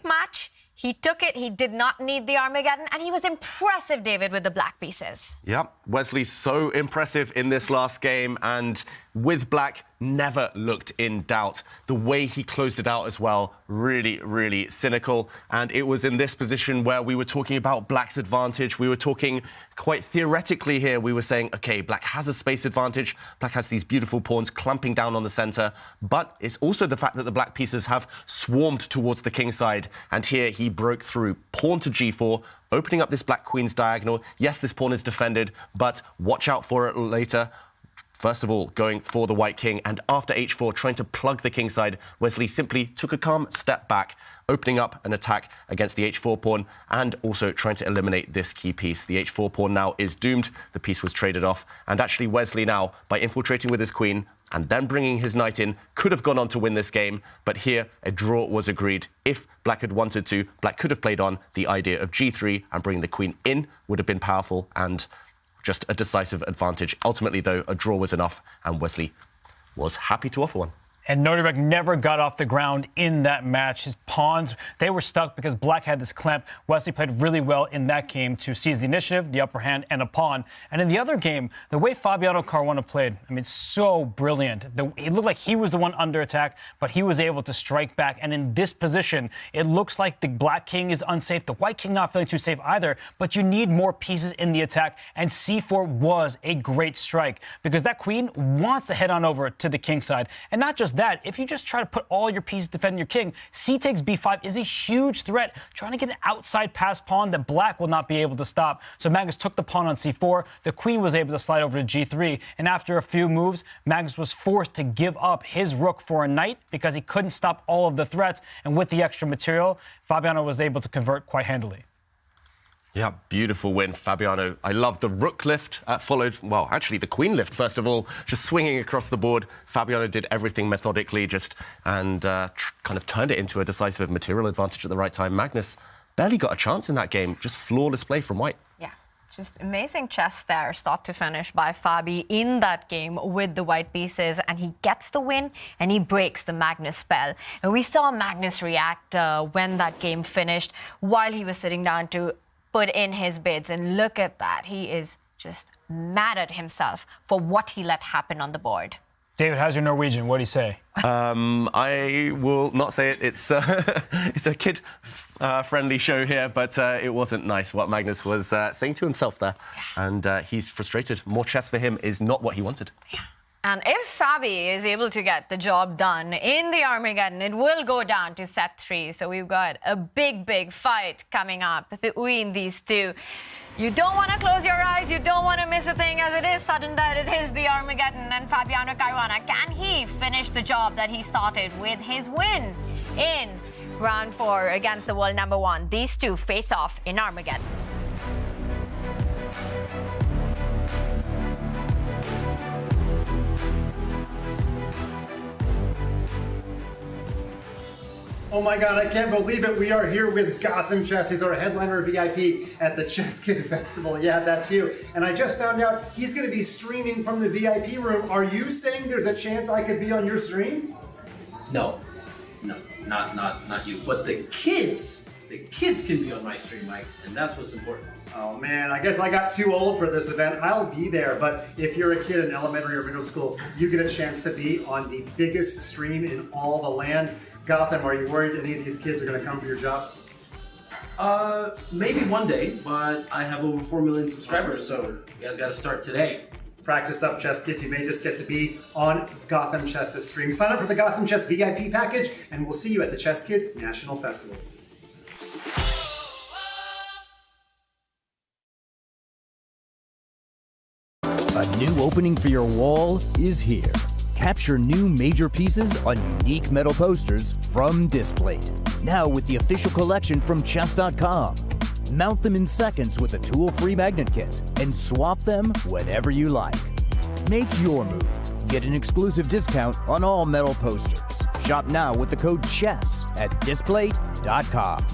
match. He took it, he did not need the Armageddon, and he was impressive, David, with the black pieces. Yep, Wesley's so impressive in this last game, and with black, never looked in doubt. The way he closed it out as well, really, really cynical. And it was in this position where we were talking about black's advantage. We were talking quite theoretically here. We were saying, okay, black has a space advantage. Black has these beautiful pawns clamping down on the center. But it's also the fact that the black pieces have swarmed towards the king side. And here he broke through pawn to g4, opening up this black queen's diagonal. Yes, this pawn is defended, but watch out for it later. First of all, going for the white king, and after h4, trying to plug the king side, Wesley simply took a calm step back, opening up an attack against the h4 pawn, and also trying to eliminate this key piece. The h4 pawn now is doomed. The piece was traded off, and actually Wesley now, by infiltrating with his queen and then bringing his knight in, could have gone on to win this game, but here a draw was agreed. If black had wanted to, black could have played on. The idea of g3 and bringing the queen in would have been powerful, and just a decisive advantage. Ultimately, though, a draw was enough, and Wesley was happy to offer one. And Nodirbek never got off the ground in that match. His pawns, they were stuck because black had this clamp. Wesley played really well in that game to seize the initiative, the upper hand, and a pawn. And in the other game, the way Fabiano Caruana played, I mean, so brilliant. It looked like he was the one under attack, but he was able to strike back. And in this position, it looks like the black king is unsafe. The white king not feeling too safe either, but you need more pieces in the attack. And c4 was a great strike because that queen wants to head on over to the king side. And not just that, if you just try to put all your pieces defending your king, c takes b5 is a huge threat, trying to get an outside pass pawn that black will not be able to stop. So Magnus took the pawn on c4, the queen was able to slide over to g3, and after a few moves, Magnus was forced to give up his rook for a knight because he couldn't stop all of the threats, and with the extra material, Fabiano was able to convert quite handily. Yeah, beautiful win, Fabiano. I love the rook lift, followed, well, actually the queen lift, first of all, just swinging across the board. Fabiano did everything methodically, and kind of turned it into a decisive material advantage at the right time. Magnus barely got a chance in that game, just flawless play from white. Yeah, just amazing chess there, start to finish by Fabi in that game with the white pieces, and he gets the win and he breaks the Magnus spell. And we saw Magnus react when that game finished while he was sitting down to put in his bids, and look at that. He is just mad at himself for what he let happen on the board. David, how's your Norwegian? What do you say? I will not say it. It's a kid-friendly show here, but it wasn't nice what Magnus was saying to himself there. Yeah. And he's frustrated. More chess for him is not what he wanted. Yeah. And if Fabi is able to get the job done in the Armageddon, it will go down to set 3. So we've got a big, big fight coming up between these two. You don't want to close your eyes. You don't want to miss a thing, as it is sudden that it is the Armageddon. And Fabiano Caruana, can he finish the job that he started with his win in round 4 against the world number 1? These two face off in Armageddon. Oh my God, I can't believe it. We are here with GothamChess. He's our headliner VIP at the Chess Kid Festival. Yeah, that's you. And I just found out he's going to be streaming from the VIP room. Are you saying there's a chance I could be on your stream? No, not you. But the kids can be on my stream, Mike, and that's what's important. Oh man, I guess I got too old for this event. I'll be there, but if you're a kid in elementary or middle school, you get a chance to be on the biggest stream in all the land. Gotham, are you worried any of these kids are going to come for your job? Maybe one day, but I have over 4 million subscribers, so you guys got to start today. Practice up, chess kids. You may just get to be on Gotham Chess's stream. Sign up for the Gotham Chess VIP package, and we'll see you at the Chess Kid National Festival. A new opening for your wall is here. Capture new major pieces on unique metal posters from Displate. Now with the official collection from Chess.com. Mount them in seconds with a tool-free magnet kit and swap them whenever you like. Make your move. Get an exclusive discount on all metal posters. Shop now with the code CHESS at Displate.com.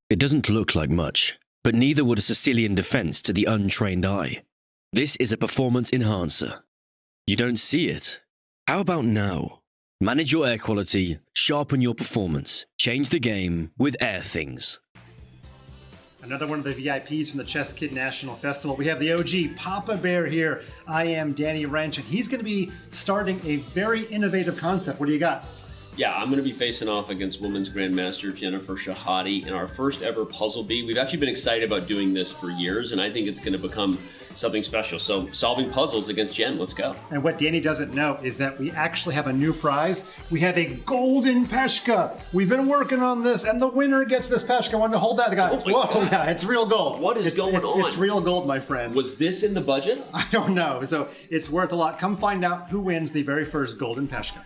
It doesn't look like much, but neither would a Sicilian defense to the untrained eye. This is a performance enhancer. You don't see it? How about now? Manage your air quality, sharpen your performance, change the game with Air Things. Another one of the VIPs from the Chess Kid National Festival. We have the OG Papa Bear here. I am Danny Wrench, and he's going to be starting a very innovative concept. What do you got? Yeah, I'm going to be facing off against women's grandmaster Jennifer Shahade in our first ever Puzzle Bee. We've actually been excited about doing this for years, and I think it's going to become something special. So solving puzzles against Jen, let's go. And what Danny doesn't know is that we actually have a new prize. We have a golden Peshka. We've been working on this, and the winner gets this Peshka. I wanted to hold that. The guy, whoa, yeah, it's real gold. What is going on? It's real gold, my friend. Was this in the budget? I don't know. So it's worth a lot. Come find out who wins the very first golden Peshka.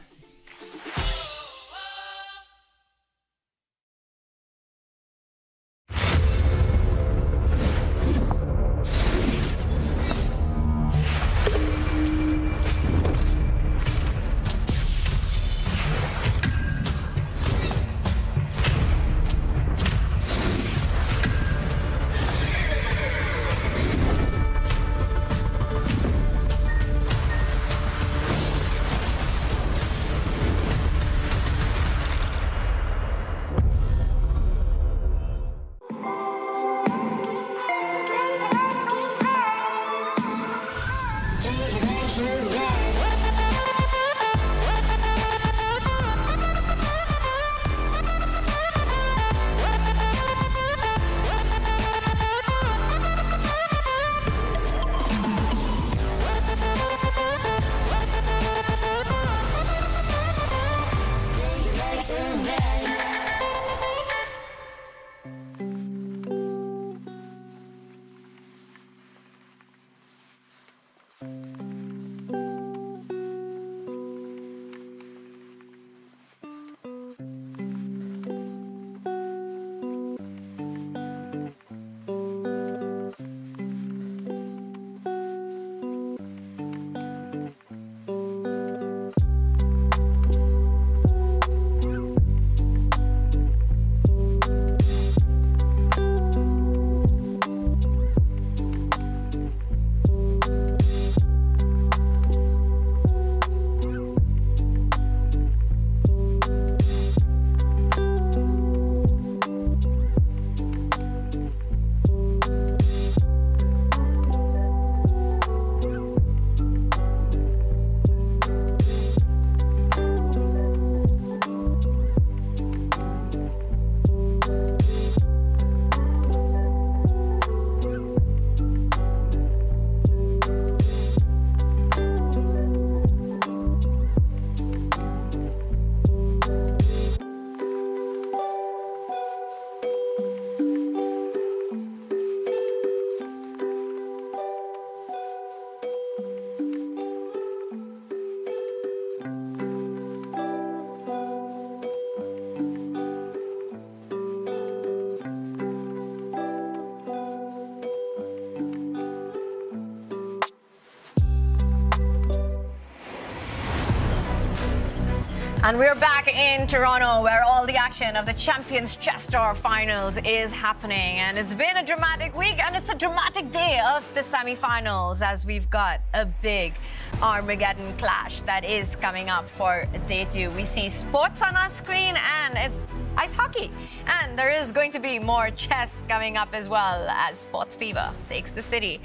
And we're back in Toronto, where all the action of the Champions Chess Tour Finals is happening. And it's been a dramatic week, and it's a dramatic day of the semi-finals, as we've got a big Armageddon clash that is coming up for day 2. We see sports on our screen, and it's ice hockey. And there is going to be more chess coming up as well, as sports fever takes the city.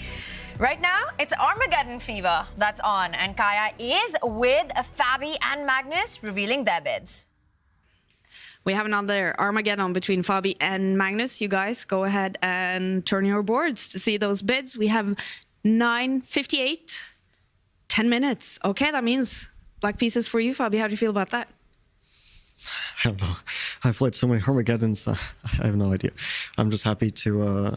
Right now, it's Armageddon fever that's on, and Kaya is with Fabi and Magnus revealing their bids. We have another Armageddon between Fabi and Magnus. You guys go ahead and turn your boards to see those bids. We have 9:58, 10 minutes. Okay, that means black pieces for you, Fabi. How do you feel about that? I don't know. I've played so many Armageddons. I have no idea. I'm just happy to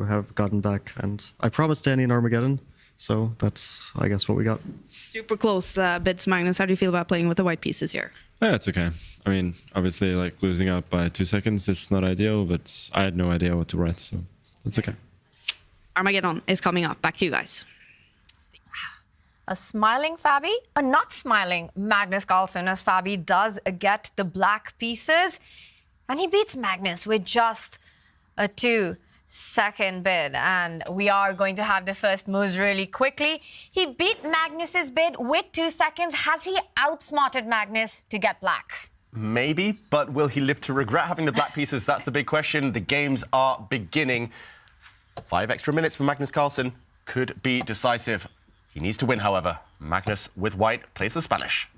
have gotten back, and I promised Danny an Armageddon, so that's, I guess, what we got. Super close bids, Magnus. How do you feel about playing with the white pieces here? Yeah, it's okay. I mean, obviously, like losing out by 2 seconds is not ideal, but I had no idea what to write, so it's okay. Armageddon is coming up. Back to you guys. A smiling Fabi, a not smiling Magnus Carlsen, as Fabi does get the black pieces. And he beats Magnus with just a 2-second bid. And we are going to have the first moves really quickly. He beat Magnus's bid with 2 seconds. Has he outsmarted Magnus to get black? Maybe, but will he live to regret having the black pieces? That's the big question. The games are beginning. 5 extra minutes for Magnus Carlsen could be decisive. He needs to win, however. Magnus, with white, plays the Spanish.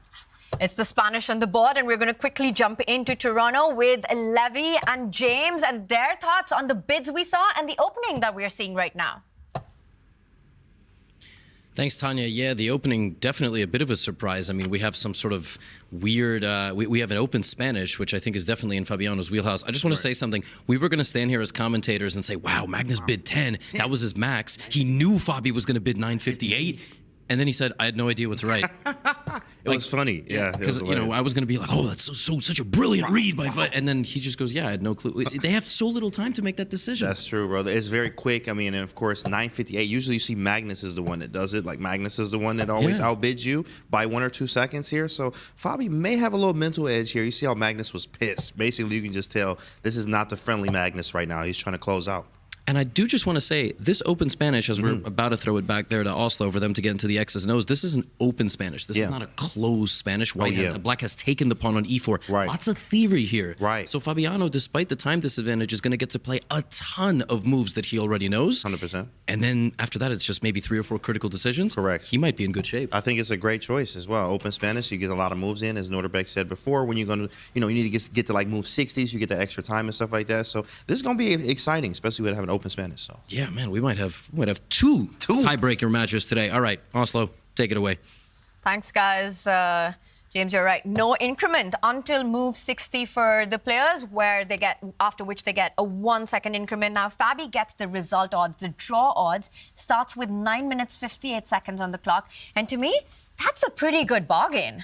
It's the Spanish on the board, and we're going to quickly jump into Toronto with Levy and James and their thoughts on the bids we saw and the opening that we're seeing right now. Thanks, Tanya. Yeah, the opening, definitely a bit of a surprise. I mean, we have some sort of weird, we have an open Spanish, which I think is definitely in Fabiano's wheelhouse. I just want to say something. We were going to stand here as commentators and say, wow, Magnus bid 10. That was his max. He knew Fabi was going to bid 958. And then he said, I had no idea what to write. It was funny. Yeah. Because, you know, I was going to be like, oh, that's such a brilliant read by Fabi. And then he just goes, yeah, I had no clue. They have so little time to make that decision. That's true, bro. It's very quick. I mean, and of course, 9:58. Usually you see Magnus is the one that does it. Like, Magnus is the one that always outbids you by 1 or 2 seconds here. So Fabi may have a little mental edge here. You see how Magnus was pissed. Basically, you can just tell this is not the friendly Magnus right now. He's trying to close out. And I do just want to say, this open Spanish, as we're about to throw it back there to Oslo for them to get into the X's and O's, this is an open Spanish. This is not a closed Spanish. Black has taken the pawn on e4. Right. Lots of thievery here. Right. So Fabiano, despite the time disadvantage, is going to get to play a ton of moves that he already knows. 100%. And then after that, it's just maybe 3 or 4 critical decisions. Correct. He might be in good shape. I think it's a great choice as well. Open Spanish, you get a lot of moves in, as Nodirbek said before. When you're going to, you know, you need to get to like move 60s, you get that extra time and stuff like that. So this is going to be exciting, especially with having open Spanish. So. Yeah, man, we might have two tiebreaker matches today. All right, Oslo, take it away. Thanks, guys. James, you're right. No increment until move 60 for the players, after which they get a 1 second increment. Now, Fabi gets the result odds. The draw odds starts with 9 minutes, 58 seconds on the clock. And to me, that's a pretty good bargain.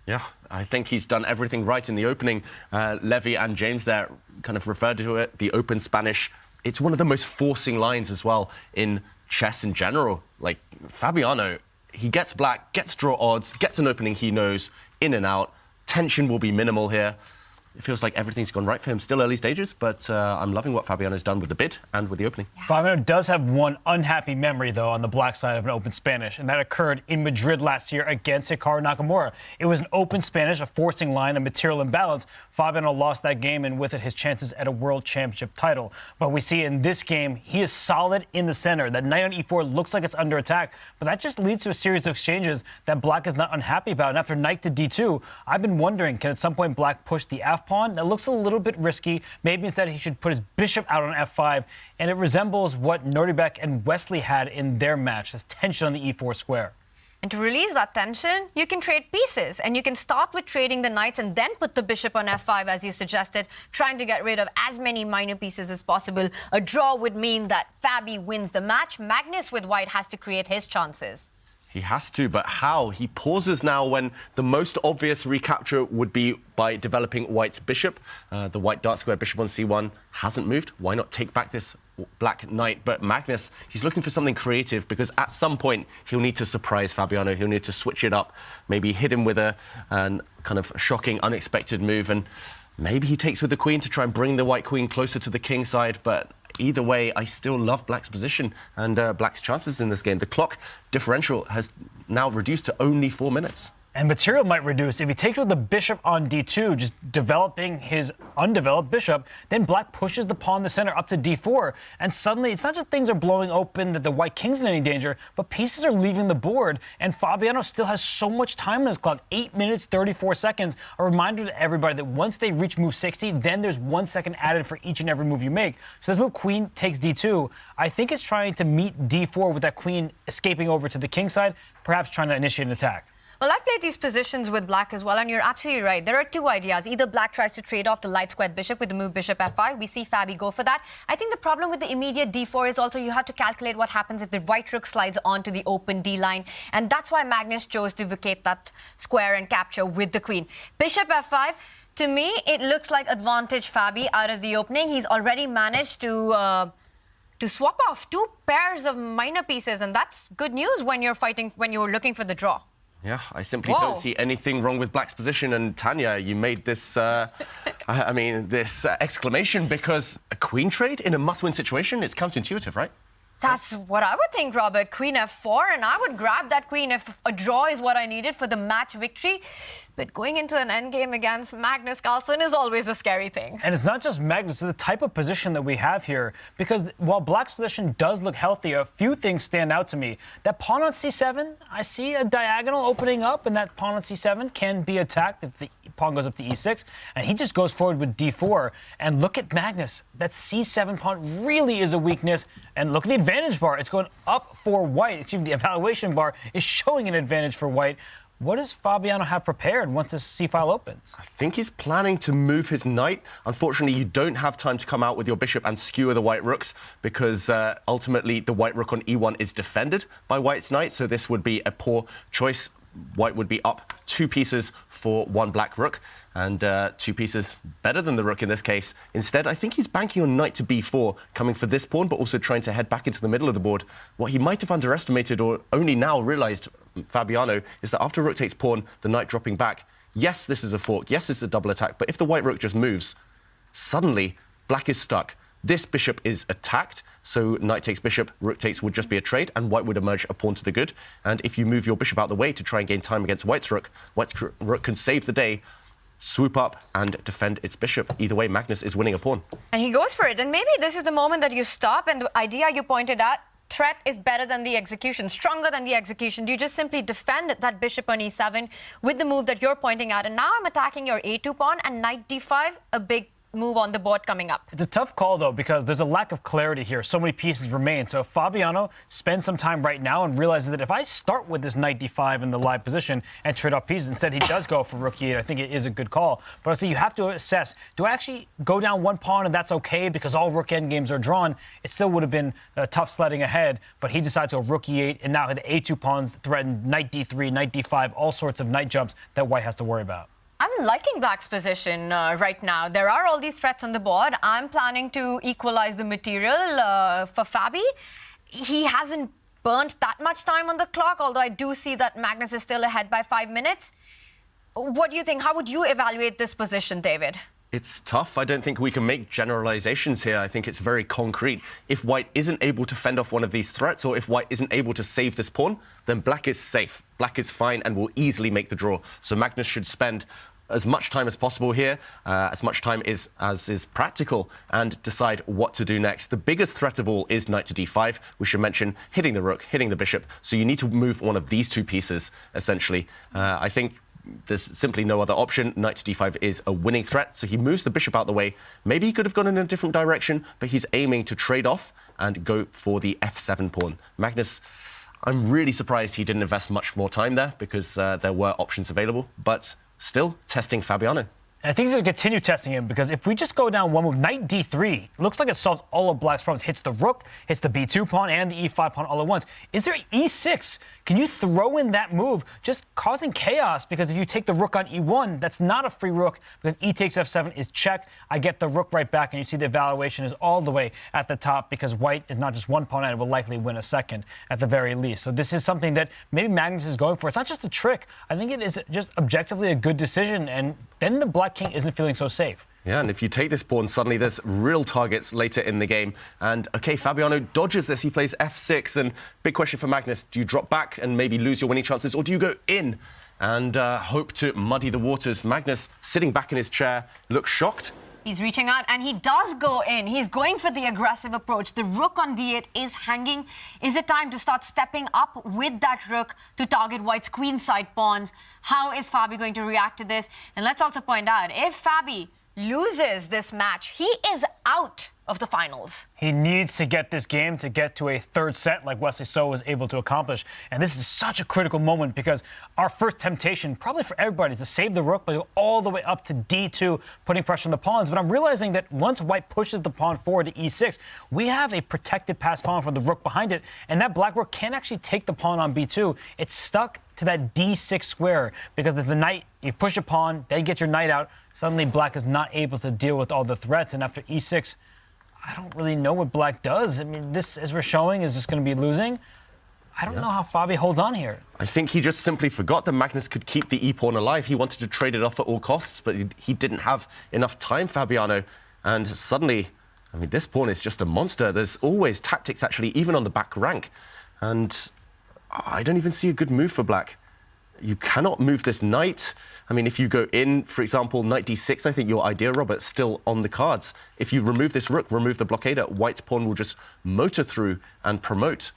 Yeah, I think he's done everything right in the opening. Levy and James there kind of referred to it, the open Spanish. It's one of the most forcing lines as well in chess in general. Like, Fabiano, he gets black, gets draw odds, gets an opening he knows, in and out. Tension will be minimal here. It feels like everything's gone right for him. Still early stages, but I'm loving what Fabiano's done with the bid and with the opening. Fabiano does have one unhappy memory, though, on the black side of an open Spanish, and that occurred in Madrid last year against Hikaru Nakamura. It was an open Spanish, a forcing line, a material imbalance. Fabiano lost that game, and with it, his chances at a world championship title. But we see in this game, he is solid in the center. That knight on e4 looks like it's under attack, but that just leads to a series of exchanges that black is not unhappy about. And after knight to d2, I've been wondering, can at some point black push the f pawn? That looks a little bit risky. Maybe instead he should put his bishop out on f5, and it resembles what Nodirbek and Wesley had in their match, this tension on the e4 square. And to release that tension, you can trade pieces, and you can start with trading the knights and then put the bishop on f5, as you suggested, trying to get rid of as many minor pieces as possible. A draw would mean that Fabi wins the match. Magnus with white has to create his chances. He has to, but how? He pauses now when the most obvious recapture would be by developing white's bishop. The white dark square bishop on c1 hasn't moved. Why not take back this black knight? But Magnus, he's looking for something creative, because at some point he'll need to surprise Fabiano. He'll need to switch it up, maybe hit him with a kind of shocking, unexpected move, and maybe he takes with the queen to try and bring the white queen closer to the king side. But either way, I still love black's position and black's chances in this game. The clock differential has now reduced to only 4 minutes. And material might reduce. If he takes with the bishop on d2, just developing his undeveloped bishop, then black pushes the pawn in the center up to d4. And suddenly, it's not just things are blowing open, that the white king's in any danger, but pieces are leaving the board. And Fabiano still has so much time on his clock, 8 minutes, 34 seconds. A reminder to everybody that once they reach move 60, then there's 1 second added for each and every move you make. So this move, queen takes d2, I think it's trying to meet d4 with that queen escaping over to the king side, perhaps trying to initiate an attack. Well, I've played these positions with black as well, and you're absolutely right. There are two ideas. Either black tries to trade off the light squared bishop with the move bishop f5. We see Fabi go for that. I think the problem with the immediate d4 is also you have to calculate what happens if the white rook slides onto the open d line, and that's why Magnus chose to vacate that square and capture with the queen. Bishop f5, to me, it looks like advantage Fabi out of the opening. He's already managed to swap off 2 pairs of minor pieces, and that's good news when you're fighting, when you're looking for the draw. Yeah, I simply don't see anything wrong with black's position. And Tanya, you made this, this exclamation because a queen trade in a must-win situation, it's counterintuitive, right? That's what I would think, Robert. Queen f4, and I would grab that queen if a draw is what I needed for the match victory. But going into an endgame against Magnus Carlsen is always a scary thing. And it's not just Magnus, it's the type of position that we have here. Because while black's position does look healthy, a few things stand out to me. That pawn on c7, I see a diagonal opening up, and that pawn on c7 can be attacked if the pawn goes up to e6. And he just goes forward with d4. And look at Magnus. That c7 pawn really is a weakness. And look at the advantage bar. It's going up for white. Excuse me, the evaluation bar is showing an advantage for white. What does Fabiano have prepared once this c-file opens? I think he's planning to move his knight. Unfortunately, you don't have time to come out with your bishop and skewer the white rooks because ultimately the white rook on e1 is defended by white's knight, so this would be a poor choice. White would be up 2 pieces for 1 black rook, and 2 pieces better than the rook in this case. Instead, I think he's banking on knight to b4, coming for this pawn, but also trying to head back into the middle of the board. What he might have underestimated or only now realized, Fabiano, is that after rook takes pawn, the knight dropping back, yes, this is a fork, yes, it's a double attack, but if the white rook just moves, suddenly black is stuck. This bishop is attacked, so knight takes bishop, rook takes would just be a trade, and white would emerge a pawn to the good. And if you move your bishop out the way to try and gain time against white's rook can save the day, swoop up and defend its bishop. Either way, Magnus is winning a pawn. And he goes for it. And maybe this is the moment that you stop, and the idea you pointed out, threat is better than the execution, stronger than the execution. You just simply defend that bishop on e7 with the move that you're pointing out. And now I'm attacking your a2 pawn and knight d5, a big move on the board coming up. It's a tough call, though, because there's a lack of clarity here. So many pieces remain. So if Fabiano spends some time right now and realizes that if I start with this knight d5 in the live position and trade off pieces, instead he does go for rook e8, I think it is a good call. But I say you have to assess, do I actually go down 1 pawn and that's okay because all rook endgames are drawn? It still would have been tough sledding ahead, but he decides to go rook e8, and now the a2 pawns threaten knight d3, knight d5, all sorts of knight jumps that white has to worry about. I'm liking black's position right now. There are all these threats on the board. I'm planning to equalize the material for Fabi. He hasn't burnt that much time on the clock, although I do see that Magnus is still ahead by 5 minutes. What do you think? How would you evaluate this position, David? It's tough. I don't think we can make generalizations here. I think it's very concrete. If white isn't able to fend off one of these threats, or if white isn't able to save this pawn, then black is safe. Black is fine and will easily make the draw. So Magnus should spend as much time as possible here, as much time as is practical, and decide what to do next. The biggest threat of all is knight to d5. We should mention hitting the rook, hitting the bishop. So you need to move one of these 2 pieces, essentially. I think there's simply no other option. Knight to d5 is a winning threat, so he moves the bishop out the way. Maybe he could have gone in a different direction, but he's aiming to trade off and go for the f7 pawn. Magnus, I'm really surprised he didn't invest much more time there because there were options available, but still testing Fabiano. And I think he's going to continue testing him because if we just go down 1 move, knight d3, looks like it solves all of black's problems. Hits the rook, hits the b2 pawn, and the e5 pawn all at once. Is there e6? Can you throw in that move, just causing chaos? Because if you take the rook on e1, that's not a free rook because e takes f7 is check. I get the rook right back, and you see the evaluation is all the way at the top because white is not just 1 pawn and it will likely win a second at the very least. So this is something that maybe Magnus is going for. It's not just a trick. I think it is just objectively a good decision, and then the black king isn't feeling so safe. Yeah, and if you take this pawn, suddenly there's real targets later in the game. And, okay, Fabiano dodges this. He plays f6. And big question for Magnus, do you drop back and maybe lose your winning chances, or do you go in? and hope to muddy the waters. Magnus, sitting back in his chair, looks shocked. He's reaching out and he does go in. He's going for the aggressive approach. The rook on d8 is hanging. Is it time to start stepping up with that rook to target White's queenside pawns? How is Fabi going to react to this? And let's also point out, if Fabi loses this match, he is out of the finals. He needs to get this game to get to a third set like Wesley So was able to accomplish. And this is such a critical moment because our first temptation, probably for everybody, is to save the rook, but go all the way up to d2, putting pressure on the pawns. But I'm realizing that once White pushes the pawn forward to e6, we have a protected passed pawn from the rook behind it, and that black rook can't actually take the pawn on b2. It's stuck to that d6 square because if the knight, you push a pawn, then get your knight out, suddenly black is not able to deal with all the threats, and after e6, I don't really know what black does. I mean, this, as we're showing, is just going to be losing. I don't know how Fabi holds on here. I think he just simply forgot that Magnus could keep the e-pawn alive. He wanted to trade it off at all costs, but he didn't have enough time, Fabiano. And suddenly, I mean, this pawn is just a monster. There's always tactics, actually, even on the back rank. And I don't even see a good move for black. You cannot move this knight. I mean, if you go in, for example, knight d6, I think your idea, Robert, still on the cards. If you remove this rook, remove the blockader, White's pawn will just motor through and promote.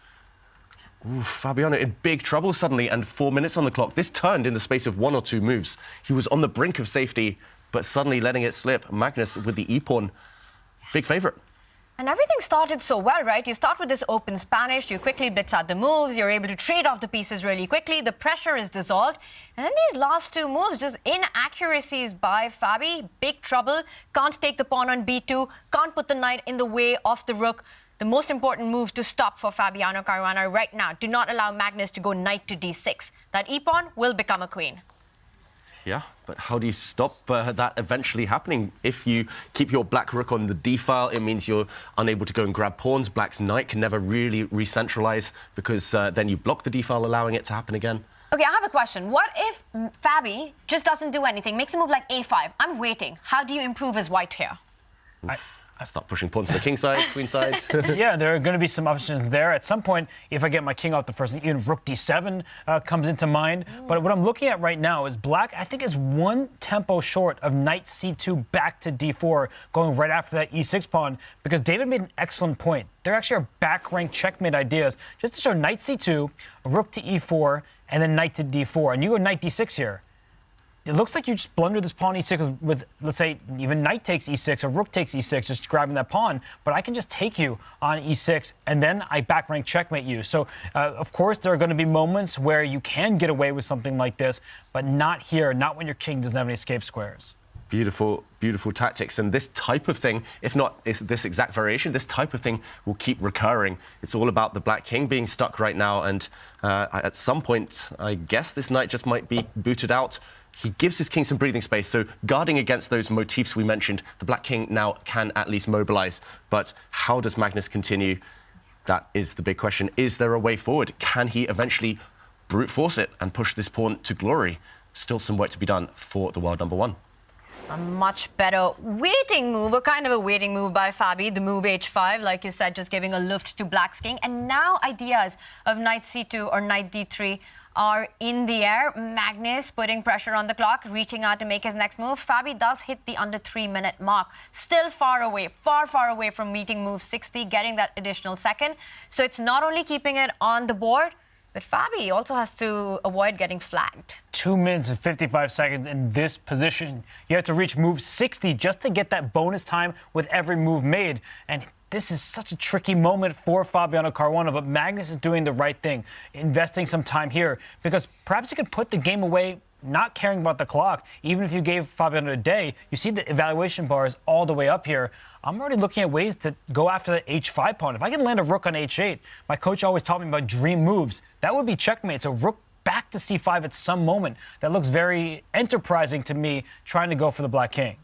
Ooh, Fabiano in big trouble suddenly, and 4 minutes on the clock. This turned in the space of 1 or 2 moves. He was on the brink of safety, but suddenly letting it slip. Magnus with the e-pawn, big favourite. And everything started so well, right? You start with this open Spanish, you quickly blitz out the moves, you're able to trade off the pieces really quickly, the pressure is dissolved. And then these last 2 moves, just inaccuracies by Fabi, big trouble, can't take the pawn on b2, can't put the knight in the way of the rook. The most important move to stop for Fabiano Caruana right now, do not allow Magnus to go knight to d6. That e-pawn will become a queen. Yeah, but how do you stop that eventually happening? If you keep your black rook on the d-file, it means you're unable to go and grab pawns. Black's knight can never really re-centralize because then you block the d-file, allowing it to happen again. Okay, I have a question. What if Fabi just doesn't do anything, makes a move like a5? I'm waiting. How do you improve as White here? I start pushing pawns to the king side, queen side. Yeah, there are going to be some options there. At some point, if I get my king off the first, even rook d7 comes into mind. But what I'm looking at right now is black, I think, is 1 tempo short of knight c2 back to d4, going right after that e6 pawn, because David made an excellent point. There actually are back rank checkmate ideas, just to show knight c2, rook to e4, and then knight to d4. And you go knight d6 here. It looks like you just blunder this pawn e6 with, let's say, even knight takes e6 or rook takes e6, just grabbing that pawn. But I can just take you on e6, and then I back rank checkmate you. So, of course, there are going to be moments where you can get away with something like this, but not here, not when your king doesn't have any escape squares. Beautiful, beautiful tactics. And this type of thing, if not this exact variation, this type of thing will keep recurring. It's all about the black king being stuck right now. And at some point, I guess this knight just might be booted out. He gives his king some breathing space, so guarding against those motifs we mentioned, the black king now can at least mobilize. But how does Magnus continue? That is the big question. Is there a way forward? Can he eventually brute force it and push this pawn to glory? Still some work to be done for the world number 1. A much better waiting move, a kind of a waiting move by Fabi, the move h5, like you said, just giving a lift to black's king. And now ideas of knight c2 or knight d3 are in the air. Magnus putting pressure on the clock, reaching out to make his next move. Fabi does hit the under 3-minute mark. Still far away, far away from meeting move 60, getting that additional second. So it's not only keeping it on the board, but Fabi also has to avoid getting flagged. 2 minutes and 55 seconds in this position. You have to reach move 60 just to get that bonus time with every move made. And this is such a tricky moment for Fabiano Caruana, but Magnus is doing the right thing, investing some time here, because perhaps he could put the game away not caring about the clock. Even if you gave Fabiano a day, you see the evaluation bar is all the way up here. I'm already looking at ways to go after the h5 pawn. If I can land a rook on h8, my coach always taught me about dream moves. That would be checkmate. So rook back to c5 at some moment. That looks very enterprising to me, trying to go for the black king.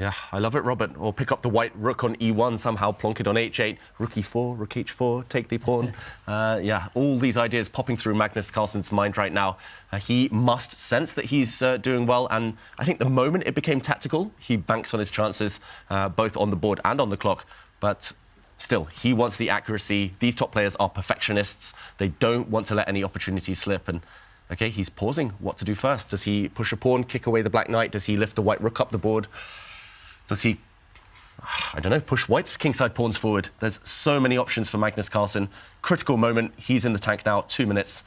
Yeah, I love it, Robert. Or pick up the white rook on e1, somehow plonk it on h8, rook e4, rook h4, take the pawn. Yeah, all these ideas popping through Magnus Carlsen's mind right now. He must sense that he's doing well, and I think the moment it became tactical, he banks on his chances, both on the board and on the clock. But still, he wants the accuracy. These top players are perfectionists. They don't want to let any opportunity slip, and Okay, he's pausing what to do first. Does he push a pawn, kick away the black knight? Does he lift the white rook up the board? Does he, I don't know, push white's kingside pawns forward? There's so many options for Magnus Carlsen. Critical moment. He's in the tank now, 2 minutes.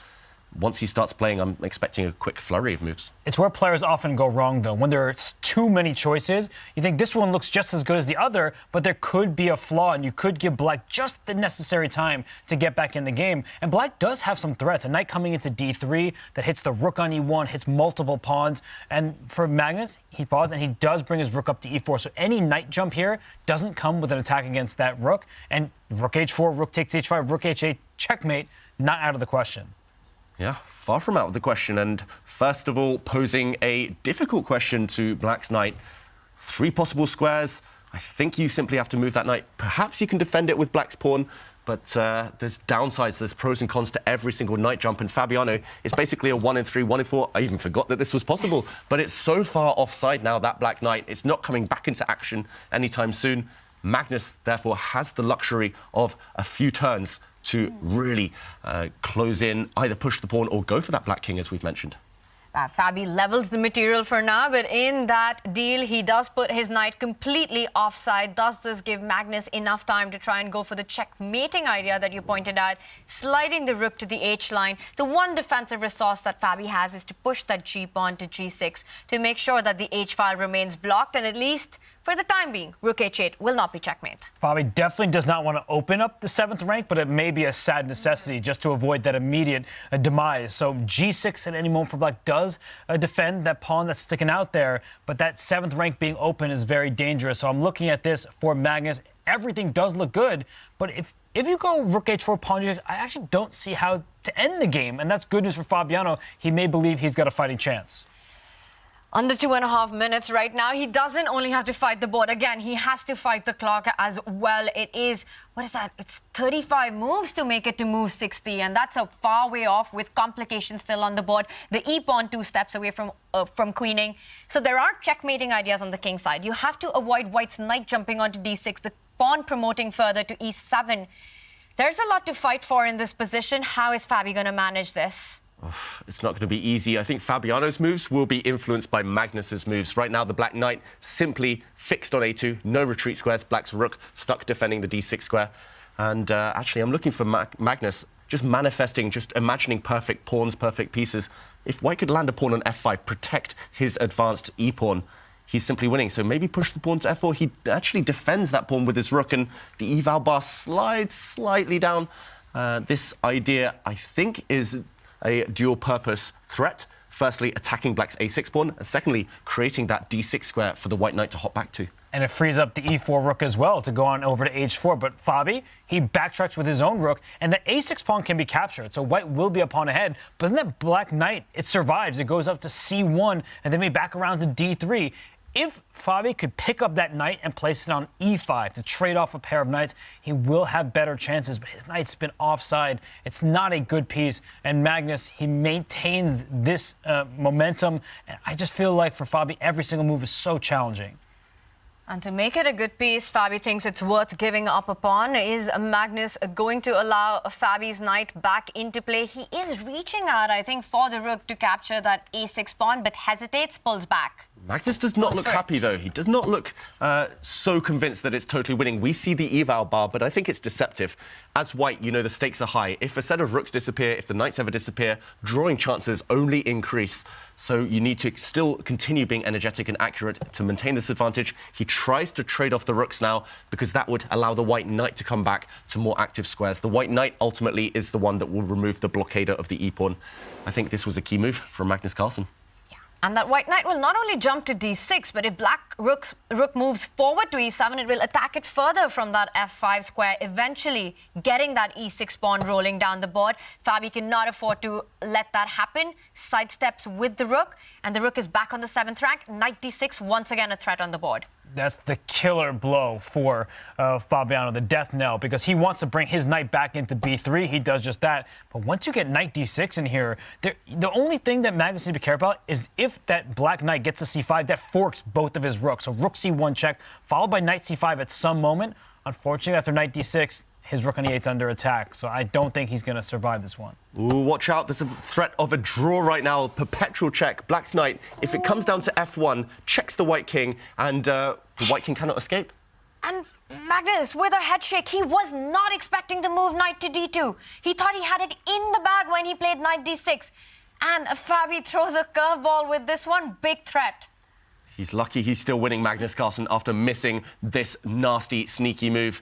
Once he starts playing, I'm expecting a quick flurry of moves. It's where players often go wrong, though. When there's too many choices, you think this one looks just as good as the other, but there could be a flaw, and you could give black just the necessary time to get back in the game. And black does have some threats. A knight coming into d3 that hits the rook on e1, hits multiple pawns. And for Magnus, he paused, and he does bring his rook up to e4. So any knight jump here doesn't come with an attack against that rook. And rook h4, rook takes h5, rook h8, checkmate, not out of the question. Yeah, far from out of the question. And first of all, posing a difficult question to black's knight. 3 possible squares. I think you simply have to move that knight. Perhaps you can defend it with black's pawn, but there's downsides, there's pros and cons to every single knight jump. And Fabiano is basically a 1 in 3, 1 in 4. I even forgot that this was possible. But it's so far offside now, that black knight. It's not coming back into action anytime soon. Magnus, therefore, has the luxury of a few turns to really close in, either push the pawn or go for that black king, as we've mentioned. Fabi levels the material for now, but in that deal, he does put his knight completely offside. Does this give Magnus enough time to try and go for the checkmating idea that you pointed out, sliding the rook to the h line? The one defensive resource that Fabi has is to push that g pawn to g6 to make sure that the h file remains blocked, and at least for the time being, rook h8 will not be checkmate. Fabi definitely does not want to open up the 7th rank, but it may be a sad necessity just to avoid that immediate demise. So g6 at any moment for black does defend that pawn that's sticking out there, but that 7th rank being open is very dangerous. So I'm looking at this for Magnus. Everything does look good, but if you go rook h4, pawn g6, I actually don't see how to end the game, and that's good news for Fabiano. He may believe he's got a fighting chance. Under 2.5 minutes right now. He doesn't only have to fight the board. Again, he has to fight the clock as well. It is, what is that? It's 35 moves to make it to move 60, and that's a far way off with complications still on the board. The e-pawn 2 steps away from queening. So there are checkmating ideas on the king side. You have to avoid white's knight jumping onto d6, the pawn promoting further to e7. There's a lot to fight for in this position. How is Fabi going to manage this? It's not going to be easy. I think Fabiano's moves will be influenced by Magnus's moves. Right now, the black knight simply fixed on a2, no retreat squares. Black's rook stuck defending the d6 square. And actually, I'm looking for Magnus just manifesting, just imagining perfect pawns, perfect pieces. If white could land a pawn on f5, protect his advanced e-pawn, he's simply winning. So maybe push the pawn to f4. He actually defends that pawn with his rook, and the eval bar slides slightly down. This idea, I think, is a dual-purpose threat. Firstly, attacking black's a6 pawn, and secondly, creating that d6 square for the white knight to hop back to. And it frees up the e4 rook as well to go on over to h4. But Fabi, he backtracks with his own rook, and the a6 pawn can be captured. So white will be a pawn ahead. But then that black knight, it survives. It goes up to c1, and then maybe back around to d3. If Fabi could pick up that knight and place it on e5 to trade off a pair of knights, he will have better chances, but his knight's been offside. It's not a good piece, and Magnus, he maintains this momentum. And I just feel like for Fabi, every single move is so challenging. And to make it a good piece, Fabi thinks it's worth giving up a pawn. Is Magnus going to allow Fabi's knight back into play? He is reaching out, I think, for the rook to capture that a6 pawn, but hesitates, pulls back. Magnus does not look happy, though. He does not look so convinced that it's totally winning. We see the eval bar, but I think it's deceptive. As white, you know the stakes are high. If a set of rooks disappear, if the knights ever disappear, drawing chances only increase. So you need to still continue being energetic and accurate to maintain this advantage. He tries to trade off the rooks now because that would allow the white knight to come back to more active squares. The white knight ultimately is the one that will remove the blockader of the e-pawn. I think this was a key move from Magnus Carlsen. And that white knight will not only jump to d6, but if black rook moves forward to e7, it will attack it further from that f5 square, eventually getting that e6 pawn rolling down the board. Fabi cannot afford to let that happen. Sidesteps with the rook, and the rook is back on the 7th rank. Knight d6, once again a threat on the board. That's the killer blow for Fabiano, the death knell, because he wants to bring his knight back into b3. He does just that. But once you get knight d6 in here, the only thing that Magnus needs to be careful about is if that black knight gets to c5, that forks both of his rooks. So rook c1 check, followed by knight c5 at some moment. Unfortunately, after knight d6, his rook on e8's under attack. So I don't think he's going to survive this one. Ooh, watch out. There's a threat of a draw right now. Perpetual check. Black's knight, if it comes down to f1, checks the white king, and the white king cannot escape. And Magnus, with a head shake, he was not expecting the move knight to d2. He thought he had it in the bag when he played knight d6. And Fabi throws a curveball with this one. Big threat. He's lucky he's still winning, Magnus Carlsen, after missing this nasty, sneaky move.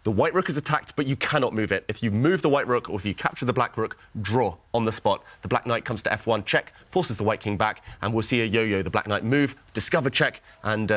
The white rook is attacked, but you cannot move it. If you move the white rook, or if you capture the black rook, draw on the spot. The black knight comes to f1, check, forces the white king back, and we'll see a yo-yo. The black knight move, discover check, and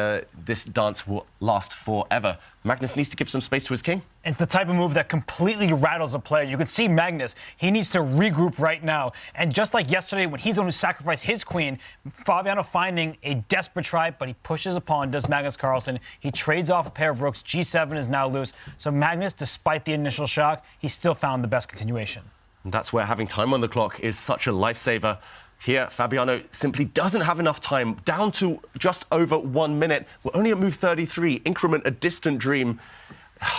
this dance will last forever. Magnus needs to give some space to his king. It's the type of move that completely rattles a player. You can see Magnus, he needs to regroup right now. And just like yesterday when he's going to sacrifice his queen, Fabiano finding a desperate try, but he pushes a pawn, does Magnus Carlsen. He trades off a pair of rooks. G7 is now loose. So Magnus, despite the initial shock, he still found the best continuation. And that's where having time on the clock is such a lifesaver. Here, Fabiano simply doesn't have enough time, down to just over 1 minute. We're only at move 33, increment a distant dream.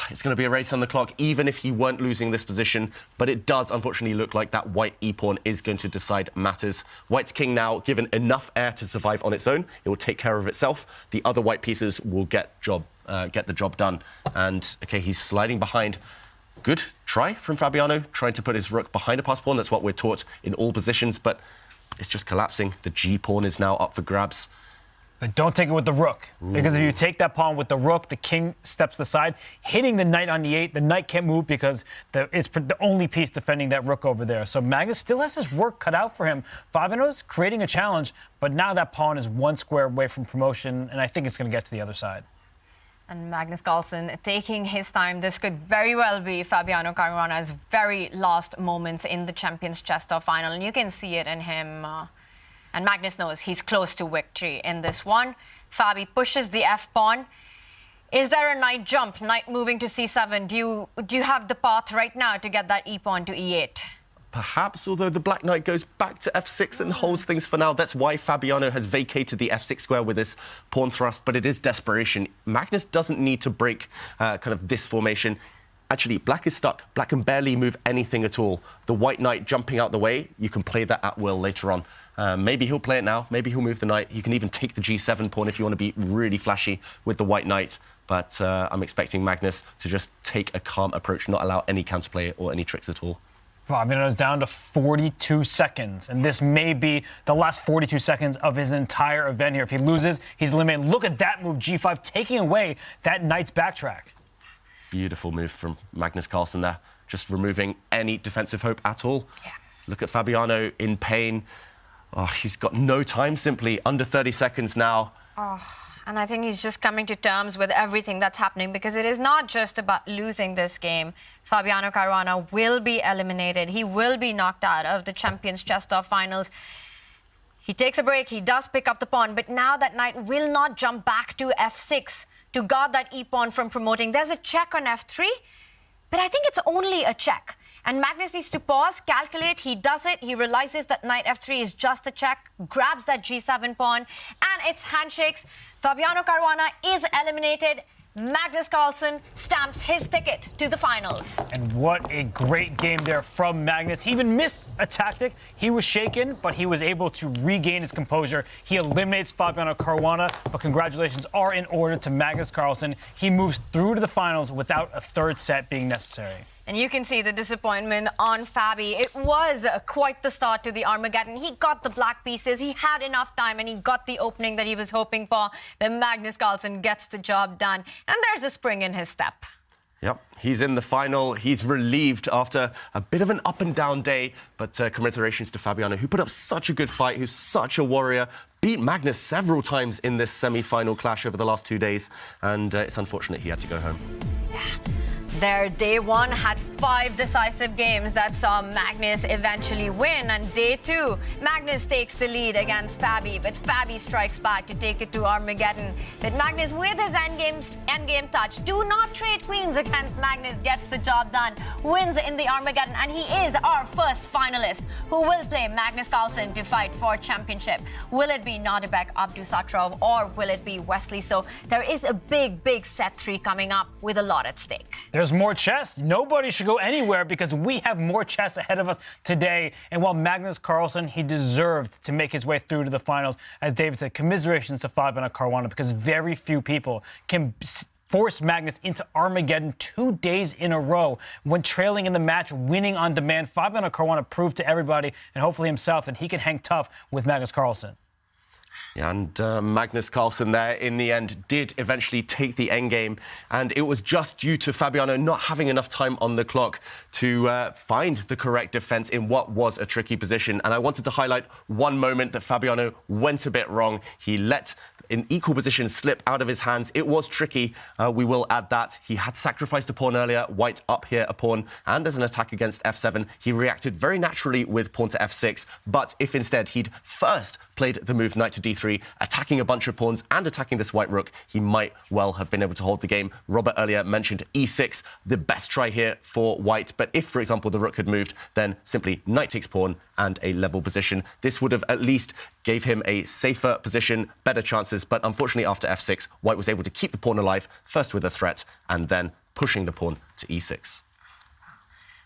It's going to be a race on the clock, even if he weren't losing this position. But it does, unfortunately, look like that white e-pawn is going to decide matters. White's king now given enough air to survive on its own. It will take care of itself. The other white pieces will get the job done. And, OK, he's sliding behind. Good try from Fabiano, trying to put his rook behind a pass pawn. That's what we're taught in all positions, but it's just collapsing. The g-pawn is now up for grabs. But don't take it with the rook, because if you take that pawn with the rook, the king steps to the side, hitting the knight on e8. The knight can't move because it's the only piece defending that rook over there. So Magnus still has his work cut out for him. Fabiano's creating a challenge, but now that pawn is one square away from promotion, and I think it's going to get to the other side. And Magnus Carlsen taking his time. This could very well be Fabiano Caruana's very last moments in the Champions Chess Tour final. And you can see it in him. And Magnus knows he's close to victory in this one. Fabi pushes the f-pawn. Is there a knight jump? Knight moving to c7. Do you have the path right now to get that e-pawn to e8? Perhaps, although the black knight goes back to f6 and holds things for now. That's why Fabiano has vacated the f6 square with his pawn thrust, but it is desperation. Magnus doesn't need to break kind of this formation. Actually, black is stuck. Black can barely move anything at all. The white knight jumping out the way, you can play that at will later on. Maybe he'll play it now. Maybe he'll move the knight. You can even take the g7 pawn if you want to be really flashy with the white knight. But I'm expecting Magnus to just take a calm approach, not allow any counterplay or any tricks at all. Fabiano's down to 42 seconds, and this may be the last 42 seconds of his entire event here. If he loses, he's eliminated. Look at that move, g5, taking away that knight's backtrack. Beautiful move from Magnus Carlsen there, just removing any defensive hope at all. Yeah. Look at Fabiano in pain. Oh, he's got no time, simply under 30 seconds now. Oh, and I think he's just coming to terms with everything that's happening, because it is not just about losing this game. Fabiano Caruana will be eliminated. He will be knocked out of the Champions Chess Tour finals. He takes a break. He does pick up the pawn, but now that knight will not jump back to f6 to guard that e-pawn from promoting. There's a check on f3, but I think it's only a check. And Magnus needs to pause, calculate. He does it. He realizes that knight f3 is just a check, grabs that g7 pawn, and it's handshakes. Fabiano Caruana is eliminated. Magnus Carlsen stamps his ticket to the finals. And what a great game there from Magnus. He even missed a tactic. He was shaken, but he was able to regain his composure. He eliminates Fabiano Caruana, but congratulations are in order to Magnus Carlsen. He moves through to the finals without a third set being necessary. And you can see the disappointment on Fabi. It was quite the start to the Armageddon. He got the black pieces, he had enough time, and he got the opening that he was hoping for. Then Magnus Carlsen gets the job done. And there's a spring in his step. Yep, he's in the final. He's relieved after a bit of an up and down day. But commiserations to Fabiano, who put up such a good fight, who's such a warrior. Beat Magnus several times in this semi-final clash over the last 2 days. And it's unfortunate he had to go home. Yeah. Their day one had 5 decisive games that saw Magnus eventually win. And day 2, Magnus takes the lead against Fabi, but Fabi strikes back to take it to Armageddon. But Magnus, with his endgame touch, do not trade queens against Magnus, gets the job done, wins in the Armageddon, and he is our first finalist who will play Magnus Carlsen to fight for championship. Will it be Nodirbek Abdusattorov or will it be Wesley? So there is a big set 3 coming up with a lot at stake. There's there's more chess. Nobody should go anywhere because we have more chess ahead of us today. And while Magnus Carlsen, he deserved to make his way through to the finals. As David said, commiserations to Fabiano Caruana because very few people can force Magnus into Armageddon 2 days in a row. When trailing in the match, winning on demand, Fabiano Caruana proved to everybody and hopefully himself that he can hang tough with Magnus Carlsen. And Magnus Carlsen there, in the end, did eventually take the endgame. And it was just due to Fabiano not having enough time on the clock to find the correct defense in what was a tricky position. And I wanted to highlight one moment that Fabiano went a bit wrong. He let an equal position slip out of his hands. It was tricky. We will add that. He had sacrificed a pawn earlier. White up here a pawn. And there's an attack against f7. He reacted very naturally with pawn to f6. But if instead he'd first played the move knight to d3, attacking a bunch of pawns and attacking this white rook, he might well have been able to hold the game. Robert earlier mentioned e6, the best try here for white. But if, for example, the rook had moved, then simply knight takes pawn and a level position. This would have at least gave him a safer position, better chances. But unfortunately, after f6, white was able to keep the pawn alive, first with a threat and then pushing the pawn to e6.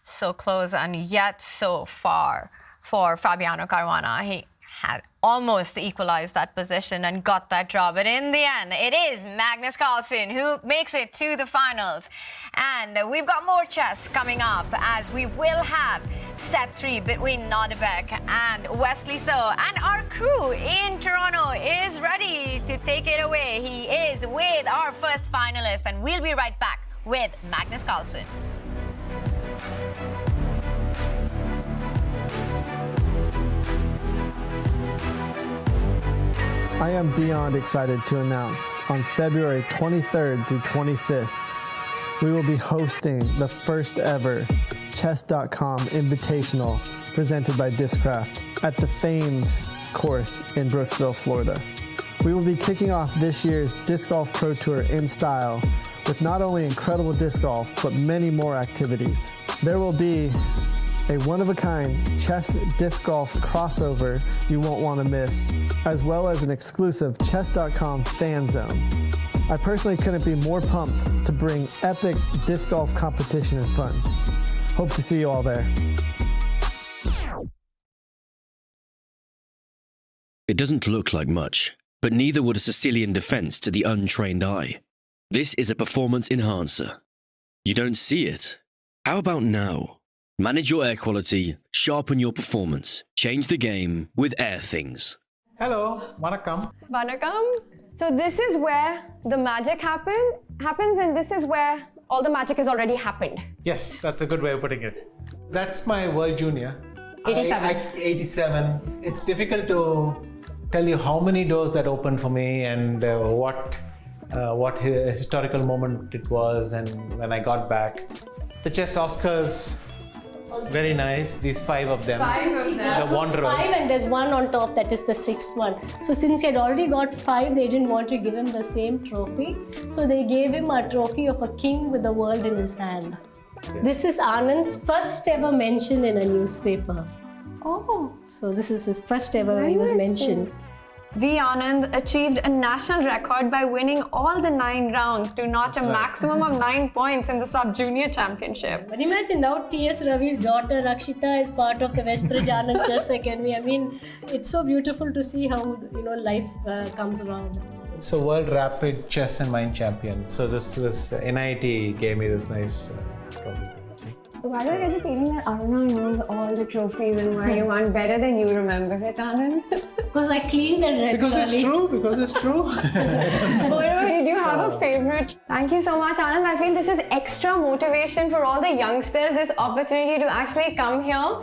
So close and yet so far for Fabiano Caruana. He had almost equalized that position and got that draw. But in the end, it is Magnus Carlsen who makes it to the finals. And we've got more chess coming up as we will have set 3 between Nodirbek and Wesley. And our crew in Toronto is ready to take it away. He is with our first finalist, and we'll be right back with Magnus Carlsen. I am beyond excited to announce on February 23rd through 25th, we will be hosting the first ever Chess.com Invitational presented by Discraft at the famed course in Brooksville, Florida. We will be kicking off this year's Disc Golf Pro Tour in style with not only incredible disc golf, but many more activities. There will be a one-of-a-kind chess disc golf crossover you won't want to miss, as well as an exclusive Chess.com fan zone. I personally couldn't be more pumped to bring epic disc golf competition and fun. Hope to see you all there. It doesn't look like much, but neither would a Sicilian defense to the untrained eye. This is a performance enhancer. You don't see it? How about now? Manage your air quality, sharpen your performance, change the game with Air Things. Hello, vanakkam. Vanakkam. So this is where the magic happens, and this is where all the magic has already happened. Yes, that's a good way of putting it. That's my World Junior. 87. 87. It's difficult to tell you how many doors that opened for me and what historical moment it was, and when I got back. The Chess Oscars. Very nice, these 5 of them. 5 of them. The Wanderers. 5, and there's one on top that is the 6th one. So since he had already got 5, they didn't want to give him the same trophy. So they gave him a trophy of a king with the world in his hand. Yeah. This is Anand's first ever mention in a newspaper. Oh. So this is his first ever he was mentioned. V. Anand achieved a national record by winning all the 9 rounds to notch a maximum of 9 points in the sub-junior championship. But imagine now T.S. Ravi's daughter Rakshita is part of the West Bridge Anand Chess Academy. I mean, it's so beautiful to see how life comes around. So World Rapid Chess and Mind Champion. So this was NIT gave me this nice trophy. Why do I get the feeling that Aruna knows all the trophies and why you won better than you remember it, Anand? Because I cleaned and read. Because it's true. Did you have a favorite? Thank you so much, Anand. I feel this is extra motivation for all the youngsters, this opportunity to actually come here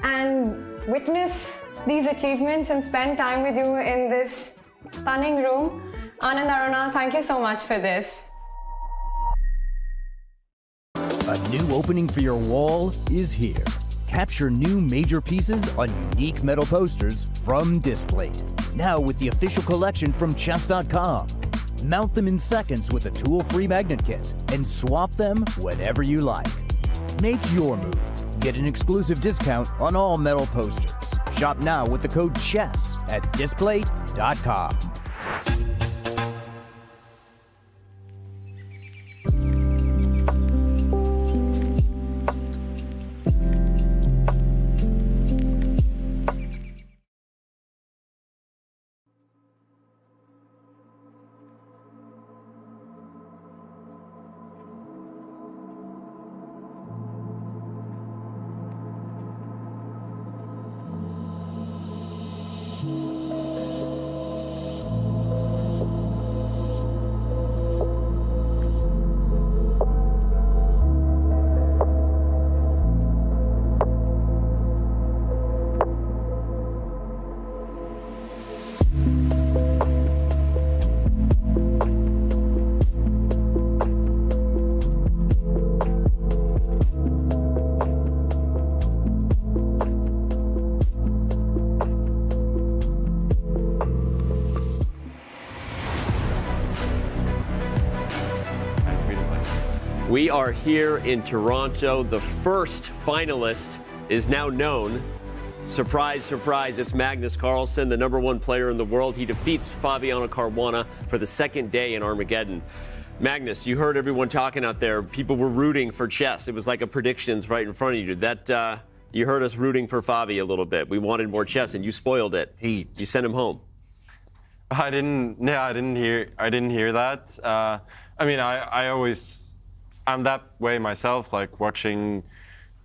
and witness these achievements and spend time with you in this stunning room. Anand, Aruna, thank you so much for this. A new opening for your wall is here. Capture new major pieces on unique metal posters from Displate. Now with the official collection from Chess.com. Mount them in seconds with a tool-free magnet kit and swap them whenever you like. Make your move. Get an exclusive discount on all metal posters. Shop now with the code CHESS at Displate.com. We are here in Toronto. The first finalist is now known. Surprise, surprise, it's Magnus Carlsen, the #1 player in the world. He defeats Fabiano Caruana for the second day in Armageddon. Magnus, you heard everyone talking out there. People were rooting for chess. It was like a predictions right in front of you. You heard us rooting for Fabi a little bit. We wanted more chess, and you spoiled it. You sent him home. I didn't hear that. I mean, I'm that way myself. Like watching,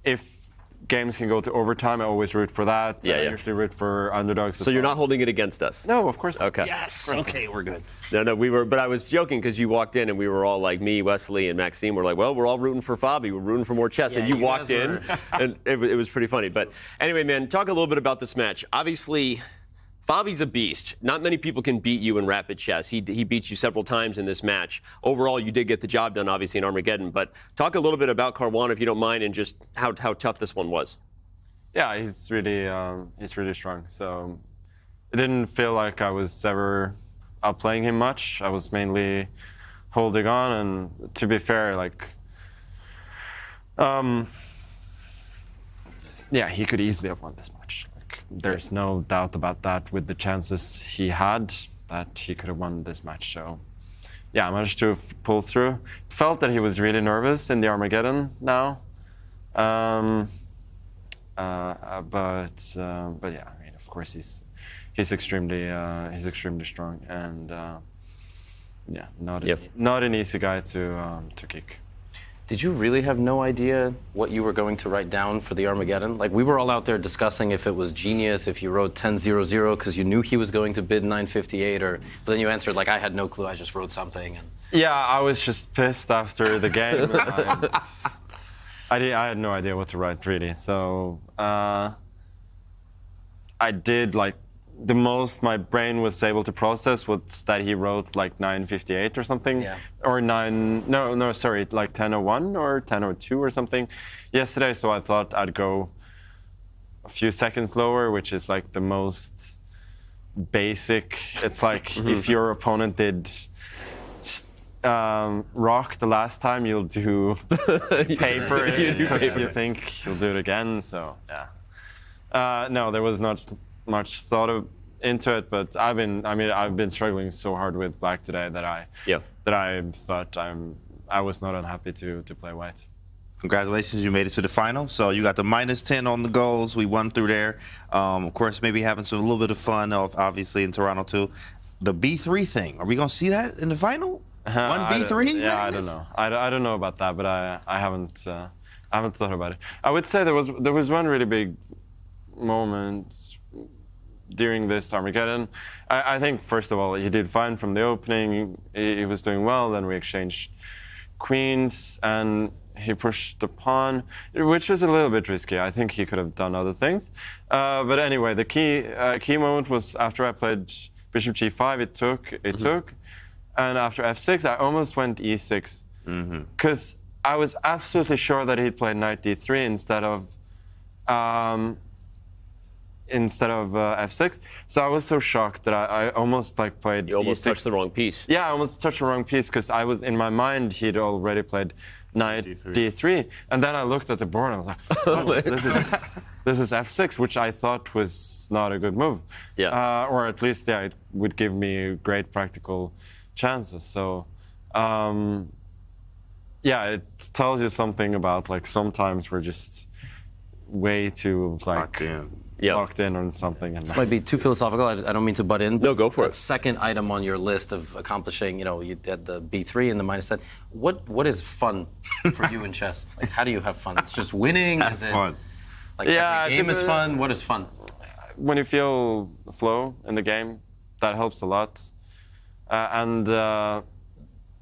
if games can go to overtime, I always root for that. I usually root for underdogs. So you're not holding it against us? No, of course not. Okay. Yes. Okay, we're good. No, but I was joking because you walked in and we were all like, me, Wesley, and Maxime were like, well, we're all rooting for Fabi. We're rooting for more chess. Yeah, and you you walked guys in, and it was pretty funny. But anyway, man, talk a little bit about this match. Obviously, Fabi's a beast. Not many people can beat you in rapid chess. He beat you several times in this match. Overall, you did get the job done, obviously, in Armageddon. But talk a little bit about Caruana, if you don't mind, and just how tough this one was. Yeah, he's really strong. So it didn't feel like I was ever outplaying him much. I was mainly holding on, and to be fair, like, yeah, he could easily have won this match. Like, there's no doubt about that. With the chances he had, that he could have won this match. So yeah, I managed to pull through. Felt that he was really nervous in the Armageddon now. But yeah, I mean, of course, he's extremely strong, and yeah, not an easy guy to kick. Did you really have no idea what you were going to write down for the Armageddon? Like, we were all out there discussing if it was genius, if you wrote 10-0-0 because you knew he was going to bid 958, but then you answered like, I had no clue, I just wrote something. And... Yeah, I was just pissed after the game. I had no idea what to write, really. So I did, like, the most my brain was able to process was that he wrote like 958 or something. Yeah. Or like 1001 or 1002 or something yesterday. So I thought I'd go a few seconds lower, which is like the most basic. It's like if your opponent did rock the last time, you'll do paper because you think he'll do it again. So yeah, no, there was not much thought into it, but I've been struggling so hard with black today that I thought I was not unhappy to play white. Congratulations, you made it to the final. So you got the -10 on the goals. We won through there. Of course, maybe having a little bit of fun, obviously, in Toronto too. The B3 thing, are we gonna see that in the final? One B3? Yeah, I don't know. I don't know about that, but I haven't thought about it. I would say there was one really big moment during this Armageddon. I think, first of all, he did fine from the opening. He was doing well. Then we exchanged queens, and he pushed the pawn, which was a little bit risky. I think he could have done other things. But anyway, the key moment was after I played bishop g5. It took. And after f6, I almost went e6. Because I was absolutely sure that he'd played knight d3 instead of f6. So I was so shocked that I almost like played. You almost e6. touched the wrong piece. Yeah, I almost touched the wrong piece because I was, in my mind, he'd already played knight d3. And then I looked at the board and I was like, oh, this is f6, which I thought was not a good move. Yeah. Or at least, yeah, it would give me great practical chances. So, yeah, it tells you something about, like, sometimes we're just way too, like, locked in on something. And this might be too philosophical. I don't mean to butt in. No, go for it. Second item on your list of accomplishing, you had the B3 and the -10. What is fun for you in chess? Like, how do you have fun? It's just winning? That's fun. Like, every game is fun? What is fun? When you feel the flow in the game, that helps a lot.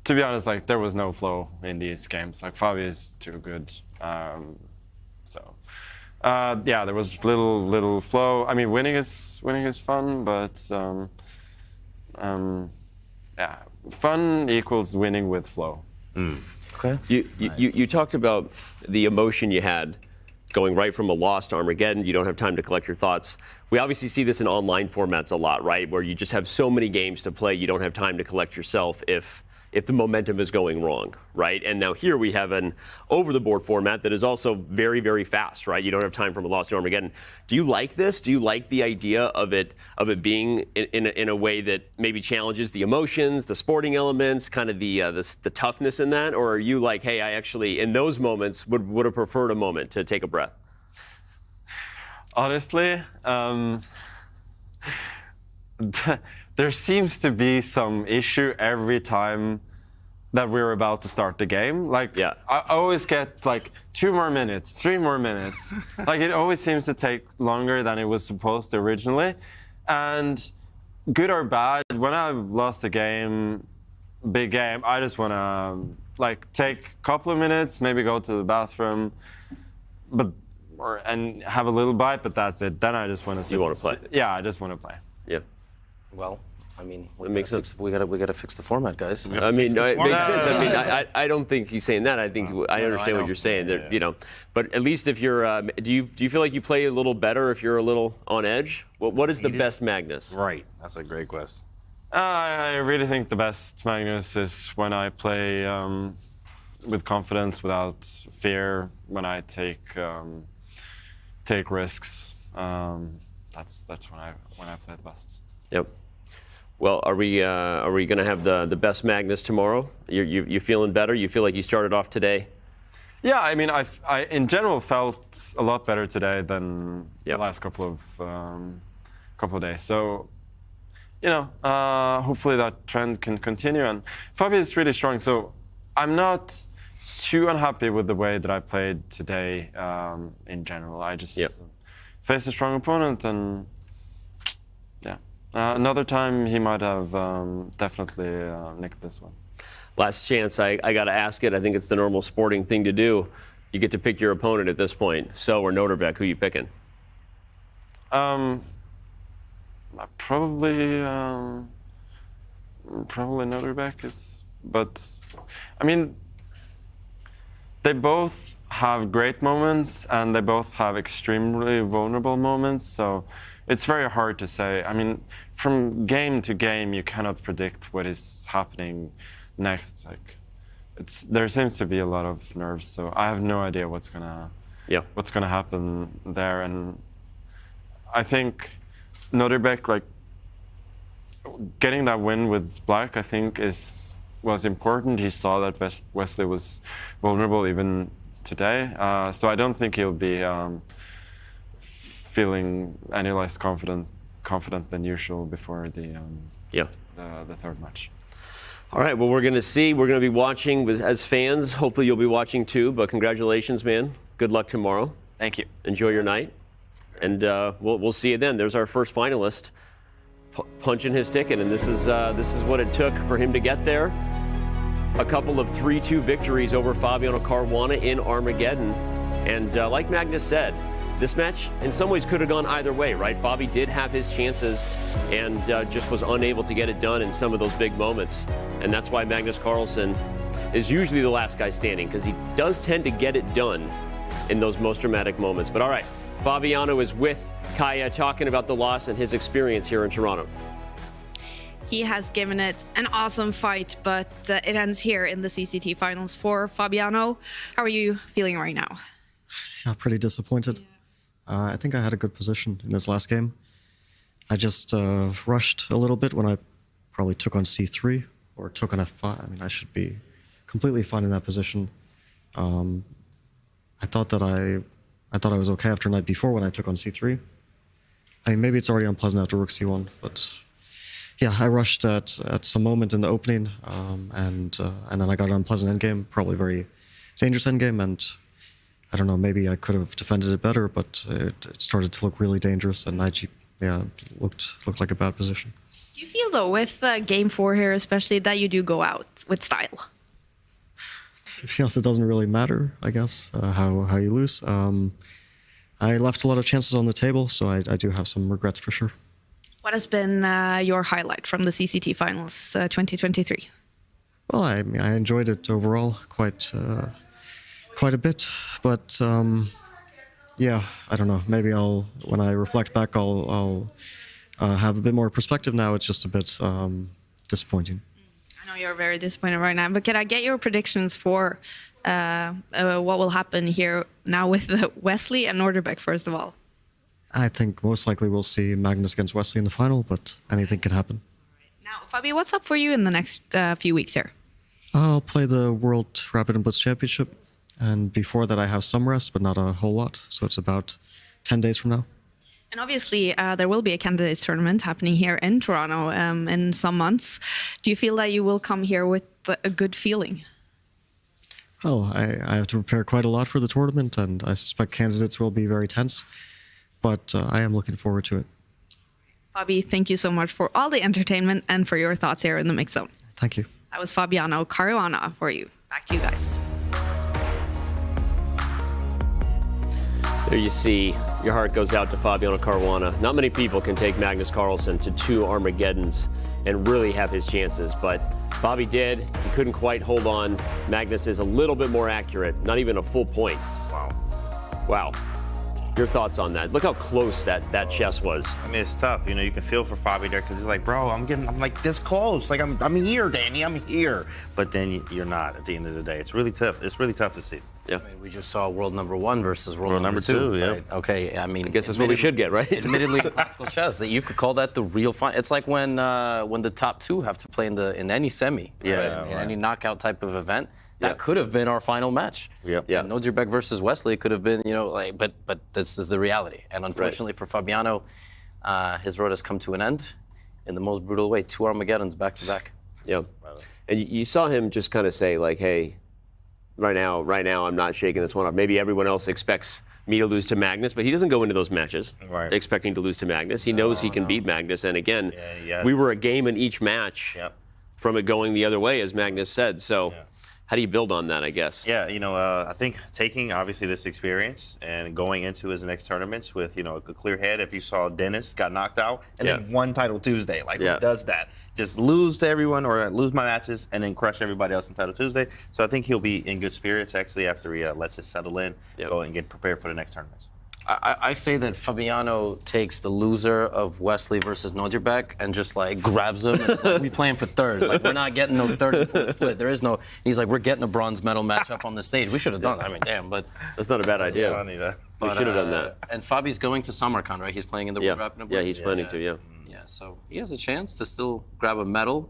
To be honest, like, there was no flow in these games. Like, Fabi is too good. Yeah, there was little flow. I mean, winning is fun, but yeah, fun equals winning with flow. Okay. You talked about the emotion you had going right from a loss to Armageddon. You don't have time to collect your thoughts. We obviously see this in online formats a lot, right? Where you just have so many games to play, you don't have time to collect yourself if if the momentum is going wrong, right? And now here we have an over-the-board format that is also very, very fast, right? You don't have time from a loss to Armageddon. Do you like this? Do you like the idea of it being in a way that maybe challenges the emotions, the sporting elements, kind of the toughness in that? Or are you like, hey, I actually, in those moments, would have preferred a moment to take a breath? Honestly, there seems to be some issue every time that we're about to start the game. Like, I always get like 2 more minutes, 3 more minutes. Like, it always seems to take longer than it was supposed to originally. And good or bad, when I've lost a game, big game, I just want to like take a couple of minutes, maybe go to the bathroom, and have a little bite, but that's it. Then I just want to sit. You want to play? Yeah, I just want to play. Yeah. Well, I mean, it makes sense. We gotta fix the format, guys. I mean, it makes sense. I mean, I don't think he's saying that. I think I understand what you're saying. That, you know, but at least if you're, do you feel like you play a little better if you're a little on edge? What is the best Magnus? Right. That's a great question. I really think the best Magnus is when I play with confidence, without fear. When I take risks. That's when I play the best. Yep. Well, are we going to have the best Magnus tomorrow? You feeling better? You feel like you started off today? Yeah, I mean, I in general felt a lot better today than the last couple of days. So, you know, hopefully that trend can continue. And Fabi is really strong, so I'm not too unhappy with the way that I played today in general. I just faced a strong opponent, and another time he might have definitely nicked this one. Last chance, I got to ask it. I think it's the normal sporting thing to do. You get to pick your opponent at this point. So, or Nodirbek, who are you picking? Probably Nodirbek is, but I mean, they both have great moments and they both have extremely vulnerable moments. So it's very hard to say. I mean, from game to game, you cannot predict what is happening next. Like, there seems to be a lot of nerves. So I have no idea what's gonna happen there. And I think Nodirbek, like, getting that win with Black, I think was important. He saw that Wesley was vulnerable even today. So I don't think he'll be feeling any less confident than usual before the third match. All right, well, we're going to see. We're going to be watching as fans. Hopefully you'll be watching too, but congratulations, man. Good luck tomorrow. Thank you. Enjoy your night. And we'll see you then. There's our first finalist punching his ticket, and this is what it took for him to get there. A couple of 3-2 victories over Fabiano Caruana in Armageddon. And like Magnus said, this match in some ways could have gone either way, right? Fabi did have his chances and just was unable to get it done in some of those big moments. And that's why Magnus Carlsen is usually the last guy standing, because he does tend to get it done in those most dramatic moments. But all right, Fabiano is with Kaya talking about the loss and his experience here in Toronto. He has given it an awesome fight, but it ends here in the CCT Finals for Fabiano. How are you feeling right now? Yeah, pretty disappointed. I think I had a good position in this last game. I just rushed a little bit when I probably took on c3 or took on f5. I mean, I should be completely fine in that position. I thought I was okay after knight b4 when I took on c3. I mean, maybe it's already unpleasant after rook c1, but yeah, I rushed at some moment in the opening, and then I got an unpleasant endgame, probably very dangerous endgame, and I don't know, maybe I could have defended it better, but it started to look really dangerous, and knight looked like a bad position. Do you feel, though, with game 4 here especially, that you do go out with style? Yes, it doesn't really matter, I guess, how you lose. I left a lot of chances on the table, so I do have some regrets for sure. What has been your highlight from the CCT Finals 2023? Well, I mean, I enjoyed it overall quite a bit, but yeah, I don't know. Maybe when I reflect back, I'll have a bit more perspective now. It's just a bit disappointing. I know you're very disappointed right now, but can I get your predictions for what will happen here now with Wesley and Nodirbek, first of all? I think most likely we'll see Magnus against Wesley in the final, but anything can happen. Now, Fabi, what's up for you in the next few weeks here? I'll play the World Rapid and Blitz Championship, and before that I have some rest, but not a whole lot, so it's about 10 days from now. And obviously, there will be a candidates tournament happening here in Toronto in some months. Do you feel that you will come here with a good feeling? Well, I have to prepare quite a lot for the tournament, and I suspect candidates will be very tense, but I am looking forward to it. Fabi, thank you so much for all the entertainment and for your thoughts here in the Mix Zone. Thank you. That was Fabiano Caruana for you. Back to you guys. There you see, your heart goes out to Fabiano Caruana. Not many people can take Magnus Carlsen to 2 Armageddons and really have his chances, but Fabi did. He couldn't quite hold on. Magnus is a little bit more accurate, not even a full point. Wow. Wow. Your thoughts on that? Look how close that chess was. I mean, it's tough. You know, you can feel for Fabi there because he's like, bro, I'm like this close. Like I'm here, Danny. I'm here. But then you're not at the end of the day. It's really tough. It's really tough to see. Yeah. I mean, we just saw world number 1 versus world number 2. Yeah. Right? Okay. I mean, I guess that's what we should get, right? Admittedly, in classical chess, that you could call that the real final. It's like when the top 2 have to play in any semi, right? In any knockout type of event. That could have been our final match. Yeah. Nodirbek versus Wesley could have been, but this is the reality. And unfortunately for Fabiano, his road has come to an end in the most brutal way. 2 Armageddons back to back. Yeah. And you saw him just kind of say, like, hey, right now, I'm not shaking this one up. Maybe everyone else expects me to lose to Magnus, but he doesn't go into those matches expecting to lose to Magnus. He knows he can beat Magnus. And again, we were a game in each match from it going the other way, as Magnus said. So. How do you build on that, I guess? Yeah, I think taking, obviously, this experience and going into his next tournaments with, a clear head. If you saw Dennis got knocked out and then won Title Tuesday, who does that? Just lose to everyone or lose my matches and then crush everybody else in Title Tuesday. So I think he'll be in good spirits, actually, after he lets it settle in, go and get prepared for the next tournaments. I say that Fabiano takes the loser of Wesley versus Nodirbek and just grabs him and is like, we playing for third. We're not getting no third and fourth split. There is no. He's like, we're getting a bronze medal match up on the stage. We should have done that. I mean, damn, but that's not a bad idea. We should have done that. And Fabi's going to Samarkand, right? He's playing in the World Rapid and Blitz. Yeah, he's planning to. Yeah. Yeah, so he has a chance to still grab a medal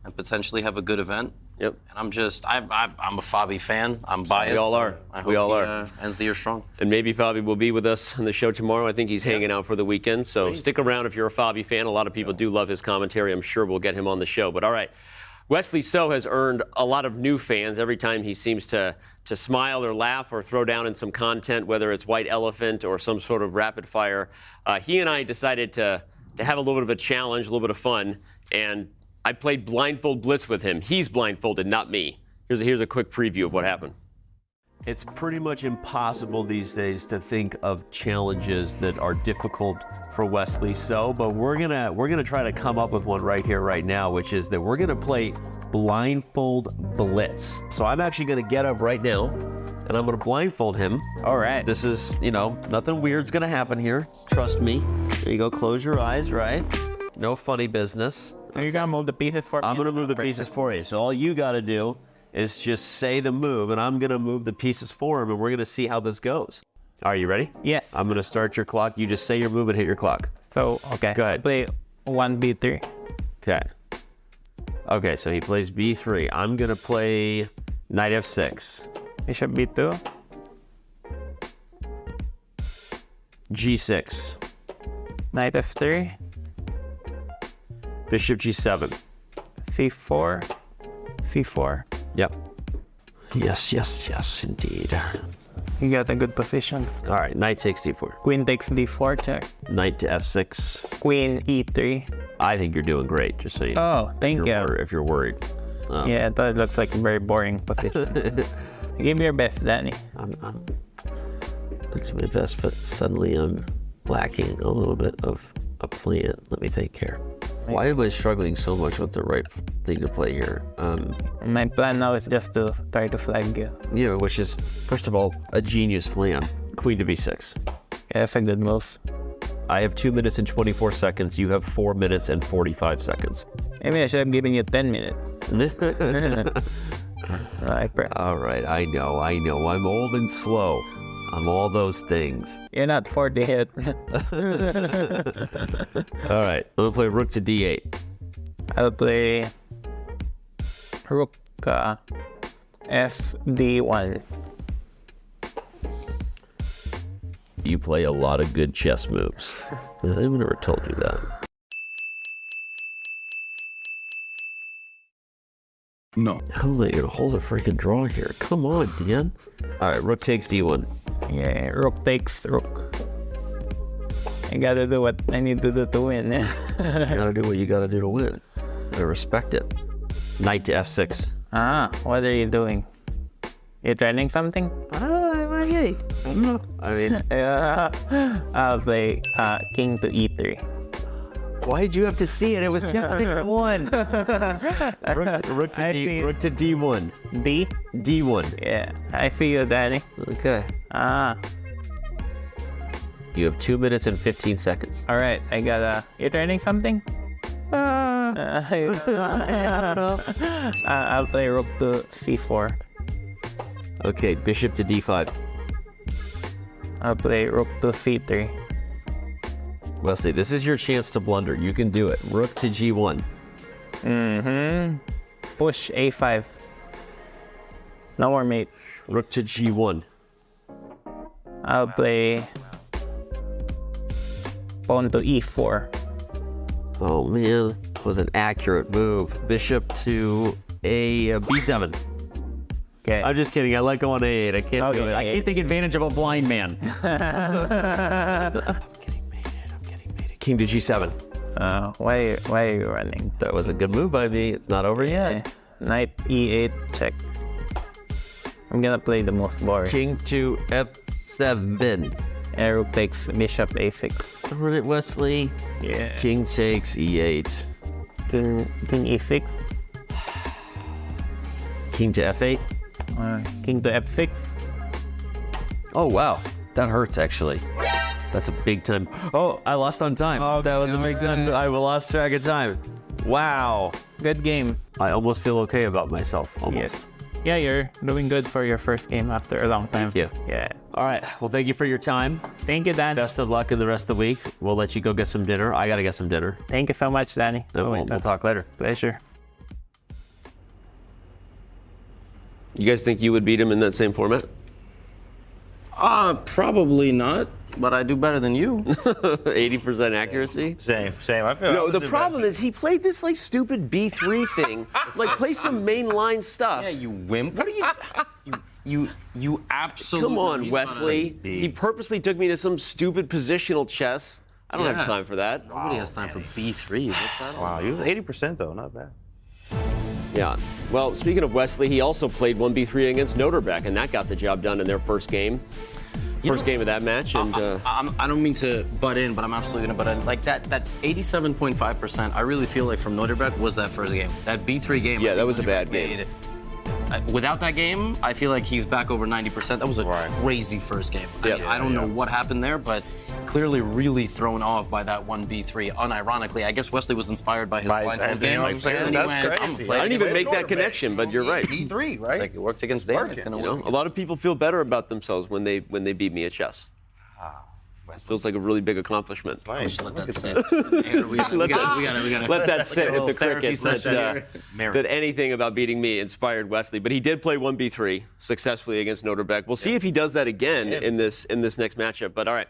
and potentially have a good event. Yep. And I'm a Fabi fan. I'm biased. We all are. I hope he ends the year strong. And maybe Fabi will be with us on the show tomorrow. I think he's hanging out for the weekend. So stick around if you're a Fabi fan. A lot of people do love his commentary. I'm sure we'll get him on the show. But all right, Wesley So has earned a lot of new fans every time he seems to smile or laugh or throw down in some content, whether it's White Elephant or some sort of rapid fire. He and I decided to have a little bit of a challenge, a little bit of fun, and I played blindfold blitz with him. He's blindfolded, not me. Here's a quick preview of what happened. It's pretty much impossible these days to think of challenges that are difficult for Wesley So, but we're gonna try to come up with one right here, right now, which is that we're gonna play blindfold blitz. So I'm actually gonna get up right now, and I'm gonna blindfold him. All right. This is, nothing weird's gonna happen here. Trust me. There you go. Close your eyes, right? No funny business. Are you gonna move the pieces for me? I'm gonna move the pieces for you. So all you gotta do is just say the move, and I'm gonna move the pieces for him, and we're gonna see how this goes. Are you ready? Yeah. I'm gonna start your clock. You just say your move and hit your clock. So, okay. Go ahead. Play 1b3. Okay. Okay, so he plays b3. I'm gonna play knight f6. Bishop b2. g6. Knight f3. Bishop g7. c4. c4. Yep. Yes, indeed. You got a good position. All right, knight takes d4. Queen takes d4, check. Knight to f6. Queen e3. I think you're doing great, just so you know. Oh, thank you. If you're worried. Yeah, that looks like a very boring position. Give me your best, Danny. I'm looking my best, but suddenly I'm lacking a little bit of a plan. Let me think here. Why am I struggling so much with the right thing to play here? My plan now is just to try to flag you. Yeah, which is, first of all, a genius plan. Queen to b6. Yeah, that's a good move. I have 2 minutes and 24 seconds. You have 4 minutes and 45 seconds. Maybe I should have given you 10 minutes. All right, I know. I'm old and slow. I'm all those things. You're not 40 yet. All right, I'm gonna play rook to d8. I'll play rook fd1. You play a lot of good chess moves. Has anyone ever told you that? No. How are they gonna hold a freaking draw here? Come on, Dan. All right, rook takes d1. Yeah, rook takes rook. I gotta do what I need to do to win. You gotta do what you gotta do to win. I respect it. Knight to f6. What are you doing? You training something? I don't know. I mean, I'll play king to e3. Why did you have to see it? It was just one. rook to d1. D? D1. Yeah, I see you, Danny. Okay. You have 2 minutes and 15 seconds. All right, I gotta. You training something? I don't know. I'll play rook to c4. Okay, bishop to d5. I'll play rook to c3. Wesley, this is your chance to blunder. You can do it. Rook to g1. Push a5. No more mate. Rook to g1. I'll play pawn to e4. Oh man, it was an accurate move. Bishop to b7. Okay. I'm just kidding. I let go on a8. I can't do it. I can't take advantage of a blind man. King to g7. Why are you running? That was a good move by me. It's not over yet. Knight e8 check. I'm gonna play the most boring. King to f7. Rook takes bishop a6. Run it, Wesley. Yeah. King takes e8. King e6. King to f8. King to f6. Oh wow, that hurts actually. That's a big time. Oh, I lost on time. Oh, that was a big time. I lost track of time. Wow. Good game. I almost feel okay about myself. Almost. Yes. Yeah, you're doing good for your first game after a long time. Thank you. Yeah. All right. Well, thank you for your time. Thank you, Dan. Best of luck in the rest of the week. We'll let you go get some dinner. I got to get some dinner. Thank you so much, Danny. We'll talk later. Pleasure. You guys think you would beat him in that same format? Probably not, but I do better than you. 80% accuracy? Same. I feel No, the problem is he played this like stupid B3 thing. Like play some mainline stuff. Yeah, you wimp. What are you you absolutely. Come on, Wesley. He purposely took me to some stupid positional chess. I don't have time for that. Nobody has time for B3. What's that? Wow, you was 80% though, not bad. Yeah. Well, speaking of Wesley, he also played 1B3 against Nodirbek, and that got the job done in their first game. First game of that match, and I don't mean to butt in, but I'm absolutely gonna butt in. Like that 87.5%, I really feel like from Nodirbek was that first game. That B3 game. Yeah, that was a bad game. Without that game, I feel like he's back over 90%. That was a crazy first game. Yep. I don't know what happened there, but clearly really thrown off by that 1B3. Unironically, I guess Wesley was inspired by his blindfold game. That's crazy. I didn't even make that connection, but you're right. E3, right? It's like it worked against Dan. It's gonna work. A lot of people feel better about themselves when they beat me at chess. Feels like a really big accomplishment. Just let that sit. Let that sit with the crickets that Merit. anything about beating me inspired Wesley. But he did play 1B3 successfully against Nodirbek. We'll see if he does that again in this next matchup. But all right,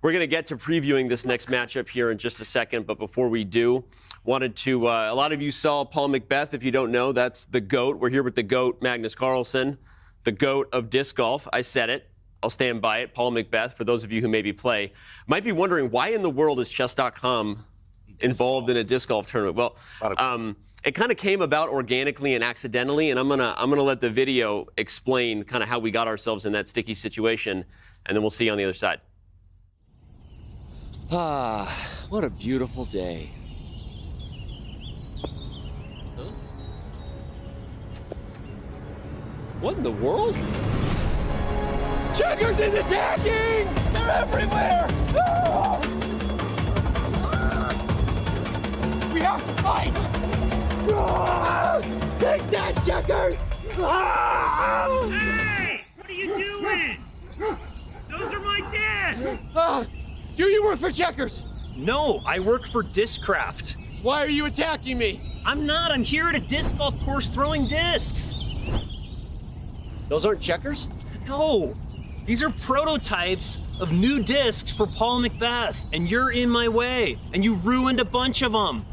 we're going to get to previewing this next matchup here in just a second. But before we do, wanted to, a lot of you saw Paul McBeth. If you don't know, that's the GOAT. We're here with the GOAT, Magnus Carlsen, the GOAT of disc golf. I said it. I'll stand by it. Paul McBeth, for those of you who maybe play, might be wondering why in the world is chess.com involved in a disc golf tournament. Well, it kind of came about organically and accidentally, and I'm gonna let the video explain kind of how we got ourselves in that sticky situation, and then we'll see you on the other side. What a beautiful day. Huh? What in the world? Checkers is attacking! They're everywhere! We have to fight! Take that, checkers! Hey! What are you doing? Those are my discs! Do you work for checkers? No, I work for Discraft. Why are you attacking me? I'm not. I'm here at a disc golf course throwing discs. Those aren't checkers? No. These are prototypes of new discs for Paul Macbeth, and you're in my way, and you ruined a bunch of them.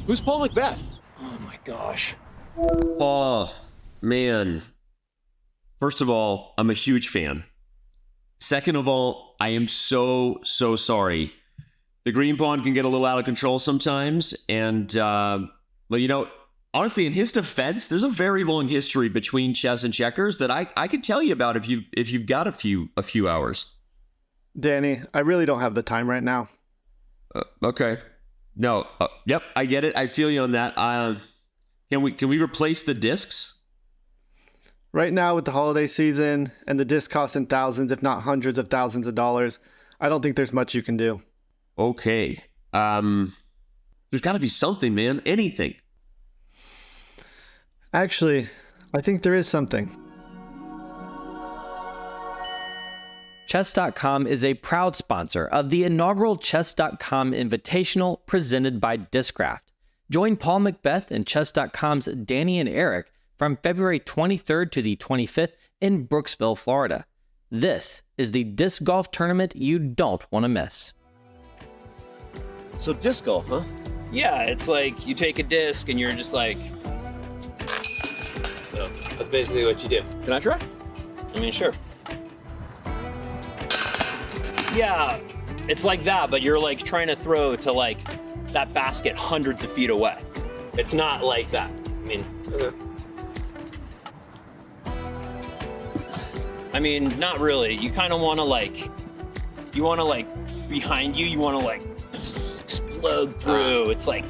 Who's Paul Macbeth? Oh my gosh. Oh, man. First of all, I'm a huge fan. Second of all, I am so sorry. The green pawn can get a little out of control sometimes, and, well, you know, honestly, in his defense, there's a very long history between chess and checkers that I could tell you about if you've got a few hours. Danny, I really don't have the time right now. Okay. No. Yep, I get it. I feel you on that. Can we replace the discs? Right now, with the holiday season and the disc costing thousands, if not hundreds of thousands of dollars, I don't think there's much you can do. Okay. There's got to be something, man. Anything. Actually, I think there is something. Chess.com is a proud sponsor of the inaugural Chess.com Invitational presented by Discraft. Join Paul Macbeth and Chess.com's Danny and Eric from February 23rd to the 25th in Brooksville, Florida. This is the disc golf tournament you don't want to miss. So disc golf, huh? Yeah, it's like you take a disc and you're just like... So that's basically what you do. Can I try? I mean, sure. Yeah, it's like that, but you're like trying to throw to like that basket hundreds of feet away. It's not like that. I mean, okay. I mean, not really. You kind of want to like, behind you, you want to like explode through. It's like,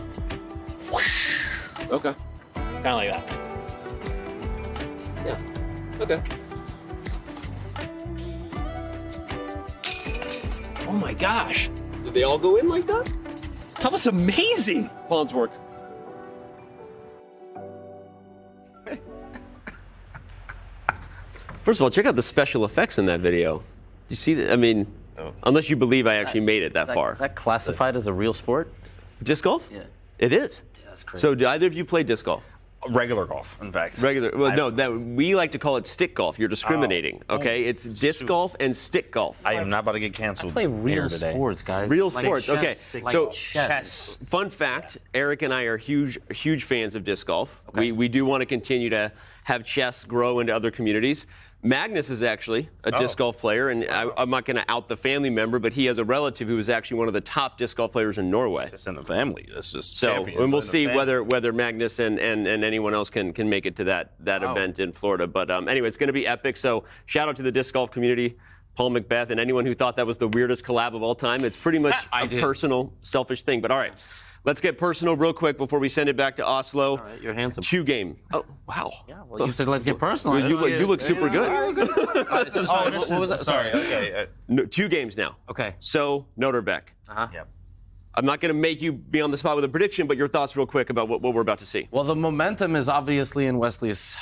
whoosh. Okay. Kind of like that. Yeah. Okay. Oh my gosh. Did they all go in like that? That was amazing. Pawns work. First of all, check out the special effects in that video. You see that? I mean, unless you believe I actually made it that far. Is that classified as a real sport? Disc golf? Yeah. It is. Yeah, that's crazy. So do either of you play disc golf? Regular golf, in fact. Regular. Well, no, we like to call it stick golf. You're discriminating, okay? It's disc golf and stick golf. I am not about to get canceled. I play real sports, guys. Real Like sports, chess, okay. like So, chess. fun fact, Eric and I are huge fans of disc golf. Okay. We do want to continue to have chess grow into other communities. Magnus is actually a disc golf player, and I'm not going to out the family member, but he has a relative who is actually one of the top disc golf players in Norway. It's in the family. It's just so, champions and we'll in the see family. whether Magnus and anyone else can make it to that event in Florida. But anyway, it's going to be epic. So shout out to the disc golf community, Paul Macbeth, and anyone who thought that was the weirdest collab of all time. It's pretty much a personal, selfish thing. But all right. Let's get personal real quick before we send it back to Oslo. All right, you're handsome. 2 game. Oh, wow. Yeah, well, you said let's get personal. You look super good. What was that? Sorry. Okay. No, 2 games now. Okay. So, Nodirbek. Uh-huh. Yep. I'm not going to make you be on the spot with a prediction, but your thoughts real quick about what we're about to see. Well, the momentum is obviously in Wesley's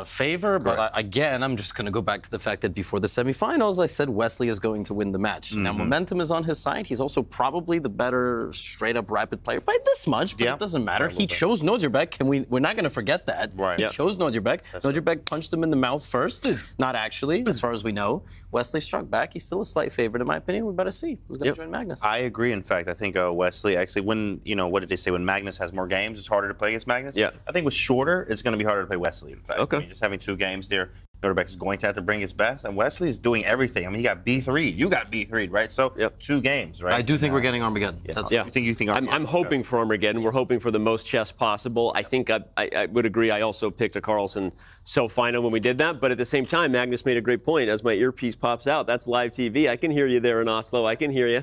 favor, but again, I'm just going to go back to the fact that before the semifinals, I said Wesley is going to win the match. Now, momentum is on his side. He's also probably the better straight-up rapid player by this much, but it doesn't matter. He chose Nodirbek, and we're not going to forget that. Right. He chose Nodirbek. Nodirbek punched him in the mouth first. Not actually, as far as we know. Wesley struck back. He's still a slight favorite, in my opinion. We better see who's going to join Magnus. I agree. In fact, I think Wesley, actually, when, what did they say? When Magnus has more games, it's harder to play against Magnus? Yeah. I think with shorter, it's going to be harder to play Wesley, in fact. Okay. I mean, just having 2 games there, Nodirbek is going to have to bring his best, and Wesley is doing everything. I mean, he got B3'd. You got B3'd, right? So, 2 games, right? I do think we're getting Armageddon. Yeah. You think Armageddon? I'm hoping for Armageddon. We're hoping for the most chess possible. I think I would agree. I also picked a Carlsen final when we did that. But at the same time, Magnus made a great point. As my earpiece pops out, that's live TV. I can hear you there in Oslo. I can hear you.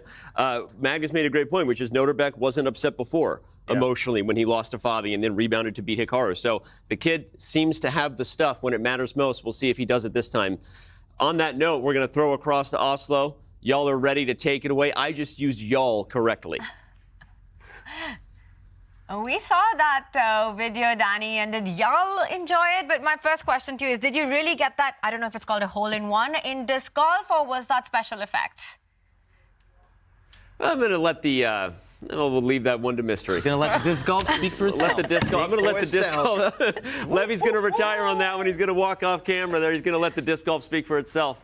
Magnus made a great point, which is Nodirbek wasn't upset before emotionally when he lost to Fabi and then rebounded to beat Hikaru. So the kid seems to have the stuff when it matters most. We'll see if he does it this time. On that note, we're going to throw across to Oslo. Y'all are ready to take it away. I just used y'all correctly. We saw that video, Danny, and did y'all enjoy it? But my first question to you is, did you really get that, I don't know if it's called a hole-in-one in disc golf, or was that special effects? I'm going to let the... we'll leave that one to mystery. You're going to let the disc golf speak for itself. Let the disc golf. I'm going to let the disc golf. Levy's going to retire on that one. He's going to walk off camera there. He's going to let the disc golf speak for itself.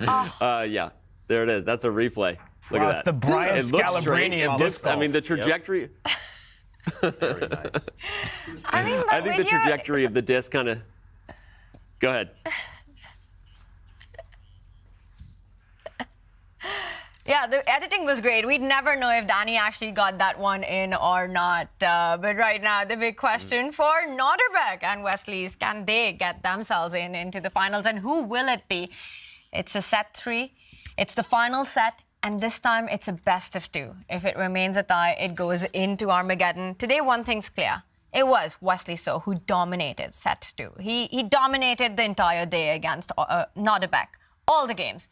Yeah, there it is. That's a replay. Look at that. It's the Brian It looks straight. Scalabrine of disc golf. I mean, the trajectory. Very nice. I think the trajectory of the disc kind of. Go ahead. Yeah, the editing was great. We'd never know if Danny actually got that one in or not. But right now, the big question for Nodirbek and Wesley is, can they get themselves into the finals? And who will it be? It's a set 3. It's the final set. And this time, it's a best of 2. If it remains a tie, it goes into Armageddon. Today, one thing's clear. It was Wesley So who dominated set 2. He dominated the entire day against Nodirbek, all the games.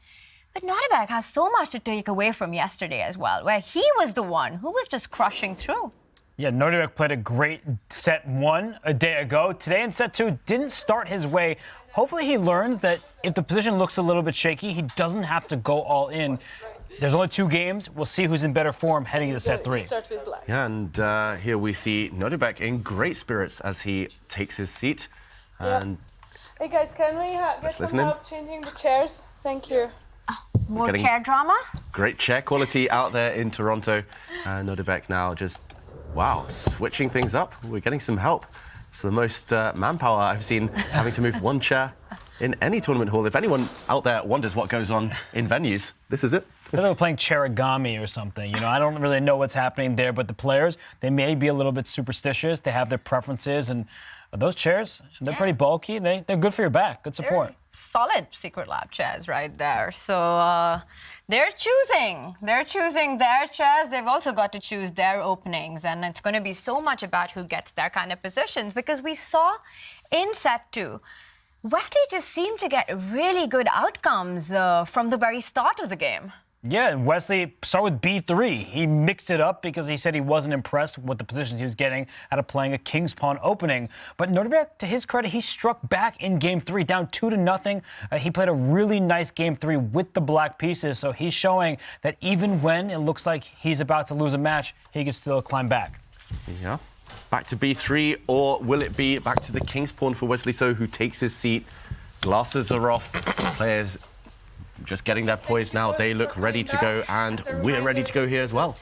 But Nodirbek has so much to take away from yesterday as well, where he was the one who was just crushing through. Yeah, Nodirbek played a great set 1 a day ago. Today in set 2, didn't start his way. Hopefully he learns that if the position looks a little bit shaky, he doesn't have to go all in. There's only 2 games. We'll see who's in better form heading into set 3. Yeah, and here we see Nodirbek in great spirits as he takes his seat. And Hey guys, can we get some help changing the chairs? Thank you. More chair drama? great chair quality out there in Toronto. Nodirbek now just, wow, switching things up. We're getting some help. It's the most manpower I've seen having to move one chair in any tournament hall. If anyone out there wonders what goes on in venues, this is it. They were playing Cherigami or something. You know, I don't really know what's happening there, but the players, they may be a little bit superstitious. They have their preferences, and those chairs, they're pretty bulky. They're good for your back. Good support. Solid Secret Lab chairs right there. So they're choosing their chairs. They've also got to choose their openings, and it's going to be so much about who gets their kind of positions, because we saw in set 2, Wesley just seemed to get really good outcomes from the very start of the game. Yeah, Wesley started with B3. He mixed it up because he said he wasn't impressed with the positions he was getting out of playing a King's Pawn opening. But Nodirbek, to his credit, he struck back in Game 3, down 2-0. He played a really nice Game 3 with the black pieces, so he's showing that even when it looks like he's about to lose a match, he can still climb back. Yeah. Back to B3, or will it be back to the King's Pawn for Wesley So, who takes his seat? Glasses are off. Players just getting their poise now. They look ready to go, and we're ready to go here as well.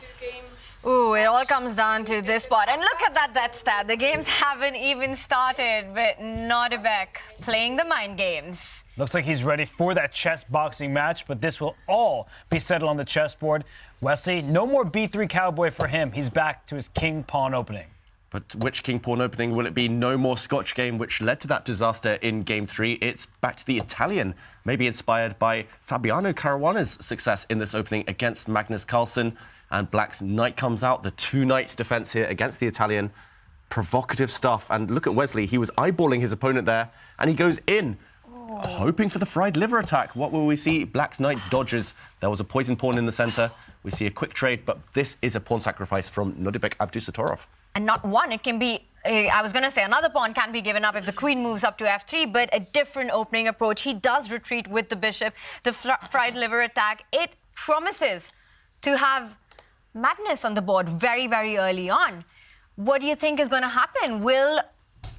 Ooh, it all comes down to this spot. And look at that stat. The games haven't even started, but Nodirbek playing the mind games. Looks like he's ready for that chess boxing match, but this will all be settled on the chessboard. Wesley, no more B3 cowboy for him. He's back to his King Pawn opening. But which King Pawn opening will it be? No more Scotch game, which led to that disaster in Game 3. It's back to the Italian, maybe inspired by Fabiano Caruana's success in this opening against Magnus Carlsen. And Black's knight comes out, the 2 knights defense here against the Italian. Provocative stuff. And look at Wesley. He was eyeballing his opponent there, and he goes in, hoping for the fried liver attack. What will we see? Black's knight dodges. There was a poison pawn in the center. We see a quick trade, but this is a pawn sacrifice from Nodirbek Abdusattorov. And not one, it can be, I was going to say another pawn can be given up if the queen moves up to f3, but a different opening approach. He does retreat with the bishop, the fried liver attack. It promises to have madness on the board very, very early on. What do you think is going to happen?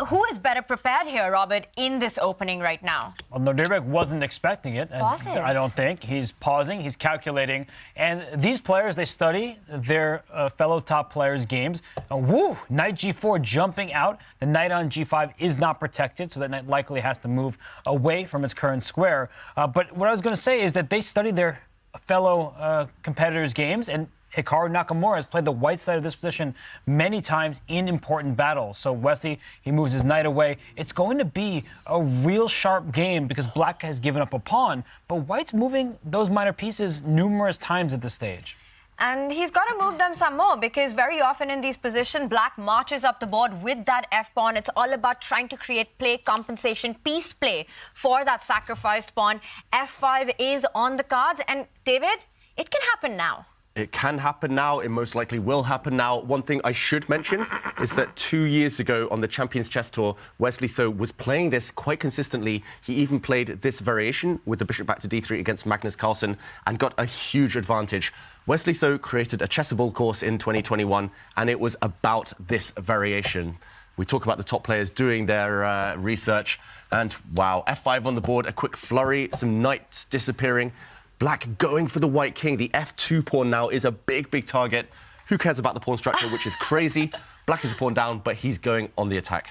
Who is better prepared here, Robert, in this opening right now? Well, Nodirbek wasn't expecting it. I don't think. He's pausing, he's calculating. And these players, they study their fellow top players' games. Knight g4 jumping out. The knight on g5 is not protected, so that knight likely has to move away from its current square. But what I was going to say is that they study their fellow competitors' games, and Hikaru Nakamura has played the white side of this position many times in important battles. So Wesley, he moves his knight away. It's going to be a real sharp game because Black has given up a pawn, but White's moving those minor pieces numerous times at this stage. And he's got to move them some more, because very often in these positions, Black marches up the board with that f-pawn. It's all about trying to create play, compensation, piece play for that sacrificed pawn. f5 is on the cards. And David, it can happen now. It can happen now. It most likely will happen now. One thing I should mention is that 2 years ago on the Champions Chess Tour, Wesley So was playing this quite consistently. He even played this variation with the bishop back to d3 against Magnus Carlsen and got a huge advantage. Wesley So created a chessable course in 2021, and it was about this variation. We talk about the top players doing their research, and wow, f5 on the board, a quick flurry, some knights disappearing. Black going for the white king. The f2 pawn now is a big, big target. Who cares about the pawn structure, which is crazy? Black is a pawn down, but he's going on the attack.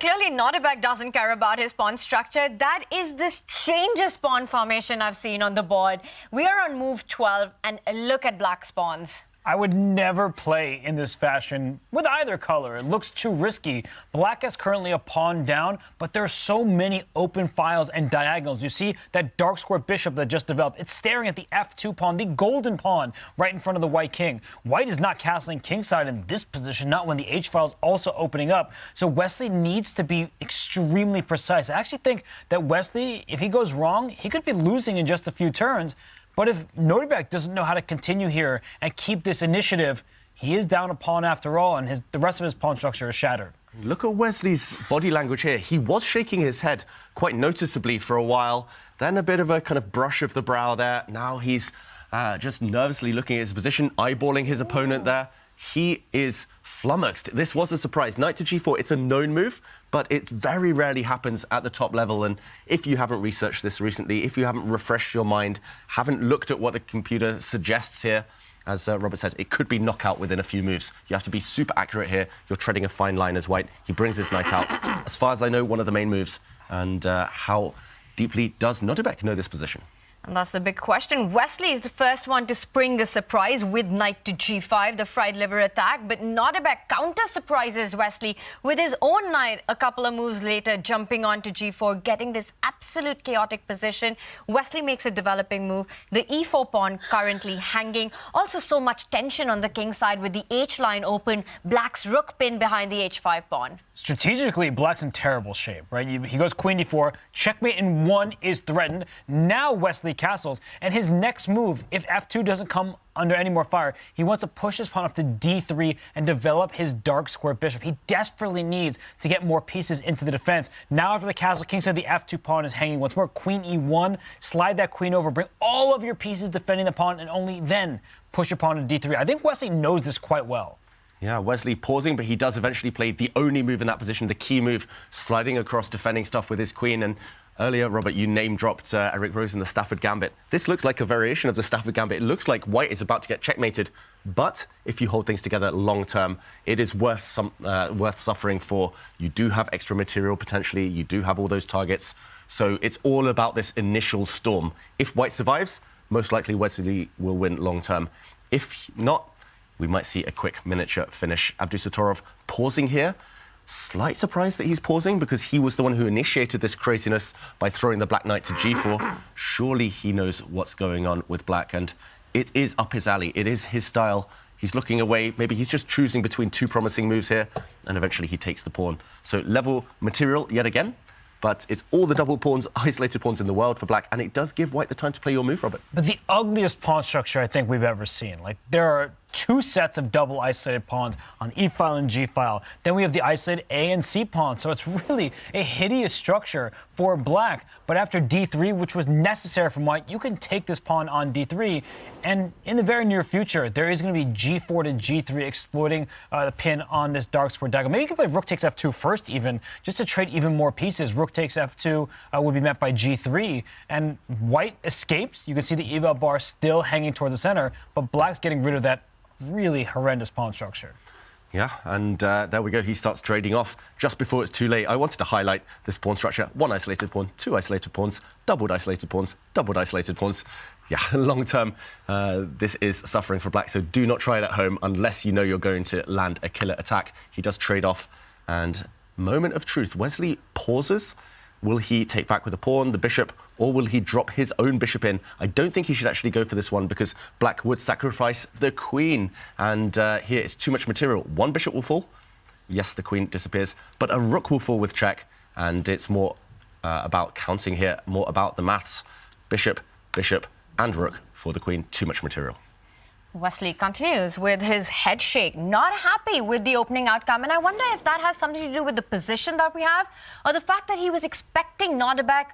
Clearly, Nodirbek doesn't care about his pawn structure. That is the strangest pawn formation I've seen on the board. We are on move 12, and look at Black's pawns. I would never play in this fashion with either color. It looks too risky. Black is currently a pawn down, but there are so many open files and diagonals. You see that dark square bishop that just developed. It's staring at the f2 pawn, the golden pawn, right in front of the white king. White is not castling kingside in this position, not when the h file is also opening up. So Wesley needs to be extremely precise. I actually think that Wesley, if he goes wrong, he could be losing in just a few turns. But if Nodirbek doesn't know how to continue here and keep this initiative, he is down a pawn after all, and the rest of his pawn structure is shattered. Look at Wesley's body language here. He was shaking his head quite noticeably for a while, then a bit of a kind of brush of the brow there. Now he's just nervously looking at his position, eyeballing his opponent there. He is flummoxed. This was a surprise. Knight to g4, it's a known move, but it very rarely happens at the top level. And if you haven't researched this recently, if you haven't refreshed your mind, haven't looked at what the computer suggests here, as Robert says, it could be knockout within a few moves. You have to be super accurate here. You're treading a fine line as white. He brings his knight out. As far as I know, one of the main moves. And how deeply does Nodirbek know this position? And that's the big question. Wesley is the first one to spring a surprise with knight to g5, the fried liver attack. But Nodirbek counter-surprises Wesley with his own knight a couple of moves later, jumping onto g4, getting this absolute chaotic position. Wesley makes a developing move. The e4 pawn currently hanging. Also so much tension on the king side with the h-line open. Black's rook pinned behind the h5 pawn. Strategically, Black's in terrible shape, right? He goes queen d4, checkmate in 1 is threatened. Now Wesley castles, and his next move, if f2 doesn't come under any more fire, he wants to push his pawn up to d3 and develop his dark square bishop. He desperately needs to get more pieces into the defense. Now after the castle kingside, the f2 pawn is hanging once more. Queen e1, slide that queen over, bring all of your pieces defending the pawn, and only then push your pawn to d3. I think Wesley knows this quite well. Yeah, Wesley pausing, but he does eventually play the only move in that position, the key move, sliding across, defending stuff with his queen. And earlier, Robert, you name-dropped Eric Rosen, the Stafford Gambit. This looks like a variation of the Stafford Gambit. It looks like white is about to get checkmated, but if you hold things together long-term, it is worth suffering for. You do have extra material, potentially. You do have all those targets. So it's all about this initial storm. If white survives, most likely Wesley will win long-term. If not, we might see a quick miniature finish. Abdusattorov pausing here. Slight surprise that he's pausing because he was the one who initiated this craziness by throwing the black knight to g4. Surely he knows what's going on with black, and it is up his alley. It is his style. He's looking away. Maybe he's just choosing between two promising moves here, and eventually he takes the pawn. So level material yet again, but it's all the double pawns, isolated pawns in the world for black, and it does give white the time to play your move, Robert. But the ugliest pawn structure I think we've ever seen. Like, there are two sets of double isolated pawns on E file and G file. Then we have the isolated A and C pawn. So it's really a hideous structure for black. But after D3, which was necessary from white, you can take this pawn on D3. And in the very near future, there is going to be G4 to G3 exploiting the pin on this dark square diagonal. Maybe you could play rook takes F2 first even, just to trade even more pieces. Rook takes F2 would be met by G3. And white escapes. You can see the eval bar still hanging towards the center, but black's getting rid of that really horrendous pawn structure. Yeah, and there we go. He starts trading off just before it's too late. I wanted to highlight this pawn structure. One isolated pawn, two isolated pawns, doubled isolated pawns, doubled isolated pawns. Yeah, long term, this is suffering for black, so do not try it at home unless you know you're going to land a killer attack. He does trade off, and moment of truth. Wesley pauses. Will he take back with the pawn, the bishop, or will he drop his own bishop in? I don't think he should actually go for this one because black would sacrifice the queen. And here it's too much material. One bishop will fall. Yes, the queen disappears. But a rook will fall with check. And it's more about counting here, more about the maths. Bishop, bishop, and rook for the queen. Too much material. Wesley continues with his head shake, not happy with the opening outcome. And I wonder if that has something to do with the position that we have, or the fact that he was expecting Nodirbek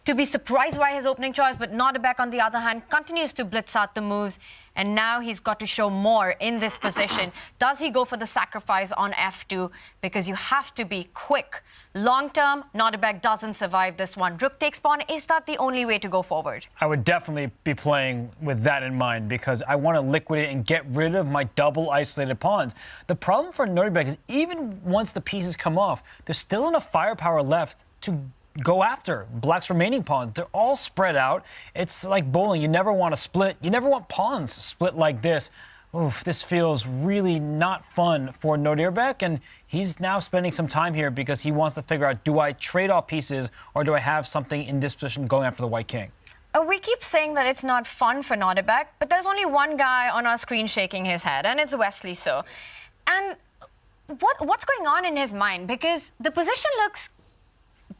to be surprised by his opening choice, but Nodirbek, on the other hand, continues to blitz out the moves. And now he's got to show more in this position. Does he go for the sacrifice on F2? Because you have to be quick. Long term, Nodirbek doesn't survive this one. Rook takes pawn. Is that the only way to go forward? I would definitely be playing with that in mind because I want to liquidate and get rid of my double isolated pawns. The problem for Nodirbek is even once the pieces come off, there's still enough firepower left to go after Black's remaining pawns. They're all spread out. It's like bowling. You never want to split. You never want pawns split like this. Oof, this feels really not fun for Nodirbek, and he's now spending some time here because he wants to figure out, do I trade off pieces or do I have something in this position going after the white king? We keep saying that it's not fun for Nodirbek, but there's only one guy on our screen shaking his head, and it's Wesley So. And what's going on in his mind? Because the position looks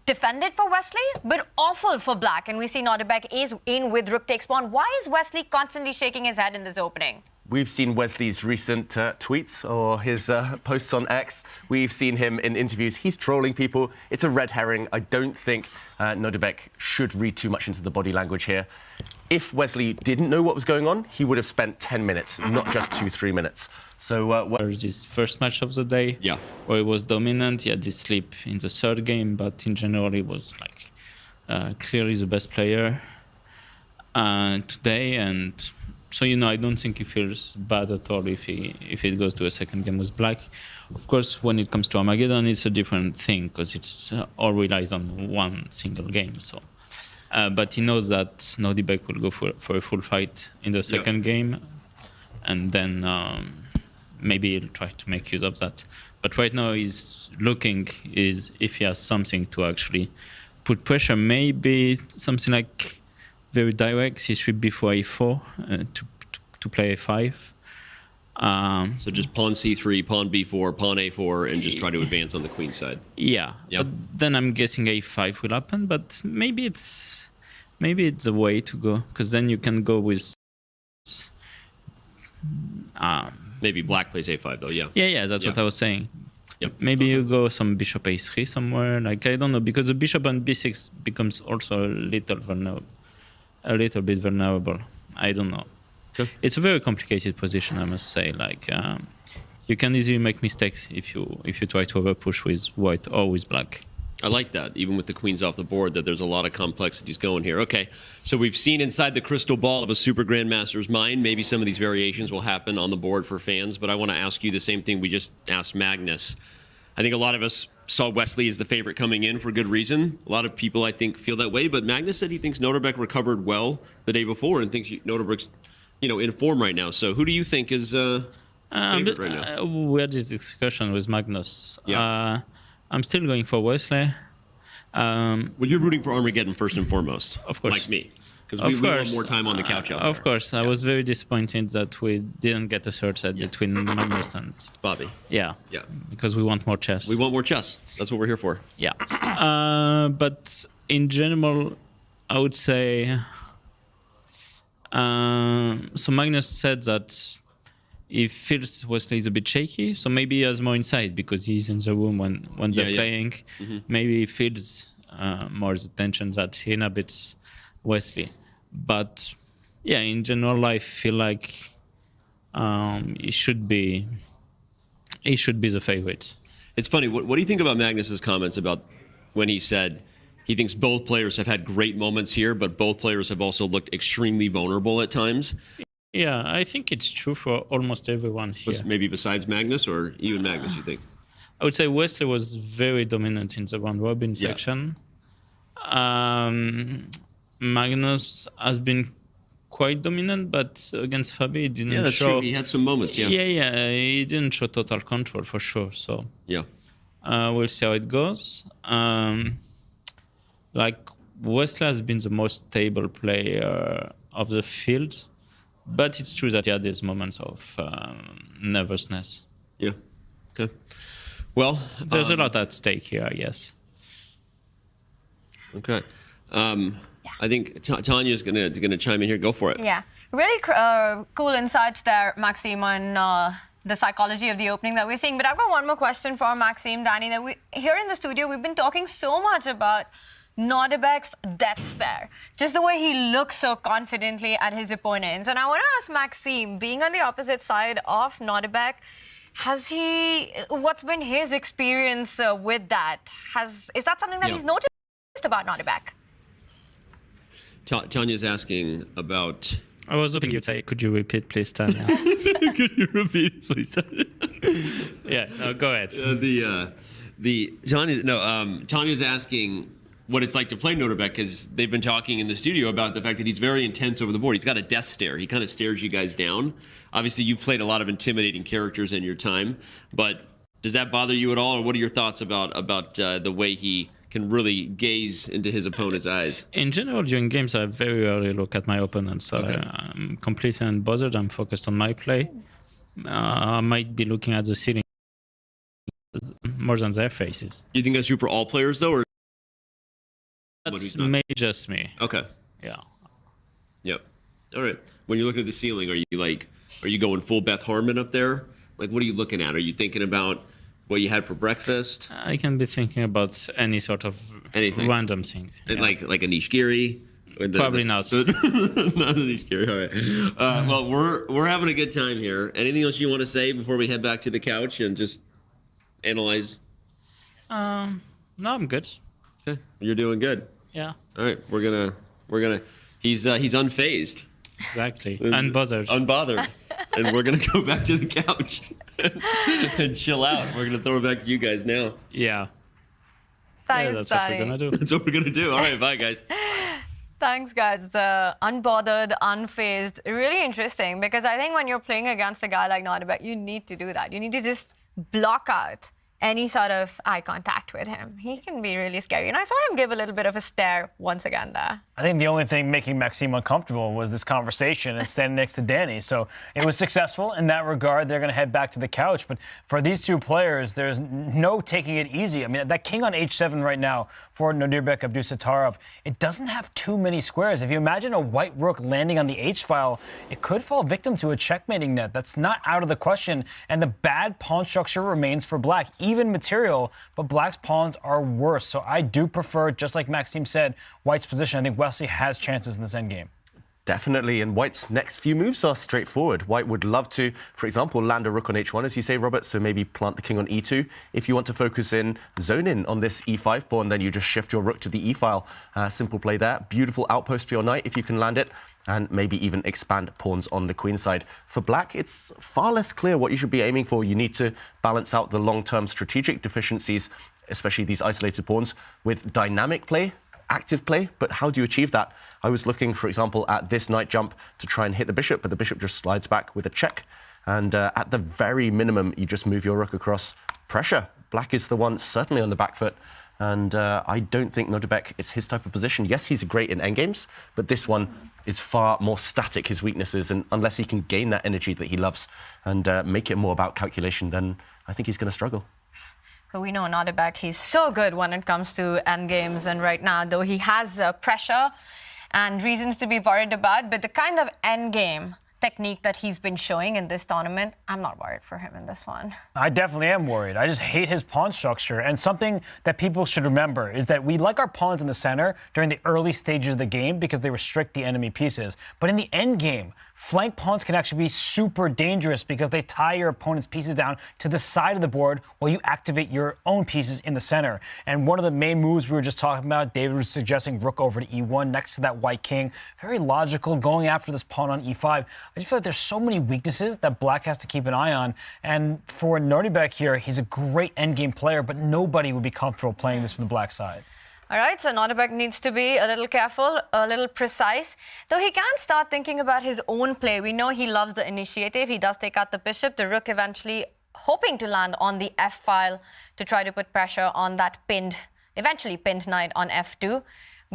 defended for Wesley, but awful for Black. And we see Nodirbek is in with rook takes pawn. Why is Wesley constantly shaking his head in this opening? We've seen Wesley's recent tweets or his posts on X. We've seen him in interviews. He's trolling people. It's a red herring. I don't think Nodirbek should read too much into the body language here. If Wesley didn't know what was going on, he would have spent 10 minutes, not just 2-3 minutes. So this first match of the day, where he was dominant. He had this slip in the third game, but in general, he was like clearly the best player today. And so, I don't think he feels bad at all if it goes to a second game with Black. Of course, when it comes to Armageddon, it's a different thing because it's all relies on one single game. So, but he knows that Nodirbek will go for a full fight in the second game, and then maybe he'll try to make use of that. But right now, he's looking if he has something to actually put pressure. Maybe something like very direct c3 before a4 to play a5. So just pawn c3, pawn b4, pawn a4, and just try to advance on the queen side. Yeah. But then I'm guessing a5 will happen. But maybe it's the way to go, because then you can go with. Maybe Black plays a5 though. Yeah. That's what I was saying. Yep. Maybe you go some bishop a3 somewhere. Like, I don't know, because the bishop on b6 becomes also a little bit vulnerable. I don't know. Okay. It's a very complicated position, I must say. Like, you can easily make mistakes if you try to overpush with white or with Black. I like that, even with the queens off the board, that there's a lot of complexities going here. Okay, so we've seen inside the crystal ball of a super grandmaster's mind. Maybe some of these variations will happen on the board for fans, but I want to ask you the same thing we just asked Magnus. I think a lot of us saw Wesley as the favorite coming in for good reason. A lot of people, I think, feel that way, but Magnus said he thinks Nodirbek recovered well the day before and thinks Nodirbek's, in form right now. So who do you think is favorite right now? We had this discussion with Magnus. Yeah. I'm still going for Wesley. Well, you're rooting for Armageddon first and foremost. Of course. Like me. Because we want more time on the couch out there. Of course. I was very disappointed that we didn't get a third set between Magnus and Bobby. Yeah. Because we want more chess. We want more chess. That's what we're here for. Yeah. But in general, I would say... so Magnus said that he feels Wesley is a bit shaky, so maybe he has more insight because he's in the room when they're playing. Mm-hmm. Maybe he feels more the tension that he inhabits Wesley. But yeah, in general, I feel like he should be the favorite. It's funny. What do you think about Magnus's comments about when he said he thinks both players have had great moments here, but both players have also looked extremely vulnerable at times? Yeah, I think it's true for almost everyone here. Maybe besides Magnus, or even Magnus, you think? I would say Wesley was very dominant in the round-robin section. Magnus has been quite dominant, but against Fabi, he didn't show... Yeah, that's true. He had some moments, Yeah, he didn't show total control, for sure, so... Yeah. We'll see how it goes. Wesley has been the most stable player of the field, but it's true that he had these moments of nervousness. Yeah. Okay. Well, there's a lot at stake here, I guess. Okay. I think Tania's gonna chime in here. Go for it. Yeah. Really cool insights there, Maxime, on the psychology of the opening that we're seeing. But I've got one more question for Maxime, Danny, that here in the studio, we've been talking so much about Nodirbek's death stare, just the way he looks so confidently at his opponents. And I want to ask Maxime, being on the opposite side of Nodirbek, what's been his experience with that? Is that something that he's noticed about Nodirbek? Tanya's asking about... I was hoping you'd say, could you repeat, please, Tanya? Could you repeat, please, Tanya? Yeah, no, go ahead. Tanya's asking what it's like to play Nodirbek, because they've been talking in the studio about the fact that he's very intense over the board. He's got a death stare. He kind of stares you guys down. Obviously, you've played a lot of intimidating characters in your time, but does that bother you at all, or what are your thoughts about the way he can really gaze into his opponent's eyes? In general, during games, I very rarely look at my opponents. So I'm completely unbothered. I'm focused on my play. I might be looking at the ceiling more than their faces. You think that's true for all players, though, or? That's maybe just me. Okay. Yeah. Yep. All right. When you're looking at the ceiling, are you going full Beth Harmon up there? Like, what are you looking at? Are you thinking about what you had for breakfast? I can be thinking about any sort of random thing. Yeah. Like a Nishigiri? Probably not. Not a Nishigiri. All right. Well, we're having a good time here. Anything else you want to say before we head back to the couch and just analyze? No, I'm good. Okay. You're doing good. Yeah. All right. We're gonna. He's unfazed. Exactly. Unbothered. And we're gonna go back to the couch and chill out. We're gonna throw it back to you guys now. Yeah. Thanks, that's Danny. what we're gonna do. That's what we're gonna do. All right. Bye, guys. Thanks, guys. Unbothered, unfazed. Really interesting, because I think when you're playing against a guy like Nodirbek, you need to do that. You need to just block out any sort of eye contact with him. He can be really scary. And I saw him give a little bit of a stare once again there. I think the only thing making Maxime uncomfortable was this conversation and standing next to Danny. So it was successful in that regard. They're going to head back to the couch. But for these two players, there's no taking it easy. I mean, that king on h7 right now for Nodirbek Abdusattorov, it doesn't have too many squares. If you imagine a white rook landing on the h-file, it could fall victim to a checkmating net. That's not out of the question. And the bad pawn structure remains for black. Even material, but black's pawns are worse. So I do prefer, just like Maxime said, white's position. I think Wesley has chances in this endgame. Definitely, and white's next few moves are straightforward. White would love to, for example, land a rook on h1, as you say, Robert, so maybe plant the king on e2. If you want to focus in, zone in on this e5 pawn, then you just shift your rook to the e-file. Simple play there. Beautiful outpost for your knight if you can land it, and maybe even expand pawns on the queen side. For black, it's far less clear what you should be aiming for. You need to balance out the long-term strategic deficiencies, especially these isolated pawns, with dynamic play, active play. But how do you achieve that? I was looking, for example, at this knight jump to try and hit the bishop, but the bishop just slides back with a check. And at the very minimum, you just move your rook across pressure. Black is the one certainly on the back foot. And I don't think Nodirbek is his type of position. Yes, he's great in endgames, but this one is far more static, his weaknesses. And unless he can gain that energy that he loves and make it more about calculation, then I think he's going to struggle. But we know Nodirbek, he's so good when it comes to endgames. And right now, though, he has pressure and reasons to be worried about. But the kind of endgame technique that he's been showing in this tournament, I'm not worried for him in this one. I definitely am worried. I just hate his pawn structure. And something that people should remember is that we like our pawns in the center during the early stages of the game because they restrict the enemy pieces. But in the end game, flank pawns can actually be super dangerous because they tie your opponent's pieces down to the side of the board while you activate your own pieces in the center. And one of the main moves we were just talking about, David was suggesting rook over to e1 next to that white king. Very logical, going after this pawn on e5. I just feel like there's so many weaknesses that black has to keep an eye on. And for Nodirbek here, he's a great endgame player, but nobody would be comfortable playing this from the black side. All right, so Nodirbek needs to be a little careful, a little precise. Though he can start thinking about his own play. We know he loves the initiative. He does take out the bishop, the rook eventually hoping to land on the f-file to try to put pressure on that eventually pinned knight on f2.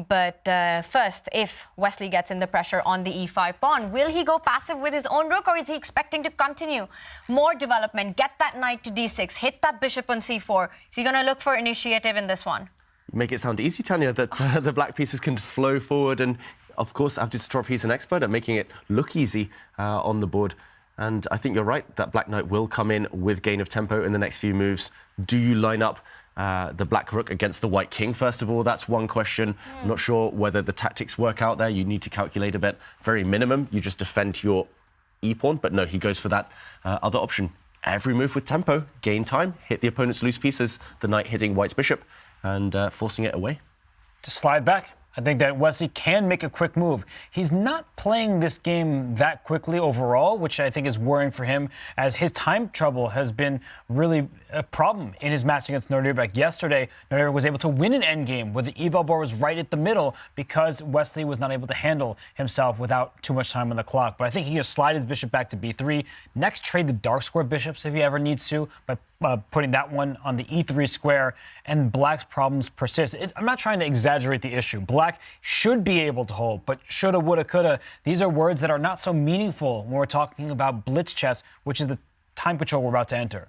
But first, if Wesley gets in the pressure on the e5 pawn, will he go passive with his own rook, or is he expecting to continue more development, get that knight to d6, hit that bishop on c4? Is he going to look for initiative in this one? Make it sound easy, Tanya, that the black pieces can flow forward and of course, Abdusattorov, he's an expert at making it look easy on the board. And I think you're right that Black Knight will come in with gain of tempo in the next few moves. Do you line up the Black Rook against the White King, first of all? That's one question. I'm not sure whether the tactics work out there. You need to calculate a bit. Very minimum, you just defend your E-pawn. But no, he goes for that other option. Every move with tempo, gain time, hit the opponent's loose pieces, the Knight hitting White's bishop and forcing it away. To slide back. I think that Wesley can make a quick move. He's not playing this game that quickly overall, which I think is worrying for him, as his time trouble has been really a problem in his match against Nodirbek. Yesterday, Nodirbek was able to win an endgame where the eval bar was right at the middle because Wesley was not able to handle himself without too much time on the clock. But I think he can just slide his bishop back to b3. Next, trade the dark square bishops if he ever needs to, by putting that one on the e3 square, and Black's problems persist. I'm not trying to exaggerate the issue. Black should be able to hold, but shoulda, woulda, coulda. These are words that are not so meaningful when we're talking about blitz chess, which is the time control we're about to enter.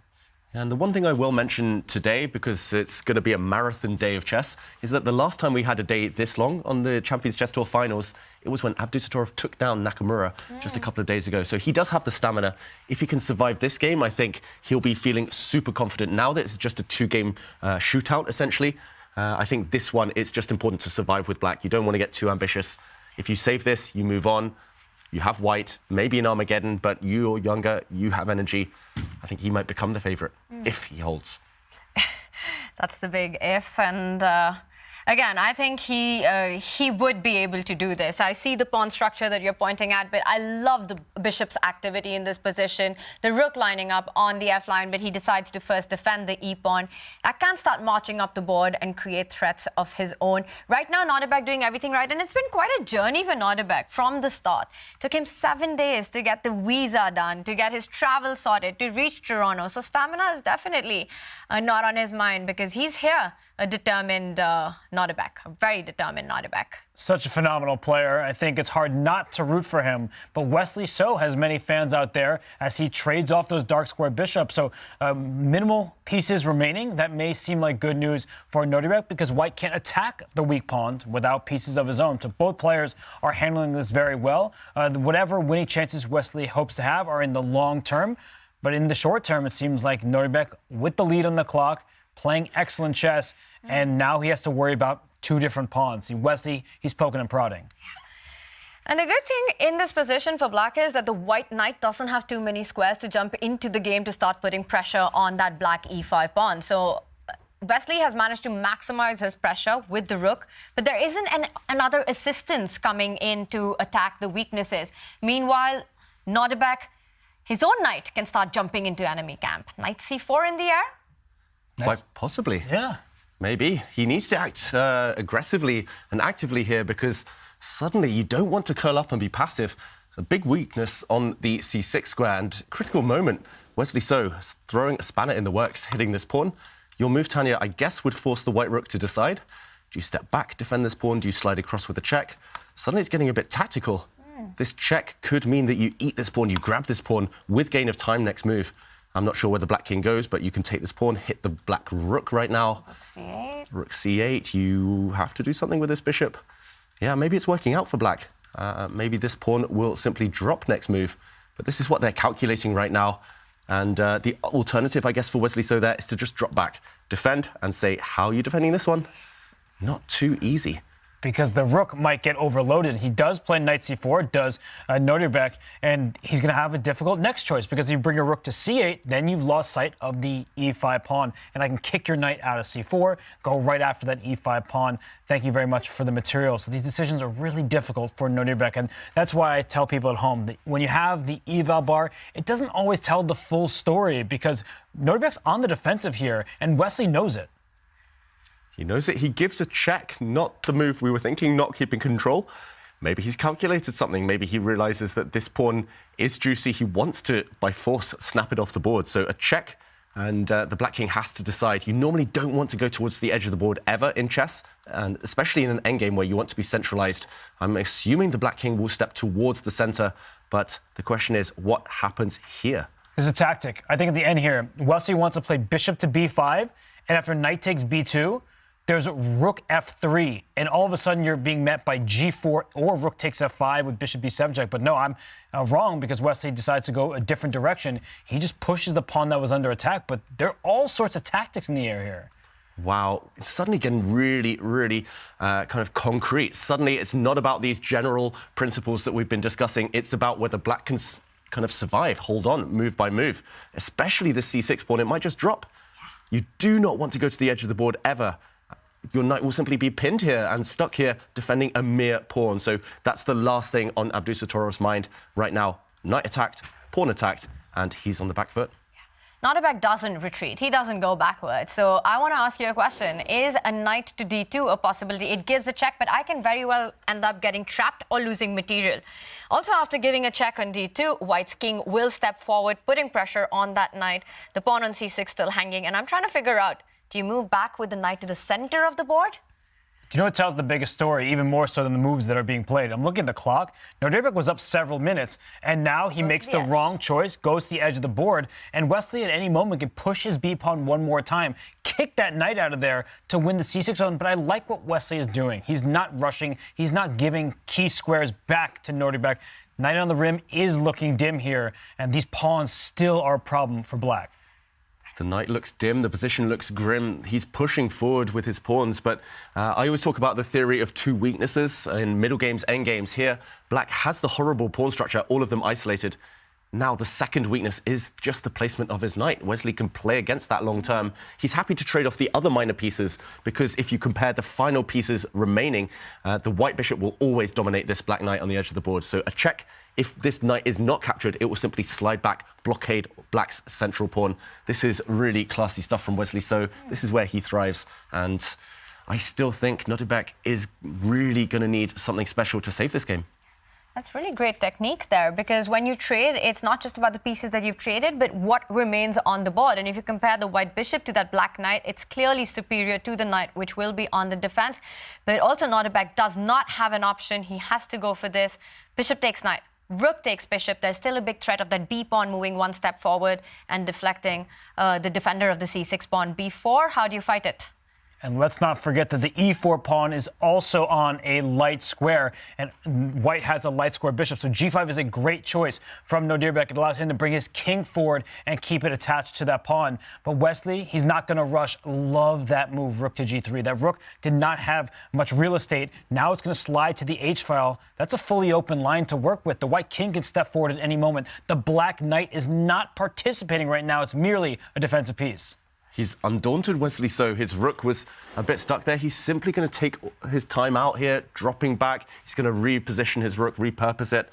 And the one thing I will mention today, because it's going to be a marathon day of chess, is that the last time we had a day this long on the Champions Chess Tour finals, it was when Abdusattorov took down Nakamura just a couple of days ago. So he does have the stamina. If he can survive this game, I think he'll be feeling super confident. Now that it's just a two-game shootout, essentially, I think this one, it's just important to survive with Black. You don't want to get too ambitious. If you save this, you move on. You have White, maybe an Armageddon, but you're younger, you have energy. I think he might become the favorite if he holds. That's the big if. And again, I think he would be able to do this. I see the pawn structure that you're pointing at, but I love the bishop's activity in this position. The rook lining up on the f line, but he decides to first defend the e-pawn. That can start marching up the board and create threats of his own. Right now, Nodirbek doing everything right, and it's been quite a journey for Nodirbek from the start. Took him 7 days to get the visa done, to get his travel sorted, to reach Toronto. So stamina is definitely not on his mind, because he's here. A determined Nodirbek, a very determined Nodirbek. Such a phenomenal player. I think it's hard not to root for him. But Wesley So has many fans out there as he trades off those dark square bishops. So minimal pieces remaining. That may seem like good news for Nodirbek, because White can't attack the weak pawns without pieces of his own. So both players are handling this very well. Whatever winning chances Wesley hopes to have are in the long term. But in the short term, it seems like Nodirbek, with the lead on the clock, playing excellent chess, and now he has to worry about two different pawns. See, Wesley, he's poking and prodding. And the good thing in this position for Black is that the White Knight doesn't have too many squares to jump into the game to start putting pressure on that Black e5 pawn. So Wesley has managed to maximize his pressure with the rook, but there isn't another assistance coming in to attack the weaknesses. Meanwhile, Nodirbek, his own knight can start jumping into enemy camp. Knight c4 in the air? Quite possibly. Yeah. Maybe. He needs to act aggressively and actively here, because suddenly you don't want to curl up and be passive. It's a big weakness on the c6 square, and critical moment. Wesley So throwing a spanner in the works, hitting this pawn. Your move, Tanya, I guess would force the white rook to decide. Do you step back, defend this pawn? Do you slide across with a check? Suddenly it's getting a bit tactical. This check could mean that you eat this pawn, you grab this pawn with gain of time next move. I'm not sure where the Black King goes, but you can take this pawn, hit the Black Rook right now. Rook c8. Rook c8. You have to do something with this bishop. Yeah, maybe it's working out for Black. Maybe this pawn will simply drop next move. But this is what they're calculating right now. And the alternative, I guess, for Wesley So there is to just drop back, defend, and say, how are you defending this one? Not too easy. Because the rook might get overloaded. He does play knight c4, does Nodirbek, and he's going to have a difficult next choice, because if you bring a rook to c8, then you've lost sight of the e5 pawn, and I can kick your knight out of c4, go right after that e5 pawn. Thank you very much for the material. So these decisions are really difficult for Nodirbek, and that's why I tell people at home that when you have the eval bar, it doesn't always tell the full story, because Nodirbek's on the defensive here, and Wesley knows it. He knows it. He gives a check, not the move we were thinking, not keeping control. Maybe he's calculated something. Maybe he realizes that this pawn is juicy. He wants to, by force, snap it off the board. So a check, and the Black King has to decide. You normally don't want to go towards the edge of the board ever in chess, and especially in an endgame where you want to be centralized. I'm assuming the Black King will step towards the center, but the question is, what happens here? There's a tactic. I think at the end here, Wesley wants to play bishop to b5, and after knight takes b2, there's rook f3, and all of a sudden you're being met by g4 or rook takes f5 with bishop b7 check. But no, I'm wrong because Wesley decides to go a different direction. He just pushes the pawn that was under attack, but there are all sorts of tactics in the air here. Wow, it's suddenly getting really kind of concrete. Suddenly it's not about these general principles that we've been discussing. It's about whether black can kind of survive, hold on, move by move. Especially the c6 pawn, it might just drop. You do not want to go to the edge of the board ever. Your knight will simply be pinned here and stuck here defending a mere pawn. So that's the last thing on Abdusattorov's mind right now. Knight attacked, pawn attacked, and he's on the back foot. Nodirbek doesn't retreat. He doesn't go backwards. So I want to ask you a question. Is a knight to d2 a possibility? It gives a check, but I can very well end up getting trapped or losing material. Also, after giving a check on d2, white's king will step forward, putting pressure on that knight. The pawn on c6 still hanging. And I'm trying to figure out, do you move back with the knight to the center of the board? Do you know what tells the biggest story, even more so than the moves that are being played? I'm looking at the clock. Nodirbek was up several minutes, and now he makes the wrong choice, goes to the edge of the board, and Wesley at any moment can push his b-pawn one more time, kick that knight out of there to win the c6 zone. But I like what Wesley is doing. He's not rushing. He's not giving key squares back to Nodirbek. Knight on the rim is looking dim here, and these pawns still are a problem for black. The knight looks dim, the position looks grim. He's pushing forward with his pawns, but I always talk about the theory of two weaknesses in middle games, end games. Here, black has the horrible pawn structure, all of them isolated. Now, the second weakness is just the placement of his knight. Wesley can play against that long term. He's happy to trade off the other minor pieces because if you compare the final pieces remaining, the white bishop will always dominate this black knight on the edge of the board. So a check. If this knight is not captured, it will simply slide back, blockade black's central pawn. This is really classy stuff from Wesley, so this is where he thrives. And I still think Nodirbek is really going to need something special to save this game. That's really great technique there, because when you trade, it's not just about the pieces that you've traded, but what remains on the board. And if you compare the white bishop to that black knight, it's clearly superior to the knight, which will be on the defense. But also Nodirbek does not have an option. He has to go for this. Bishop takes knight. Rook takes bishop. There's still a big threat of that b-pawn moving one step forward and deflecting the defender of the c6 pawn. b4, how do you fight it? And let's not forget that the e4 pawn is also on a light square, and white has a light square bishop. So g5 is a great choice from Nodirbek. It allows him to bring his king forward and keep it attached to that pawn. But Wesley, he's not going to rush. Love that move, rook to g3. That rook did not have much real estate. Now it's going to slide to the h-file. That's a fully open line to work with. The white king can step forward at any moment. The black knight is not participating right now. It's merely a defensive piece. He's undaunted, Wesley, so his rook was a bit stuck there. He's simply going to take his time out here, dropping back. He's going to reposition his rook, repurpose it.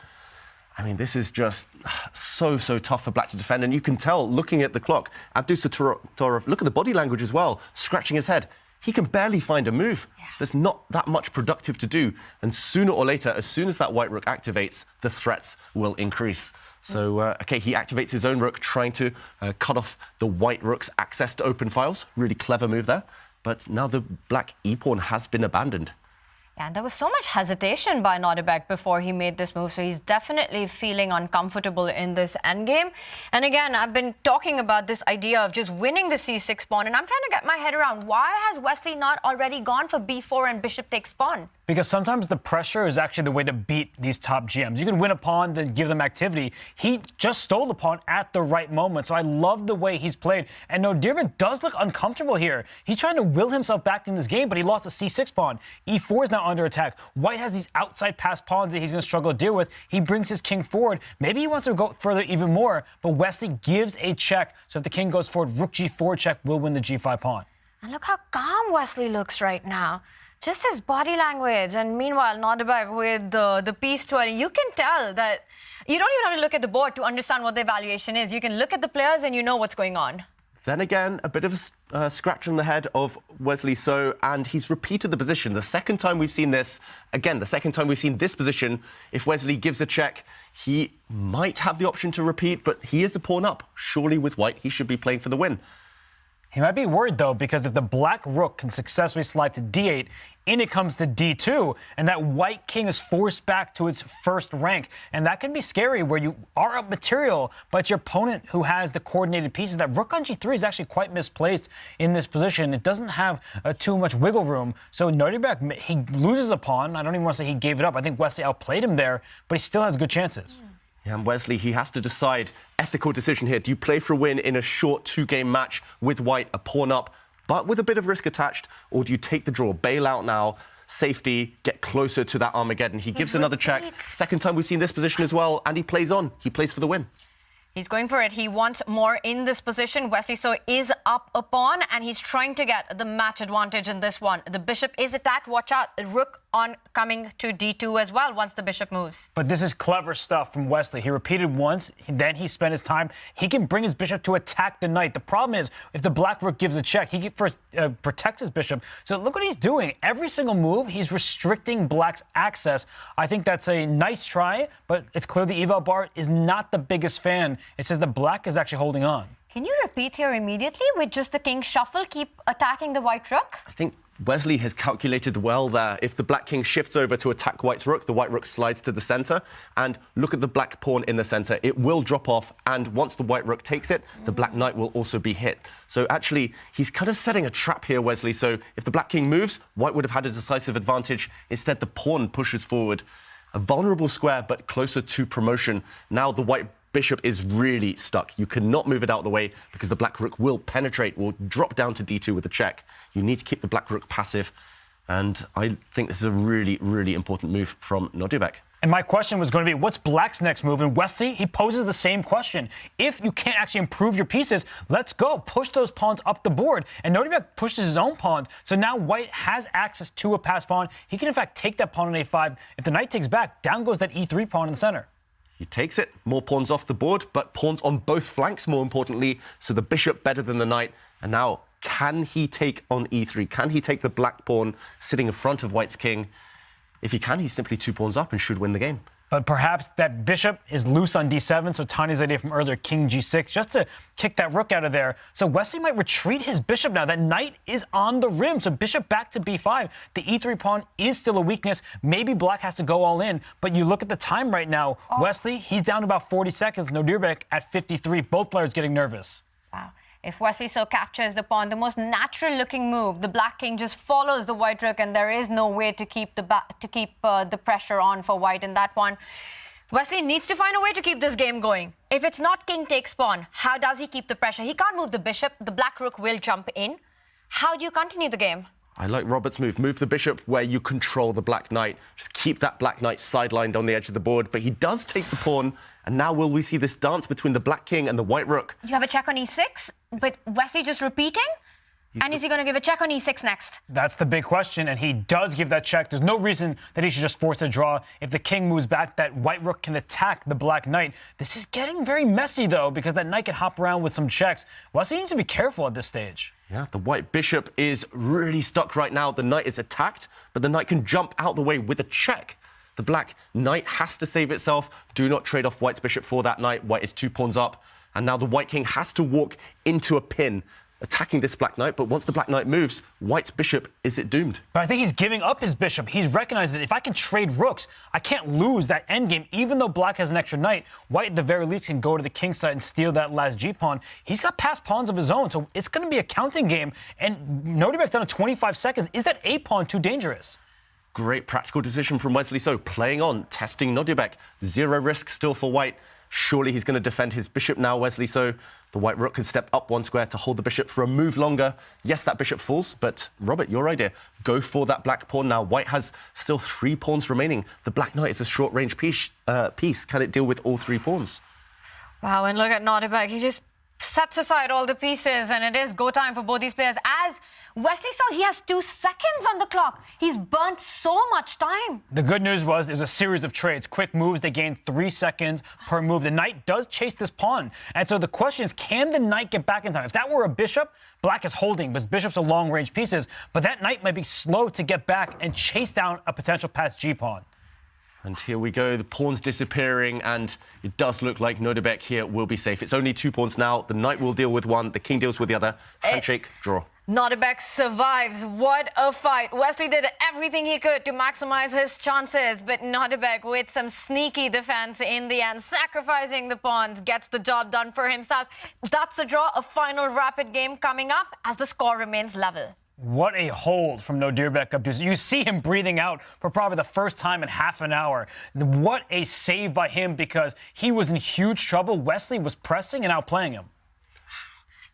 I mean, this is just so tough for black to defend. And you can tell, looking at the clock, Abdusattorov, look at the body language as well, scratching his head. He can barely find a move. Yeah. There's not that much productive to do. And sooner or later, as soon as that white rook activates, the threats will increase. So, OK, he activates his own rook, trying to cut off the white rook's access to open files. Really clever move there. But now the black e-pawn has been abandoned. Yeah, and there was so much hesitation by Nodirbek before he made this move, so he's definitely feeling uncomfortable in this endgame. And again, I've been talking about this idea of just winning the c6 pawn, and I'm trying to get my head around why has Wesley not already gone for b4 and bishop takes pawn? Because sometimes the pressure is actually the way to beat these top GMs. You can win a pawn, then give them activity. He just stole the pawn at the right moment, so I love the way he's played. And Nodirbek does look uncomfortable here. He's trying to will himself back in this game, but he lost a c6 pawn. e4 is now under attack. White has these outside pass pawns that he's going to struggle to deal with. He brings his king forward. Maybe he wants to go further even more, but Wesley gives a check. So if the king goes forward, rook g4 check will win the g5 pawn. And look how calm Wesley looks right now. Just his body language. And meanwhile, Nodirbek with the piece twirling, you can tell that you don't even have to look at the board to understand what the evaluation is. You can look at the players and you know what's going on. Then again, a bit of a scratch on the head of Wesley So, and he's repeated the position. The second time we've seen this, again, the second time we've seen this position, if Wesley gives a check, he might have the option to repeat, but he is a pawn up. Surely with white, he should be playing for the win. He might be worried, though, because if the black rook can successfully slide to d8, in it comes to d2, and that white king is forced back to its first rank. And that can be scary, where you are up material, but your opponent who has the coordinated pieces, that rook on g3 is actually quite misplaced in this position. It doesn't have too much wiggle room. So Nodirbek, he loses a pawn. I don't even want to say he gave it up. I think Wesley outplayed him there, but he still has good chances. Yeah, and Wesley, he has to decide ethical decision here. Do you play for a win in a short 2-game match with white, a pawn up, but with a bit of risk attached, or do you take the draw, bail out now, safety, get closer to that Armageddon? He gives another check. Second time we've seen this position as well, and he plays on. He plays for the win. He's going for it. He wants more in this position. Wesley so is up a pawn, and he's trying to get the match advantage in this one. The bishop is attacked. Watch out. Rook on coming to d2 as well once the bishop moves. But this is clever stuff from Wesley. He repeated once, then he spent his time. He can bring his bishop to attack the knight. The problem is, if the black rook gives a check, he first protects his bishop. So look what he's doing. Every single move, he's restricting black's access. I think that's a nice try, but it's clear the eval bar is not the biggest fan. It says the black is actually holding on. Can you repeat here immediately with just the king shuffle, keep attacking the white rook? I think Wesley has calculated well there. If the black king shifts over to attack white's rook, the white rook slides to the center. And look at the black pawn in the center. It will drop off, and once the white rook takes it, the black knight will also be hit. So actually, he's kind of setting a trap here, Wesley. So if the black king moves, white would have had a decisive advantage. Instead, the pawn pushes forward. A vulnerable square, but closer to promotion. Now the white bishop is really stuck. You cannot move it out of the way because the black rook will penetrate, will drop down to d2 with a check. You need to keep the black rook passive. And I think this is a really, really important move from Nodirbek. And my question was going to be, what's black's next move? And Wesley, he poses the same question. If you can't actually improve your pieces, let's go. Push those pawns up the board. And Nodirbek pushes his own pawns. So now white has access to a passed pawn. He can, in fact, take that pawn on a5. If the knight takes back, down goes that e3 pawn in the center. He takes it, more pawns off the board, but pawns on both flanks, more importantly, so the bishop better than the knight. And now, can he take on e3? Can he take the black pawn sitting in front of white's king? If he can, he's simply 2 pawns up and should win the game. But perhaps that bishop is loose on d7, so Tania's idea from earlier, king g6, just to kick that rook out of there. So Wesley might retreat his bishop now. That knight is on the rim, so bishop back to b5. The e3 pawn is still a weakness. Maybe black has to go all in, but you look at the time right now. Wesley, he's down to about 40 seconds. Nodirbek at 53. Both players getting nervous. Wow. If Wesley so captures the pawn, the most natural-looking move, the black king just follows the white rook, and there is no way to keep the pressure on for white in that one. Wesley needs to find a way to keep this game going. If it's not king takes pawn, how does he keep the pressure? He can't move the bishop. The black rook will jump in. How do you continue the game? I like Robert's move. Move the bishop where you control the black knight. Just keep that black knight sidelined on the edge of the board. But he does take the pawn. And now will we see this dance between the black king and the white rook? You have a check on e6, but Wesley just repeating? And is he going to give a check on e6 next? That's the big question, and he does give that check. There's no reason that he should just force a draw. If the king moves back, that white rook can attack the black knight. This is getting very messy, though, because that knight can hop around with some checks. Wesley needs to be careful at this stage. Yeah, the white bishop is really stuck right now. The knight is attacked, but the knight can jump out the way with a check. The black knight has to save itself. Do not trade off white's bishop for that knight. White is 2 pawns up, and now the white king has to walk into a pin, attacking this black knight, but once the black knight moves, white's bishop, is it doomed? But I think he's giving up his bishop. He's recognized that if I can trade rooks, I can't lose that endgame. Even though black has an extra knight, white at the very least can go to the king side and steal that last g-pawn. He's got passed pawns of his own, so it's going to be a counting game. And Nodirbek's down to 25 seconds. Is that a-pawn too dangerous? Great practical decision from Wesley. So playing on, testing Nodirbek. 0 risk still for white. Surely he's going to defend his bishop now, Wesley. So the white rook can step up 1 square to hold the bishop for a move longer. Yes, that bishop falls, but Robert, your idea. Go for that black pawn now. White has still 3 pawns remaining. The black knight is a short-range piece. Can it deal with all 3 pawns? Wow, and look at Nodirbek. He just sets aside all the pieces, and it is go time for both these players. As Wesley saw, he has 2 seconds on the clock. He's burnt so much time. The good news was it was a series of trades. Quick moves, they gained 3 seconds per move. The knight does chase this pawn. And so the question is, can the knight get back in time? If that were a bishop, black is holding, because bishops are long-range pieces. But that knight might be slow to get back and chase down a potential passed g-pawn. And here we go, the pawns disappearing, and it does look like Nodirbek here will be safe. It's only 2 pawns now. The knight will deal with one, the king deals with the other. Handshake, draw. Nodirbek survives. What a fight. Wesley did everything he could to maximize his chances, but Nodirbek, with some sneaky defense in the end, sacrificing the pawns, gets the job done for himself. That's a draw, a final rapid game coming up as the score remains level. What a hold from Nodirbek Abdusattorov. You see him breathing out for probably the first time in half an hour. What a save by him, because he was in huge trouble. Wesley was pressing and outplaying him.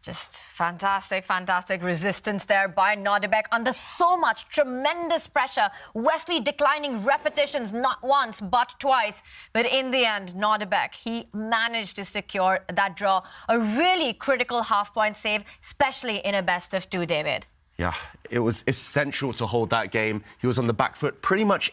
Just fantastic, fantastic resistance there by Nodirbek under so much tremendous pressure. Wesley declining repetitions not once but twice. But in the end, Nodirbek, he managed to secure that draw. A really critical half-point save, especially in a best-of-2, David. Yeah, it was essential to hold that game. He was on the back foot pretty much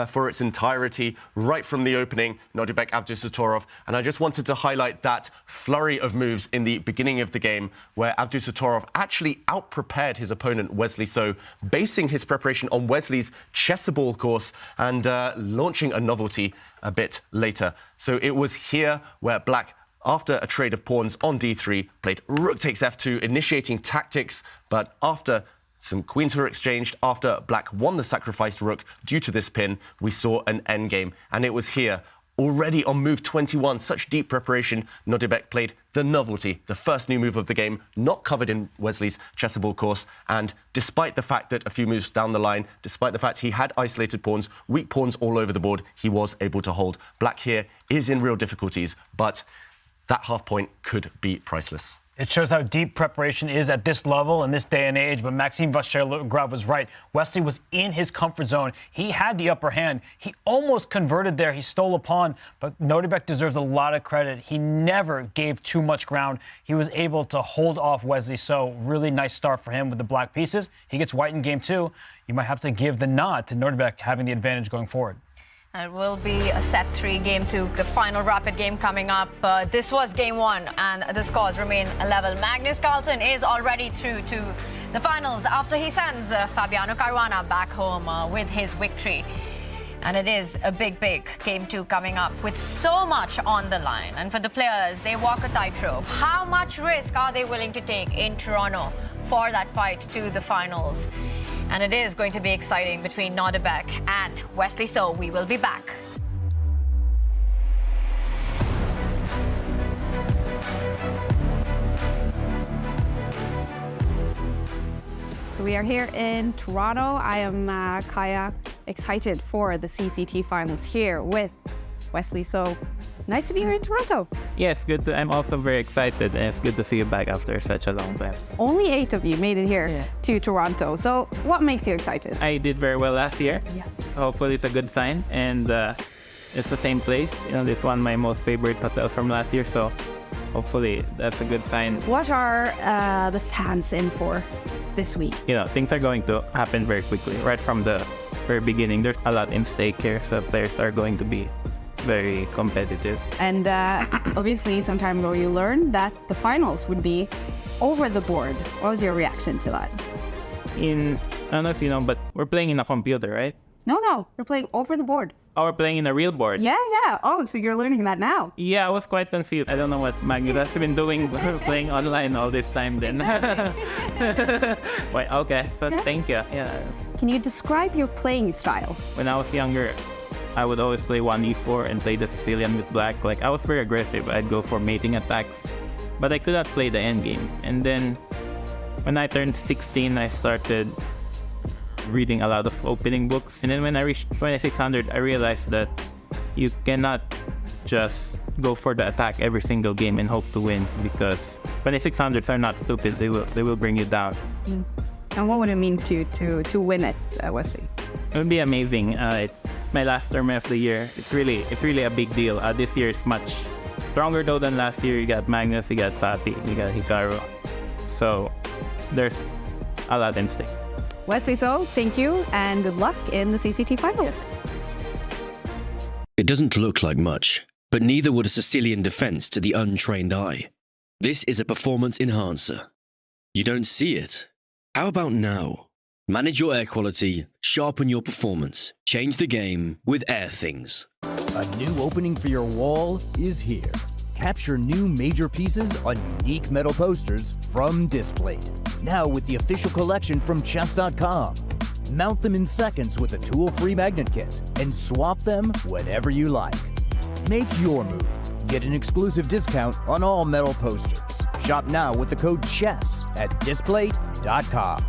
for its entirety, right from the opening, Nodirbek Abdusattorov. And I just wanted to highlight that flurry of moves in the beginning of the game where Abdusattorov actually out-prepared his opponent, Wesley So, basing his preparation on Wesley's chessable course and launching a novelty a bit later. So it was here where Black, after a trade of pawns on d3, played rook takes f2, initiating tactics, but after some queens were exchanged, after Black won the sacrificed rook due to this pin, we saw an endgame. And it was here, already on move 21, such deep preparation, Nodirbek played the novelty, the first new move of the game, not covered in Wesley's chessable course. And despite the fact that a few moves down the line, despite the fact he had isolated pawns, weak pawns all over the board, he was able to hold. Black here is in real difficulties, but that half point could be priceless. It shows how deep preparation is at this level in this day and age, but Maxime Vachier-Lagrave was right. Wesley was in his comfort zone. He had the upper hand. He almost converted there. He stole a pawn, but Nodirbek deserves a lot of credit. He never gave too much ground. He was able to hold off Wesley So. Really nice start for him with the black pieces. He gets white in game 2. You might have to give the nod to Nodirbek having the advantage going forward. It will be a set 3, game 2, the final rapid game coming up. This was game 1, and the scores remain level. Magnus Carlsen is already through to the finals after he sends Fabiano Caruana back home with his victory. And it is a big, big game 2 coming up with so much on the line. And for the players, they walk a tightrope. How much risk are they willing to take in Toronto for that fight to the finals? And it is going to be exciting between Nodirbek and Wesley So. We will be back. We are here in Toronto. I am Kaya, excited for the CCT Finals here with Wesley So. Nice to be here in Toronto. Yes, good. I'm also very excited, and it's good to see you back after such a long time. Only 8 of you made it here to Toronto. So what makes you excited? I did very well last year. Yeah. Hopefully it's a good sign, and it's the same place. You know, this one my most favorite hotel from last year, so hopefully that's a good sign. What are the fans in for this week? You know, things are going to happen very quickly. Right from the very beginning, there's a lot in stake here, so players are going to be very competitive. And obviously, some time ago, you learned that the finals would be over the board. What was your reaction to that? I don't know if you know, but we're playing in a computer, right? No, we're playing over the board. Oh, we're playing in a real board? Yeah. Oh, so you're learning that now? Yeah, I was quite confused. I don't know what Magnus has been doing, playing online all this time then. Wait, okay, so thank you. Yeah. Can you describe your playing style? When I was younger, I would always play 1e4 and play the Sicilian with black. Like, I was very aggressive. I'd go for mating attacks, but I could not play the endgame. And then when I turned 16, I started reading a lot of opening books. And then when I reached 2600, I realized that you cannot just go for the attack every single game and hope to win, because 2600s are not stupid. They will bring you down. And what would it mean to win it, Wesley? It would be amazing. My last tournament of the year, it's really a big deal. This year is much stronger though than last year. You got Magnus, you got Sati, you got Hikaru. So there's a lot in stake. Wesley So, thank you and good luck in the CCT Finals. It doesn't look like much, but neither would a Sicilian defense to the untrained eye. This is a performance enhancer. You don't see it. How about now? Manage your air quality, sharpen your performance, change the game with Airthings. A new opening for your wall is here. Capture new major pieces on unique metal posters from Displate. Now with the official collection from Chess.com. Mount them in seconds with a tool-free magnet kit and swap them whenever you like. Make your move. Get an exclusive discount on all metal posters. Shop now with the code CHESS at Displate.com.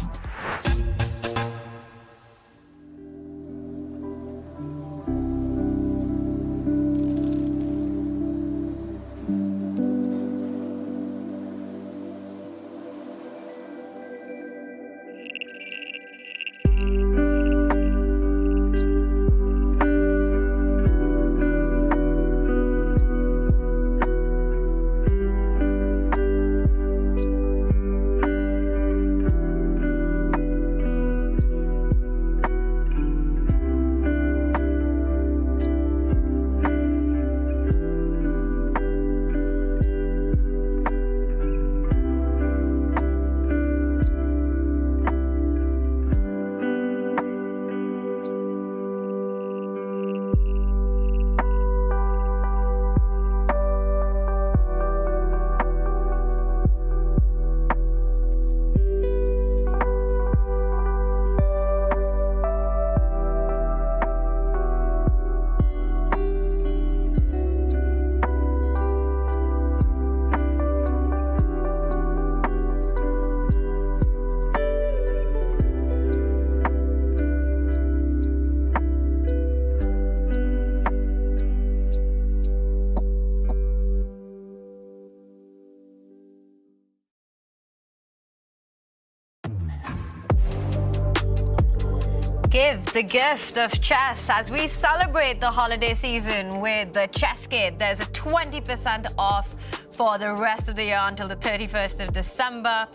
Give the gift of chess as we celebrate the holiday season with the Chess Kit. There's a 20% off for the rest of the year until the 31st of December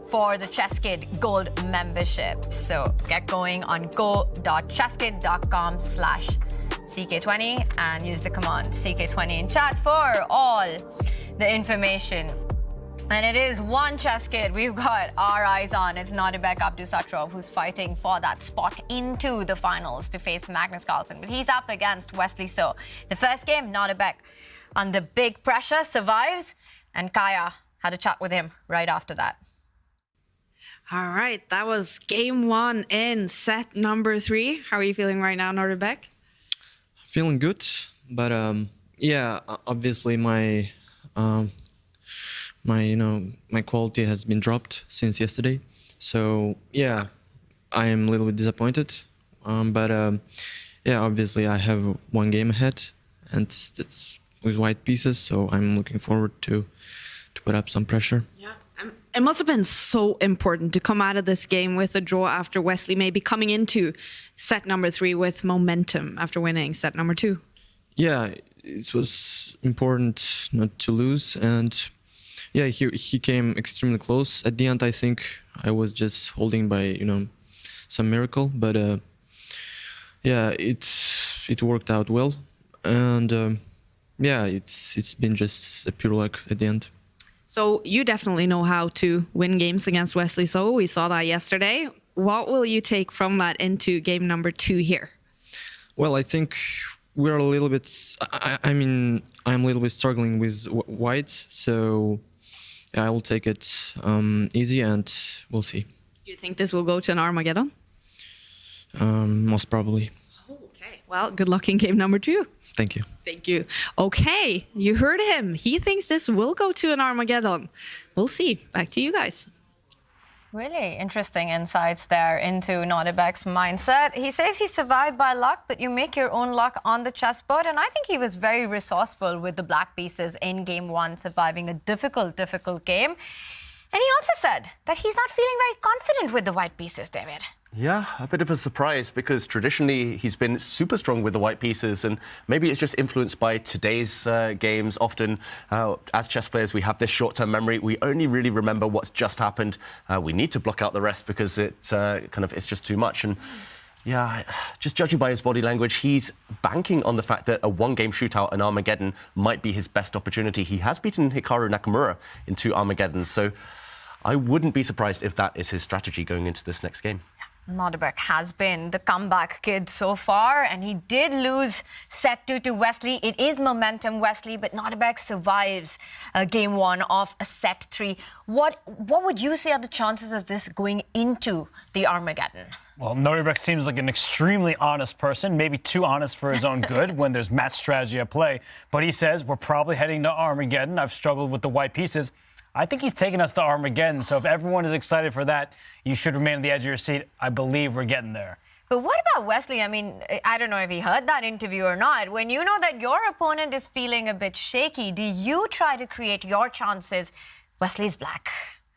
for the Chess Kit Gold membership. So get going on go.chesskit.com/CK20 and use the command CK20 in chat for all the information. And it is one chess kid we've got our eyes on. It's Nodirbek Abdusattorov, who's fighting for that spot into the finals to face Magnus Carlsen. But he's up against Wesley So. The first game, Nodirbek under big pressure survives, and Kaya had a chat with him right after that. All right, that was game one in set number 3. How are you feeling right now, Nodirbek? Feeling good, but yeah, obviously my quality has been dropped since yesterday. So yeah, I am a little bit disappointed. But yeah, obviously I have one game ahead, and it's with white pieces. So I'm looking forward to put up some pressure. Yeah. It must have been so important to come out of this game with a draw after Wesley, maybe coming into set number 3 with momentum after winning set number 2. Yeah, it was important not to lose, and yeah, he came extremely close. At the end, I think I was just holding by some miracle, but yeah, it worked out well, and yeah, it's been just a pure luck at the end. So you definitely know how to win games against Wesley So. We saw that yesterday. What will you take from that into game number 2 here? Well, I think we're a little bit. I'm a little bit struggling with white, so I will take it easy, and we'll see. Do you think this will go to an Armageddon? Most probably. Okay. Well, good luck in game number 2. Thank you. Thank you. Okay, you heard him. He thinks this will go to an Armageddon. We'll see. Back to you guys. Really interesting insights there into Nodirbek's mindset. He says he survived by luck, but you make your own luck on the chessboard. And I think he was very resourceful with the black pieces in game 1, surviving a difficult game. And he also said that he's not feeling very confident with the white pieces, David. Yeah, a bit of a surprise, because traditionally he's been super strong with the white pieces, and maybe it's just influenced by today's games. Often, as chess players, we have this short-term memory. We only really remember what's just happened. We need to block out the rest because it's just too much. And yeah, just judging by his body language, he's banking on the fact that a one-game shootout in Armageddon might be his best opportunity. He has beaten Hikaru Nakamura in 2 Armageddons, so I wouldn't be surprised if that is his strategy going into this next game. Nodirbek has been the comeback kid so far, and he did lose set 2 to Wesley. It is momentum, Wesley, but Nodirbek survives game 1 of a set 3. What would you say are the chances of this going into the Armageddon? Well, Nodirbek seems like an extremely honest person, maybe too honest for his own good when there's match strategy at play. But he says, we're probably heading to Armageddon. I've struggled with the white pieces. I think he's taking us to Armageddon, so if everyone is excited for that, you should remain on the edge of your seat. I believe we're getting there. But what about Wesley? I mean, I don't know if he heard that interview or not. When you know that your opponent is feeling a bit shaky, do you try to create your chances? Wesley's black.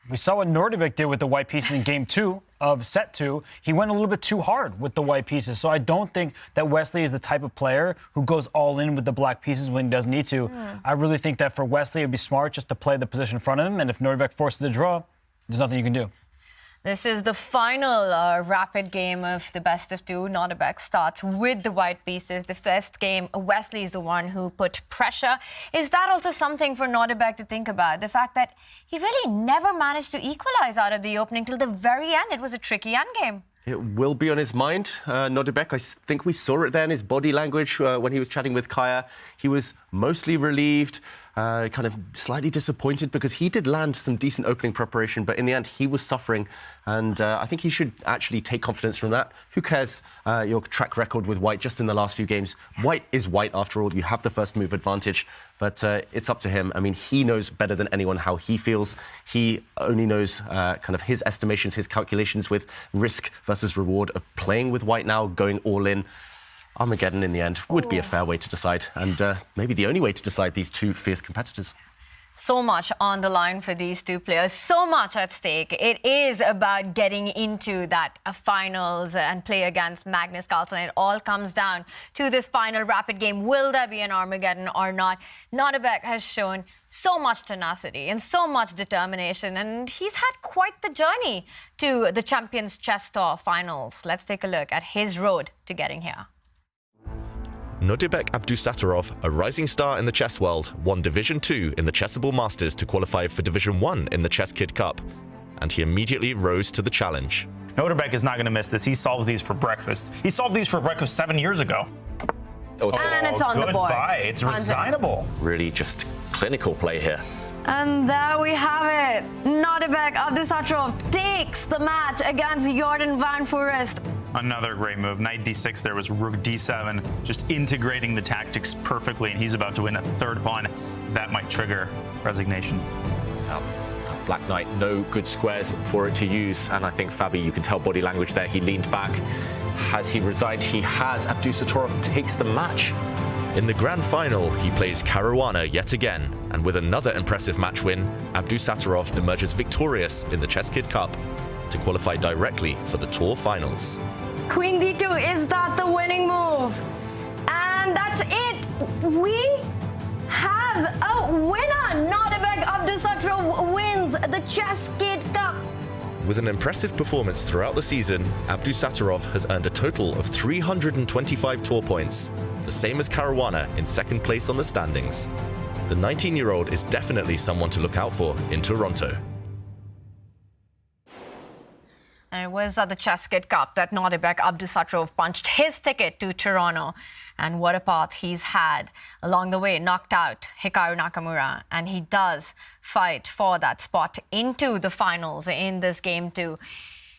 We saw what Nodirbek did with the white pieces in game 2 of set 2. He went a little bit too hard with the white pieces. So I don't think that Wesley is the type of player who goes all in with the black pieces when he doesn't need to. I really think that for Wesley, it would be smart just to play the position in front of him. And if Nodirbek forces a draw, there's nothing you can do. This is the final rapid game of the best of 2. Nodirbek starts with the white pieces. The first game, Wesley is the one who put pressure. Is that also something for Nodirbek to think about? The fact that he really never managed to equalize out of the opening till the very end. It was a tricky endgame. It will be on his mind. Nodirbek, I think we saw it there in his body language when he was chatting with Kaya. He was mostly relieved, kind of slightly disappointed because he did land some decent opening preparation, but in the end he was suffering. And I think he should actually take confidence from that. Who cares your track record with white just in the last few games? White is white after all. You have the first move advantage, but it's up to him. I mean, he knows better than anyone how he feels. He only knows kind of his estimations, his calculations with risk versus reward of playing with white now, going all in. Armageddon in the end would be a fair way to decide, and maybe the only way to decide these two fierce competitors. So much on the line for these two players, so much at stake. It is about getting into that finals and play against Magnus Carlsen. It all comes down to this final rapid game. Will there be an Armageddon or not? Nodirbek has shown so much tenacity and so much determination, and he's had quite the journey to the Champions Chess Tour finals. Let's take a look at his road to getting here. Nodirbek Abdusattorov, a rising star in the chess world, won Division 2 in the Chessable Masters to qualify for Division 1 in the Chess Kid Cup, and he immediately rose to the challenge. Nodirbek is not going to miss this. He solves these for breakfast. He solved these for breakfast 7 years ago. And it's on the board. Goodbye. It's resignable. Really just clinical play here. And there we have it. Nodirbek Abdusattorov takes the match against Jordan van Foreest. Another great move. Knight d6, there was rook d7, just integrating the tactics perfectly, and he's about to win a third pawn. That might trigger resignation. Black Knight, no good squares for it to use, and I think Fabi, you can tell body language there, he leaned back. Has he resigned? He has. Abdusattorov takes the match. In the grand final, he plays Caruana yet again, and with another impressive match win, Abdusattorov emerges victorious in the Chess Kid Cup to qualify directly for the tour finals. Queen d2, is that the winning move? And that's it. We have a winner. Nodirbek Abdusattorov wins the Chess Kid Cup. With an impressive performance throughout the season, Abdusattorov has earned a total of 325 tour points, the same as Caruana in second place on the standings. The 19-year-old is definitely someone to look out for in Toronto. And it was at the Chess Kid Cup that Nodirbek Abdusattorov punched his ticket to Toronto. And what a path he's had along the way, knocked out Hikaru Nakamura. And he does fight for that spot into the finals in this game too.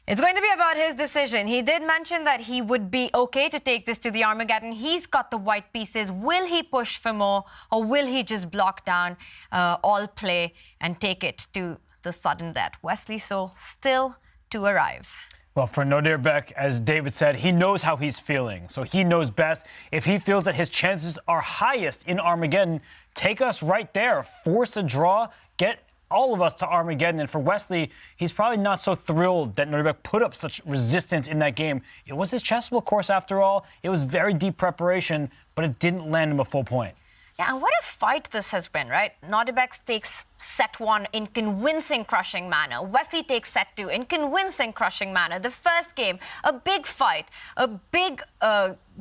It's going to be about his decision. He did mention that he would be okay to take this to the Armageddon. He's got the white pieces. Will he push for more, or will he just block down all play and take it to the sudden death? Wesley So still to arrive. Well, for Nodirbek, as David said, he knows how he's feeling. So he knows best. If he feels that his chances are highest in Armageddon, take us right there. Force a draw. Get all of us to Armageddon. And for Wesley, he's probably not so thrilled that Nodirbek put up such resistance in that game. It was his chessable course after all. It was very deep preparation, but it didn't land him a full point. Yeah, and what a fight this has been, right? Nodirbek takes set 1 in convincing, crushing manner. Wesley takes set 2 in convincing, crushing manner. The first game, a big fight, a big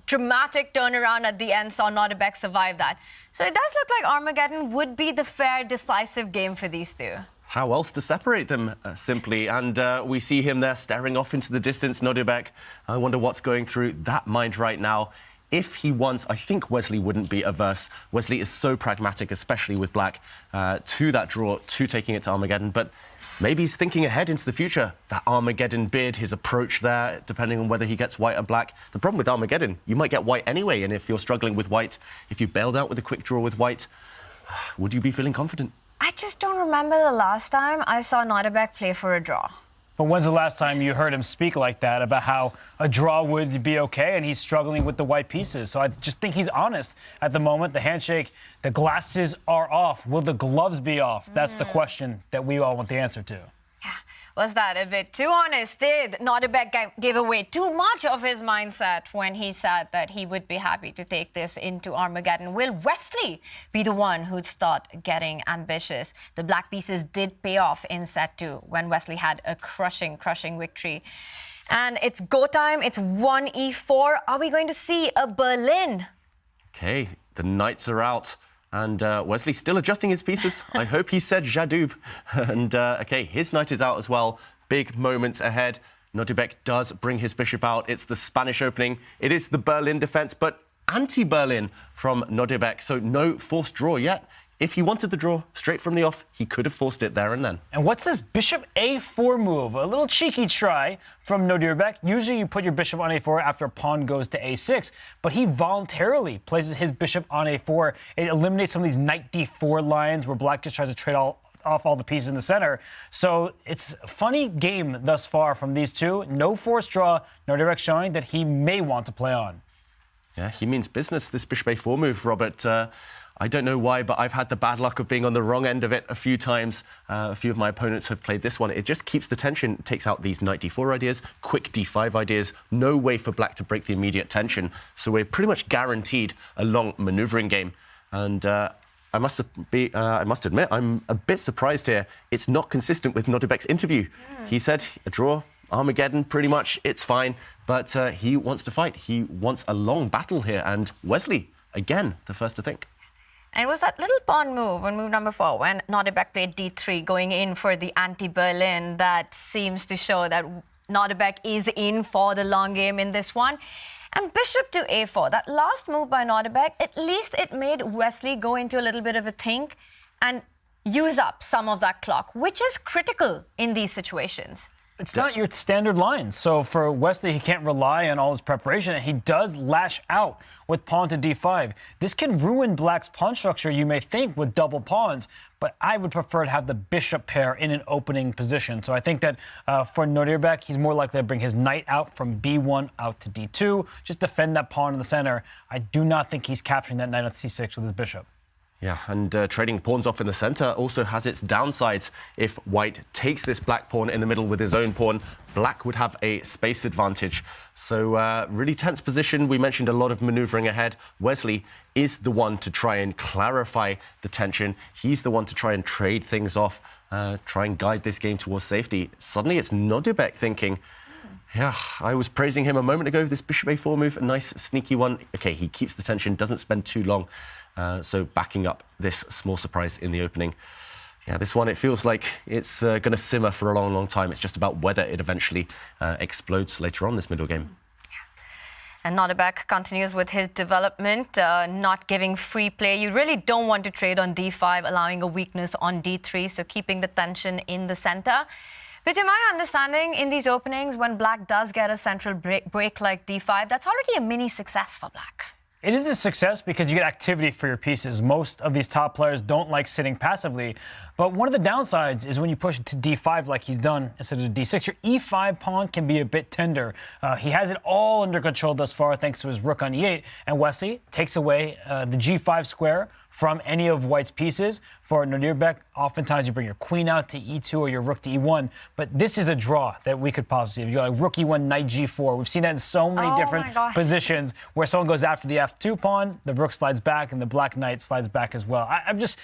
dramatic turnaround at the end saw Nodirbek survive that. So it does look like Armageddon would be the fair, decisive game for these two. how else to separate them, simply. And we see him there staring off into the distance, Nodirbek. I wonder what's going through that mind right now. If he wants, I think Wesley wouldn't be averse. Wesley is so pragmatic, especially with black, to that draw, to taking it to Armageddon. But maybe he's thinking ahead into the future. That Armageddon bid, his approach there, depending on whether he gets white or black. The problem with Armageddon, you might get white anyway. And if you're struggling with white, if you bailed out with a quick draw with white, would you be feeling confident? I just don't remember the last time I saw Nodirbek play for a draw. But when's the last time you heard him speak like that about how a draw would be okay and he's struggling with the white pieces? So I just think he's honest at the moment. The handshake, the glasses are off. Will the gloves be off? That's the question that we all want the answer to. Was that a bit too honest? Did Nodirbek give away too much of his mindset when he said that he would be happy to take this into Armageddon? Will Wesley be the one who'd start getting ambitious? The black pieces did pay off in set 2 when Wesley had a crushing victory. And it's go time. It's 1e4. Are we going to see a Berlin? Okay, the knights are out. And Wesley still adjusting his pieces. I hope he said Jadoub. And okay, his knight is out as well. Big moments ahead. Nodirbek does bring his bishop out. It's the Spanish opening. It is the Berlin defense, but anti-Berlin from Nodirbek. So no forced draw yet. If he wanted the draw straight from the off, he could have forced it there and then. And what's this bishop a4 move? A little cheeky try from Nodirbek. Usually you put your bishop on a4 after a pawn goes to a6, but he voluntarily places his bishop on a4. It eliminates some of these knight d4 lines where black just tries to trade off all the pieces in the center. So it's a funny game thus far from these two. No forced draw. Nodirbek showing that he may want to play on. Yeah, he means business, this bishop a4 move, Robert. I don't know why, but I've had the bad luck of being on the wrong end of it a few times. A few of my opponents have played this one. It just keeps the tension, takes out these knight d4 ideas, quick d5 ideas. No way for black to break the immediate tension. So we're pretty much guaranteed a long maneuvering game. And I must admit, I'm a bit surprised here. It's not consistent with Nodirbek's interview. He said a draw, Armageddon, pretty much, it's fine. But he wants to fight. He wants a long battle here. And Wesley, again, the first to think. And it was that little pawn move on move number 4 when Nodirbek played d3, going in for the anti-Berlin, that seems to show that Nodirbek is in for the long game in this one. And bishop to a4, that last move by Nodirbek, at least it made Wesley go into a little bit of a think and use up some of that clock, which is critical in these situations. It's not your standard line. So for Wesley, he can't rely on all his preparation, and he does lash out with pawn to d5. This can ruin black's pawn structure, you may think, with double pawns, but I would prefer to have the bishop pair in an opening position. So I think that for Nodirbek, he's more likely to bring his knight out from b1 out to d2, just defend that pawn in the center. I do not think he's capturing that knight on c6 with his bishop. Yeah, and trading pawns off in the center also has its downsides. If white takes this black pawn in the middle with his own pawn, black would have a space advantage. So really tense position. We mentioned a lot of maneuvering ahead. Wesley is the one to try and clarify the tension. He's the one to try and trade things off, try and guide this game towards safety. Suddenly it's Nodirbek thinking, yeah, I was praising him a moment ago. This bishop a4 move, a nice sneaky one. Okay, he keeps the tension, doesn't spend too long. So backing up this small surprise in the opening. Yeah, this one, it feels like it's going to simmer for a long, long time. It's just about whether it eventually explodes later on this middle game. And Nodirbek continues with his development, not giving free play. You really don't want to trade on d5, allowing a weakness on d3, so keeping the tension in the center. But to my understanding, in these openings, when black does get a central break like d5, that's already a mini success for black. It is a success because you get activity for your pieces. Most of these top players don't like sitting passively. But one of the downsides is when you push it to d5 like he's done instead of d6, your e5 pawn can be a bit tender. He has it all under control thus far thanks to his rook on e8. And Wesley takes away the g5 square from any of white's pieces. For Nodirbek, oftentimes you bring your queen out to e2 or your rook to e1, but this is a draw that we could possibly see. You got like rook e1, knight g4. We've seen that in so many different positions where someone goes after the f2 pawn, the rook slides back, and the black knight slides back as well. I'm just,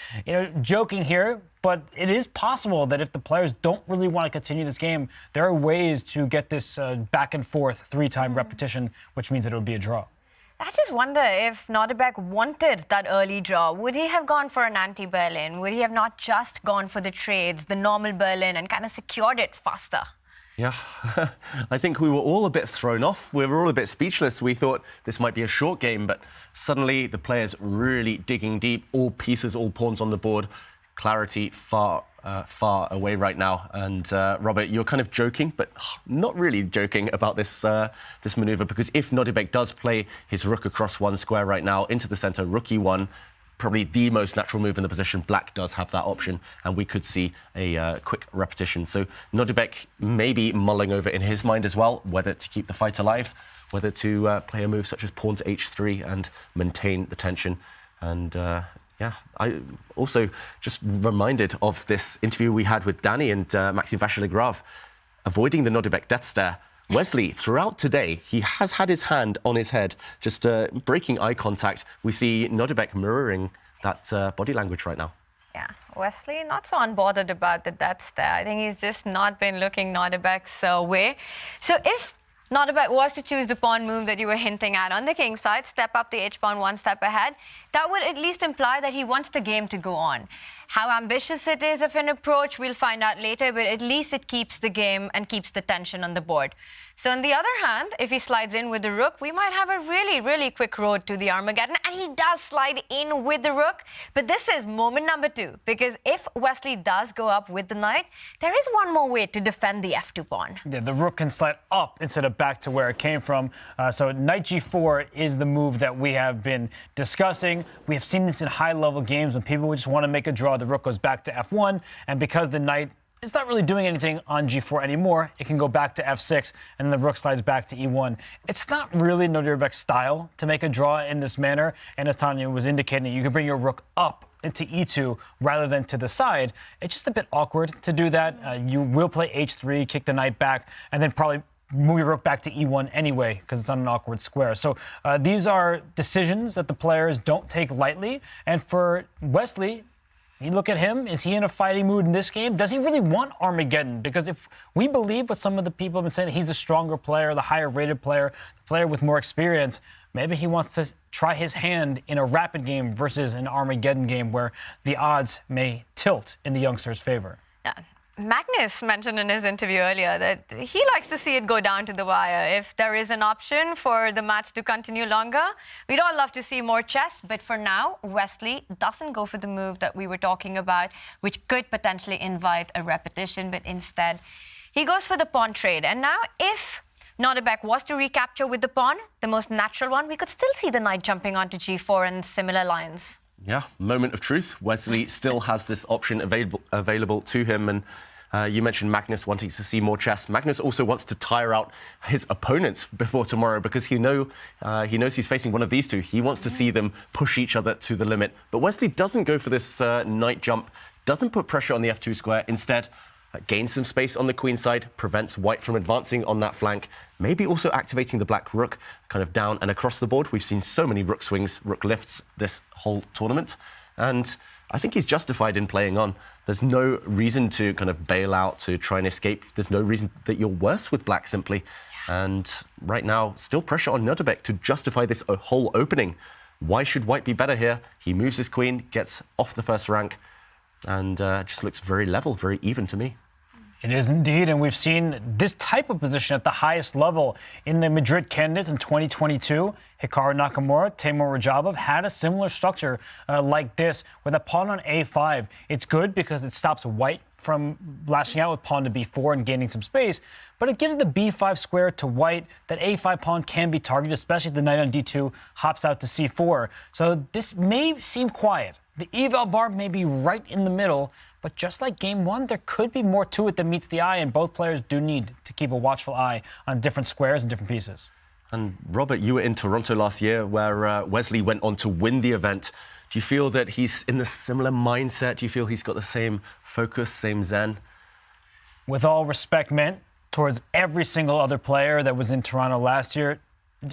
joking here, but it is possible that if the players don't really want to continue this game, there are ways to get this back and forth 3-time repetition, which means that it would be a draw. I just wonder if Nodirbek wanted that early draw. Would he have gone for an anti-Berlin? Would he have not just gone for the trades, the normal Berlin, and kind of secured it faster? Yeah, I think we were all a bit thrown off. We were all a bit speechless. We thought this might be a short game, but suddenly the players really digging deep, all pieces, all pawns on the board. Clarity far away right now. And Robert, you're kind of joking, but not really joking about this this maneuver, because if Nodirbek does play his rook across one square right now into the center, rook e1, probably the most natural move in the position. Black does have that option, and we could see a quick repetition. So Nodirbek may be mulling over in his mind as well, whether to keep the fight alive, whether to play a move such as pawn to h3 and maintain the tension. And yeah, I also just reminded of this interview we had with Danny and Maxime Vachier-Lagrave, avoiding the Nodirbek death stare. Wesley, throughout today, he has had his hand on his head, just breaking eye contact. We see Nodirbek mirroring that body language right now. Yeah, Wesley not so unbothered about the death stare. I think he's just not been looking Nodirbek's way. So if Nodirbek was to choose the pawn move that you were hinting at on the king side, step up the h-pawn one step ahead, that would at least imply that he wants the game to go on. How ambitious it is of an approach, we'll find out later, but at least it keeps the game and keeps the tension on the board. So on the other hand, if he slides in with the rook, we might have a really, really quick road to the Armageddon, and he does slide in with the rook. But this is moment number 2, because if Wesley does go up with the knight, there is one more way to defend the f2 pawn. Yeah, the rook can slide up instead of back to where it came from. So knight g4 is the move that we have been discussing. We have seen this in high-level games when people just want to make a draw, the rook goes back to f1, and because the knight is not really doing anything on g4 anymore, it can go back to f6, and then the rook slides back to e1. It's not really Nodirbek's style to make a draw in this manner, and as Tania was indicating, you can bring your rook up into e2 rather than to the side. It's just a bit awkward to do that. You will play h3, kick the knight back, and then probably move your rook back to e1 anyway, because it's on an awkward square. So these are decisions that the players don't take lightly, and for Wesley, you look at him, is he in a fighting mood in this game? Does he really want Armageddon? Because if we believe what some of the people have been saying, he's the stronger player, the higher rated player, the player with more experience, maybe he wants to try his hand in a rapid game versus an Armageddon game where the odds may tilt in the youngster's favor. Yeah. Magnus mentioned in his interview earlier that he likes to see it go down to the wire. If there is an option for the match to continue longer, we'd all love to see more chess. But for now, Wesley doesn't go for the move that we were talking about, which could potentially invite a repetition. But instead, he goes for the pawn trade. And now if Nodirbek was to recapture with the pawn, the most natural one, we could still see the knight jumping onto g4 and similar lines. Yeah, moment of truth. Wesley still has this option available to him. And you mentioned Magnus wanting to see more chess. Magnus also wants to tire out his opponents before tomorrow because he knows he's facing one of these two. He wants to see them push each other to the limit. But Wesley doesn't go for this knight jump, doesn't put pressure on the f2 square. Instead, gains some space on the queen side, prevents white from advancing on that flank, maybe also activating the black rook kind of down and across the board. We've seen so many rook swings, rook lifts this whole tournament. And I think he's justified in playing on. There's no reason to kind of bail out, to try and escape. There's no reason that you're worse with black simply. And right now, still pressure on Nodirbek to justify this whole opening. Why should white be better here? He moves his queen, gets off the first rank, and just looks very level, very even to me. It is indeed, and we've seen this type of position at the highest level in the Madrid candidates in 2022. Hikaru Nakamura, Timur Rajabov had a similar structure like this with a pawn on a5. It's good because it stops white from lashing out with pawn to b4 and gaining some space, but it gives the b5 square to white. That a5 pawn can be targeted, especially if the knight on d2 hops out to c4. So this may seem quiet. The eval bar may be right in the middle, but just like game one, there could be more to it than meets the eye, and both players do need to keep a watchful eye on different squares and different pieces. And Robert, you were in Toronto last year where Wesley went on to win the event. Do you feel that he's in the similar mindset? Do you feel he's got the same focus, same zen? With all respect meant towards every single other player that was in Toronto last year,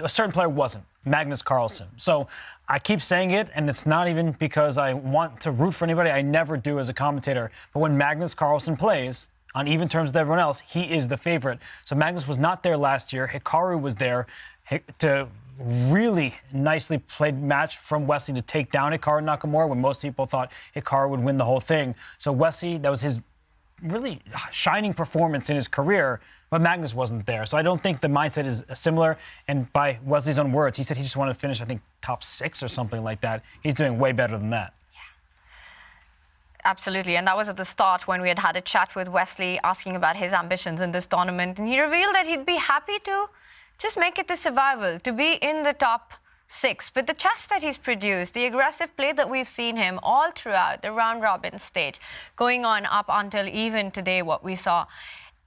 a certain player wasn't, Magnus Carlsen. So I keep saying it, and it's not even because I want to root for anybody. I never do as a commentator. But when Magnus Carlsen plays, on even terms with everyone else, he is the favorite. So Magnus was not there last year. Hikaru was there to really nicely played match from Wesley to take down Hikaru Nakamura when most people thought Hikaru would win the whole thing. So Wesley, that was his really shining performance in his career, but Magnus wasn't there. So I don't think the mindset is similar. And by Wesley's own words, he said he just wanted to finish, I think, top 6 or something like that. He's doing way better than that. Absolutely, and that was at the start when we had a chat with Wesley asking about his ambitions in this tournament, and he revealed that he'd be happy to just make it to survival, to be in the top 6. But the chess that he's produced, the aggressive play that we've seen him all throughout the round-robin stage, going on up until even today what we saw,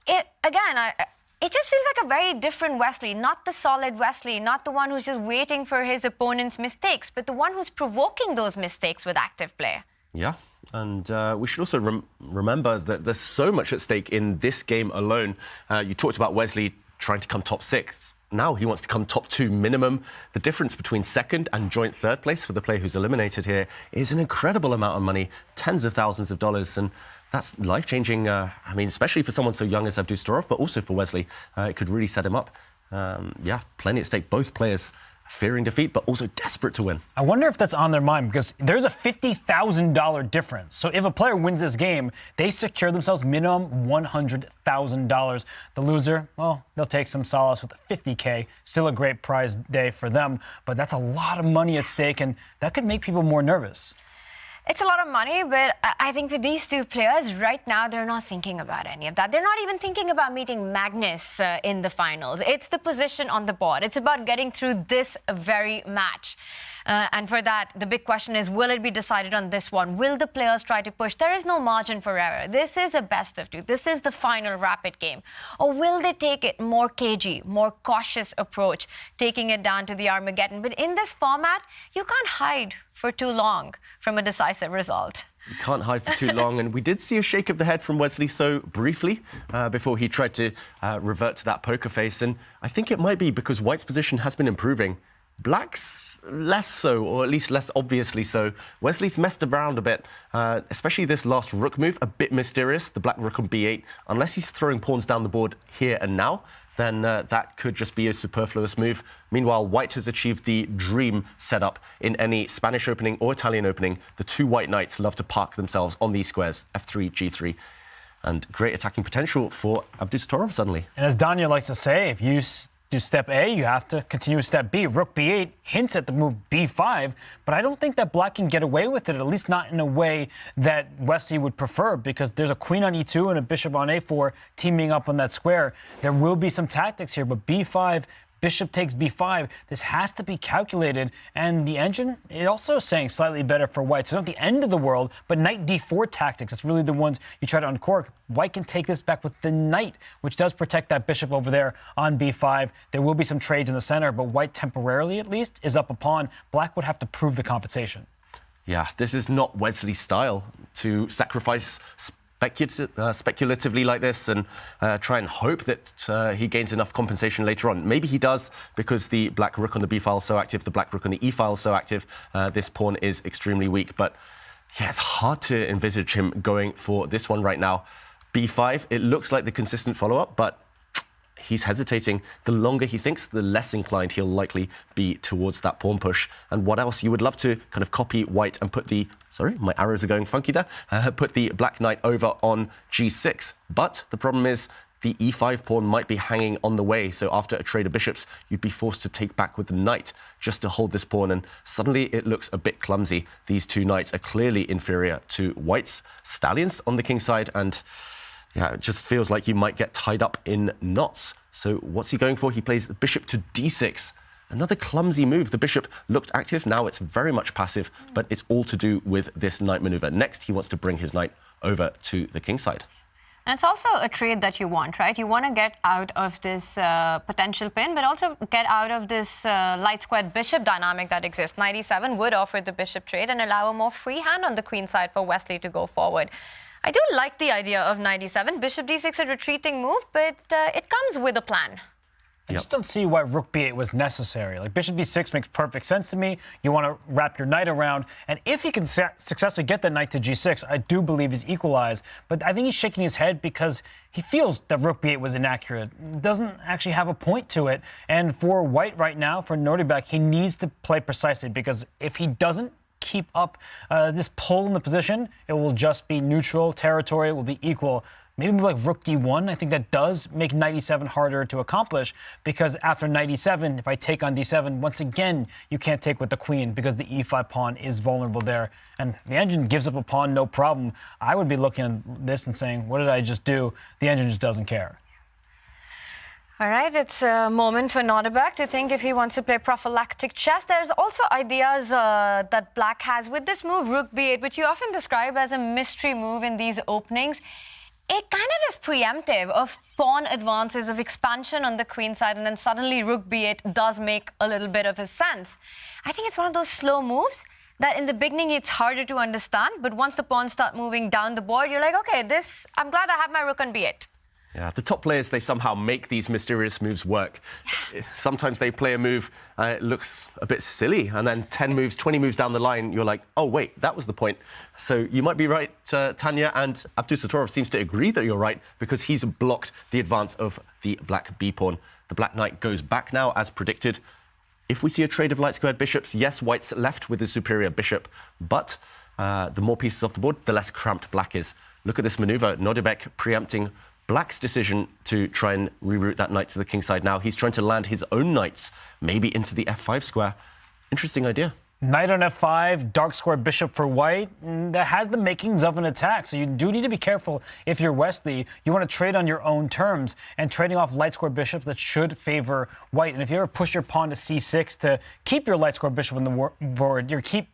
it just feels like a very different Wesley, not the solid Wesley, not the one who's just waiting for his opponent's mistakes, but the one who's provoking those mistakes with active play. Yeah. And we should also remember that there's so much at stake in this game alone. You talked about Wesley trying to come top 6. Now he wants to come top 2 minimum. The difference between second and joint third place for the player who's eliminated here is an incredible amount of money, tens of thousands of dollars. And that's life-changing, especially for someone so young as Abdusattorov, but also for Wesley. It could really set him up. Plenty at stake. Both players fearing defeat, but also desperate to win. I wonder if that's on their mind, because there's a $50,000 difference. So if a player wins this game, they secure themselves minimum $100,000. The loser, well, they'll take some solace with $50K. Still a great prize day for them, but that's a lot of money at stake, and that could make people more nervous. It's a lot of money, but I think for these two players, right now, they're not thinking about any of that. They're not even thinking about meeting Magnus in the finals. It's the position on the board. It's about getting through this very match. And for that, the big question is, will it be decided on this one? Will the players try to push? There is no margin for error. This is a best of 2. This is the final rapid game. Or will they take it more cagey, more cautious approach, taking it down to the Armageddon? But in this format, you can't hide for too long from a decisive result. You can't hide for too long, and we did see a shake of the head from Wesley so briefly before he tried to revert to that poker face, and I think it might be because White's position has been improving. Black's less so, or at least less obviously so. Wesley's messed around a bit, especially this last rook move, a bit mysterious, the black rook on b8. Unless he's throwing pawns down the board here and now, then that could just be a superfluous move. Meanwhile, White has achieved the dream setup in any Spanish opening or Italian opening. The 2 white knights love to park themselves on these squares, f3, g3. And great attacking potential for Abdusattorov suddenly. And as Dania likes to say, if you do step A, you have to continue with step B. Rook b8 hints at the move b5, but I don't think that Black can get away with it, at least not in a way that Wesley would prefer, because there's a queen on e2 and a bishop on a4 teaming up on that square. There will be some tactics here, but b5, bishop takes b5. This has to be calculated, and the engine is also saying slightly better for White. So not the end of the world, but knight d4 tactics. It's really the ones you try to uncork. White can take this back with the knight, which does protect that bishop over there on b5. There will be some trades in the center, but White temporarily, at least, is up a pawn. Black would have to prove the compensation. Yeah, this is not Wesley's style to sacrifice speculatively like this and try and hope that he gains enough compensation later on. Maybe he does, because the black rook on the b file is so active, the black rook on the e file is so active. This pawn is extremely weak, but yeah, it's hard to envisage him going for this one right now. b5, it looks like the consistent follow-up, but he's hesitating. The longer he thinks, the less inclined he'll likely be towards that pawn push. And what else? You would love to kind of copy White and put the... Sorry, my arrows are going funky there. Put the black knight over on g6. But the problem is the e5 pawn might be hanging on the way. So after a trade of bishops, you'd be forced to take back with the knight just to hold this pawn. And suddenly it looks a bit clumsy. These 2 knights are clearly inferior to White's stallions on the king side. And yeah, it just feels like you might get tied up in knots. So what's he going for? He plays the bishop to d6. Another clumsy move. The bishop looked active. Now it's very much passive, but it's all to do with this knight maneuver. Next, he wants to bring his knight over to the king side. And it's also a trade that you want, right? You want to get out of this potential pin, but also get out of this light squared bishop dynamic that exists. Knight e7 would offer the bishop trade and allow a more free hand on the queen side for Wesley to go forward. I do like the idea of knight e7. Bishop d6, a retreating move, but it comes with a plan. I just don't see why rook b8 was necessary. Like, bishop b6 makes perfect sense to me. You want to wrap your knight around. And if he can successfully get the knight to g6, I do believe he's equalized. But I think he's shaking his head because he feels that rook b8 was inaccurate. Doesn't actually have a point to it. And for white right now, for Nodirbek, he needs to play precisely, because if he doesn't keep up this pull in the position, it will just be neutral territory. It will be equal. Maybe move like rook d1. I think that does make knight e7 harder to accomplish, because after knight e7, if I take on d7, once again, you can't take with the queen because the e5 pawn is vulnerable there. And the engine gives up a pawn, no problem. I would be looking at this and saying, what did I just do? The engine just doesn't care. All right, it's a moment for Nodirbek to think if he wants to play prophylactic chess. There's also ideas that black has with this move, rook b8, which you often describe as a mystery move in these openings. It kind of is preemptive of pawn advances, of expansion on the queen side, and then suddenly rook b8 does make a little bit of a sense. I think it's one of those slow moves that in the beginning it's harder to understand, but once the pawns start moving down the board, you're like, okay, I'm glad I have my rook on b8. Yeah, the top players, they somehow make these mysterious moves work. Yeah. Sometimes they play a move, it looks a bit silly, and then 10 moves, 20 moves down the line, you're like, oh, wait, that was the point. So you might be right, Tanya, and Abdusattorov seems to agree that you're right, because he's blocked the advance of the black b-pawn. The black knight goes back now, as predicted. If we see a trade of light-squared bishops, yes, white's left with the superior bishop, but the more pieces off the board, the less cramped black is. Look at this maneuver, Nodirbek preempting black's decision to try and reroute that knight to the kingside now. He's trying to land his own knights, maybe into the f5 square. Interesting idea. Knight on f5, dark square bishop for white. That has the makings of an attack, so you do need to be careful if you're Wesley. You want to trade on your own terms, and trading off light square bishops that should favor white. And if you ever push your pawn to c6 to keep your light square bishop on the board, you're keeping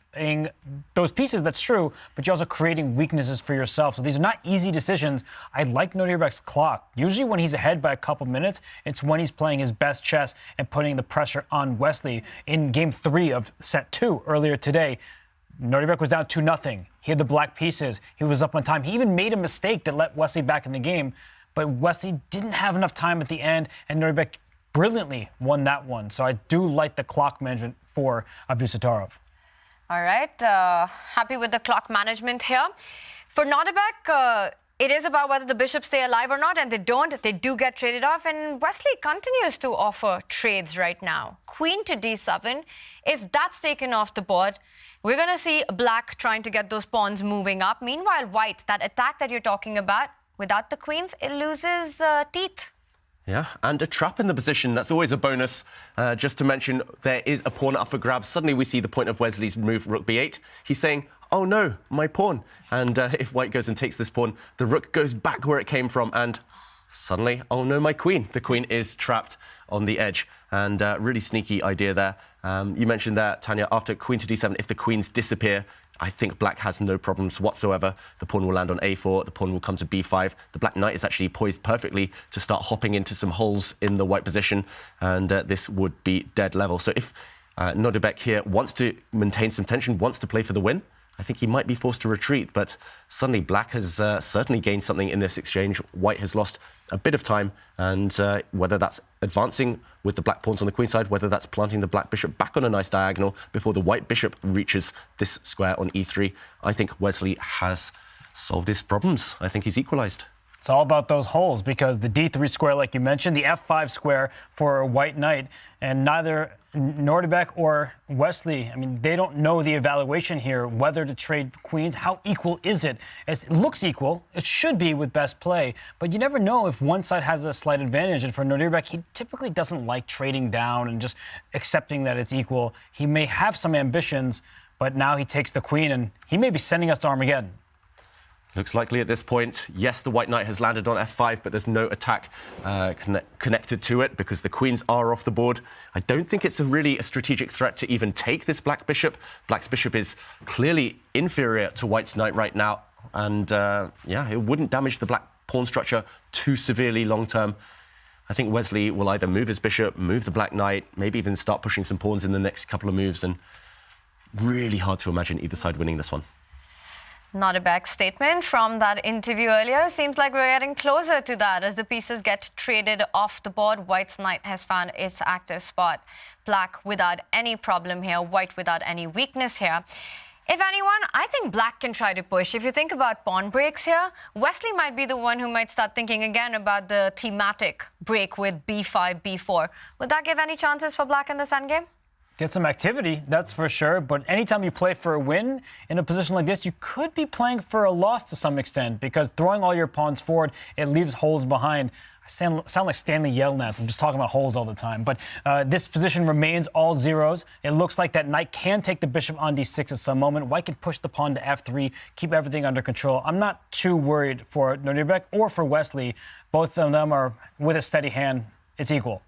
those pieces, that's true, but you're also creating weaknesses for yourself. So these are not easy decisions. I like Nodirbek's clock. Usually when he's ahead by a couple minutes, it's when he's playing his best chess and putting the pressure on Wesley. In game 3 of set 2 earlier today, Nodirbek was down 2-0. He had the black pieces. He was up on time. He even made a mistake that let Wesley back in the game, but Wesley didn't have enough time at the end, and Nodirbek brilliantly won that one. So I do like the clock management for Abdusattorov. All right, happy with the clock management here. For Nodirbek, it is about whether the bishops stay alive or not, and they don't. They do get traded off, and Wesley continues to offer trades right now. Queen to d7. If that's taken off the board, we're going to see black trying to get those pawns moving up. Meanwhile, white, that attack that you're talking about, without the queens, it loses teeth. Yeah, and a trap in the position. That's always a bonus. Just to mention, there is a pawn up for grabs. Suddenly we see the point of Wesley's move, rook b8. He's saying, oh no, my pawn. And if white goes and takes this pawn, the rook goes back where it came from. And suddenly, oh no, my queen. The queen is trapped on the edge. And really sneaky idea there. You mentioned that, Tanya, after queen to d7, if the queens disappear, I think black has no problems whatsoever. The pawn will land on a4, the pawn will come to b5. The black knight is actually poised perfectly to start hopping into some holes in the white position, and this would be dead level. So if Nodirbek here wants to maintain some tension, wants to play for the win, I think he might be forced to retreat, but suddenly black has certainly gained something in this exchange. White has lost a bit of time, and whether that's advancing with the black pawns on the queen side, whether that's planting the black bishop back on a nice diagonal before the white bishop reaches this square on e3, I think Wesley has solved his problems. I think he's equalized. It's all about those holes, because the d3 square, like you mentioned, the f5 square for a white knight, and neither Nodirbek or Wesley, I mean, they don't know the evaluation here, whether to trade queens. How equal is it? It looks equal. It should be with best play, but you never know if one side has a slight advantage. And for Nodirbek, he typically doesn't like trading down and just accepting that it's equal. He may have some ambitions, but now he takes the queen, and he may be sending us to Armageddon. Looks likely at this point. Yes, the white knight has landed on f5, but there's no attack connected to it because the queens are off the board. I don't think it's really a strategic threat to even take this black bishop. Black's bishop is clearly inferior to white's knight right now. And yeah, it wouldn't damage the black pawn structure too severely long term. I think Wesley will either move his bishop, move the black knight, maybe even start pushing some pawns in the next couple of moves. And really hard to imagine either side winning this one. Nodirbek's statement from that interview earlier. Seems like we're getting closer to that as the pieces get traded off the board. White's knight has found its active spot. Black without any problem here. White without any weakness here. If anyone, I think black can try to push. If you think about pawn breaks here, Wesley might be the one who might start thinking again about the thematic break with b5, b4. Would that give any chances for black in this endgame? Get some activity, that's for sure. But anytime you play for a win in a position like this, you could be playing for a loss to some extent, because throwing all your pawns forward, it leaves holes behind. I sound like Stanley Yelnats. I'm just talking about holes all the time. But this position remains all zeros. It looks like that knight can take the bishop on d6 at some moment. White can push the pawn to f3, keep everything under control. I'm not too worried for Nodirbek or for Wesley. Both of them are with a steady hand. It's equal.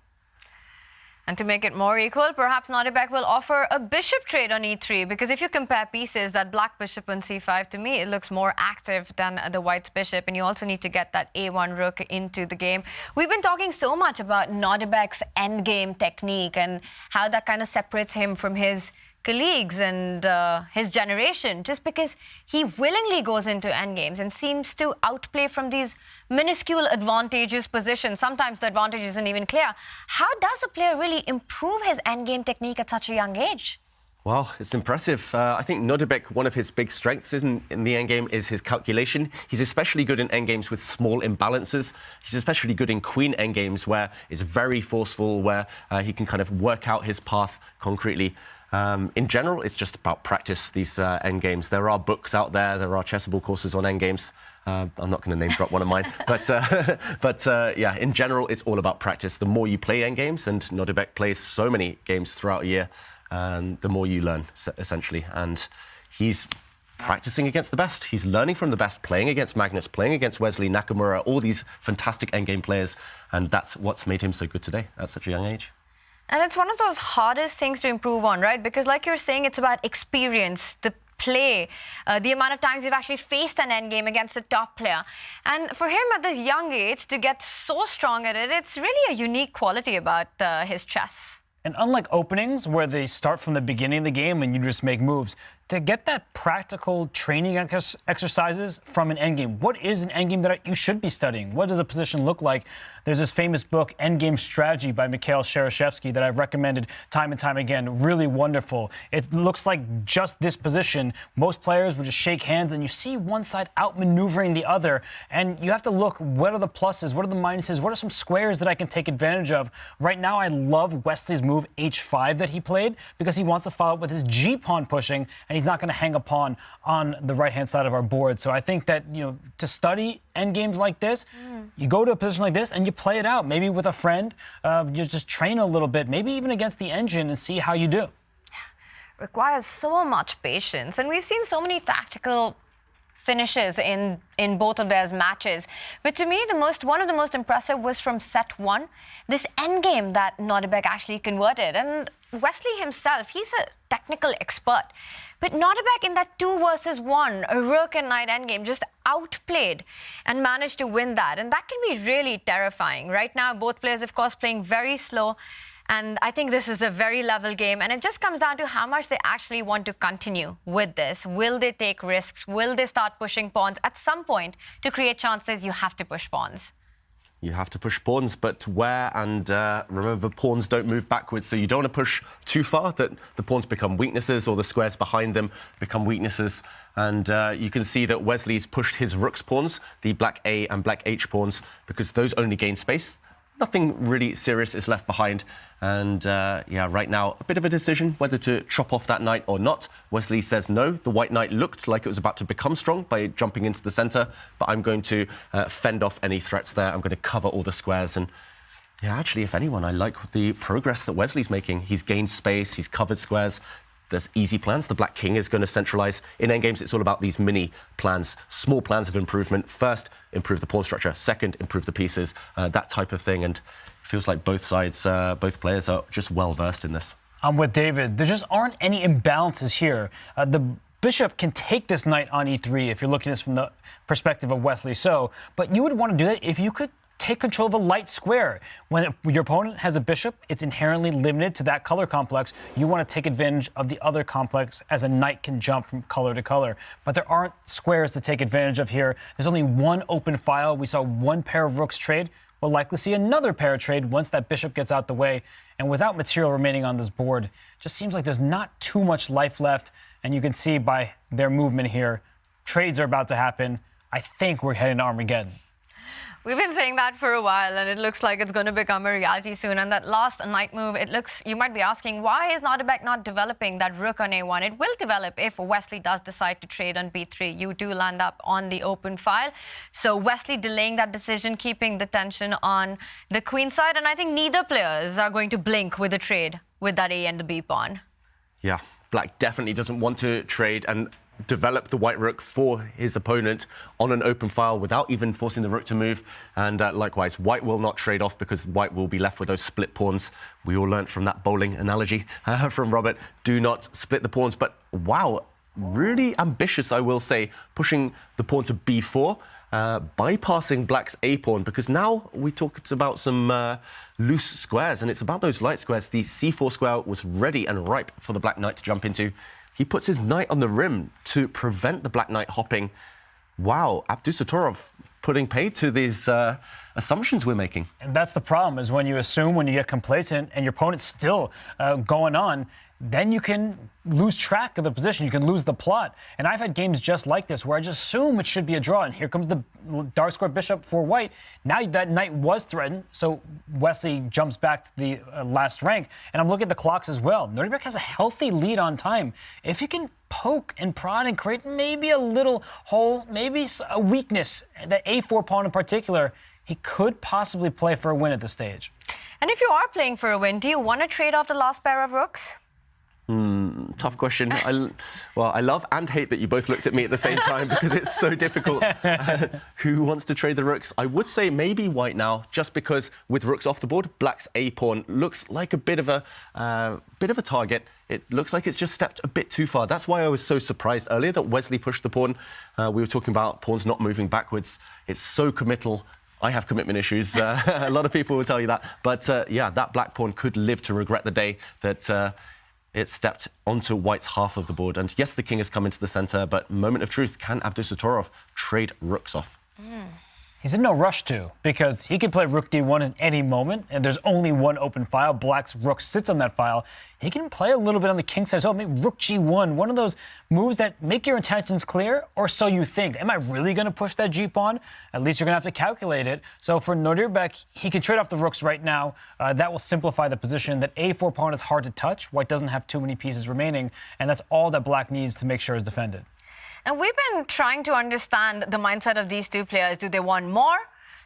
And to make it more equal, perhaps Nodirbek will offer a bishop trade on e3, because if you compare pieces, that black bishop on c5, to me, it looks more active than the white's bishop, and you also need to get that a1 rook into the game. We've been talking so much about Nodirbek's endgame technique and how that kind of separates him from his colleagues and his generation, just because he willingly goes into endgames and seems to outplay from these minuscule advantageous positions. Sometimes the advantage isn't even clear. How does a player really improve his endgame technique at such a young age? Well, it's impressive. I think Nodirbek, one of his big strengths in the endgame is his calculation. He's especially good in endgames with small imbalances. He's especially good in queen endgames where it's very forceful, where he can kind of work out his path concretely. In general, it's just about practice, these endgames. There are books out there. There are chessable courses on endgames. I'm not going to name drop one of mine. But yeah, in general, it's all about practice. The more you play endgames, and Nodirbek plays so many games throughout a year, the more you learn, essentially. And he's practicing against the best. He's learning from the best, playing against Magnus, playing against Wesley, Nakamura, all these fantastic endgame players. And that's what's made him so good today at such a young age. And it's one of those hardest things to improve on, right? Because like you're saying, it's about experience, the play, the amount of times you've actually faced an endgame against a top player. And for him at this young age to get so strong at it, it's really a unique quality about his chess. And unlike openings, where they start from the beginning of the game and you just make moves, to get that practical training exercises from an endgame. What is an endgame that you should be studying? What does a position look like? There's this famous book, Endgame Strategy, by Mikhail Shereshevsky, that I've recommended time and time again. Really wonderful. It looks like just this position. Most players would just shake hands, and you see one side outmaneuvering the other. And you have to look, what are the pluses? What are the minuses? What are some squares that I can take advantage of? Right now, I love Wesley's move h5 that he played, because he wants to follow up with his g-pawn pushing, and he's not going to hang a pawn on the right-hand side of our board. So I think that, you know, to study endgames like this, you go to a position like this and you play it out, maybe with a friend, you just train a little bit, maybe even against the engine, and see how you do. Requires so much patience, and we've seen so many tactical finishes in both of their matches. But to me, one of the most impressive was from set 1, this endgame that Nodirbek actually converted. And Wesley himself, he's a technical expert. But Nodirbek in that 2 versus 1, a rook and knight endgame, just outplayed and managed to win that. And that can be really terrifying. Right now, both players, of course, playing very slow. And I think this is a very level game. And it just comes down to how much they actually want to continue with this. Will they take risks? Will they start pushing pawns? At some point, to create chances, you have to push pawns. You have to push pawns, but where? And remember, pawns don't move backwards, so you don't want to push too far that the pawns become weaknesses, or the squares behind them become weaknesses. And you can see that Wesley's pushed his rook's pawns, the black A and black H pawns, because those only gain space. Nothing really serious is left behind. And yeah, right now, a bit of a decision whether to chop off that knight or not. Wesley says no. The white knight looked like it was about to become strong by jumping into the center, but I'm going to fend off any threats there. I'm going to cover all the squares. And yeah, actually, if anyone, I like the progress that Wesley's making. He's gained space, he's covered squares. There's easy plans. The black king is going to centralize. In endgames, it's all about these mini plans, small plans of improvement. First, improve the pawn structure. Second, improve the pieces, that type of thing. And it feels like both sides, both players are just well-versed in this. I'm with David. There just aren't any imbalances here. The bishop can take this knight on e3 if you're looking at this from the perspective of Wesley. But you would want to do that if you could take control of a light square. When your opponent has a bishop, it's inherently limited to that color complex. You want to take advantage of the other complex as a knight can jump from color to color. But there aren't squares to take advantage of here. There's only one open file. We saw one pair of rooks trade. We'll likely see another pair trade once that bishop gets out the way. And without material remaining on this board, it just seems like there's not too much life left. And you can see by their movement here, trades are about to happen. I think we're heading to Armageddon. We've been saying that for a while, and it looks like it's going to become a reality soon. And that last knight move, you might be asking, why is Nodirbek not developing that rook on a1? It will develop if Wesley does decide to trade on b3. You do land up on the open file. So Wesley delaying that decision, keeping the tension on the queen side. And I think neither players are going to blink with a trade with that a and the b pawn. Yeah, black definitely doesn't want to trade and develop the white rook for his opponent on an open file without even forcing the rook to move. And likewise, white will not trade off because white will be left with those split pawns. We all learnt from that bowling analogy from Robert. Do not split the pawns. But wow, really ambitious, I will say, pushing the pawn to b4, bypassing black's a pawn, because now we talked about some loose squares, and it's about those light squares. The c4 square was ready and ripe for the black knight to jump into. He puts his knight on the rim to prevent the black knight hopping. Wow, Abdusattorov putting pay to these assumptions we're making. And that's the problem, is when you assume, when you get complacent and your opponent's still going on, then you can lose track of the position. You can lose the plot. And I've had games just like this where I just assume it should be a draw. And here comes the dark square bishop for white. Now that knight was threatened, so Wesley jumps back to the last rank. And I'm looking at the clocks as well. Nodirbek has a healthy lead on time. If you can poke and prod and create maybe a little hole, maybe a weakness, the a4 pawn in particular, he could possibly play for a win at this stage. And if you are playing for a win, do you want to trade off the last pair of rooks? Tough question. I love and hate that you both looked at me at the same time because it's so difficult. Who wants to trade the rooks? I would say maybe white now, just because with rooks off the board, black's a pawn looks like a bit of a target. It looks like it's just stepped a bit too far. That's why I was so surprised earlier that Wesley pushed the pawn. We were talking about pawns not moving backwards. It's so committal. I have commitment issues. A lot of people will tell you that. But yeah, that black pawn could live to regret the day that it stepped onto white's half of the board. And yes, the king has come into the center, but moment of truth, can Abdusattorov trade rooks off? He's in no rush to, because he can play rook d1 in any moment, and there's only one open file. Black's rook sits on that file. He can play a little bit on the king side as well, maybe rook g1, one of those moves that make your intentions clear, or so you think. Am I really going to push that g-pawn? At least you're going to have to calculate it. So for Nodirbek, he can trade off the rooks right now. That will simplify the position. That a4 pawn is hard to touch. White doesn't have too many pieces remaining, and that's all that black needs to make sure is defended. And we've been trying to understand the mindset of these two players. Do they want more?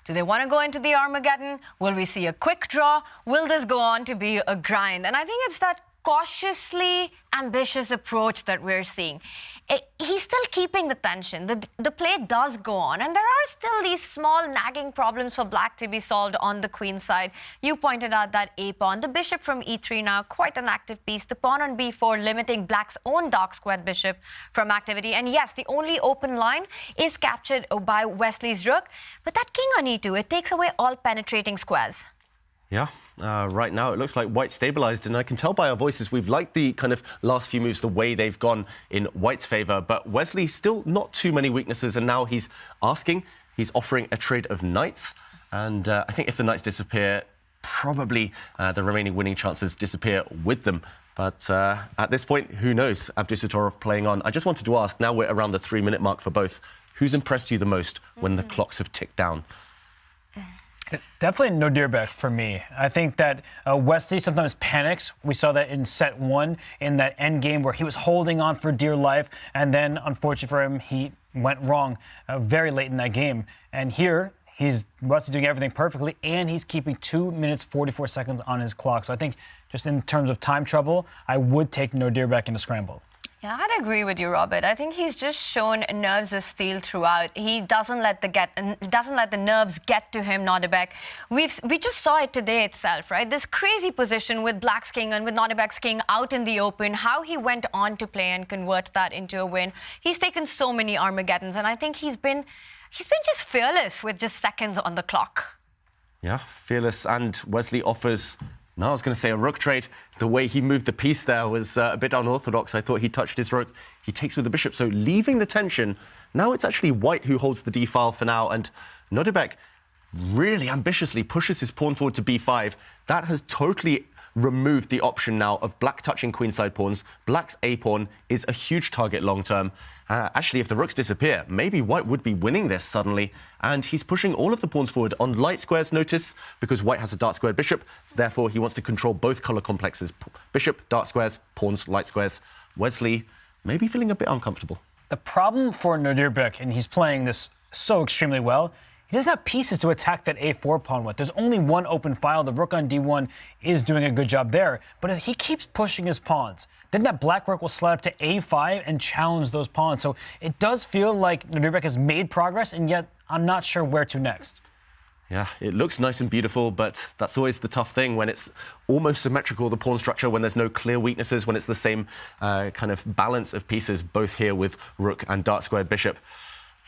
Do they want to go into the Armageddon? Will we see a quick draw? Will this go on to be a grind? And I think it's that cautiously ambitious approach that we're seeing. He's still keeping the tension. The play does go on, and there are still these small nagging problems for black to be solved on the queen side. You pointed out that a-pawn, the bishop from e3 now, quite an active piece. The pawn on b4, limiting black's own dark squared bishop from activity. And yes, the only open line is captured by Wesley's rook, but that king on e2, it takes away all penetrating squares. Yeah, right now it looks like white stabilized, and I can tell by our voices we've liked the kind of last few moves, the way they've gone in white's favor. But Wesley still not too many weaknesses, and now he's offering a trade of knights. And I think if the knights disappear, probably the remaining winning chances disappear with them. But at this point, who knows? Abdusattorov playing on. I just wanted to ask, now we're around the 3-minute mark for both, who's impressed you the most when the clocks have ticked down? Definitely Nodirbek for me. I think that Wesley sometimes panics. We saw that in set 1 in that end game where he was holding on for dear life, and then unfortunately for him, he went wrong very late in that game. And here, Wesley's doing everything perfectly, and he's keeping 2 minutes 44 seconds on his clock. So I think just in terms of time trouble, I would take Nodirbek in a scramble. Yeah, I'd agree with you, Robert. I think he's just shown nerves of steel throughout. He doesn't let the nerves get to him, Nodirbek. We just saw it today itself, right? This crazy position with Black's king and with Nodirbek's king out in the open, how he went on to play and convert that into a win. He's taken so many Armageddons, and I think he's been just fearless with just seconds on the clock. Yeah, fearless, and Wesley offers, no, I was going to say a rook trade. The way he moved the piece there was a bit unorthodox. I thought he touched his rook. He takes with the bishop, so leaving the tension. Now it's actually white who holds the d file for now, and Nodirbek really ambitiously pushes his pawn forward to b5. That has totally removed the option now of black touching queenside pawns. Black's a pawn is a huge target long term. Actually, if the rooks disappear, maybe white would be winning this suddenly. And he's pushing all of the pawns forward on light squares, notice, because white has a dark squared bishop. Therefore, he wants to control both color complexes. Bishop, dark squares, pawns, light squares. Wesley maybe feeling a bit uncomfortable. The problem for Nodirbek, and he's playing this so extremely well, he doesn't have pieces to attack that a4 pawn with. There's only one open file. The rook on d1 is doing a good job there. But if he keeps pushing his pawns, then that black rook will slide up to a5 and challenge those pawns. So it does feel like Nodirbek has made progress, and yet I'm not sure where to next. Yeah, it looks nice and beautiful, but that's always the tough thing when it's almost symmetrical, the pawn structure, when there's no clear weaknesses, when it's the same kind of balance of pieces, both here with rook and dark squared bishop.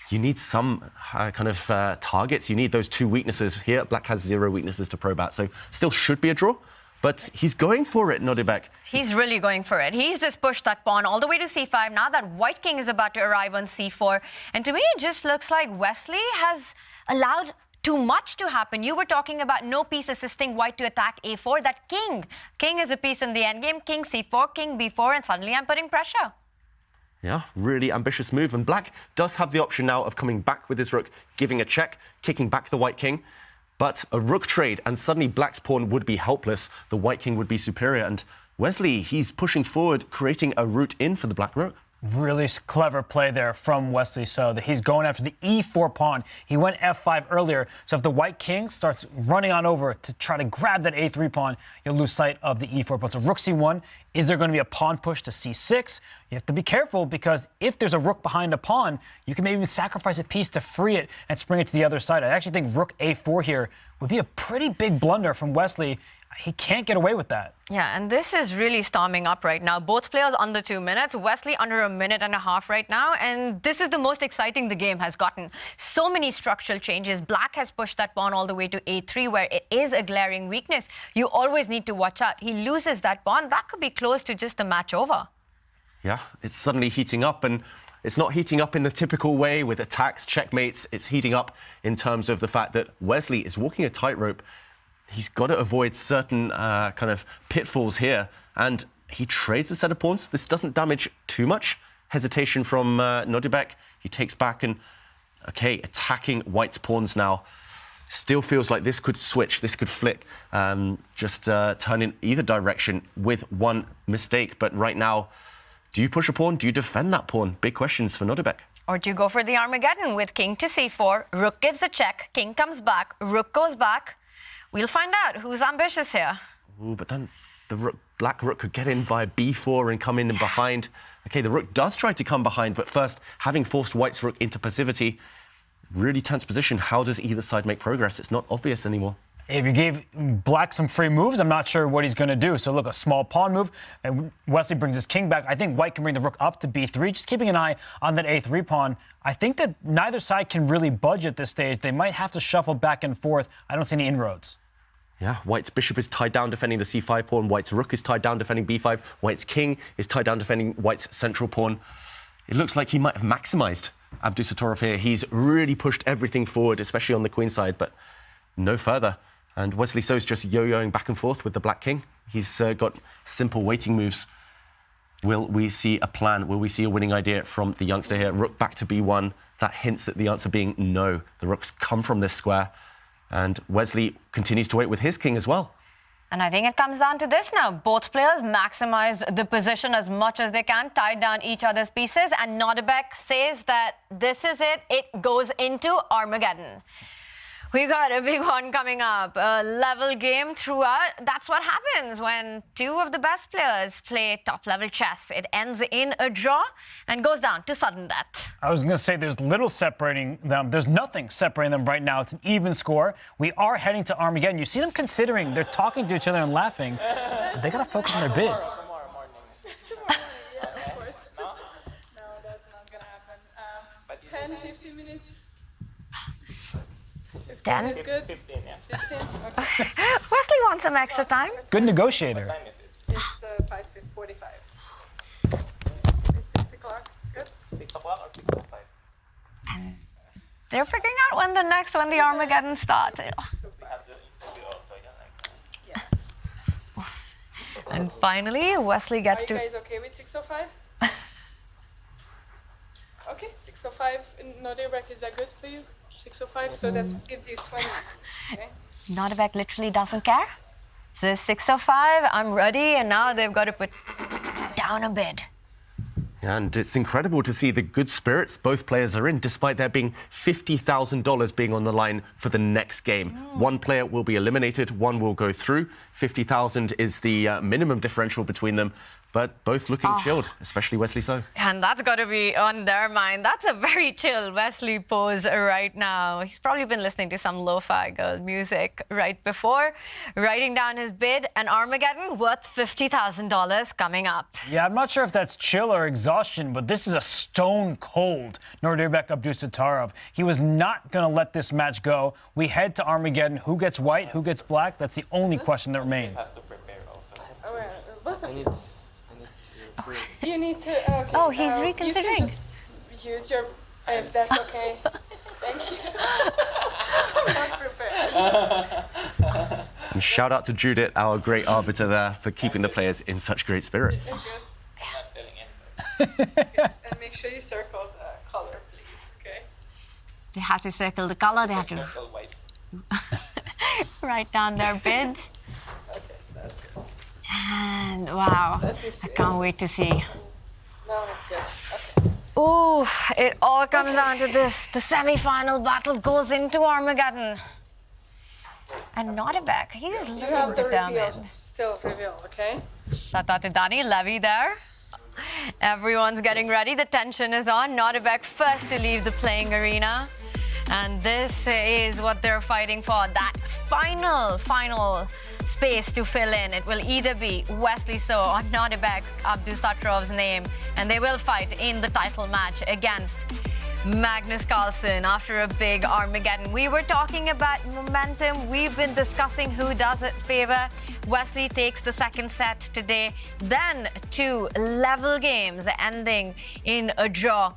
You need some kind of targets. You need those two weaknesses. Here, black has 0 weaknesses to probe at, so still should be a draw. But he's going for it, Nodirbek. He's really going for it. He's just pushed that pawn all the way to c5. Now that white king is about to arrive on c4. And to me, it just looks like Wesley has allowed too much to happen. You were talking about no piece assisting white to attack a4. That king. King is a piece in the endgame. King c4, king b4, and suddenly I'm putting pressure. Yeah, really ambitious move. And black does have the option now of coming back with his rook, giving a check, kicking back the white king. But a rook trade, and suddenly black's pawn would be helpless. The white king would be superior. And Wesley, he's pushing forward, creating a route in for the black rook. Really clever play there from Wesley. So that he's going after the e4 pawn. He went f5 earlier. So if the white king starts running on over to try to grab that a3 pawn, you'll lose sight of the e4 pawn. So rook c1. Is there going to be a pawn push to c6? You have to be careful, because if there's a rook behind a pawn, you can maybe even sacrifice a piece to free it and spring it to the other side. I actually think rook a4 here would be a pretty big blunder from Wesley. He can't get away with that. Yeah, and this is really storming up right now. Both players under 2 minutes. Wesley under 1.5 minutes right now. And this is the most exciting the game has gotten. So many structural changes. Black has pushed that pawn all the way to a3, where it is a glaring weakness. You always need to watch out. He loses that pawn. That could be close to just a match over. Yeah, it's suddenly heating up, and it's not heating up in the typical way with attacks, checkmates. It's heating up in terms of the fact that Wesley is walking a tightrope. He's got to avoid certain kind of pitfalls here, and he trades a set of pawns. This doesn't damage too much. Hesitation from Nodirbek. He takes back and, okay, attacking white's pawns now. Still feels like this could switch, this could flick, just turn in either direction with one mistake. But right now, do you push a pawn? Do you defend that pawn? Big questions for Nodirbek. Or do you go for the Armageddon with king to c4, rook gives a check, king comes back, rook goes back. We'll find out who's ambitious here. Ooh, but then the black rook could get in via b4 and come in and behind. Okay, the rook does try to come behind, but first, having forced white's rook into passivity, really tense position. How does either side make progress? It's not obvious anymore. If you gave black some free moves, I'm not sure what he's going to do. So look, a small pawn move, and Wesley brings his king back. I think white can bring the rook up to b3, just keeping an eye on that a3 pawn. I think that neither side can really budge at this stage. They might have to shuffle back and forth. I don't see any inroads. Yeah, white's bishop is tied down defending the c5 pawn. White's rook is tied down defending b5. White's king is tied down defending white's central pawn. It looks like he might have maximized Abdusattorov here. He's really pushed everything forward, especially on the queen side, but no further. And Wesley So's just yo-yoing back and forth with the black king. He's got simple waiting moves. Will we see a plan? Will we see a winning idea from the youngster here? Rook back to b1. That hints at the answer being no. The rooks come from this square. And Wesley continues to wait with his king as well. And I think it comes down to this now. Both players maximize the position as much as they can, tie down each other's pieces. And Nodirbek says that this is it. It goes into Armageddon. We got a big one coming up, a level game throughout. That's what happens when two of the best players play top-level chess. It ends in a draw and goes down to sudden death. I was going to say there's little separating them. There's nothing separating them right now. It's an even score. We are heading to Armageddon. You see them considering. They're talking to each other and laughing. They got to focus on their bids. Yeah, of course. No, that's not going to happen. 10, 15 minutes. 10? Is good. 15, yeah. 15? Okay. Wesley wants some extra time. Good negotiator. It's 5:45. Is 6 o'clock good? 6 o'clock or 6:05? And they're figuring out when the Armageddon starts. Yeah. And finally, Wesley gets Are to. you guys okay with 6:05? Okay, 6:05 in Nodirbek, is that good for you? 6:05, so that gives you 20 minutes, okay? Nodirbek literally doesn't care. So 6:05, I'm ready, and now they've got to put down a bid. And it's incredible to see the good spirits both players are in, despite there being $50,000 being on the line for the next game. One player will be eliminated, one will go through. 50,000 is the minimum differential between them, but both looking chilled, especially Wesley So. And that's got to be on their mind. That's a very chill Wesley pose right now. He's probably been listening to some lo-fi girl music right before, writing down his bid, and Armageddon worth $50,000 coming up. Yeah, I'm not sure if that's chill or exhaustion, but this is a stone-cold Nodirbek Abdusattorov. He was not going to let this match go. We head to Armageddon. Who gets white? Who gets black? That's the only question that remains. Both of you. You need to. Okay, Oh, he's reconsidering. You can just use your. If that's okay. Thank you. I'm not prepared. And shout out to Judith, our great arbiter there, for keeping the players in such great spirits. And make sure you circle the color, please. Okay. They have to circle the color. They have to write down their bid. Okay, so that's good. And wow, I can't wait to see. No, it's good. Okay. Ooh, it all comes down to this. The semi-final battle goes into Armageddon. And Nodirbek, he's You looking have the determined. reveal. Still reveal, okay? Shout out to Danny Levy there. Everyone's getting ready. The tension is on. Nodirbek first to leave the playing arena. And this is what they're fighting for. That final space to fill in. It will either be Wesley So or Nodirbek Abdusattorov's name. And they will fight in the title match against Magnus Carlsen after a big Armageddon. We were talking about momentum. We've been discussing who does it favor. Wesley takes the second set today. Then 2 level games ending in a draw.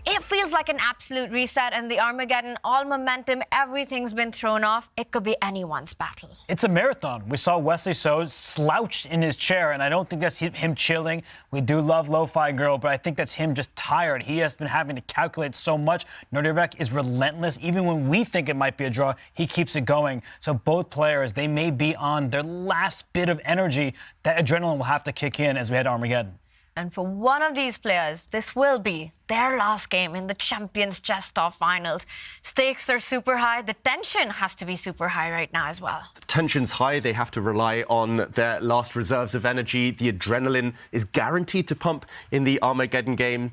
It feels like an absolute reset, and the Armageddon, all momentum, everything's been thrown off. It could be anyone's battle. It's a marathon. We saw Wesley So slouched in his chair, and I don't think that's him chilling. We do love Lo-Fi Girl, but I think that's him just tired. He has been having to calculate so much. Nodirbek is relentless. Even when we think it might be a draw, he keeps it going. So both players, they may be on their last bit of energy. That adrenaline will have to kick in as we head to Armageddon. And for one of these players, this will be their last game in the Champions Chess Top Finals. Stakes are super high. The tension has to be super high right now as well. The tension's high. They have to rely on their last reserves of energy. The adrenaline is guaranteed to pump in the Armageddon game.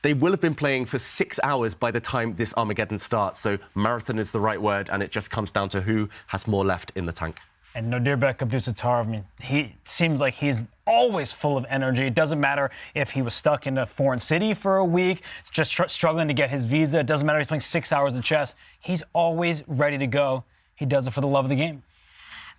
They will have been playing for 6 hours by the time this Armageddon starts. So marathon is the right word, and it just comes down to who has more left in the tank. And Nodirbek Abdusattorov, I mean, he seems like he's always full of energy. It doesn't matter if he was stuck in a foreign city for a week, just struggling to get his visa. It doesn't matter if he's playing 6 hours of chess. He's always ready to go. He does it for the love of the game.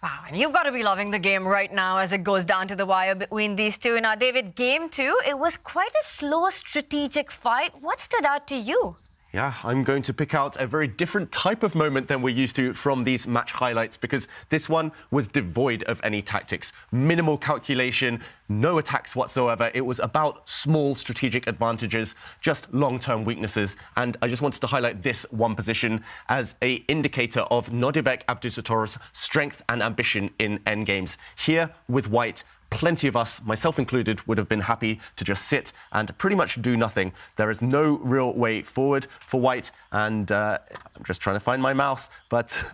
Wow, and you've got to be loving the game right now as it goes down to the wire between these two. Now, David, game 2, it was quite a slow strategic fight. What stood out to you? Yeah, I'm going to pick out a very different type of moment than we're used to from these match highlights, because this one was devoid of any tactics. Minimal calculation, no attacks whatsoever. It was about small strategic advantages, just long-term weaknesses. And I just wanted to highlight this one position as an indicator of Nodirbek Abdusattorov's strength and ambition in endgames. Here with white, plenty of us, myself included, would have been happy to just sit and pretty much do nothing. There is no real way forward for white, and I'm just trying to find my mouse, but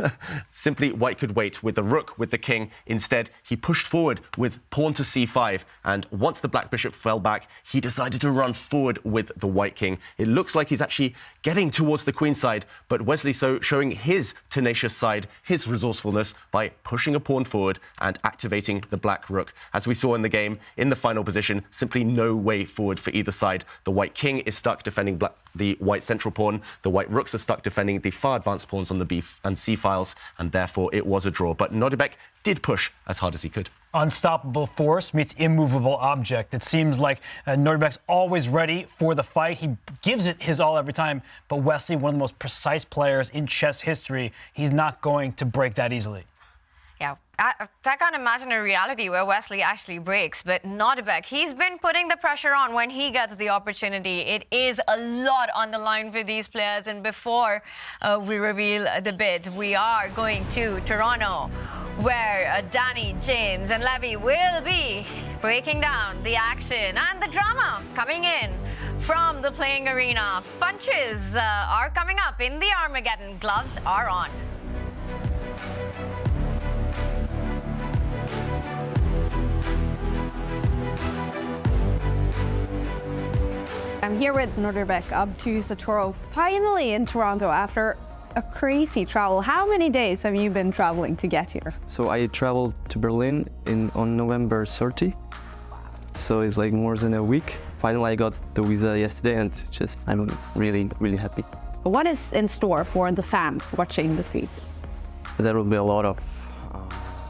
simply white could wait with the rook, with the king. Instead, he pushed forward with pawn to c5, and once the black bishop fell back, he decided to run forward with the white king. It looks like he's actually getting towards the queen side, but Wesley So showing his tenacious side, his resourcefulness, by pushing a pawn forward and activating the black rook. As As we saw in the game, in the final position, simply no way forward for either side. The white king is stuck defending the white central pawn. The white rooks are stuck defending the far advanced pawns on the b and c files, and therefore it was a draw. But Nodirbek did push as hard as he could. Unstoppable force meets immovable object. It seems like Nodirbek's always ready for the fight. He gives it his all every time. But Wesley, one of the most precise players in chess history, he's not going to break that easily. Yeah, I can't imagine a reality where Wesley actually breaks, but Nodirbek, he's been putting the pressure on when he gets the opportunity. It is a lot on the line for these players, and before we reveal the bids, we are going to Toronto, where Danny, James, and Levy will be breaking down the action and the drama coming in from the playing arena. Punches are coming up in the Armageddon. Gloves are on. I'm here with Nodirbek Abdusattorov, finally in Toronto after a crazy travel. How many days have you been traveling to get here? So I traveled to Berlin on November 30. So it's like more than a week. Finally, I got the visa yesterday, and just I'm really, really happy. What is in store for the fans watching this piece? There will be a lot of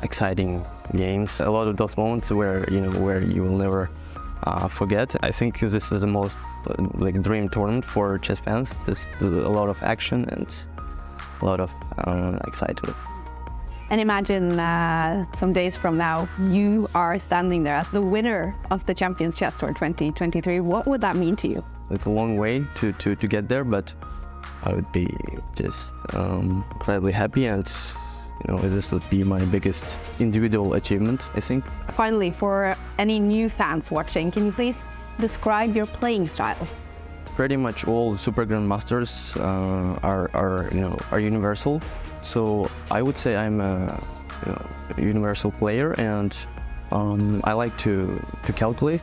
exciting games, a lot of those moments where you will never forget. I think this is the most dream tournament for chess fans. There's a lot of action and a lot of excitement. And imagine some days from now, you are standing there as the winner of the Champions Chess Tour 2023. What would that mean to you? It's a long way to get there, but I would be just incredibly happy, and this would be my biggest individual achievement, I think. Finally, for any new fans watching, can you please describe your playing style? Pretty much all super grandmasters are universal. So I would say I'm a universal player, and I like to calculate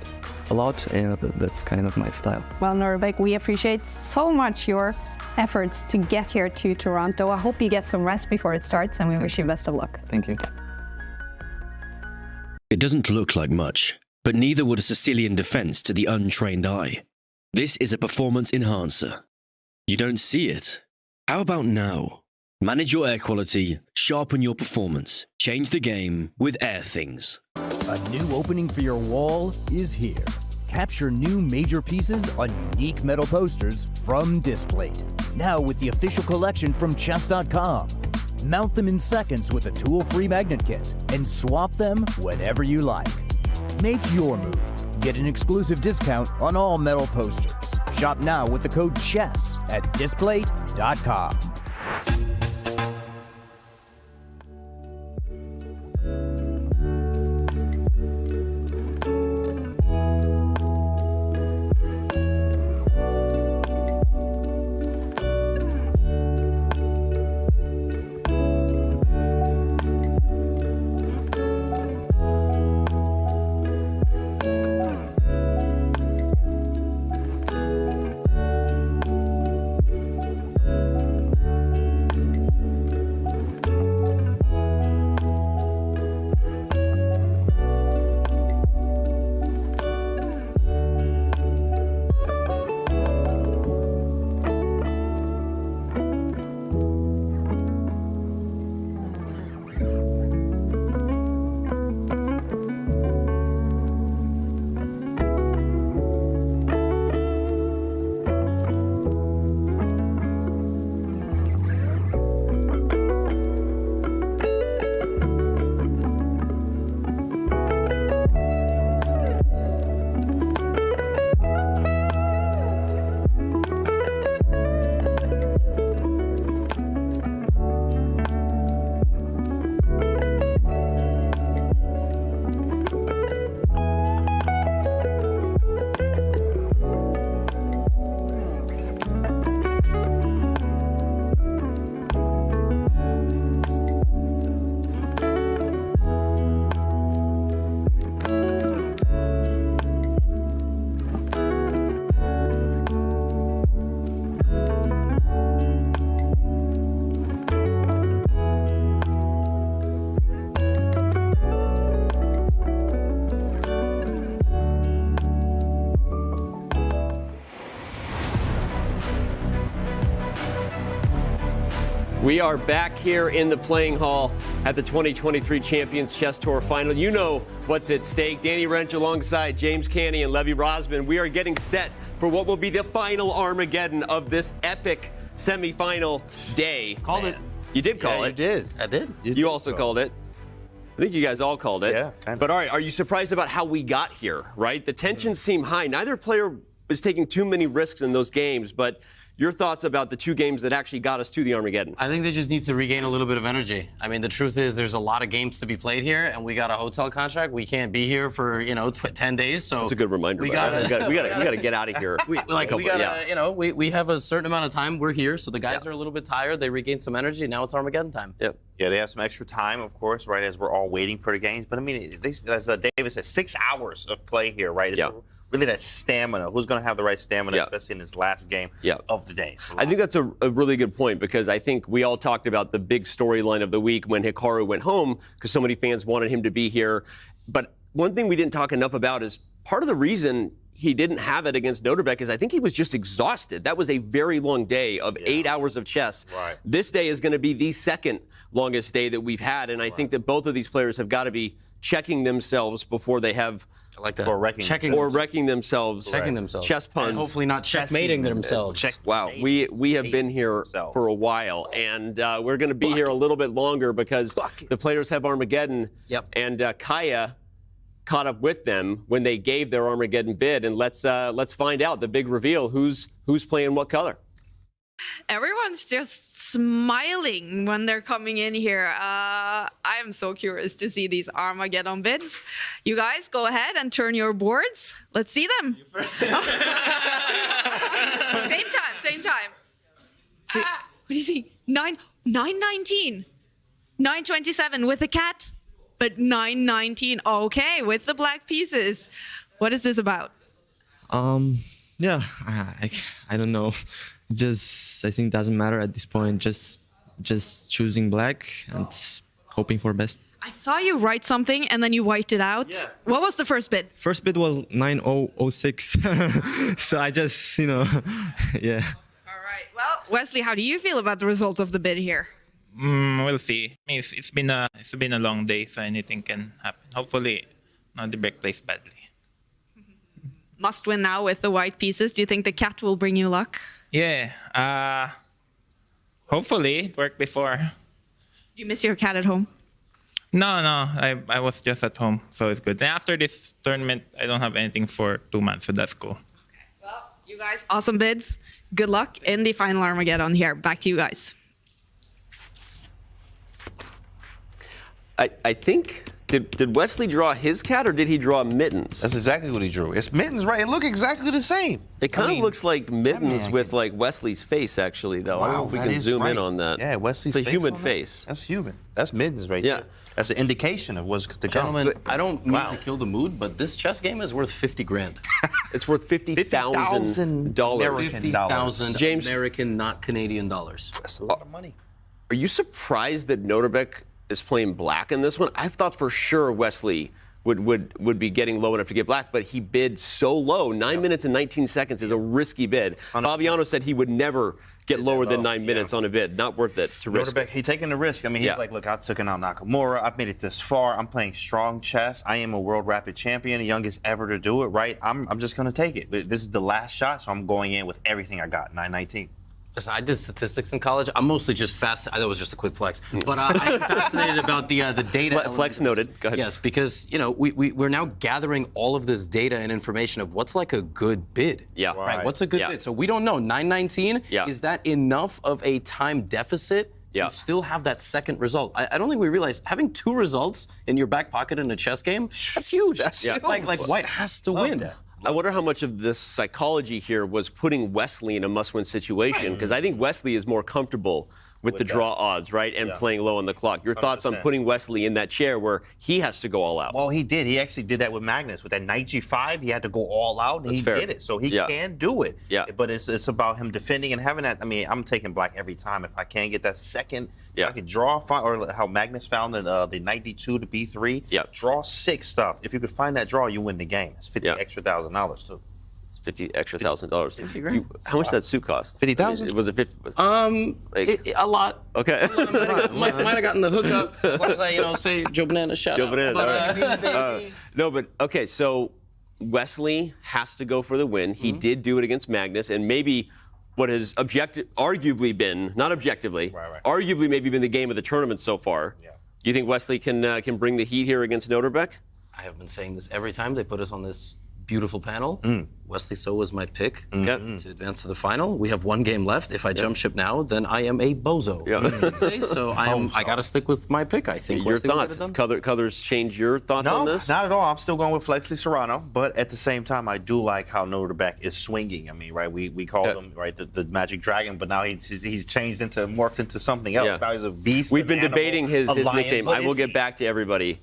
a lot, and that's kind of my style. Well, Nodirbek, we appreciate so much your efforts to get here to Toronto. I hope you get some rest before it starts, and we wish you best of luck. Thank you. It doesn't look like much, but neither would a Sicilian defense to the untrained eye. This is a performance enhancer. You don't see it? How about now? Manage your air quality, sharpen your performance, change the game with Air Things. A new opening for your wall is here. Capture new major pieces on unique metal posters from Displate. Now with the official collection from Chess.com. Mount them in seconds with a tool-free magnet kit and swap them whenever you like. Make your move. Get an exclusive discount on all metal posters. Shop now with the code CHESS at Displate.com. We are back here in the playing hall at the 2023 Champions Chess Tour Final. You know what's at stake. Danny Wrench alongside James Canny and Levy Rosman. We are getting set for what will be the final Armageddon of this epic semifinal day. Called it. You did call it. You did. I did. You also called it. I think you guys all called it. Yeah, kind of. But all right, are you surprised about how we got here, right? The tensions seem high. Neither player is taking too many risks in those games, but your thoughts about the two games that actually got us to the Armageddon? I think they just need to regain a little bit of energy. I mean, the truth is there's a lot of games to be played here, and we got a hotel contract. We can't be here for, 10 days. So that's a good reminder. We gotta get out of here. We have a certain amount of time. We're here, so the guys are a little bit tired. They regain some energy. Now it's Armageddon time. Yep. Yeah, they have some extra time, of course, right, as we're all waiting for the games. But I mean, as David said, 6 hours of play here, right? It's really that stamina. Who's going to have the right stamina, especially in this last game of the day? I think that's a really good point, because I think we all talked about the big storyline of the week when Hikaru went home, because so many fans wanted him to be here. But one thing we didn't talk enough about is part of the reason he didn't have it against Nodirbek is I think he was just exhausted. That was a very long day of 8 hours of chess. Right. This day is going to be the second longest day that we've had, and I think that both of these players have got to be checking themselves before they have wrecking themselves. Checking themselves. Chess puns. And hopefully not checkmating themselves. Wow, we have been here for a while, and we're going to be here a little bit longer because the players have Armageddon. Yep. And Kaya caught up with them when they gave their Armageddon bid, and let's find out the big reveal. Who's playing what color? Everyone's just smiling when they're coming in here. I am so curious to see these Armageddon bids. You guys go ahead and turn your boards. Let's see them. Same time. What do you see? 919, 927 with a cat, but 919. Okay, with the black pieces. What is this about? Yeah, I don't know. I think doesn't matter at this point. Just choosing black and hoping for best. I saw you write something and then you wiped it out. Yeah. What was the first bid? First bid was 9006. So I just, yeah. All right. Well, Wesley, how do you feel about the result of the bid here? We'll see. I mean, it's been a long day, so anything can happen. Hopefully, Nodirbek plays badly. Must win now with the white pieces. Do you think the cat will bring you luck? Yeah. Hopefully, it worked before. Do you miss your cat at home? No. I was just at home, so it's good. And after this tournament, I don't have anything for 2 months, so that's cool. Well, you guys, awesome bids. Good luck in the final Armageddon here. Back to you guys. I think, did Wesley draw his cat or did he draw Mittens? That's exactly what he drew. It's Mittens, right? It looked exactly the same. It kind of looks like Mittens with like Wesley's face, actually, though. I don't know if we can zoom in on that. Yeah, Wesley's face. It's a human on face. That's human. That's Mittens right there. That's an indication of what's to come. Gentlemen, I don't mean to kill the mood, but this chess game is worth 50 grand. It's worth $50,000. $50,000 James, American, not Canadian dollars. That's a lot of money. Are you surprised that Nodirbek is playing black in this one? I thought for sure Wesley would be getting low enough to get black, but he bid so low. 9 minutes and 19 seconds is a risky bid. Fabiano said he would never get lower than 9 minutes on a bid. Not worth it to risk. Nodirbek, he's taking the risk. I mean, he's like, look, I've taken out Nakamura. I've made it this far. I'm playing strong chess. I am a world rapid champion, the youngest ever to do it, right? I'm just going to take it. This is the last shot, so I'm going in with everything I got, 919. Listen, I did statistics in college. I'm mostly just fascinated. That was just a quick flex. But I'm fascinated about the data. Flex noted. Go ahead. Yes, because, we're now gathering all of this data and information of what's like a good bid. Yeah. Right. What's a good bid? So we don't know. 919, is that enough of a time deficit to still have that second result? I don't think we realize having 2 results in your back pocket in a chess game, that's huge. That's huge. Like White has to win. That. I wonder how much of this psychology here was putting Wesley in a must-win situation, because I think Wesley is more comfortable with the draw odds, right, and playing low on the clock. Your thoughts on putting Wesley in that chair where he has to go all out? Well, he did. He actually did that with Magnus. With that knight g5, he had to go all out, and he did it. So he can do it. Yeah. But it's about him defending and having that. I mean, I'm taking black every time. If I can get that second, I can draw, or how Magnus found the knight d2 to b3. Draw 6 stuff. If you could find that draw, you win the game. It's $50,000 extra, too. $50 extra $1,000. 50 grand. How much did that suit cost? 50,000. Was it 50? A lot. Okay. might have gotten the hookup. As long as I, say Joe Banana shout out. Banana. But, All right. No, but okay. So Wesley has to go for the win. He did do it against Magnus, and maybe what has arguably been, not objectively, arguably maybe been the game of the tournament so far. Yeah. You think Wesley can bring the heat here against Nodirbek? I have been saying this every time they put us on this beautiful panel. Wesley So was my pick to advance to the final. We have one game left. If I jump ship now, then I am a bozo. I'd say. So I got to stick with my pick. I think. Your thoughts? Colors change your thoughts on this? No, not at all. I'm still going with Wesley Serrano, but at the same time, I do like how Nodirbek is swinging. I mean, right? We called him the Magic Dragon, but now he's changed morphed into something else. Yeah. Now he's a beast. We've been debating his nickname. I will get back to everybody.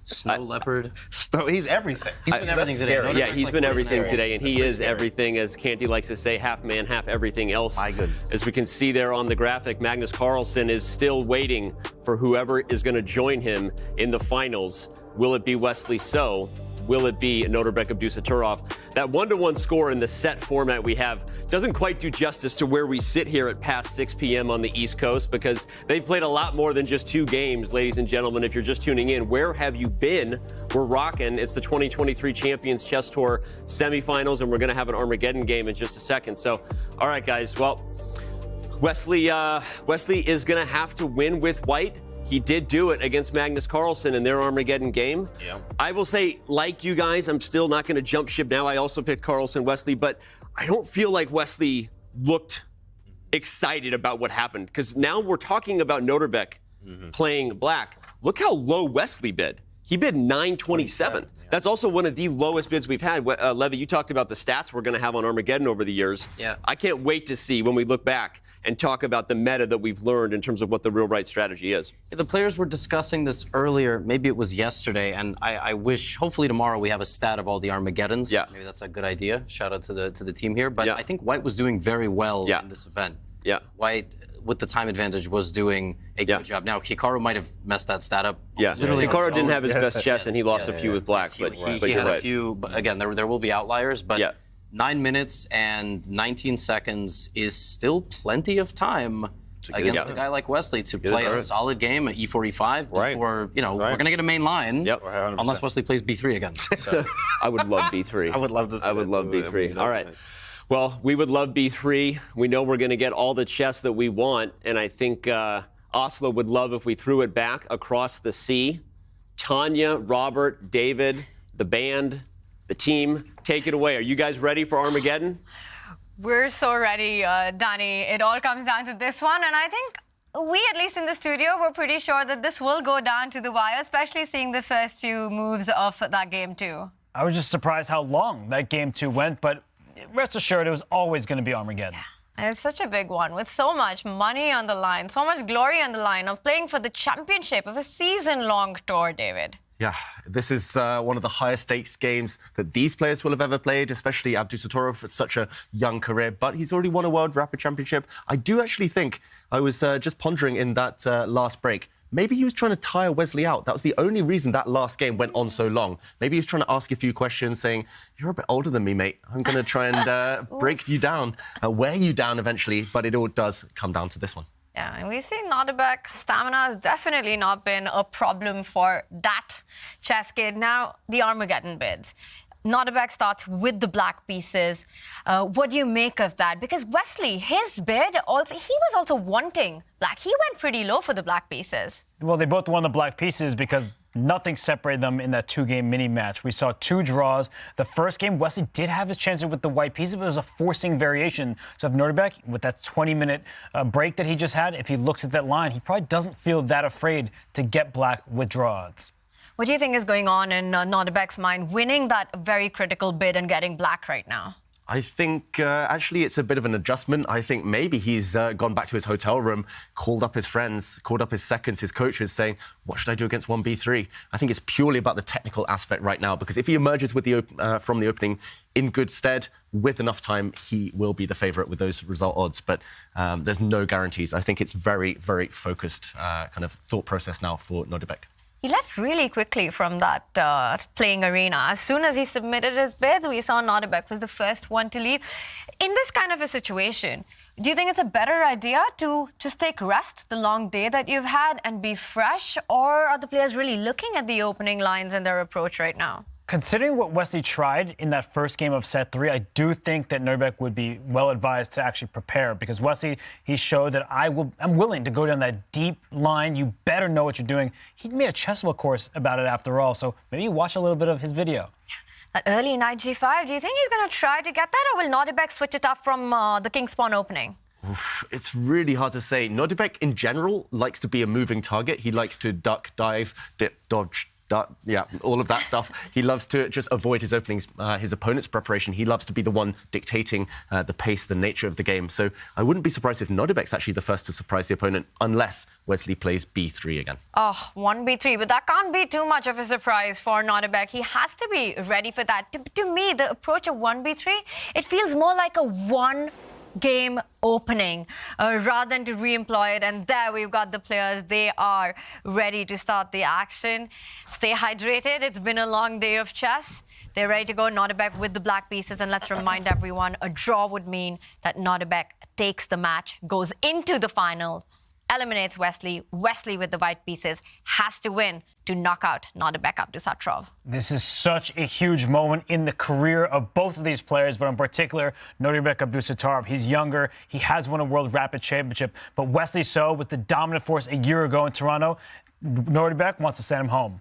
Snow leopard. He's everything. He's been everything today. Yeah, he's been everything today, and he is everything, as Canty likes to say, half man, half everything else. My goodness. As we can see there on the graphic, Magnus Carlsen is still waiting for whoever is going to join him in the finals. Will it be Wesley So? Will it be Nodirbek Abdusattorov? That 1-1 score in the set format we have doesn't quite do justice to where we sit here at past 6 p.m. on the East Coast, because they've played a lot more than just 2 games, ladies and gentlemen. If you're just tuning in, where have you been? We're rocking. It's the 2023 Champions Chess Tour semifinals, and we're going to have an Armageddon game in just a second. So, all right, guys. Well, Wesley is going to have to win with white. He did do it against Magnus Carlsen in their Armageddon game. Yeah. I will say, like you guys, I'm still not going to jump ship now. I also picked Carlsen, Wesley, but I don't feel like Wesley looked excited about what happened, because now we're talking about Nodirbek playing black. Look how low Wesley bid. He bid 927. That's also one of the lowest bids we've had. Levy, you talked about the stats we're going to have on Armageddon over the years. Yeah. I can't wait to see when we look back and talk about the meta that we've learned in terms of what the real right strategy is. The players were discussing this earlier. Maybe it was yesterday, and I wish, hopefully tomorrow, we have a stat of all the Armageddons. Yeah. Maybe that's a good idea. Shout out to the team here. But I think White was doing very well in this event. Yeah. White, with the time advantage, was doing a good job. Now, Hikaru might have messed that stat up. Yeah, Hikaru didn't have his best chess, and he lost a few with black. But he had a few. But again, there will be outliers. But 9 minutes and 19 seconds is still plenty of time against a guy like Wesley to play a solid game at E4, E5 before, we're going to get a main line. Yep. Unless Wesley plays B3 again. So. I would love B3. I would love to. I would love B3. All right. Well, we would love B3. We know we're going to get all the chess that we want, and I think Oslo would love if we threw it back across the sea. Tanya, Robert, David, the band, the team, take it away. Are you guys ready for Armageddon? We're so ready, Danny. It all comes down to this one, and I think we, at least in the studio, were pretty sure that this will go down to the wire, especially seeing the first few moves of that game too. I was just surprised how long that game 2 went, but rest assured, it was always going to be Armageddon. Yeah. And it's such a big one with so much money on the line, so much glory on the line of playing for the championship of a season-long tour, David. Yeah, this is one of the highest stakes games that these players will have ever played, especially Abdusattorov for such a young career. But he's already won a World Rapid Championship. I do actually think, I was just pondering in that last break, maybe he was trying to tire Wesley out. That was the only reason that last game went on so long. Maybe he was trying to ask a few questions, saying, you're a bit older than me, mate. I'm going to try and break you down, wear you down eventually. But it all does come down to this one. Yeah, and we see Nodirbek stamina has definitely not been a problem for that chess kid. Now, the Armageddon bids. Nodirbek starts with the black pieces. What do you make of that? Because Wesley, his bid, he was also wanting black. He went pretty low for the black pieces. Well, they both won the black pieces because nothing separated them in that 2-game mini match. We saw 2 draws. The first game, Wesley did have his chances with the white pieces, but it was a forcing variation. So if Nodirbek, with that 20-minute break that he just had, if he looks at that line, he probably doesn't feel that afraid to get black with draw odds. What do you think is going on in Nodirbek's mind, winning that very critical bid and getting black right now? I think actually it's a bit of an adjustment. I think maybe he's gone back to his hotel room, called up his friends, called up his seconds, his coaches, saying, what should I do against 1b3? I think it's purely about the technical aspect right now, because if he emerges with from the opening in good stead, with enough time, he will be the favourite with those result odds. But there's no guarantees. I think it's very, very focused kind of thought process now for Nodirbek. He left really quickly from that playing arena. As soon as he submitted his bids, we saw Nodirbek was the first one to leave. In this kind of a situation, do you think it's a better idea to just take rest, the long day that you've had, and be fresh? Or are the players really looking at the opening lines and their approach right now? Considering what Wesley tried in that first game of set 3, I do think that Nodirbek would be well advised to actually prepare, because Wesley, he showed that I'm willing to go down that deep line. You better know what you're doing. He made a chessable course about it after all, so maybe watch a little bit of his video. That early knight g5, do you think he's going to try to get that, or will Nodirbek switch it up from the king's pawn opening? Oof, it's really hard to say. Nodirbek, in general, likes to be a moving target. He likes to duck, dive, dip, dodge, yeah, all of that stuff. He loves to just avoid his openings, his opponent's preparation. He loves to be the one dictating the pace, the nature of the game. So I wouldn't be surprised if Nodirbek's actually the first to surprise the opponent, unless Wesley plays b3 again. Oh, 1b3, but that can't be too much of a surprise for Nodirbek. He has to be ready for that. To me, the approach of 1b3, it feels more like a one-game opening rather than to re-employ it. And there we've got the players. They are ready to start the action. Stay hydrated. It's been a long day of chess. They're ready to go. Nodirbek with the black pieces. And let's remind everyone, a draw would mean that Nodirbek takes the match, goes into the final, eliminates Wesley. Wesley with the white pieces has to win to knock out Nodirbek Abdusattorov. This is such a huge moment in the career of both of these players, but in particular, Nodirbek Abdusattorov. He's younger. He has won a World Rapid Championship, but Wesley So was the dominant force a year ago in Toronto. Nodirbek wants to send him home.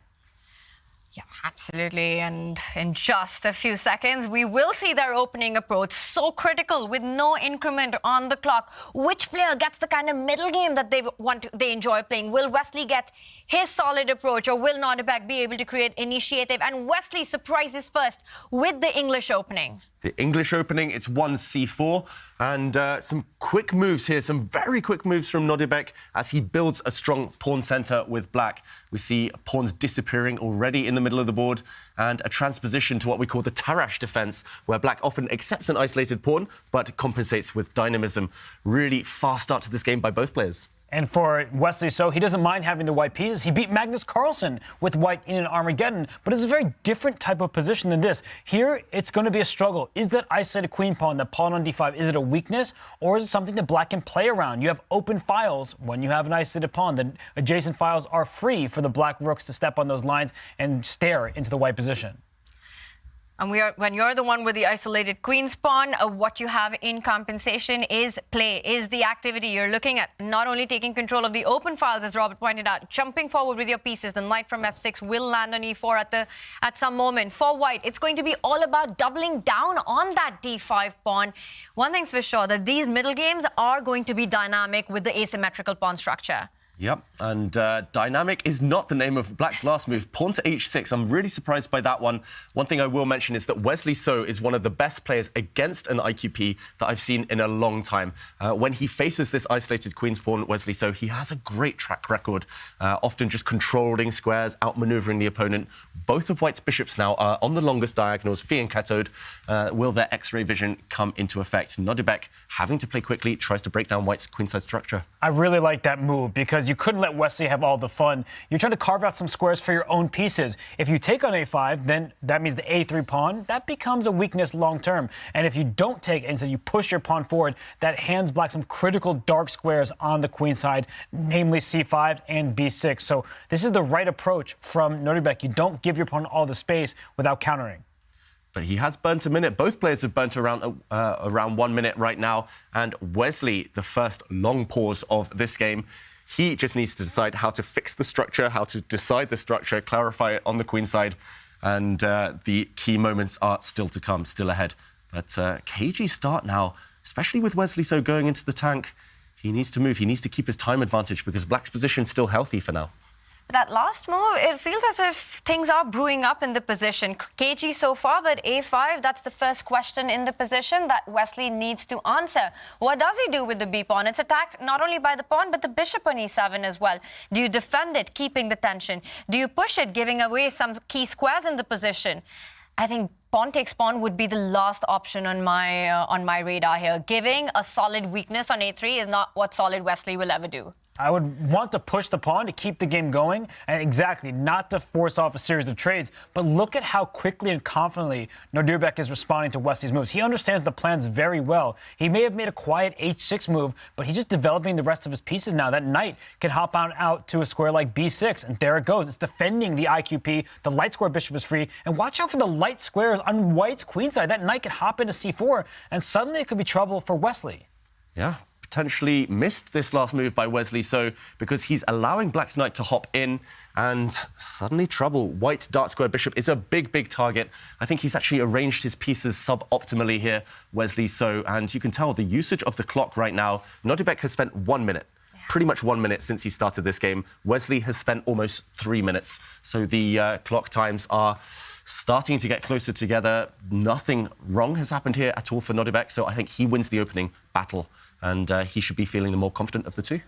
Yeah, absolutely. And in just a few seconds, we will see their opening approach. So critical with no increment on the clock. Which player gets the kind of middle game that they enjoy playing? Will Wesley get his solid approach, or will Nodirbek be able to create initiative? And Wesley surprises first with the English opening. The English opening, it's 1c4, and some quick moves here, some very quick moves from Nodirbek as he builds a strong pawn center with black. We see pawns disappearing already in the middle of the board, and a transposition to what we call the Tarrasch defense, where black often accepts an isolated pawn, but compensates with dynamism. Really fast start to this game by both players. And for Wesley So, he doesn't mind having the white pieces. He beat Magnus Carlsen with white in an Armageddon, but it's a very different type of position than this. Here, it's going to be a struggle. Is that isolated queen pawn, that pawn on d5, is it a weakness, or is it something that black can play around? You have open files when you have an isolated pawn. The adjacent files are free for the black rooks to step on those lines and stare into the white position. And when you're the one with the isolated queen's pawn, what you have in compensation is play, is the activity you're looking at. Not only taking control of the open files, as Robert pointed out, jumping forward with your pieces. The knight from f6 will land on e4 at some moment. For white, it's going to be all about doubling down on that d5 pawn. One thing's for sure, that these middle games are going to be dynamic with the asymmetrical pawn structure. Yep, and dynamic is not the name of black's last move. Pawn to h6, I'm really surprised by that one. One thing I will mention is that Wesley So is one of the best players against an IQP that I've seen in a long time. When he faces this isolated queen's pawn, Wesley So, he has a great track record, often just controlling squares, outmaneuvering the opponent. Both of white's bishops now are on the longest diagonals, phi and cathode. Will their X-ray vision come into effect? Nodirbek, having to play quickly, tries to break down white's queenside structure. I really like that move, because you couldn't let Wesley have all the fun. You're trying to carve out some squares for your own pieces. If you take on a5, then that means the a3 pawn, that becomes a weakness long term. And if you don't take and so you push your pawn forward, that hands black some critical dark squares on the queen side, namely c5 and b6. So this is the right approach from Nodirbek. You don't give your opponent all the space without countering. But he has burnt a minute. Both players have burnt around 1 minute right now. And Wesley, the first long pause of this game, he just needs to decide how to fix the structure, how to decide the structure, clarify it on the queen side. And the key moments are still to come, still ahead. But cagey start now, especially with Wesley So going into the tank. He needs to move. He needs to keep his time advantage, because black's position is still healthy for now. That last move, it feels as if things are brewing up in the position. Cagey so far, but a5, that's the first question in the position that Wesley needs to answer. What does he do with the b-pawn? It's attacked not only by the pawn, but the bishop on e7 as well. Do you defend it, keeping the tension? Do you push it, giving away some key squares in the position? I think pawn takes pawn would be the last option on my radar here. Giving a solid weakness on a3 is not what solid Wesley will ever do. I would want to push the pawn to keep the game going, and exactly, not to force off a series of trades. But look at how quickly and confidently Nodirbek is responding to Wesley's moves. He understands the plans very well. He may have made a quiet h6 move, but he's just developing the rest of his pieces now. That knight can hop on out to a square like b6, and there it goes. It's defending the IQP. The light square bishop is free, and watch out for the light squares on white's queenside. That knight can hop into c4, and suddenly it could be trouble for Wesley. Yeah. Potentially missed this last move by Wesley, so because he's allowing black's knight to hop in, and suddenly trouble. White's dark square bishop is a big target. I think he's actually arranged his pieces suboptimally here, Wesley, so, and you can tell the usage of the clock right now. Nodirbek has spent 1 minute. Pretty much 1 minute since he started this game. Wesley has spent almost 3 minutes. So the clock times are starting to get closer together. Nothing wrong has happened here at all for Nodirbek, so I think he wins the opening battle. And he should be feeling the more confident of the two.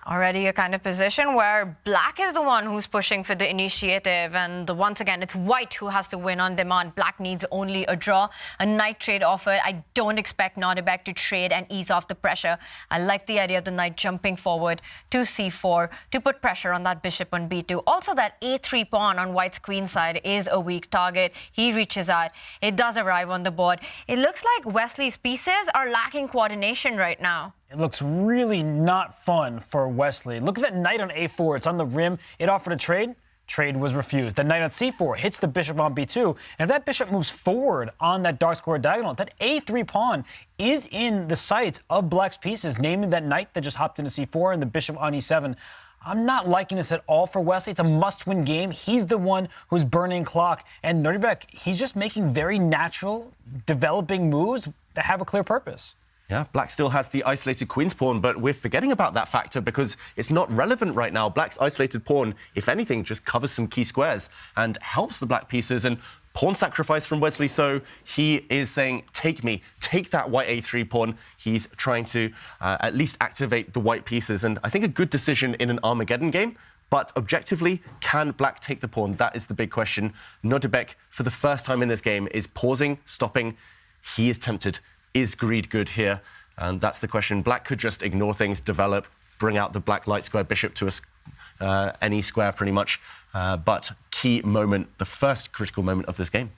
Already a kind of position where black is the one who's pushing for the initiative, and once again it's white who has to win on demand. Black needs only a draw. A knight trade offered. I don't expect Nodirbek to trade and ease off the pressure. I like the idea of the knight jumping forward to c4 to put pressure on that bishop on b2. Also, that a3 pawn on white's queen side is a weak target. He reaches out. It does arrive on the board. It looks like Wesley's pieces are lacking coordination right now. It looks really not fun for Wesley. Look at that knight on a4. It's on the rim. It offered a trade. Trade was refused. The knight on c4 hits the bishop on b2. And if that bishop moves forward on that dark square diagonal, that a3 pawn is in the sights of black's pieces, namely that knight that just hopped into c4 and the bishop on e7. I'm not liking this at all for Wesley. It's a must-win game. He's the one who's burning clock. And Nodirbek, he's just making very natural, developing moves that have a clear purpose. Yeah, black still has the isolated queen's pawn, but we're forgetting about that factor because it's not relevant right now. Black's isolated pawn, if anything, just covers some key squares and helps the black pieces. And pawn sacrifice from Wesley, so he is saying, take me, take that white a3 pawn. He's trying to at least activate the white pieces. And I think a good decision in an Armageddon game. But objectively, can black take the pawn? That is the big question. Nodirbek, for the first time in this game, is pausing, stopping. He is tempted. Is greed good here? And that's the question. Black could just ignore things, develop, bring out the black light square bishop to any square pretty much. But key moment, the first critical moment of this game.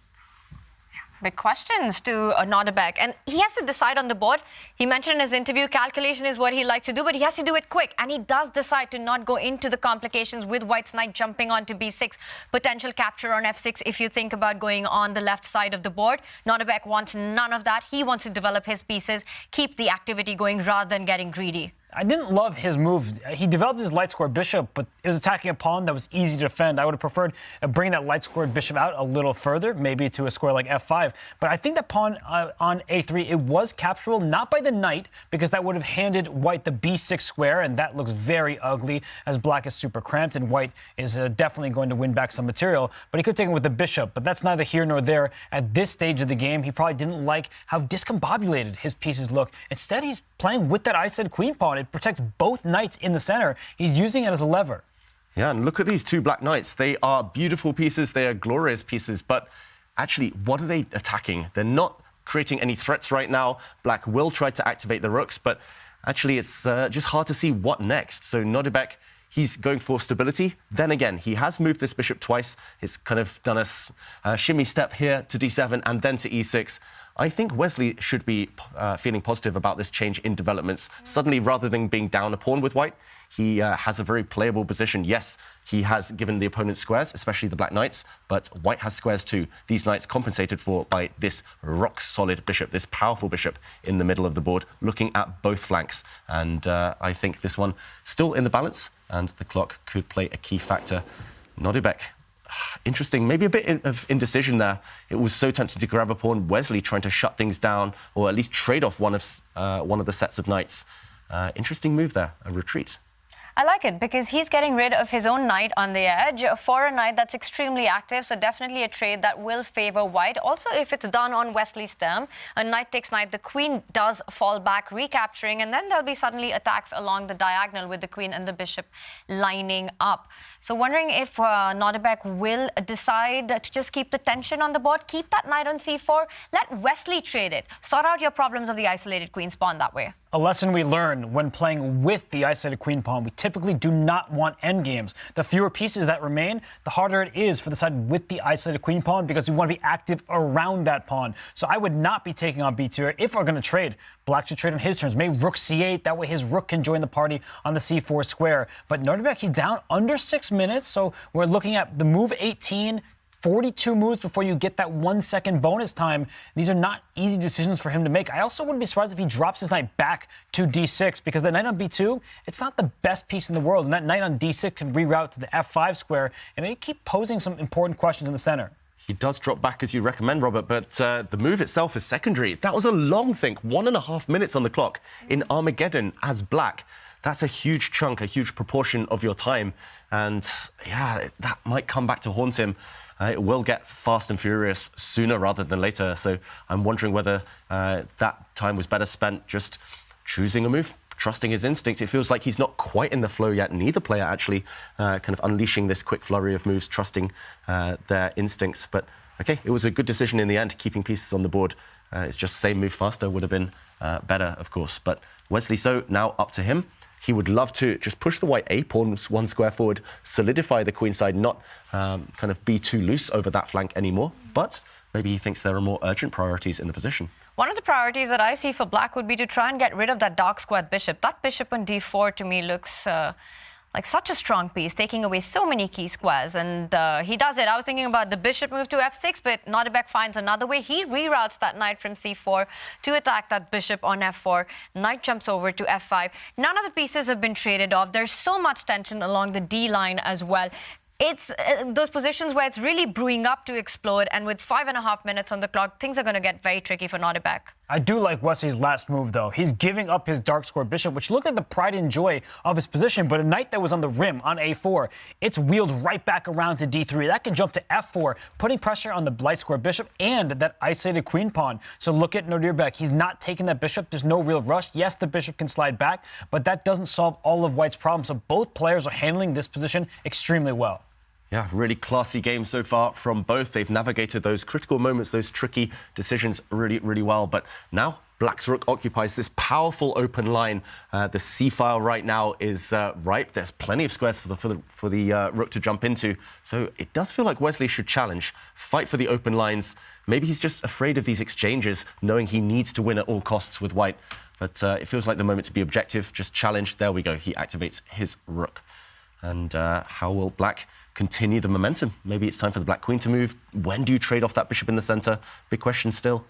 Big questions to Nodirbek, and he has to decide on the board. He mentioned in his interview, calculation is what he likes to do, but he has to do it quick, and he does decide to not go into the complications with white's knight jumping onto b6, potential capture on f6 if you think about going on the left side of the board. Nodirbek wants none of that. He wants to develop his pieces, keep the activity going rather than getting greedy. I didn't love his move. He developed his light square bishop, but it was attacking a pawn that was easy to defend. I would have preferred bringing that light squared bishop out a little further, maybe to a square like f5. But I think that pawn on a3, it was capturable, not by the knight, because that would have handed white the b6 square, and that looks very ugly as black is super cramped, and white is definitely going to win back some material. But he could take it with the bishop, but that's neither here nor there. At this stage of the game, he probably didn't like how discombobulated his pieces look. Instead, he's playing with that isolated queen pawn. It protects both knights in the center. He's using it as a lever. Yeah, and look at these two black knights. They are beautiful pieces. They are glorious pieces. But actually, what are they attacking? They're not creating any threats right now. Black will try to activate the rooks, but actually it's just hard to see what next. So Nodirbek, he's going for stability. Then again, he has moved this bishop twice. He's kind of done a shimmy step here to d7 and then to e6. I think Wesley should be feeling positive about this change in developments. Suddenly, rather than being down a pawn with white, he has a very playable position. Yes, he has given the opponent squares, especially the black knights, but white has squares too. These knights compensated for by this rock-solid bishop, this powerful bishop in the middle of the board, looking at both flanks. And I think this one still in the balance, and the clock could play a key factor. Nodirbek. Interesting, maybe a bit of indecision there. It was so tempting to grab a pawn. Wesley trying to shut things down, or at least trade off one of the sets of knights. Interesting move there, a retreat. I like it because he's getting rid of his own knight on the edge for a knight that's extremely active, so definitely a trade that will favor white. Also, if it's done on Wesley's term, a knight takes knight, the queen does fall back, recapturing, and then there'll be suddenly attacks along the diagonal with the queen and the bishop lining up. So wondering if Nodirbek will decide to just keep the tension on the board, keep that knight on c4, let Wesley trade it, sort out your problems of the isolated queen's pawn that way. A lesson we learned when playing with the isolated queen pawn. We typically do not want endgames. The fewer pieces that remain, the harder it is for the side with the isolated queen pawn because we want to be active around that pawn. So I would not be taking on b2 if we're going to trade. Black should trade on his terms. Maybe rook c8. That way his rook can join the party on the c4 square. But Nodirbek, he's down under 6 minutes. So we're looking at the move 18, 42 moves before you get that 1 second bonus time. These are not easy decisions for him to make. I also wouldn't be surprised if he drops his knight back to d6 because the knight on b2, it's not the best piece in the world. And that knight on d6 can reroute to the f5 square and maybe keep posing some important questions in the center. He does drop back as you recommend, Robert, but the move itself is secondary. That was a long think, 1.5 minutes on the clock in Armageddon as black. That's a huge chunk, a huge proportion of your time. And yeah, that might come back to haunt him. It will get fast and furious sooner rather than later. So I'm wondering whether that time was better spent just choosing a move, trusting his instinct. It feels like he's not quite in the flow yet. Neither player actually kind of unleashing this quick flurry of moves, trusting their instincts. But okay, it was a good decision in the end, keeping pieces on the board. It's just same move faster would have been better, of course. But Wesley, so now up to him. He would love to just push the white a-pawn 1 square forward, solidify the queenside, not kind of be too loose over that flank anymore. But maybe he thinks there are more urgent priorities in the position. One of the priorities that I see for black would be to try and get rid of that dark squared bishop. That bishop on d4 to me looks like such a strong piece, taking away so many key squares. And he does it. I was thinking about the bishop move to f6, but Nodirbek finds another way. He reroutes that knight from c4 to attack that bishop on f4. Knight jumps over to f5. None of the pieces have been traded off. There's so much tension along the d line as well. It's those positions where it's really brewing up to explode, and with 5.5 minutes on the clock, things are going to get very tricky for Nodirbek. I do like Wesley's last move, though. He's giving up his dark square bishop, which looked like the pride and joy of his position, but a knight that was on the rim on a4, it's wheeled right back around to d3. That can jump to f4, putting pressure on the light square bishop and that isolated queen pawn. So look at Nodirbek. He's not taking that bishop. There's no real rush. Yes, the bishop can slide back, but that doesn't solve all of white's problems. So both players are handling this position extremely well. Yeah, really classy game so far from both. They've navigated those critical moments, those tricky decisions really, really well. But now black's rook occupies this powerful open line. The c-file right now is ripe. There's plenty of squares for the rook to jump into. So it does feel like Wesley should challenge, fight for the open lines. Maybe he's just afraid of these exchanges, knowing he needs to win at all costs with white. But it feels like the moment to be objective, just challenge. There we go. He activates his rook. And how will black continue the momentum? Maybe it's time for the black queen to move. When do you trade off that bishop in the center? Big question still.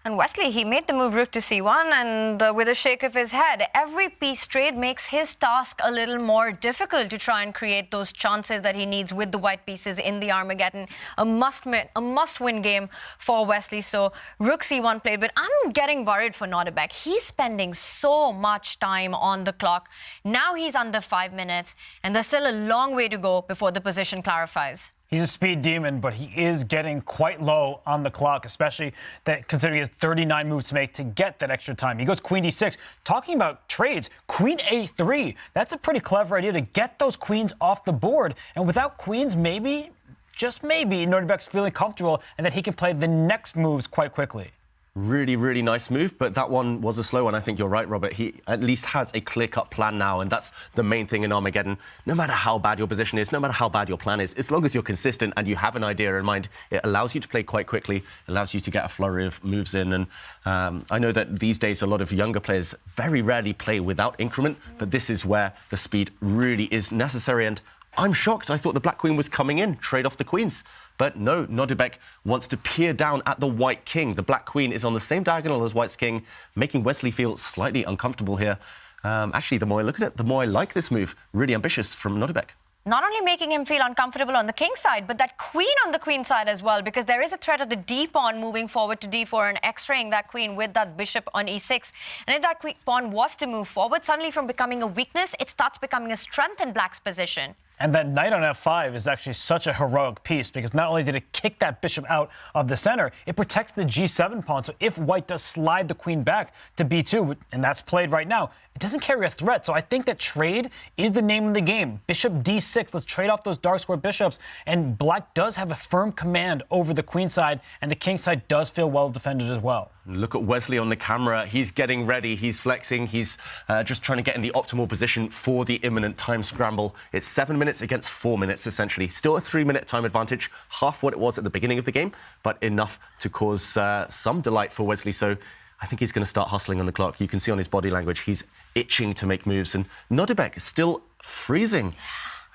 And Wesley, he made the move rook to c1, and with a shake of his head, every piece trade makes his task a little more difficult to try and create those chances that he needs with the white pieces in the Armageddon. A must-win game for Wesley. So rook c1 played, but I'm getting worried for Nodirbek. He's spending so much time on the clock. Now he's under 5 minutes, and there's still a long way to go before the position clarifies. He's a speed demon, but he is getting quite low on the clock, especially that considering he has 39 moves to make to get that extra time. He goes queen d6. Talking about trades, queen a3. That's a pretty clever idea to get those queens off the board. And without queens, maybe, just maybe, Nodirbek's feeling comfortable and that he can play the next moves quite quickly. Really, really nice move, but that one was a slow one. I think you're right, Robert. He at least has a clear-cut plan now, and that's the main thing in Armageddon. No matter how bad your position is, no matter how bad your plan is, as long as you're consistent and you have an idea in mind, it allows you to play quite quickly, allows you to get a flurry of moves in. And I know that these days a lot of younger players very rarely play without increment, but this is where the speed really is necessary. And I'm shocked. I thought the black queen was coming in, trade off the queens. But no, Nodirbek wants to peer down at the white king. The black queen is on the same diagonal as white's king, making Wesley feel slightly uncomfortable here. Actually, the more I look at it, the more I like this move. Really ambitious from Nodirbek. Not only making him feel uncomfortable on the king side, but that queen on the queen side as well, because there is a threat of the d pawn moving forward to d4 and x-raying that queen with that bishop on e6. And if that pawn was to move forward, suddenly from becoming a weakness, it starts becoming a strength in black's position. And that knight on f5 is actually such a heroic piece because not only did it kick that bishop out of the center, it protects the g7 pawn. So if white does slide the queen back to b2, and that's played right now, it doesn't carry a threat. So I think that trade is the name of the game. Bishop d6, let's trade off those dark square bishops. And black does have a firm command over the queen side, and the king side does feel well defended as well. Look at Wesley on the camera. He's getting ready. He's flexing. He's just trying to get in the optimal position for the imminent time scramble. It's 7 minutes against 4 minutes, essentially. Still a 3-minute time advantage, half what it was at the beginning of the game, but enough to cause some delight for Wesley. So I think he's going to start hustling on the clock. You can see on his body language, he's itching to make moves. And Nodirbek is still freezing.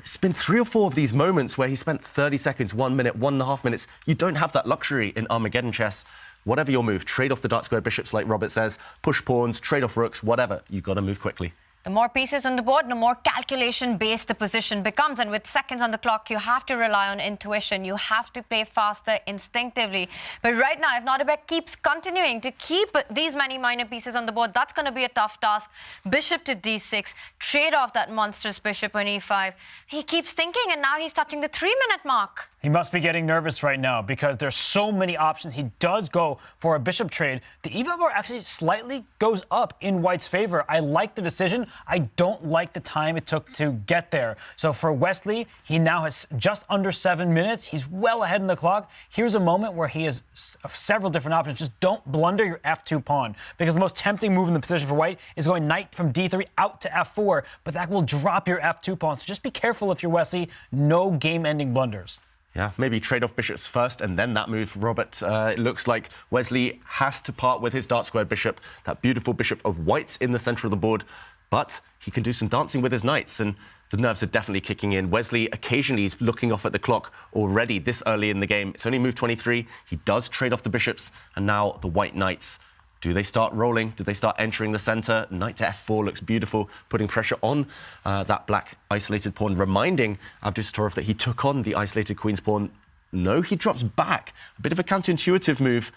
It's been 3 or 4 of these moments where he spent 30 seconds, 1 minute, 1.5 minutes. You don't have that luxury in Armageddon chess. Whatever your move, trade off the dark square bishops like Robert says, push pawns, trade off rooks, whatever. You've got to move quickly. The more pieces on the board, the more calculation-based the position becomes. And with seconds on the clock, you have to rely on intuition. You have to play faster instinctively. But right now, if Nodirbek keeps continuing to keep these many minor pieces on the board, that's going to be a tough task. Bishop to d6, trade off that monstrous bishop on e5. He keeps thinking, and now he's touching the 3-minute mark. He must be getting nervous right now because there's so many options. He does go for a bishop trade. The e5 bar actually slightly goes up in White's favor. I like the decision. I don't like the time it took to get there. So for Wesley, he now has just under 7 minutes. He's well ahead in the clock. Here's a moment where he has several different options. Just don't blunder your f2 pawn, because the most tempting move in the position for White is going knight from d3 out to f4, but that will drop your f2 pawn. So just be careful if you're Wesley. No game-ending blunders. Yeah, maybe trade off bishops first and then that move, Robert. It looks like Wesley has to part with his dark squared bishop, that beautiful bishop of White's in the center of the board, but he can do some dancing with his knights, and the nerves are definitely kicking in. Wesley occasionally is looking off at the clock already this early in the game. It's only move 23. He does trade off the bishops, and now the white knights. Do they start rolling? Do they start entering the center? Knight to f4 looks beautiful, putting pressure on that black isolated pawn, reminding Abdusattorov that he took on the isolated queen's pawn. No, he drops back. A bit of a counterintuitive move,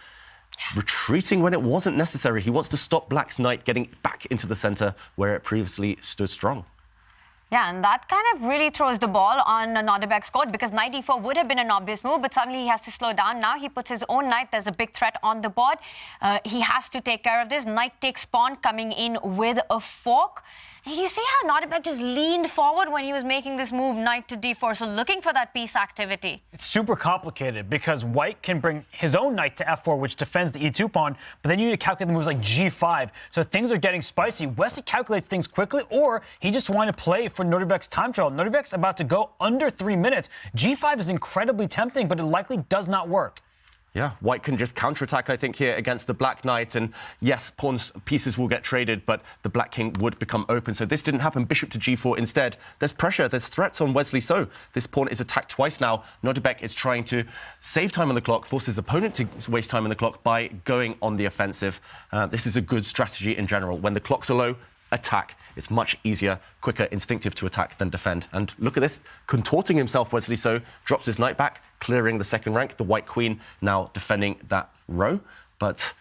retreating when it wasn't necessary. He wants to stop black's knight getting back into the center where it previously stood strong. Yeah, and that kind of really throws the ball on Nodirbek's court, because knight e4 would have been an obvious move, but suddenly he has to slow down. Now he puts his own knight. There's a big threat on the board. He has to take care of this. Knight takes pawn, coming in with a fork. And you see how Nodirbek just leaned forward when he was making this move, knight to d4, so looking for that piece activity. It's super complicated because White can bring his own knight to f4, which defends the e2 pawn, but then you need to calculate the moves like g5. So things are getting spicy. Wesley calculates things quickly, or he just wanted to play for Nodirbek's time trial. Nodirbek's about to go under 3 minutes. g5 is incredibly tempting, but it likely does not work. Yeah, White can just counterattack, I think, here against the black knight. And yes, pawns pieces will get traded, but the black king would become open. So this didn't happen. Bishop to g4 instead. There's pressure. There's threats on Wesley. So this pawn is attacked twice now. Nodirbek is trying to save time on the clock, force his opponent to waste time on the clock by going on the offensive. This is a good strategy in general. When the clocks are low, attack. It's much easier, quicker, instinctive to attack than defend. And look at this, contorting himself, Wesley So drops his knight back, clearing the second rank. The white queen now defending that row. But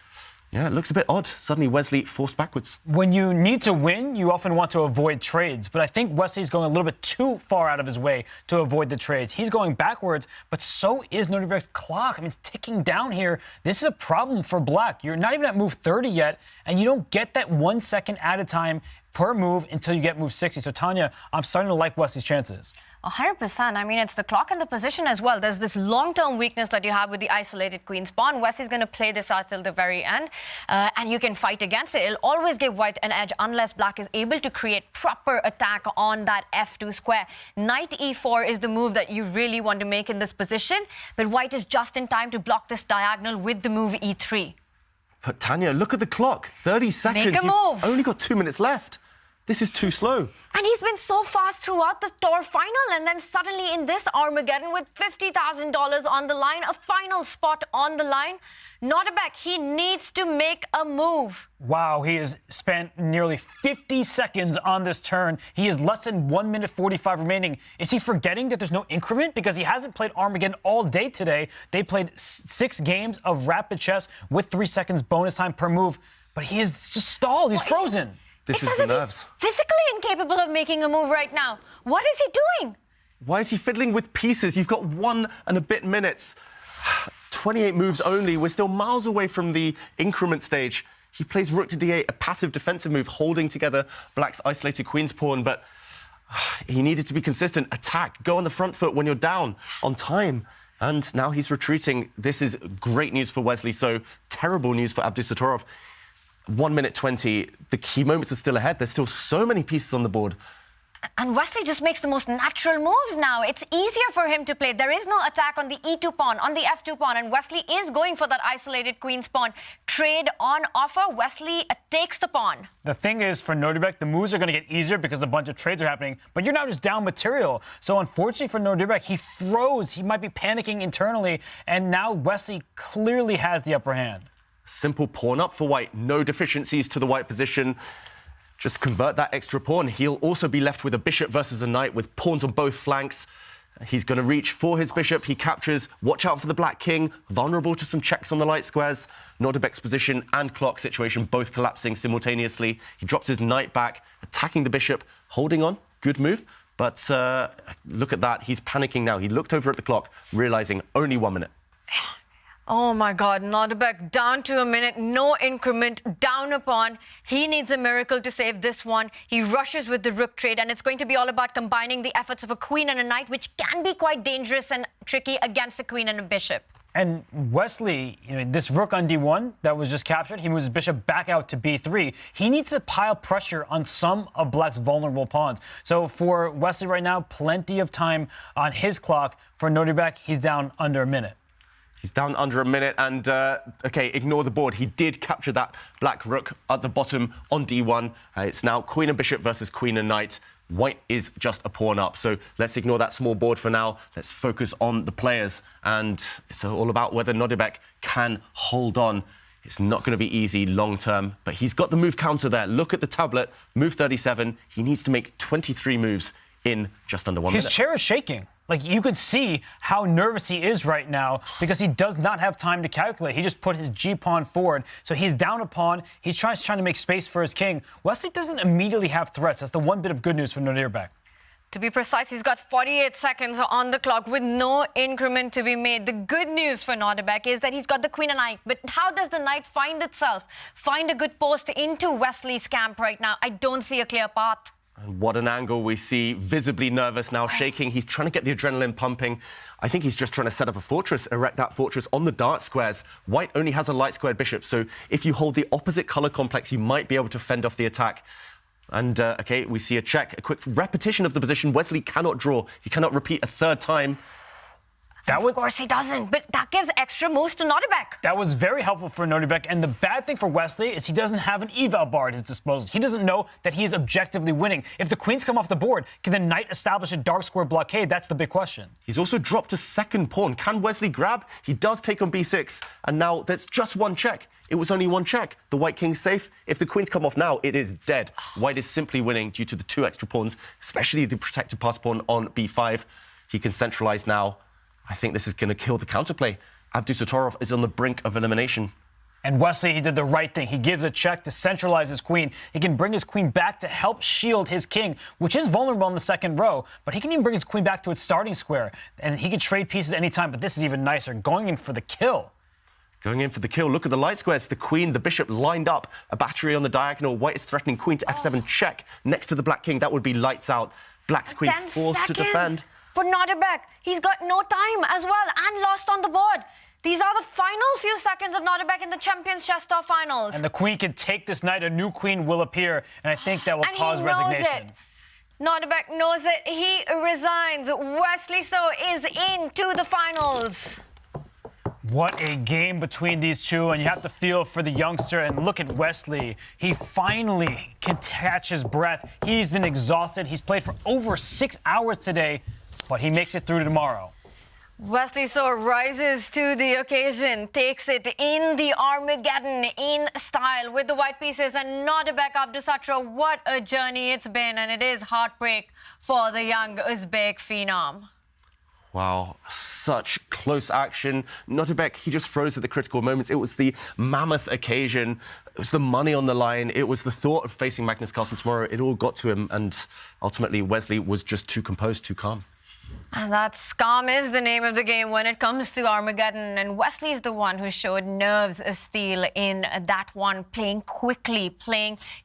yeah, it looks a bit odd. Suddenly Wesley forced backwards. When you need to win, you often want to avoid trades. But I think Wesley's going a little bit too far out of his way to avoid the trades. He's going backwards, but so is Nodirbek's clock. I mean, it's ticking down here. This is a problem for black. You're not even at move 30 yet, and you don't get that 1 second at a time per move until you get move 60. So, Tanya, I'm starting to like Wesley's chances. 100%. I mean, it's the clock and the position as well. There's this long-term weakness that you have with the isolated queen's pawn. Wesley's going to play this out till the very end, and you can fight against it. It'll always give White an edge unless black is able to create proper attack on that f2 square. Knight e4 is the move that you really want to make in this position, but White is just in time to block this diagonal with the move e3. But Tanya, look at the clock. 30 seconds. Make a move. You've only got 2 minutes left. This is too slow. And he's been so fast throughout the tour final, and then suddenly in this Armageddon with $50,000 on the line, a final spot on the line, Nodirbek, he needs to make a move. Wow, he has spent nearly 50 seconds on this turn. He has less than 1 minute 45 remaining. Is he forgetting that there's no increment? Because he hasn't played Armageddon all day today. They played 6 games of rapid chess with 3 seconds bonus time per move, but he is just stalled. He's frozen. This is the nerves. Physically incapable of making a move right now. What is he doing? Why is he fiddling with pieces? You've got 1 and a bit minutes. 28 moves only. We're still miles away from the increment stage. He plays rook to d8, a passive defensive move, holding together black's isolated queen's pawn, but he needed to be consistent. Attack. Go on the front foot when you're down on time. And now he's retreating. This is great news for Wesley, so terrible news for Abdusattorov. 1 minute 20. The key moments are still ahead. There's still so many pieces on the board. And Wesley just makes the most natural moves now. It's easier for him to play. There is no attack on the E2 pawn, on the F2 pawn, and Wesley is going for that isolated queen's pawn. Trade on offer. Wesley takes the pawn. The thing is, for Nodirbek, the moves are going to get easier because a bunch of trades are happening, but you're now just down material. So unfortunately for Nodirbek, he froze. He might be panicking internally, and now Wesley clearly has the upper hand. Simple pawn up for white. No deficiencies to the white position. Just convert that extra pawn. He'll also be left with a bishop versus a knight with pawns on both flanks. He's going to reach for his bishop. He captures. Watch out for the black king. Vulnerable to some checks on the light squares. Nodirbek's position and clock situation both collapsing simultaneously. He drops his knight back, attacking the bishop, holding on. Good move. But look at that. He's panicking now. He looked over at the clock, realizing only 1 minute. Oh my God, Nodirbek down to a minute, no increment, down a pawn. He needs a miracle to save this one. He rushes with the rook trade, and it's going to be all about combining the efforts of a queen and a knight, which can be quite dangerous and tricky against a queen and a bishop. And Wesley, this rook on D1 that was just captured, he moves his bishop back out to B3. He needs to pile pressure on some of Black's vulnerable pawns. So for Wesley right now, plenty of time on his clock. For Nodirbek, he's down under a minute. He's down under a minute, and OK, ignore the board. He did capture that black rook at the bottom on D1. It's now queen and bishop versus queen and knight. White is just a pawn up, so let's ignore that small board for now. Let's focus on the players, and it's all about whether Nodirbek can hold on. It's not going to be easy long term, but he's got the move counter there. Look at the tablet, move 37. He needs to make 23 moves in just under 1 minute. His chair is shaking. Like, you could see how nervous he is right now because he does not have time to calculate. He just put his G-pawn forward, so he's down a pawn. He's trying to make space for his king. Wesley doesn't immediately have threats. That's the one bit of good news for Nodirbek. To be precise, he's got 48 seconds on the clock with no increment to be made. The good news for Nodirbek is that he's got the queen and knight. But how does the knight find itself? Find a good post into Wesley's camp right now? I don't see a clear path. And what an angle we see, visibly nervous now, shaking. He's trying to get the adrenaline pumping. I think he's just trying to set up a fortress, erect that fortress on the dark squares. White only has a light squared bishop, so if you hold the opposite color complex, you might be able to fend off the attack. And, OK, we see a check, a quick repetition of the position. Wesley cannot draw. He cannot repeat a third time. Of course he doesn't, but that gives extra moves to Nodirbek. That was very helpful for Nodirbek, and the bad thing for Wesley is he doesn't have an eval bar at his disposal. He doesn't know that he is objectively winning. If the queens come off the board, can the knight establish a dark square blockade? That's the big question. He's also dropped a second pawn. Can Wesley grab? He does take on b6, and now there's just one check. It was only one check. The white king's safe. If the queens come off now, it is dead. White is simply winning due to the two extra pawns, especially the protected pass pawn on b5. He can centralize now. I think this is going to kill the counterplay. Abdusattorov is on the brink of elimination. And Wesley, he did the right thing. He gives a check to centralize his queen. He can bring his queen back to help shield his king, which is vulnerable in the second row. But he can even bring his queen back to its starting square. And he can trade pieces anytime, but this is even nicer. Going in for the kill. Going in for the kill. Look at the light squares. The queen, the bishop lined up. A battery on the diagonal. White is threatening queen to f7 check next to the black king. That would be lights out. Black's queen forced to defend. For Nodirbek, he's got no time as well and lost on the board. These are the final few seconds of Nodirbek in the Champions Chess Tour Finals. And the queen can take this knight. A new queen will appear, and I think that will cause resignation. Nodirbek knows it. He resigns. Wesley So is into the finals. What a game between these two, and you have to feel for the youngster. And look at Wesley. He finally can catch his breath. He's been exhausted. He's played for over 6 hours today, but he makes it through to tomorrow. Wesley So rises to the occasion, takes it in the Armageddon in style with the white pieces, and Nodirbek Abdusattorov. What a journey it's been, and it is heartbreak for the young Uzbek phenom. Wow, such close action. Nodirbek, he just froze at the critical moments. It was the mammoth occasion. It was the money on the line. It was the thought of facing Magnus Carlsen tomorrow. It all got to him, and ultimately Wesley was just too composed, too calm. And that's calm is the name of the game when it comes to Armageddon. And Wesley is the one who showed nerves of steel in that one, playing quickly,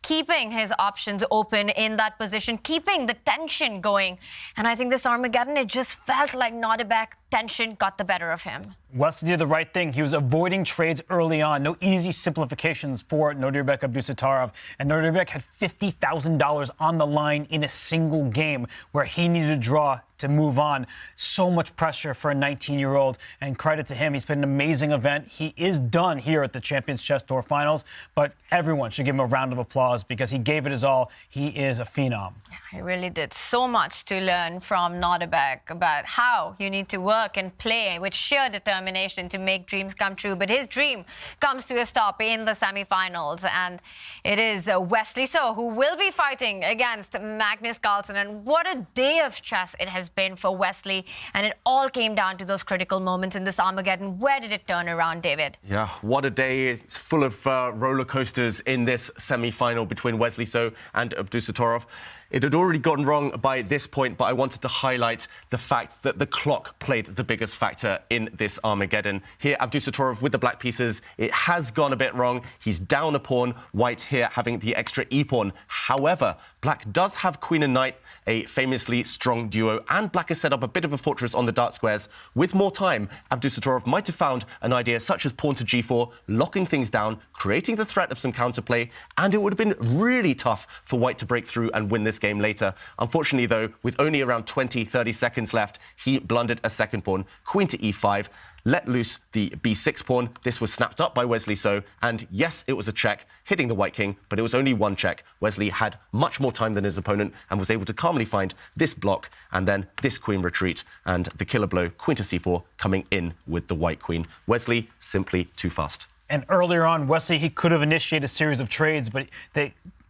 keeping his options open in that position, keeping the tension going. And I think this Armageddon, it just felt like Nodirbek tension got the better of him. Wesley did the right thing. He was avoiding trades early on. No easy simplifications for Nodirbek Abdusattorov. And Nodirbek had $50,000 on the line in a single game where he needed a draw to move on. So much pressure for a 19-year-old. And credit to him. He's been an amazing event. He is done here at the Champions Chess Tour Finals. But everyone should give him a round of applause because he gave it his all. He is a phenom. He really did so much to learn from Nodirbek about how you need to work and play with sheer determination to make dreams come true. But his dream comes to a stop in the semifinals, and it is Wesley So who will be fighting against Magnus Carlsen. And what a day of chess it has been for Wesley, and it all came down to those critical moments in this Armageddon. Where did it turn around, David? Yeah, what a day. It's full of roller coasters in this semi-final between Wesley So and Abdusattorov. It had already gotten wrong by this point, but I wanted to highlight the fact that the clock played the biggest factor in this Armageddon. Here, Abdusattorov with the black pieces. It has gone a bit wrong. He's down a pawn. White here having the extra e-pawn. However, black does have queen and knight, a famously strong duo, and black has set up a bit of a fortress on the dark squares. With more time, Abdusattorov might have found an idea such as pawn to g4, locking things down, creating the threat of some counterplay, and it would have been really tough for white to break through and win this game later. Unfortunately, though, with only around 20-30 seconds left, he blundered a second pawn, queen to e5, let loose the b6 pawn. This was snapped up by Wesley So, and yes, it was a check, hitting the white king, but it was only one check. Wesley had much more time than his opponent and was able to calmly find this block and then this queen retreat, and the killer blow, queen to c4, coming in with the white queen. Wesley simply too fast. And earlier on, Wesley, he could have initiated a series of trades, but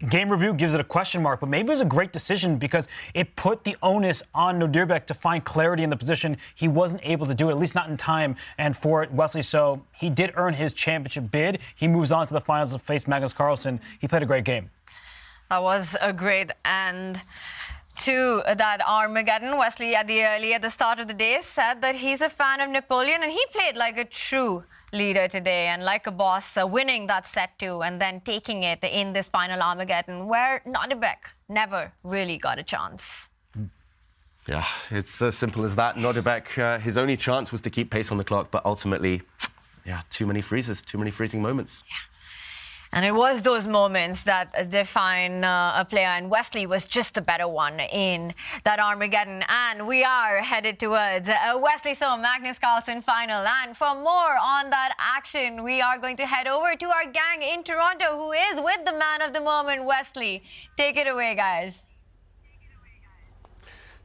game review gives it a question mark. But maybe it was a great decision because it put the onus on Nodirbek to find clarity in the position. He wasn't able to do it, at least not in time. And for Wesley So, he did earn his championship bid. He moves on to the finals to face Magnus Carlsen. He played a great game. That was a great end to that Armageddon. Wesley, at the start of the day, said that he's a fan of Napoleon, and he played like a true leader today and like a boss, winning that set too, and then taking it in this final Armageddon where Nodirbek never really got a chance. Yeah, it's as simple as that. Nodirbek, his only chance was to keep pace on the clock, but ultimately, yeah, too many freezes, too many freezing moments. Yeah. And it was those moments that define a player, and Wesley was just a better one in that Armageddon. And we are headed towards a Wesley So Magnus Carlsen final. And for more on that action, we are going to head over to our gang in Toronto, who is with the man of the moment, Wesley. Take it away, guys.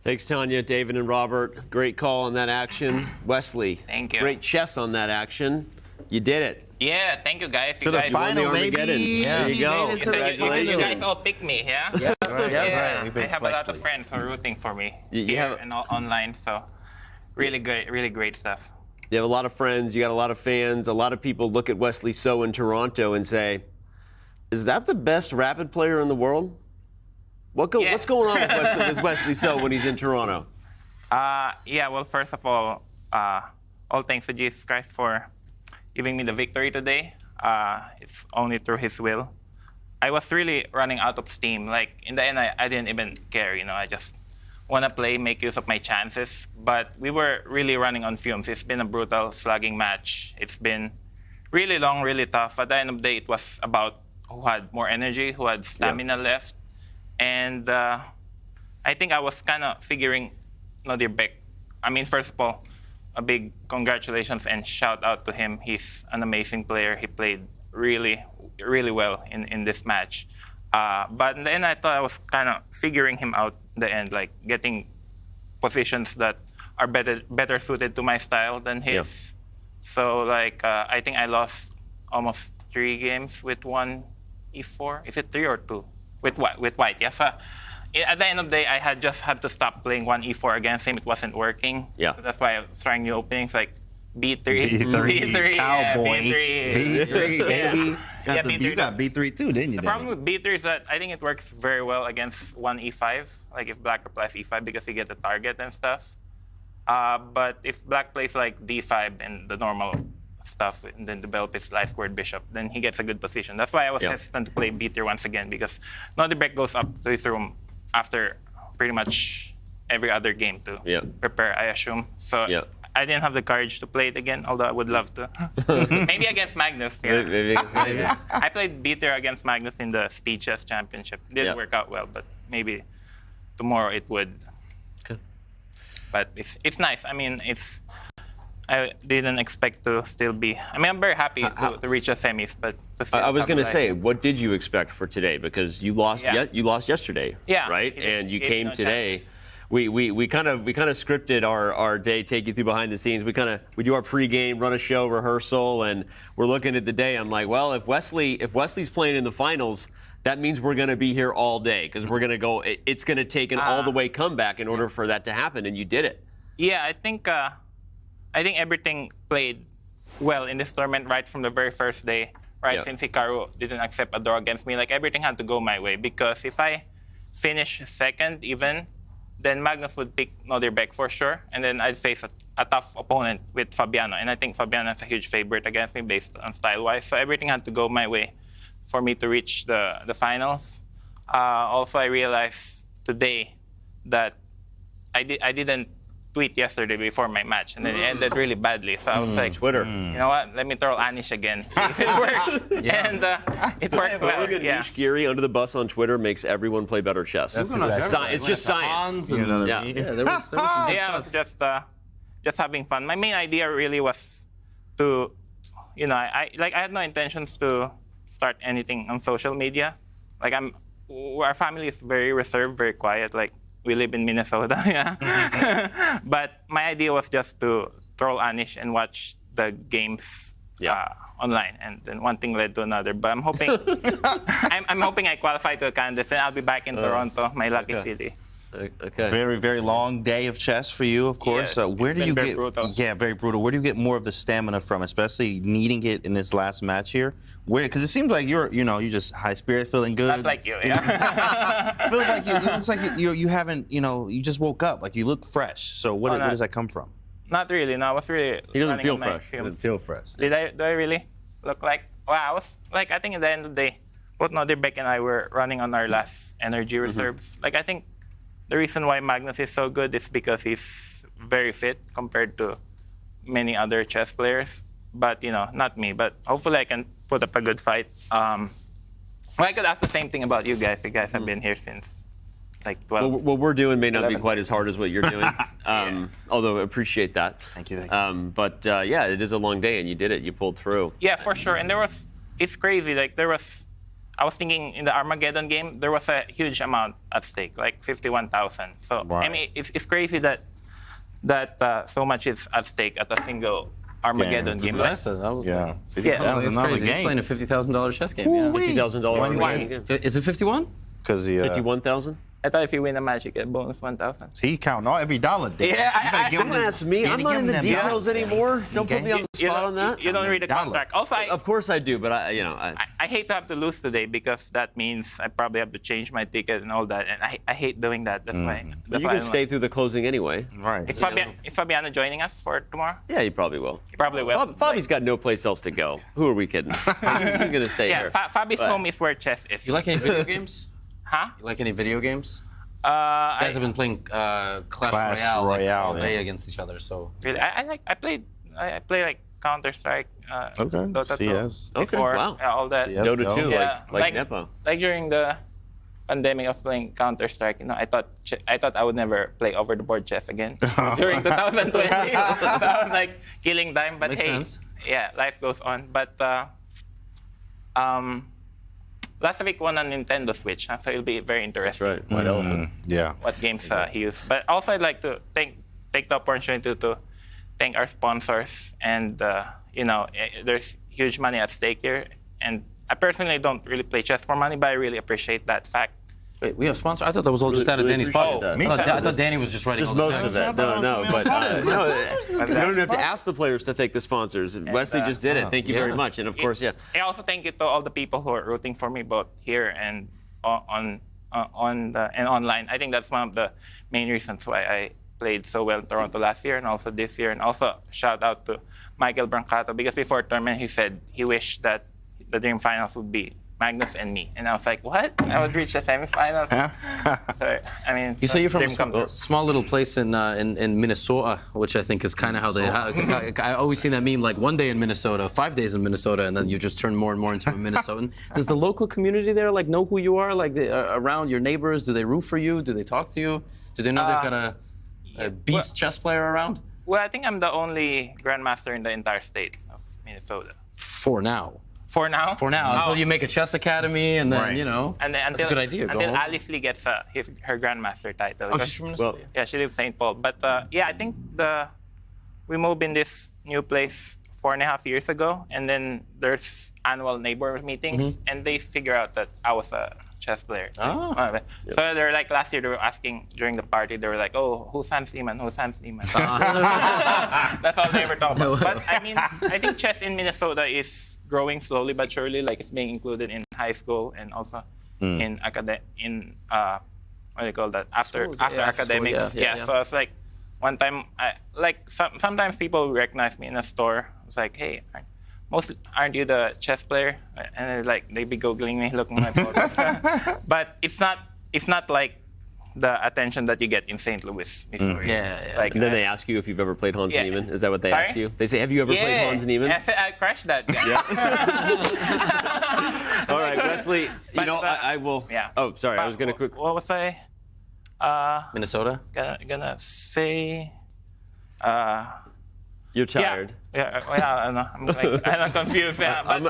Thanks, Tanya, David, and Robert. Great call on that action. Wesley, thank you. Great chess on that action. You did it. Yeah, thank you, guys. To the final, baby. Yeah. There you go. Congratulations. You guys all picked me, yeah? Yeah, right. Yeah, Right. I have a lot of friends who are rooting for me here and online, so really great stuff. You have a lot of friends, you got a lot of fans, a lot of people look at Wesley So in Toronto and say, is that the best rapid player in the world? What's going on with Wesley So when he's in Toronto? Yeah, well, first of all thanks to Jesus Christ for giving me the victory today. It's only through his will. I was really running out of steam. Like, in the end, I didn't even care, I just want to play, make use of my chances. But we were really running on fumes. It's been a brutal slugging match. It's been really long, really tough. At the end of the day, it was about who had more energy, who had stamina left. And I think I was kind of figuring Nodirbek. I mean, first of all, a big congratulations and shout out to him. He's an amazing player. He played really, really well in this match. But then I thought I was kind of figuring him out in the end, like getting positions that are better suited to my style than his. Yeah. So I think I lost almost 3 games with one e4. Is it 3 or 2? With white, yes. At the end of the day, I had to stop playing one e4 against him. It wasn't working. Yeah. So that's why I was trying new openings like b3, B3, cowboy, B3, baby. Yeah, B3. You got B3 too, didn't you? The problem with b3 is that I think it works very well against one e5, like if black replies e5 because you get the target and stuff. But if black plays like d5 and the normal stuff, and then develops live squared bishop, then he gets a good position. That's why I was hesitant to play b-tier once again, because Nodirbek goes up to his room after pretty much every other game to prepare, I assume. So I didn't have the courage to play it again, although I would love to. Maybe against Magnus. Yeah. Maybe against Magnus. I played b-tier against Magnus in the Speed Chess Championship. Didn't work out well, but maybe tomorrow it would. Okay. But it's nice. I mean, I didn't expect to still be. I mean, I'm very happy to reach the semis, but I was going to say, what did you expect for today? Because you lost. You lost yesterday. Yeah. Right. And you came today. We kind of scripted our day, take you through behind the scenes. We do our pregame, run a show, rehearsal, and we're looking at the day. I'm like, well, if Wesley's playing in the finals, that means we're going to be here all day, because we're going to go. It's going to take an all the way comeback in order for that to happen, and you did it. Yeah, I think everything played well in this tournament right from the very first day. Right, since Hikaru didn't accept a draw against me, like everything had to go my way, because if I finish second even, then Magnus would pick Nodirbek for sure, and then I'd face a tough opponent with Fabiano, and I think Fabiano is a huge favorite against me based on style-wise, so everything had to go my way for me to reach the finals. Also, I realized today that I didn't tweet yesterday before my match, and then it ended really badly, so I was like, Twitter. You know what, let me throw Anish again, see if it works, and it worked well. Anish Giri under the bus on Twitter makes everyone play better chess. It's just science. You know what I mean? There was some I was just having fun. My main idea really was to, I had no intentions to start anything on social media. Like our family is very reserved, very quiet. Like we live in Minnesota, But my idea was just to troll Anish and watch the games online, and then one thing led to another. But I'm hoping, I'm hoping I qualify to a candidacy, and I'll be back in Toronto, my lucky city. Okay. Very, very long day of chess for you, of course. Yes, Where do you get? brutal. Yeah, very brutal. Where do you get more of the stamina from, especially needing it in this last match here? Where? Because it seems like you're just high spirit, feeling good. Not like you, yeah. Feels like it looks like you haven't, you just woke up. Like you look fresh. So where does that come from? Not really. No, I was really. He doesn't feel running on my fresh. films. Doesn't feel fresh. Do I really look like? Well, I was like, I think at the end of the day, both Nodirbek and I were running on our last energy reserves. Like I think the reason why Magnus is so good is because he's very fit compared to many other chess players. But not me. But hopefully I can put up a good fight. Well, I could ask the same thing about you guys. You guys have been here since like 12. Well, what we're doing may not 11. be quite as hard as what you're doing. Although I appreciate that. Thank you. But it is a long day, and you did it. You pulled through. Yeah, for sure. And it's crazy. Like I was thinking in the Armageddon game, there was a huge amount at stake, like 51,000. So Right. I mean, it's crazy that so much is at stake at a single Armageddon game. Like, That was Yeah. that was another crazy. He's playing a $50,000 chess game. Yeah. $50,000. Is it 51? Because 51,000. I thought if you win a match, you get bonus 1,000. He's counting every dollar. Dave. Yeah, Don't ask me. I'm not in the details anymore. Don't put me on the spot on that. You don't read the contract. Also, Of course I do, but I hate to have to lose today, because that means I probably have to change my ticket and all that, and I hate doing that. That's why. But you can stay through the closing anyway. Right. Is Fabiano joining us for tomorrow? Yeah, you probably will. He probably will. Fabi's got no place else to go. Who are we kidding? He's gonna stay here. Yeah, Fabi's home is where chess is. You like any video games? Huh? You like any video games? These I guys have been playing Clash Royale, like, all day against each other. So really, I play like Counter-Strike, Dota 2, CS. Okay, wow. all that. CS, Dota 2, Yeah, like Nepo. Like during the pandemic of playing Counter-Strike, I thought I would never play over the board chess again during 2020. So I was like killing time, but Makes hey, sense. yeah, life goes on. But Lazavik won on Nintendo Switch, so it'll be very interesting. That's right. Yeah. What games he used. But also I'd like to take the opportunity to thank our sponsors, and there's huge money at stake here, and I personally don't really play chess for money, but I really appreciate that fact. wait, we have sponsors. I thought that was all just out of Danny's pocket. I thought Danny was just writing. Just all the most of checks. it. No, but you don't have to ask the players to thank the sponsors. Wesley just did it. Thank you very much, and of course, I also thank you to all the people who are rooting for me, both here and on and online. I think that's one of the main reasons why played so well in Toronto last year and also this year. And also shout out to Michael Brancato, because before tournament he said he wished that the dream finals would be Magnus and me. And I was like, what? I would reach the semifinals? So, I mean, You say you're from a small little place in Minnesota, which I think is kind of how they. I always see that meme, like 1 day in Minnesota, 5 days in Minnesota, and then you just turn more and more into a Minnesotan. Does the local community there like know who you are? Like around your neighbors, do they root for you? Do they talk to you? Do they know they've got a beast chess player around? Well, I think I'm the only grandmaster in the entire state of Minnesota. For now. For now? For now, until you make a chess academy, and then, you know, and then that's a good idea. Until Alice Lee gets her grandmaster title. Oh, she's from Minnesota? Yeah, she lives in St. Paul. But yeah, I think we moved in this new place 4.5 years ago, and then there's annual neighbor meetings, and they figure out that I was a chess player. Oh. So they're like, last year they were asking during the party, they were like, oh, who's Hans Lehmann? Who's Hans Lehmann? That's all they ever talk about. But I mean, I think chess in Minnesota is growing slowly but surely. Like, it's being included in high school and also in what do you call that? After academics. Yeah. So it's like, one time, sometimes people recognize me in a store. It's like, hey, aren't you the chess player? And they're like, they be googling me, looking at my photos. But it's not like the attention that you get in St. Louis, Missouri. Like, and then they ask you if you've ever played Hans Niemann. Is that what they Sorry? ask you? They say, have you ever played Hans Niemann? I crashed that. All right, Wesley, I will. Yeah. Oh, sorry, I was going to quick. What was I? Minnesota? Gonna say. You're tired. Yeah, I know. I'm confused. I'm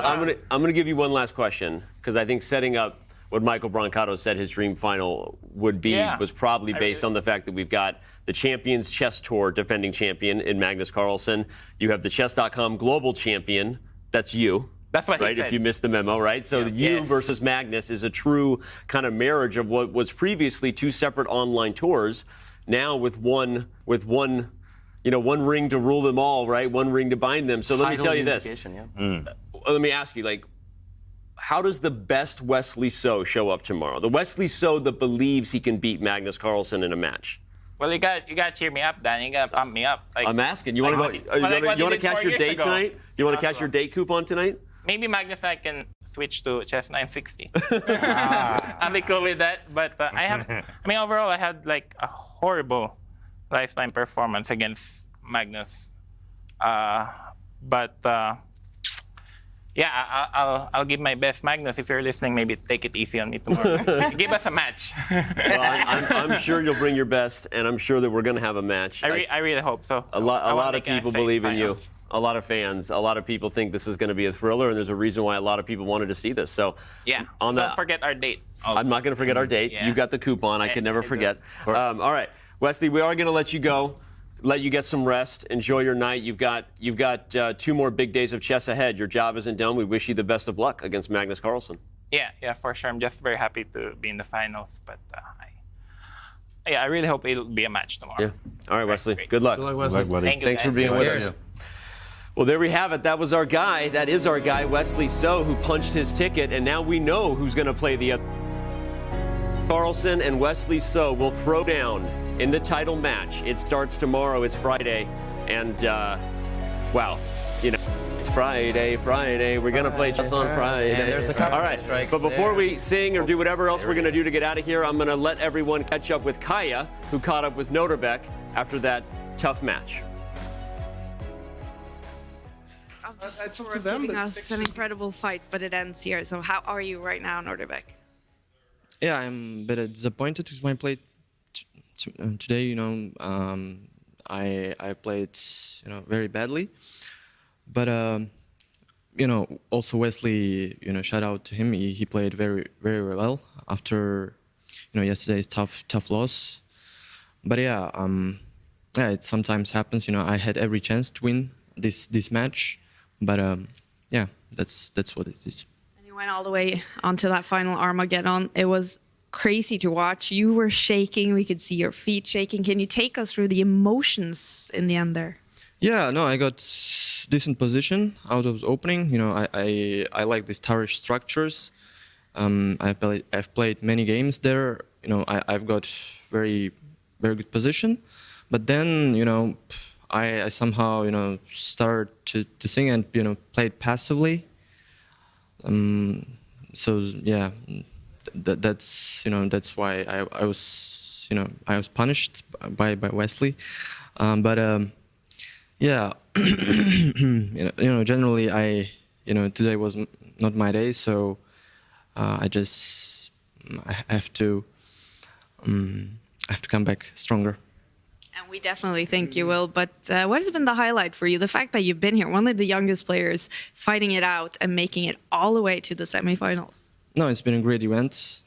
gonna give you one last question, because I think setting up what Michael Brancato said his dream final would be was probably based on the fact that we've got the Champions Chess Tour defending champion in Magnus Carlsen. You have the Chess.com global champion. That's you. That's what right. He said. If you missed the memo, right? So you versus Magnus is a true kind of marriage of what was previously two separate online tours. Now with one ring to rule them all, right? One ring to bind them. So let me tell you this. Let me ask you, how does the best Wesley So show up tomorrow? The Wesley So that believes he can beat Magnus Carlsen in a match. Well, you got to cheer me up, Dan. You got to pump me up. I'm asking. You want to go? You want to cash your date tonight? You want to cash your date coupon tonight? Maybe Magnus I can switch to chess 960. I'll be cool with that. But overall, I had like a horrible lifetime performance against Magnus. I'll give my best. Magnus, if you're listening, maybe take it easy on me tomorrow. Give us a match. Well, I'm sure you'll bring your best, and I'm sure that we're going to have a match. I really hope so. A lot of people believe in you. A lot of fans, a lot of people think this is going to be a thriller, and there's a reason why a lot of people wanted to see this. So, don't forget our date. I'm not going to forget our date. You got the coupon. I can never forget. All right, Wesley, we are going to let you go. Let you get some rest. Enjoy your night. You've got 2 more big days of chess ahead. Your job isn't done. We wish you the best of luck against Magnus Carlsen. Yeah, for sure. I'm just very happy to be in the finals. But I really hope it'll be a match tomorrow. Yeah. All right, Wesley. Good luck. Good luck, Wesley. Good luck, buddy. Thanks for being with us. Well, there we have it. That was our guy. That is our guy, Wesley So, who punched his ticket, and now we know who's going to play the other. Carlsen and Wesley So will throw down in the title match. It starts tomorrow. It's Friday, and it's Friday. We're gonna play chess on Friday. And there's the all right, strike. but before we sing or do whatever else we're gonna do to get out of here, I'm gonna let everyone catch up with Kaya, who caught up with Nodirbek after that tough match. It's up to them. Giving us an incredible fight, but it ends here. So how are you right now, Nodirbek? Yeah, I'm a bit disappointed with my play today. I played very badly, but also Wesley, shout out to him. He played very, very well after yesterday's tough loss. But it sometimes happens. I had every chance to win this match, but that's what it is. And you went all the way onto that final Armageddon. It was crazy to watch. You were shaking. We could see your feet shaking. Can you take us through the emotions in the end there? Yeah, no, I got decent position out of opening. I like these towerish structures. I've played many games there. I've got very, very good position. But then, I somehow, started to think and, played passively. So yeah, that's why I was, I was punished by Wesley. Yeah, generally today was not my day, so I have to come back stronger. And we definitely think you will. But what has been the highlight for you? The fact that you've been here, one of the youngest players, fighting it out and making it all the way to the semifinals. No, it's been a great event.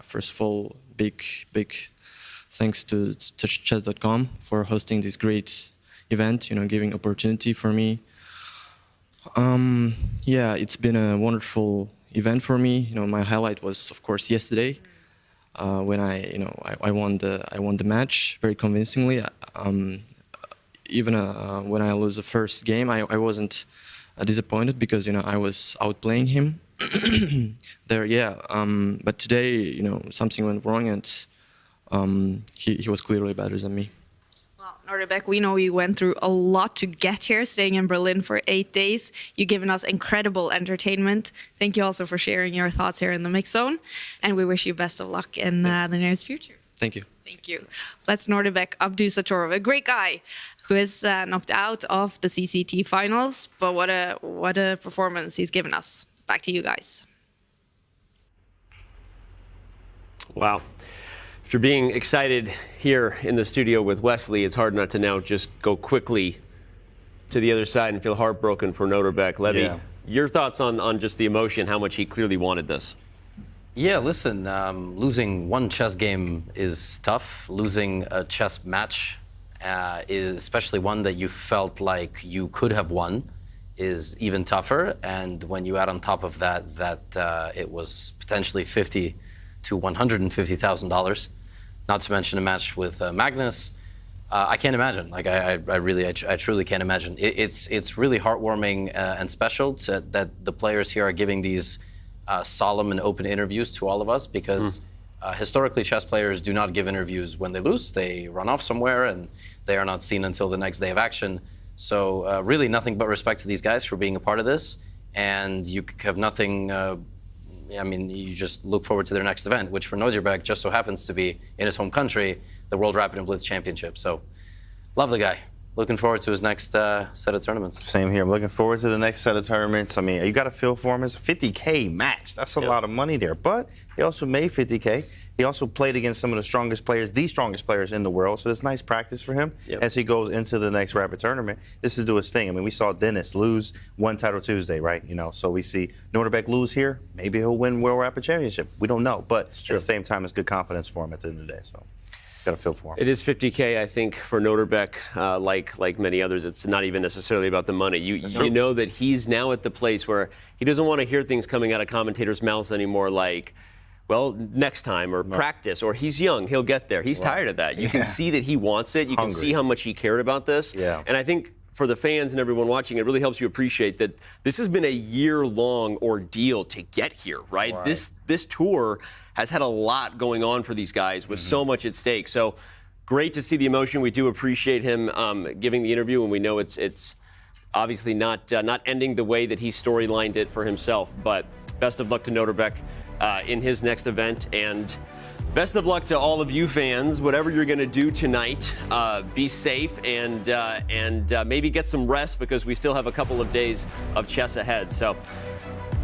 First of all, big thanks to CCT.com for hosting this great event. Giving opportunity for me. Yeah, it's been a wonderful event for me. My highlight was, of course, yesterday. When I won the match very convincingly. Even when I lose the first game, I wasn't disappointed because I was outplaying him there. Yeah, but today something went wrong and he was clearly better than me. Nodirbek, we know you went through a lot to get here, staying in Berlin for 8 days. You've given us incredible entertainment. Thank you also for sharing your thoughts here in the Mix Zone. And we wish you best of luck in the nearest future. Thank you. Thank you. That's Nodirbek Abdusattorov, a great guy who is knocked out of the CCT Finals. But what a performance he's given us. Back to you guys. Wow. After being excited here in the studio with Wesley, it's hard not to now just go quickly to the other side and feel heartbroken for Nodirbek. Levy, your thoughts on just the emotion, how much he clearly wanted this? Yeah, listen, losing one chess game is tough. Losing a chess match, is especially one that you felt like you could have won, is even tougher. And when you add on top of that it was potentially $50,000 to $150,000. Not to mention a match with Magnus. I can't imagine. Like I truly can't imagine. It's really heartwarming and special that the players here are giving these solemn and open interviews to all of us because historically chess players do not give interviews when they lose. They run off somewhere and they are not seen until the next day of action. So really nothing but respect to these guys for being a part of this. And you have nothing. You just look forward to their next event, which for Nodirbek just so happens to be in his home country, the World Rapid and Blitz Championship. So, love the guy. Looking forward to his next set of tournaments. Same here. I'm looking forward to the next set of tournaments. I mean, you got to feel for him. It's a $50K match. That's a lot of money there. But he also made $50K. He also played against some of the strongest players in the world. So it's nice practice for him as he goes into the next Rapid tournament. This is do his thing. I mean, we saw Denis lose one title Tuesday, right? So we see Nodirbek lose here. Maybe he'll win World Rapid Championship. We don't know. But at the same time, it's good confidence for him at the end of the day. So got to feel for him. It is $50K, I think, for Nodirbek. Like many others, it's not even necessarily about the money. You know that he's now at the place where he doesn't want to hear things coming out of commentators' mouths anymore like, well, next time, or practice, or he's young, he'll get there. He's tired of that. You can see that he wants it. You can see how much he cared about this. And I think for the fans and everyone watching, it really helps you appreciate that this has been a year-long ordeal to get here, right? This tour has had a lot going on for these guys with so much at stake. So great to see the emotion. We do appreciate him giving the interview, and we know it's obviously not ending the way that he storylined it for himself. But best of luck to Nodirbek in his next event, and best of luck to all of you fans. Whatever you're going to do tonight, be safe and maybe get some rest because we still have a couple of days of chess ahead. So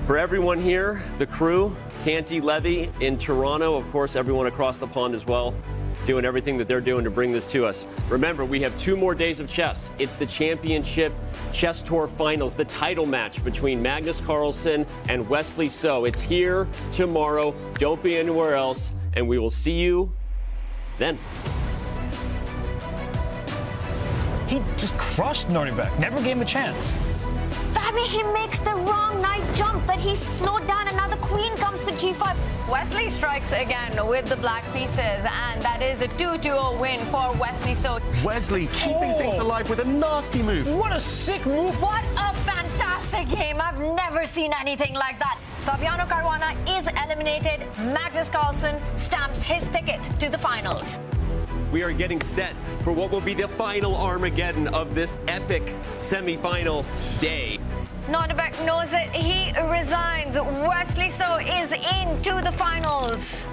for everyone here, the crew, Canty, Levy in Toronto, of course, everyone across the pond as well, doing everything that they're doing to bring this to us. Remember, we have 2 more days of chess. It's the Championship Chess Tour Finals, the title match between Magnus Carlsen and Wesley So. It's here tomorrow. Don't be anywhere else, and we will see you then. He just crushed Nodirbek. Never gave him a chance. Fabi, he makes the wrong knight jump, that he's slowed down, and now the queen comes to g5. Wesley strikes again with the black pieces, and that is a 2-2-0 win for Wesley So. Wesley keeping things alive with a nasty move. What a sick move. What a fantastic game. I've never seen anything like that. Fabiano Caruana is eliminated. Magnus Carlsen stamps his ticket to the finals. we are getting set for what will be the final Armageddon of this epic semifinal day. Nodirbek knows it. He resigns. Wesley So is into the finals.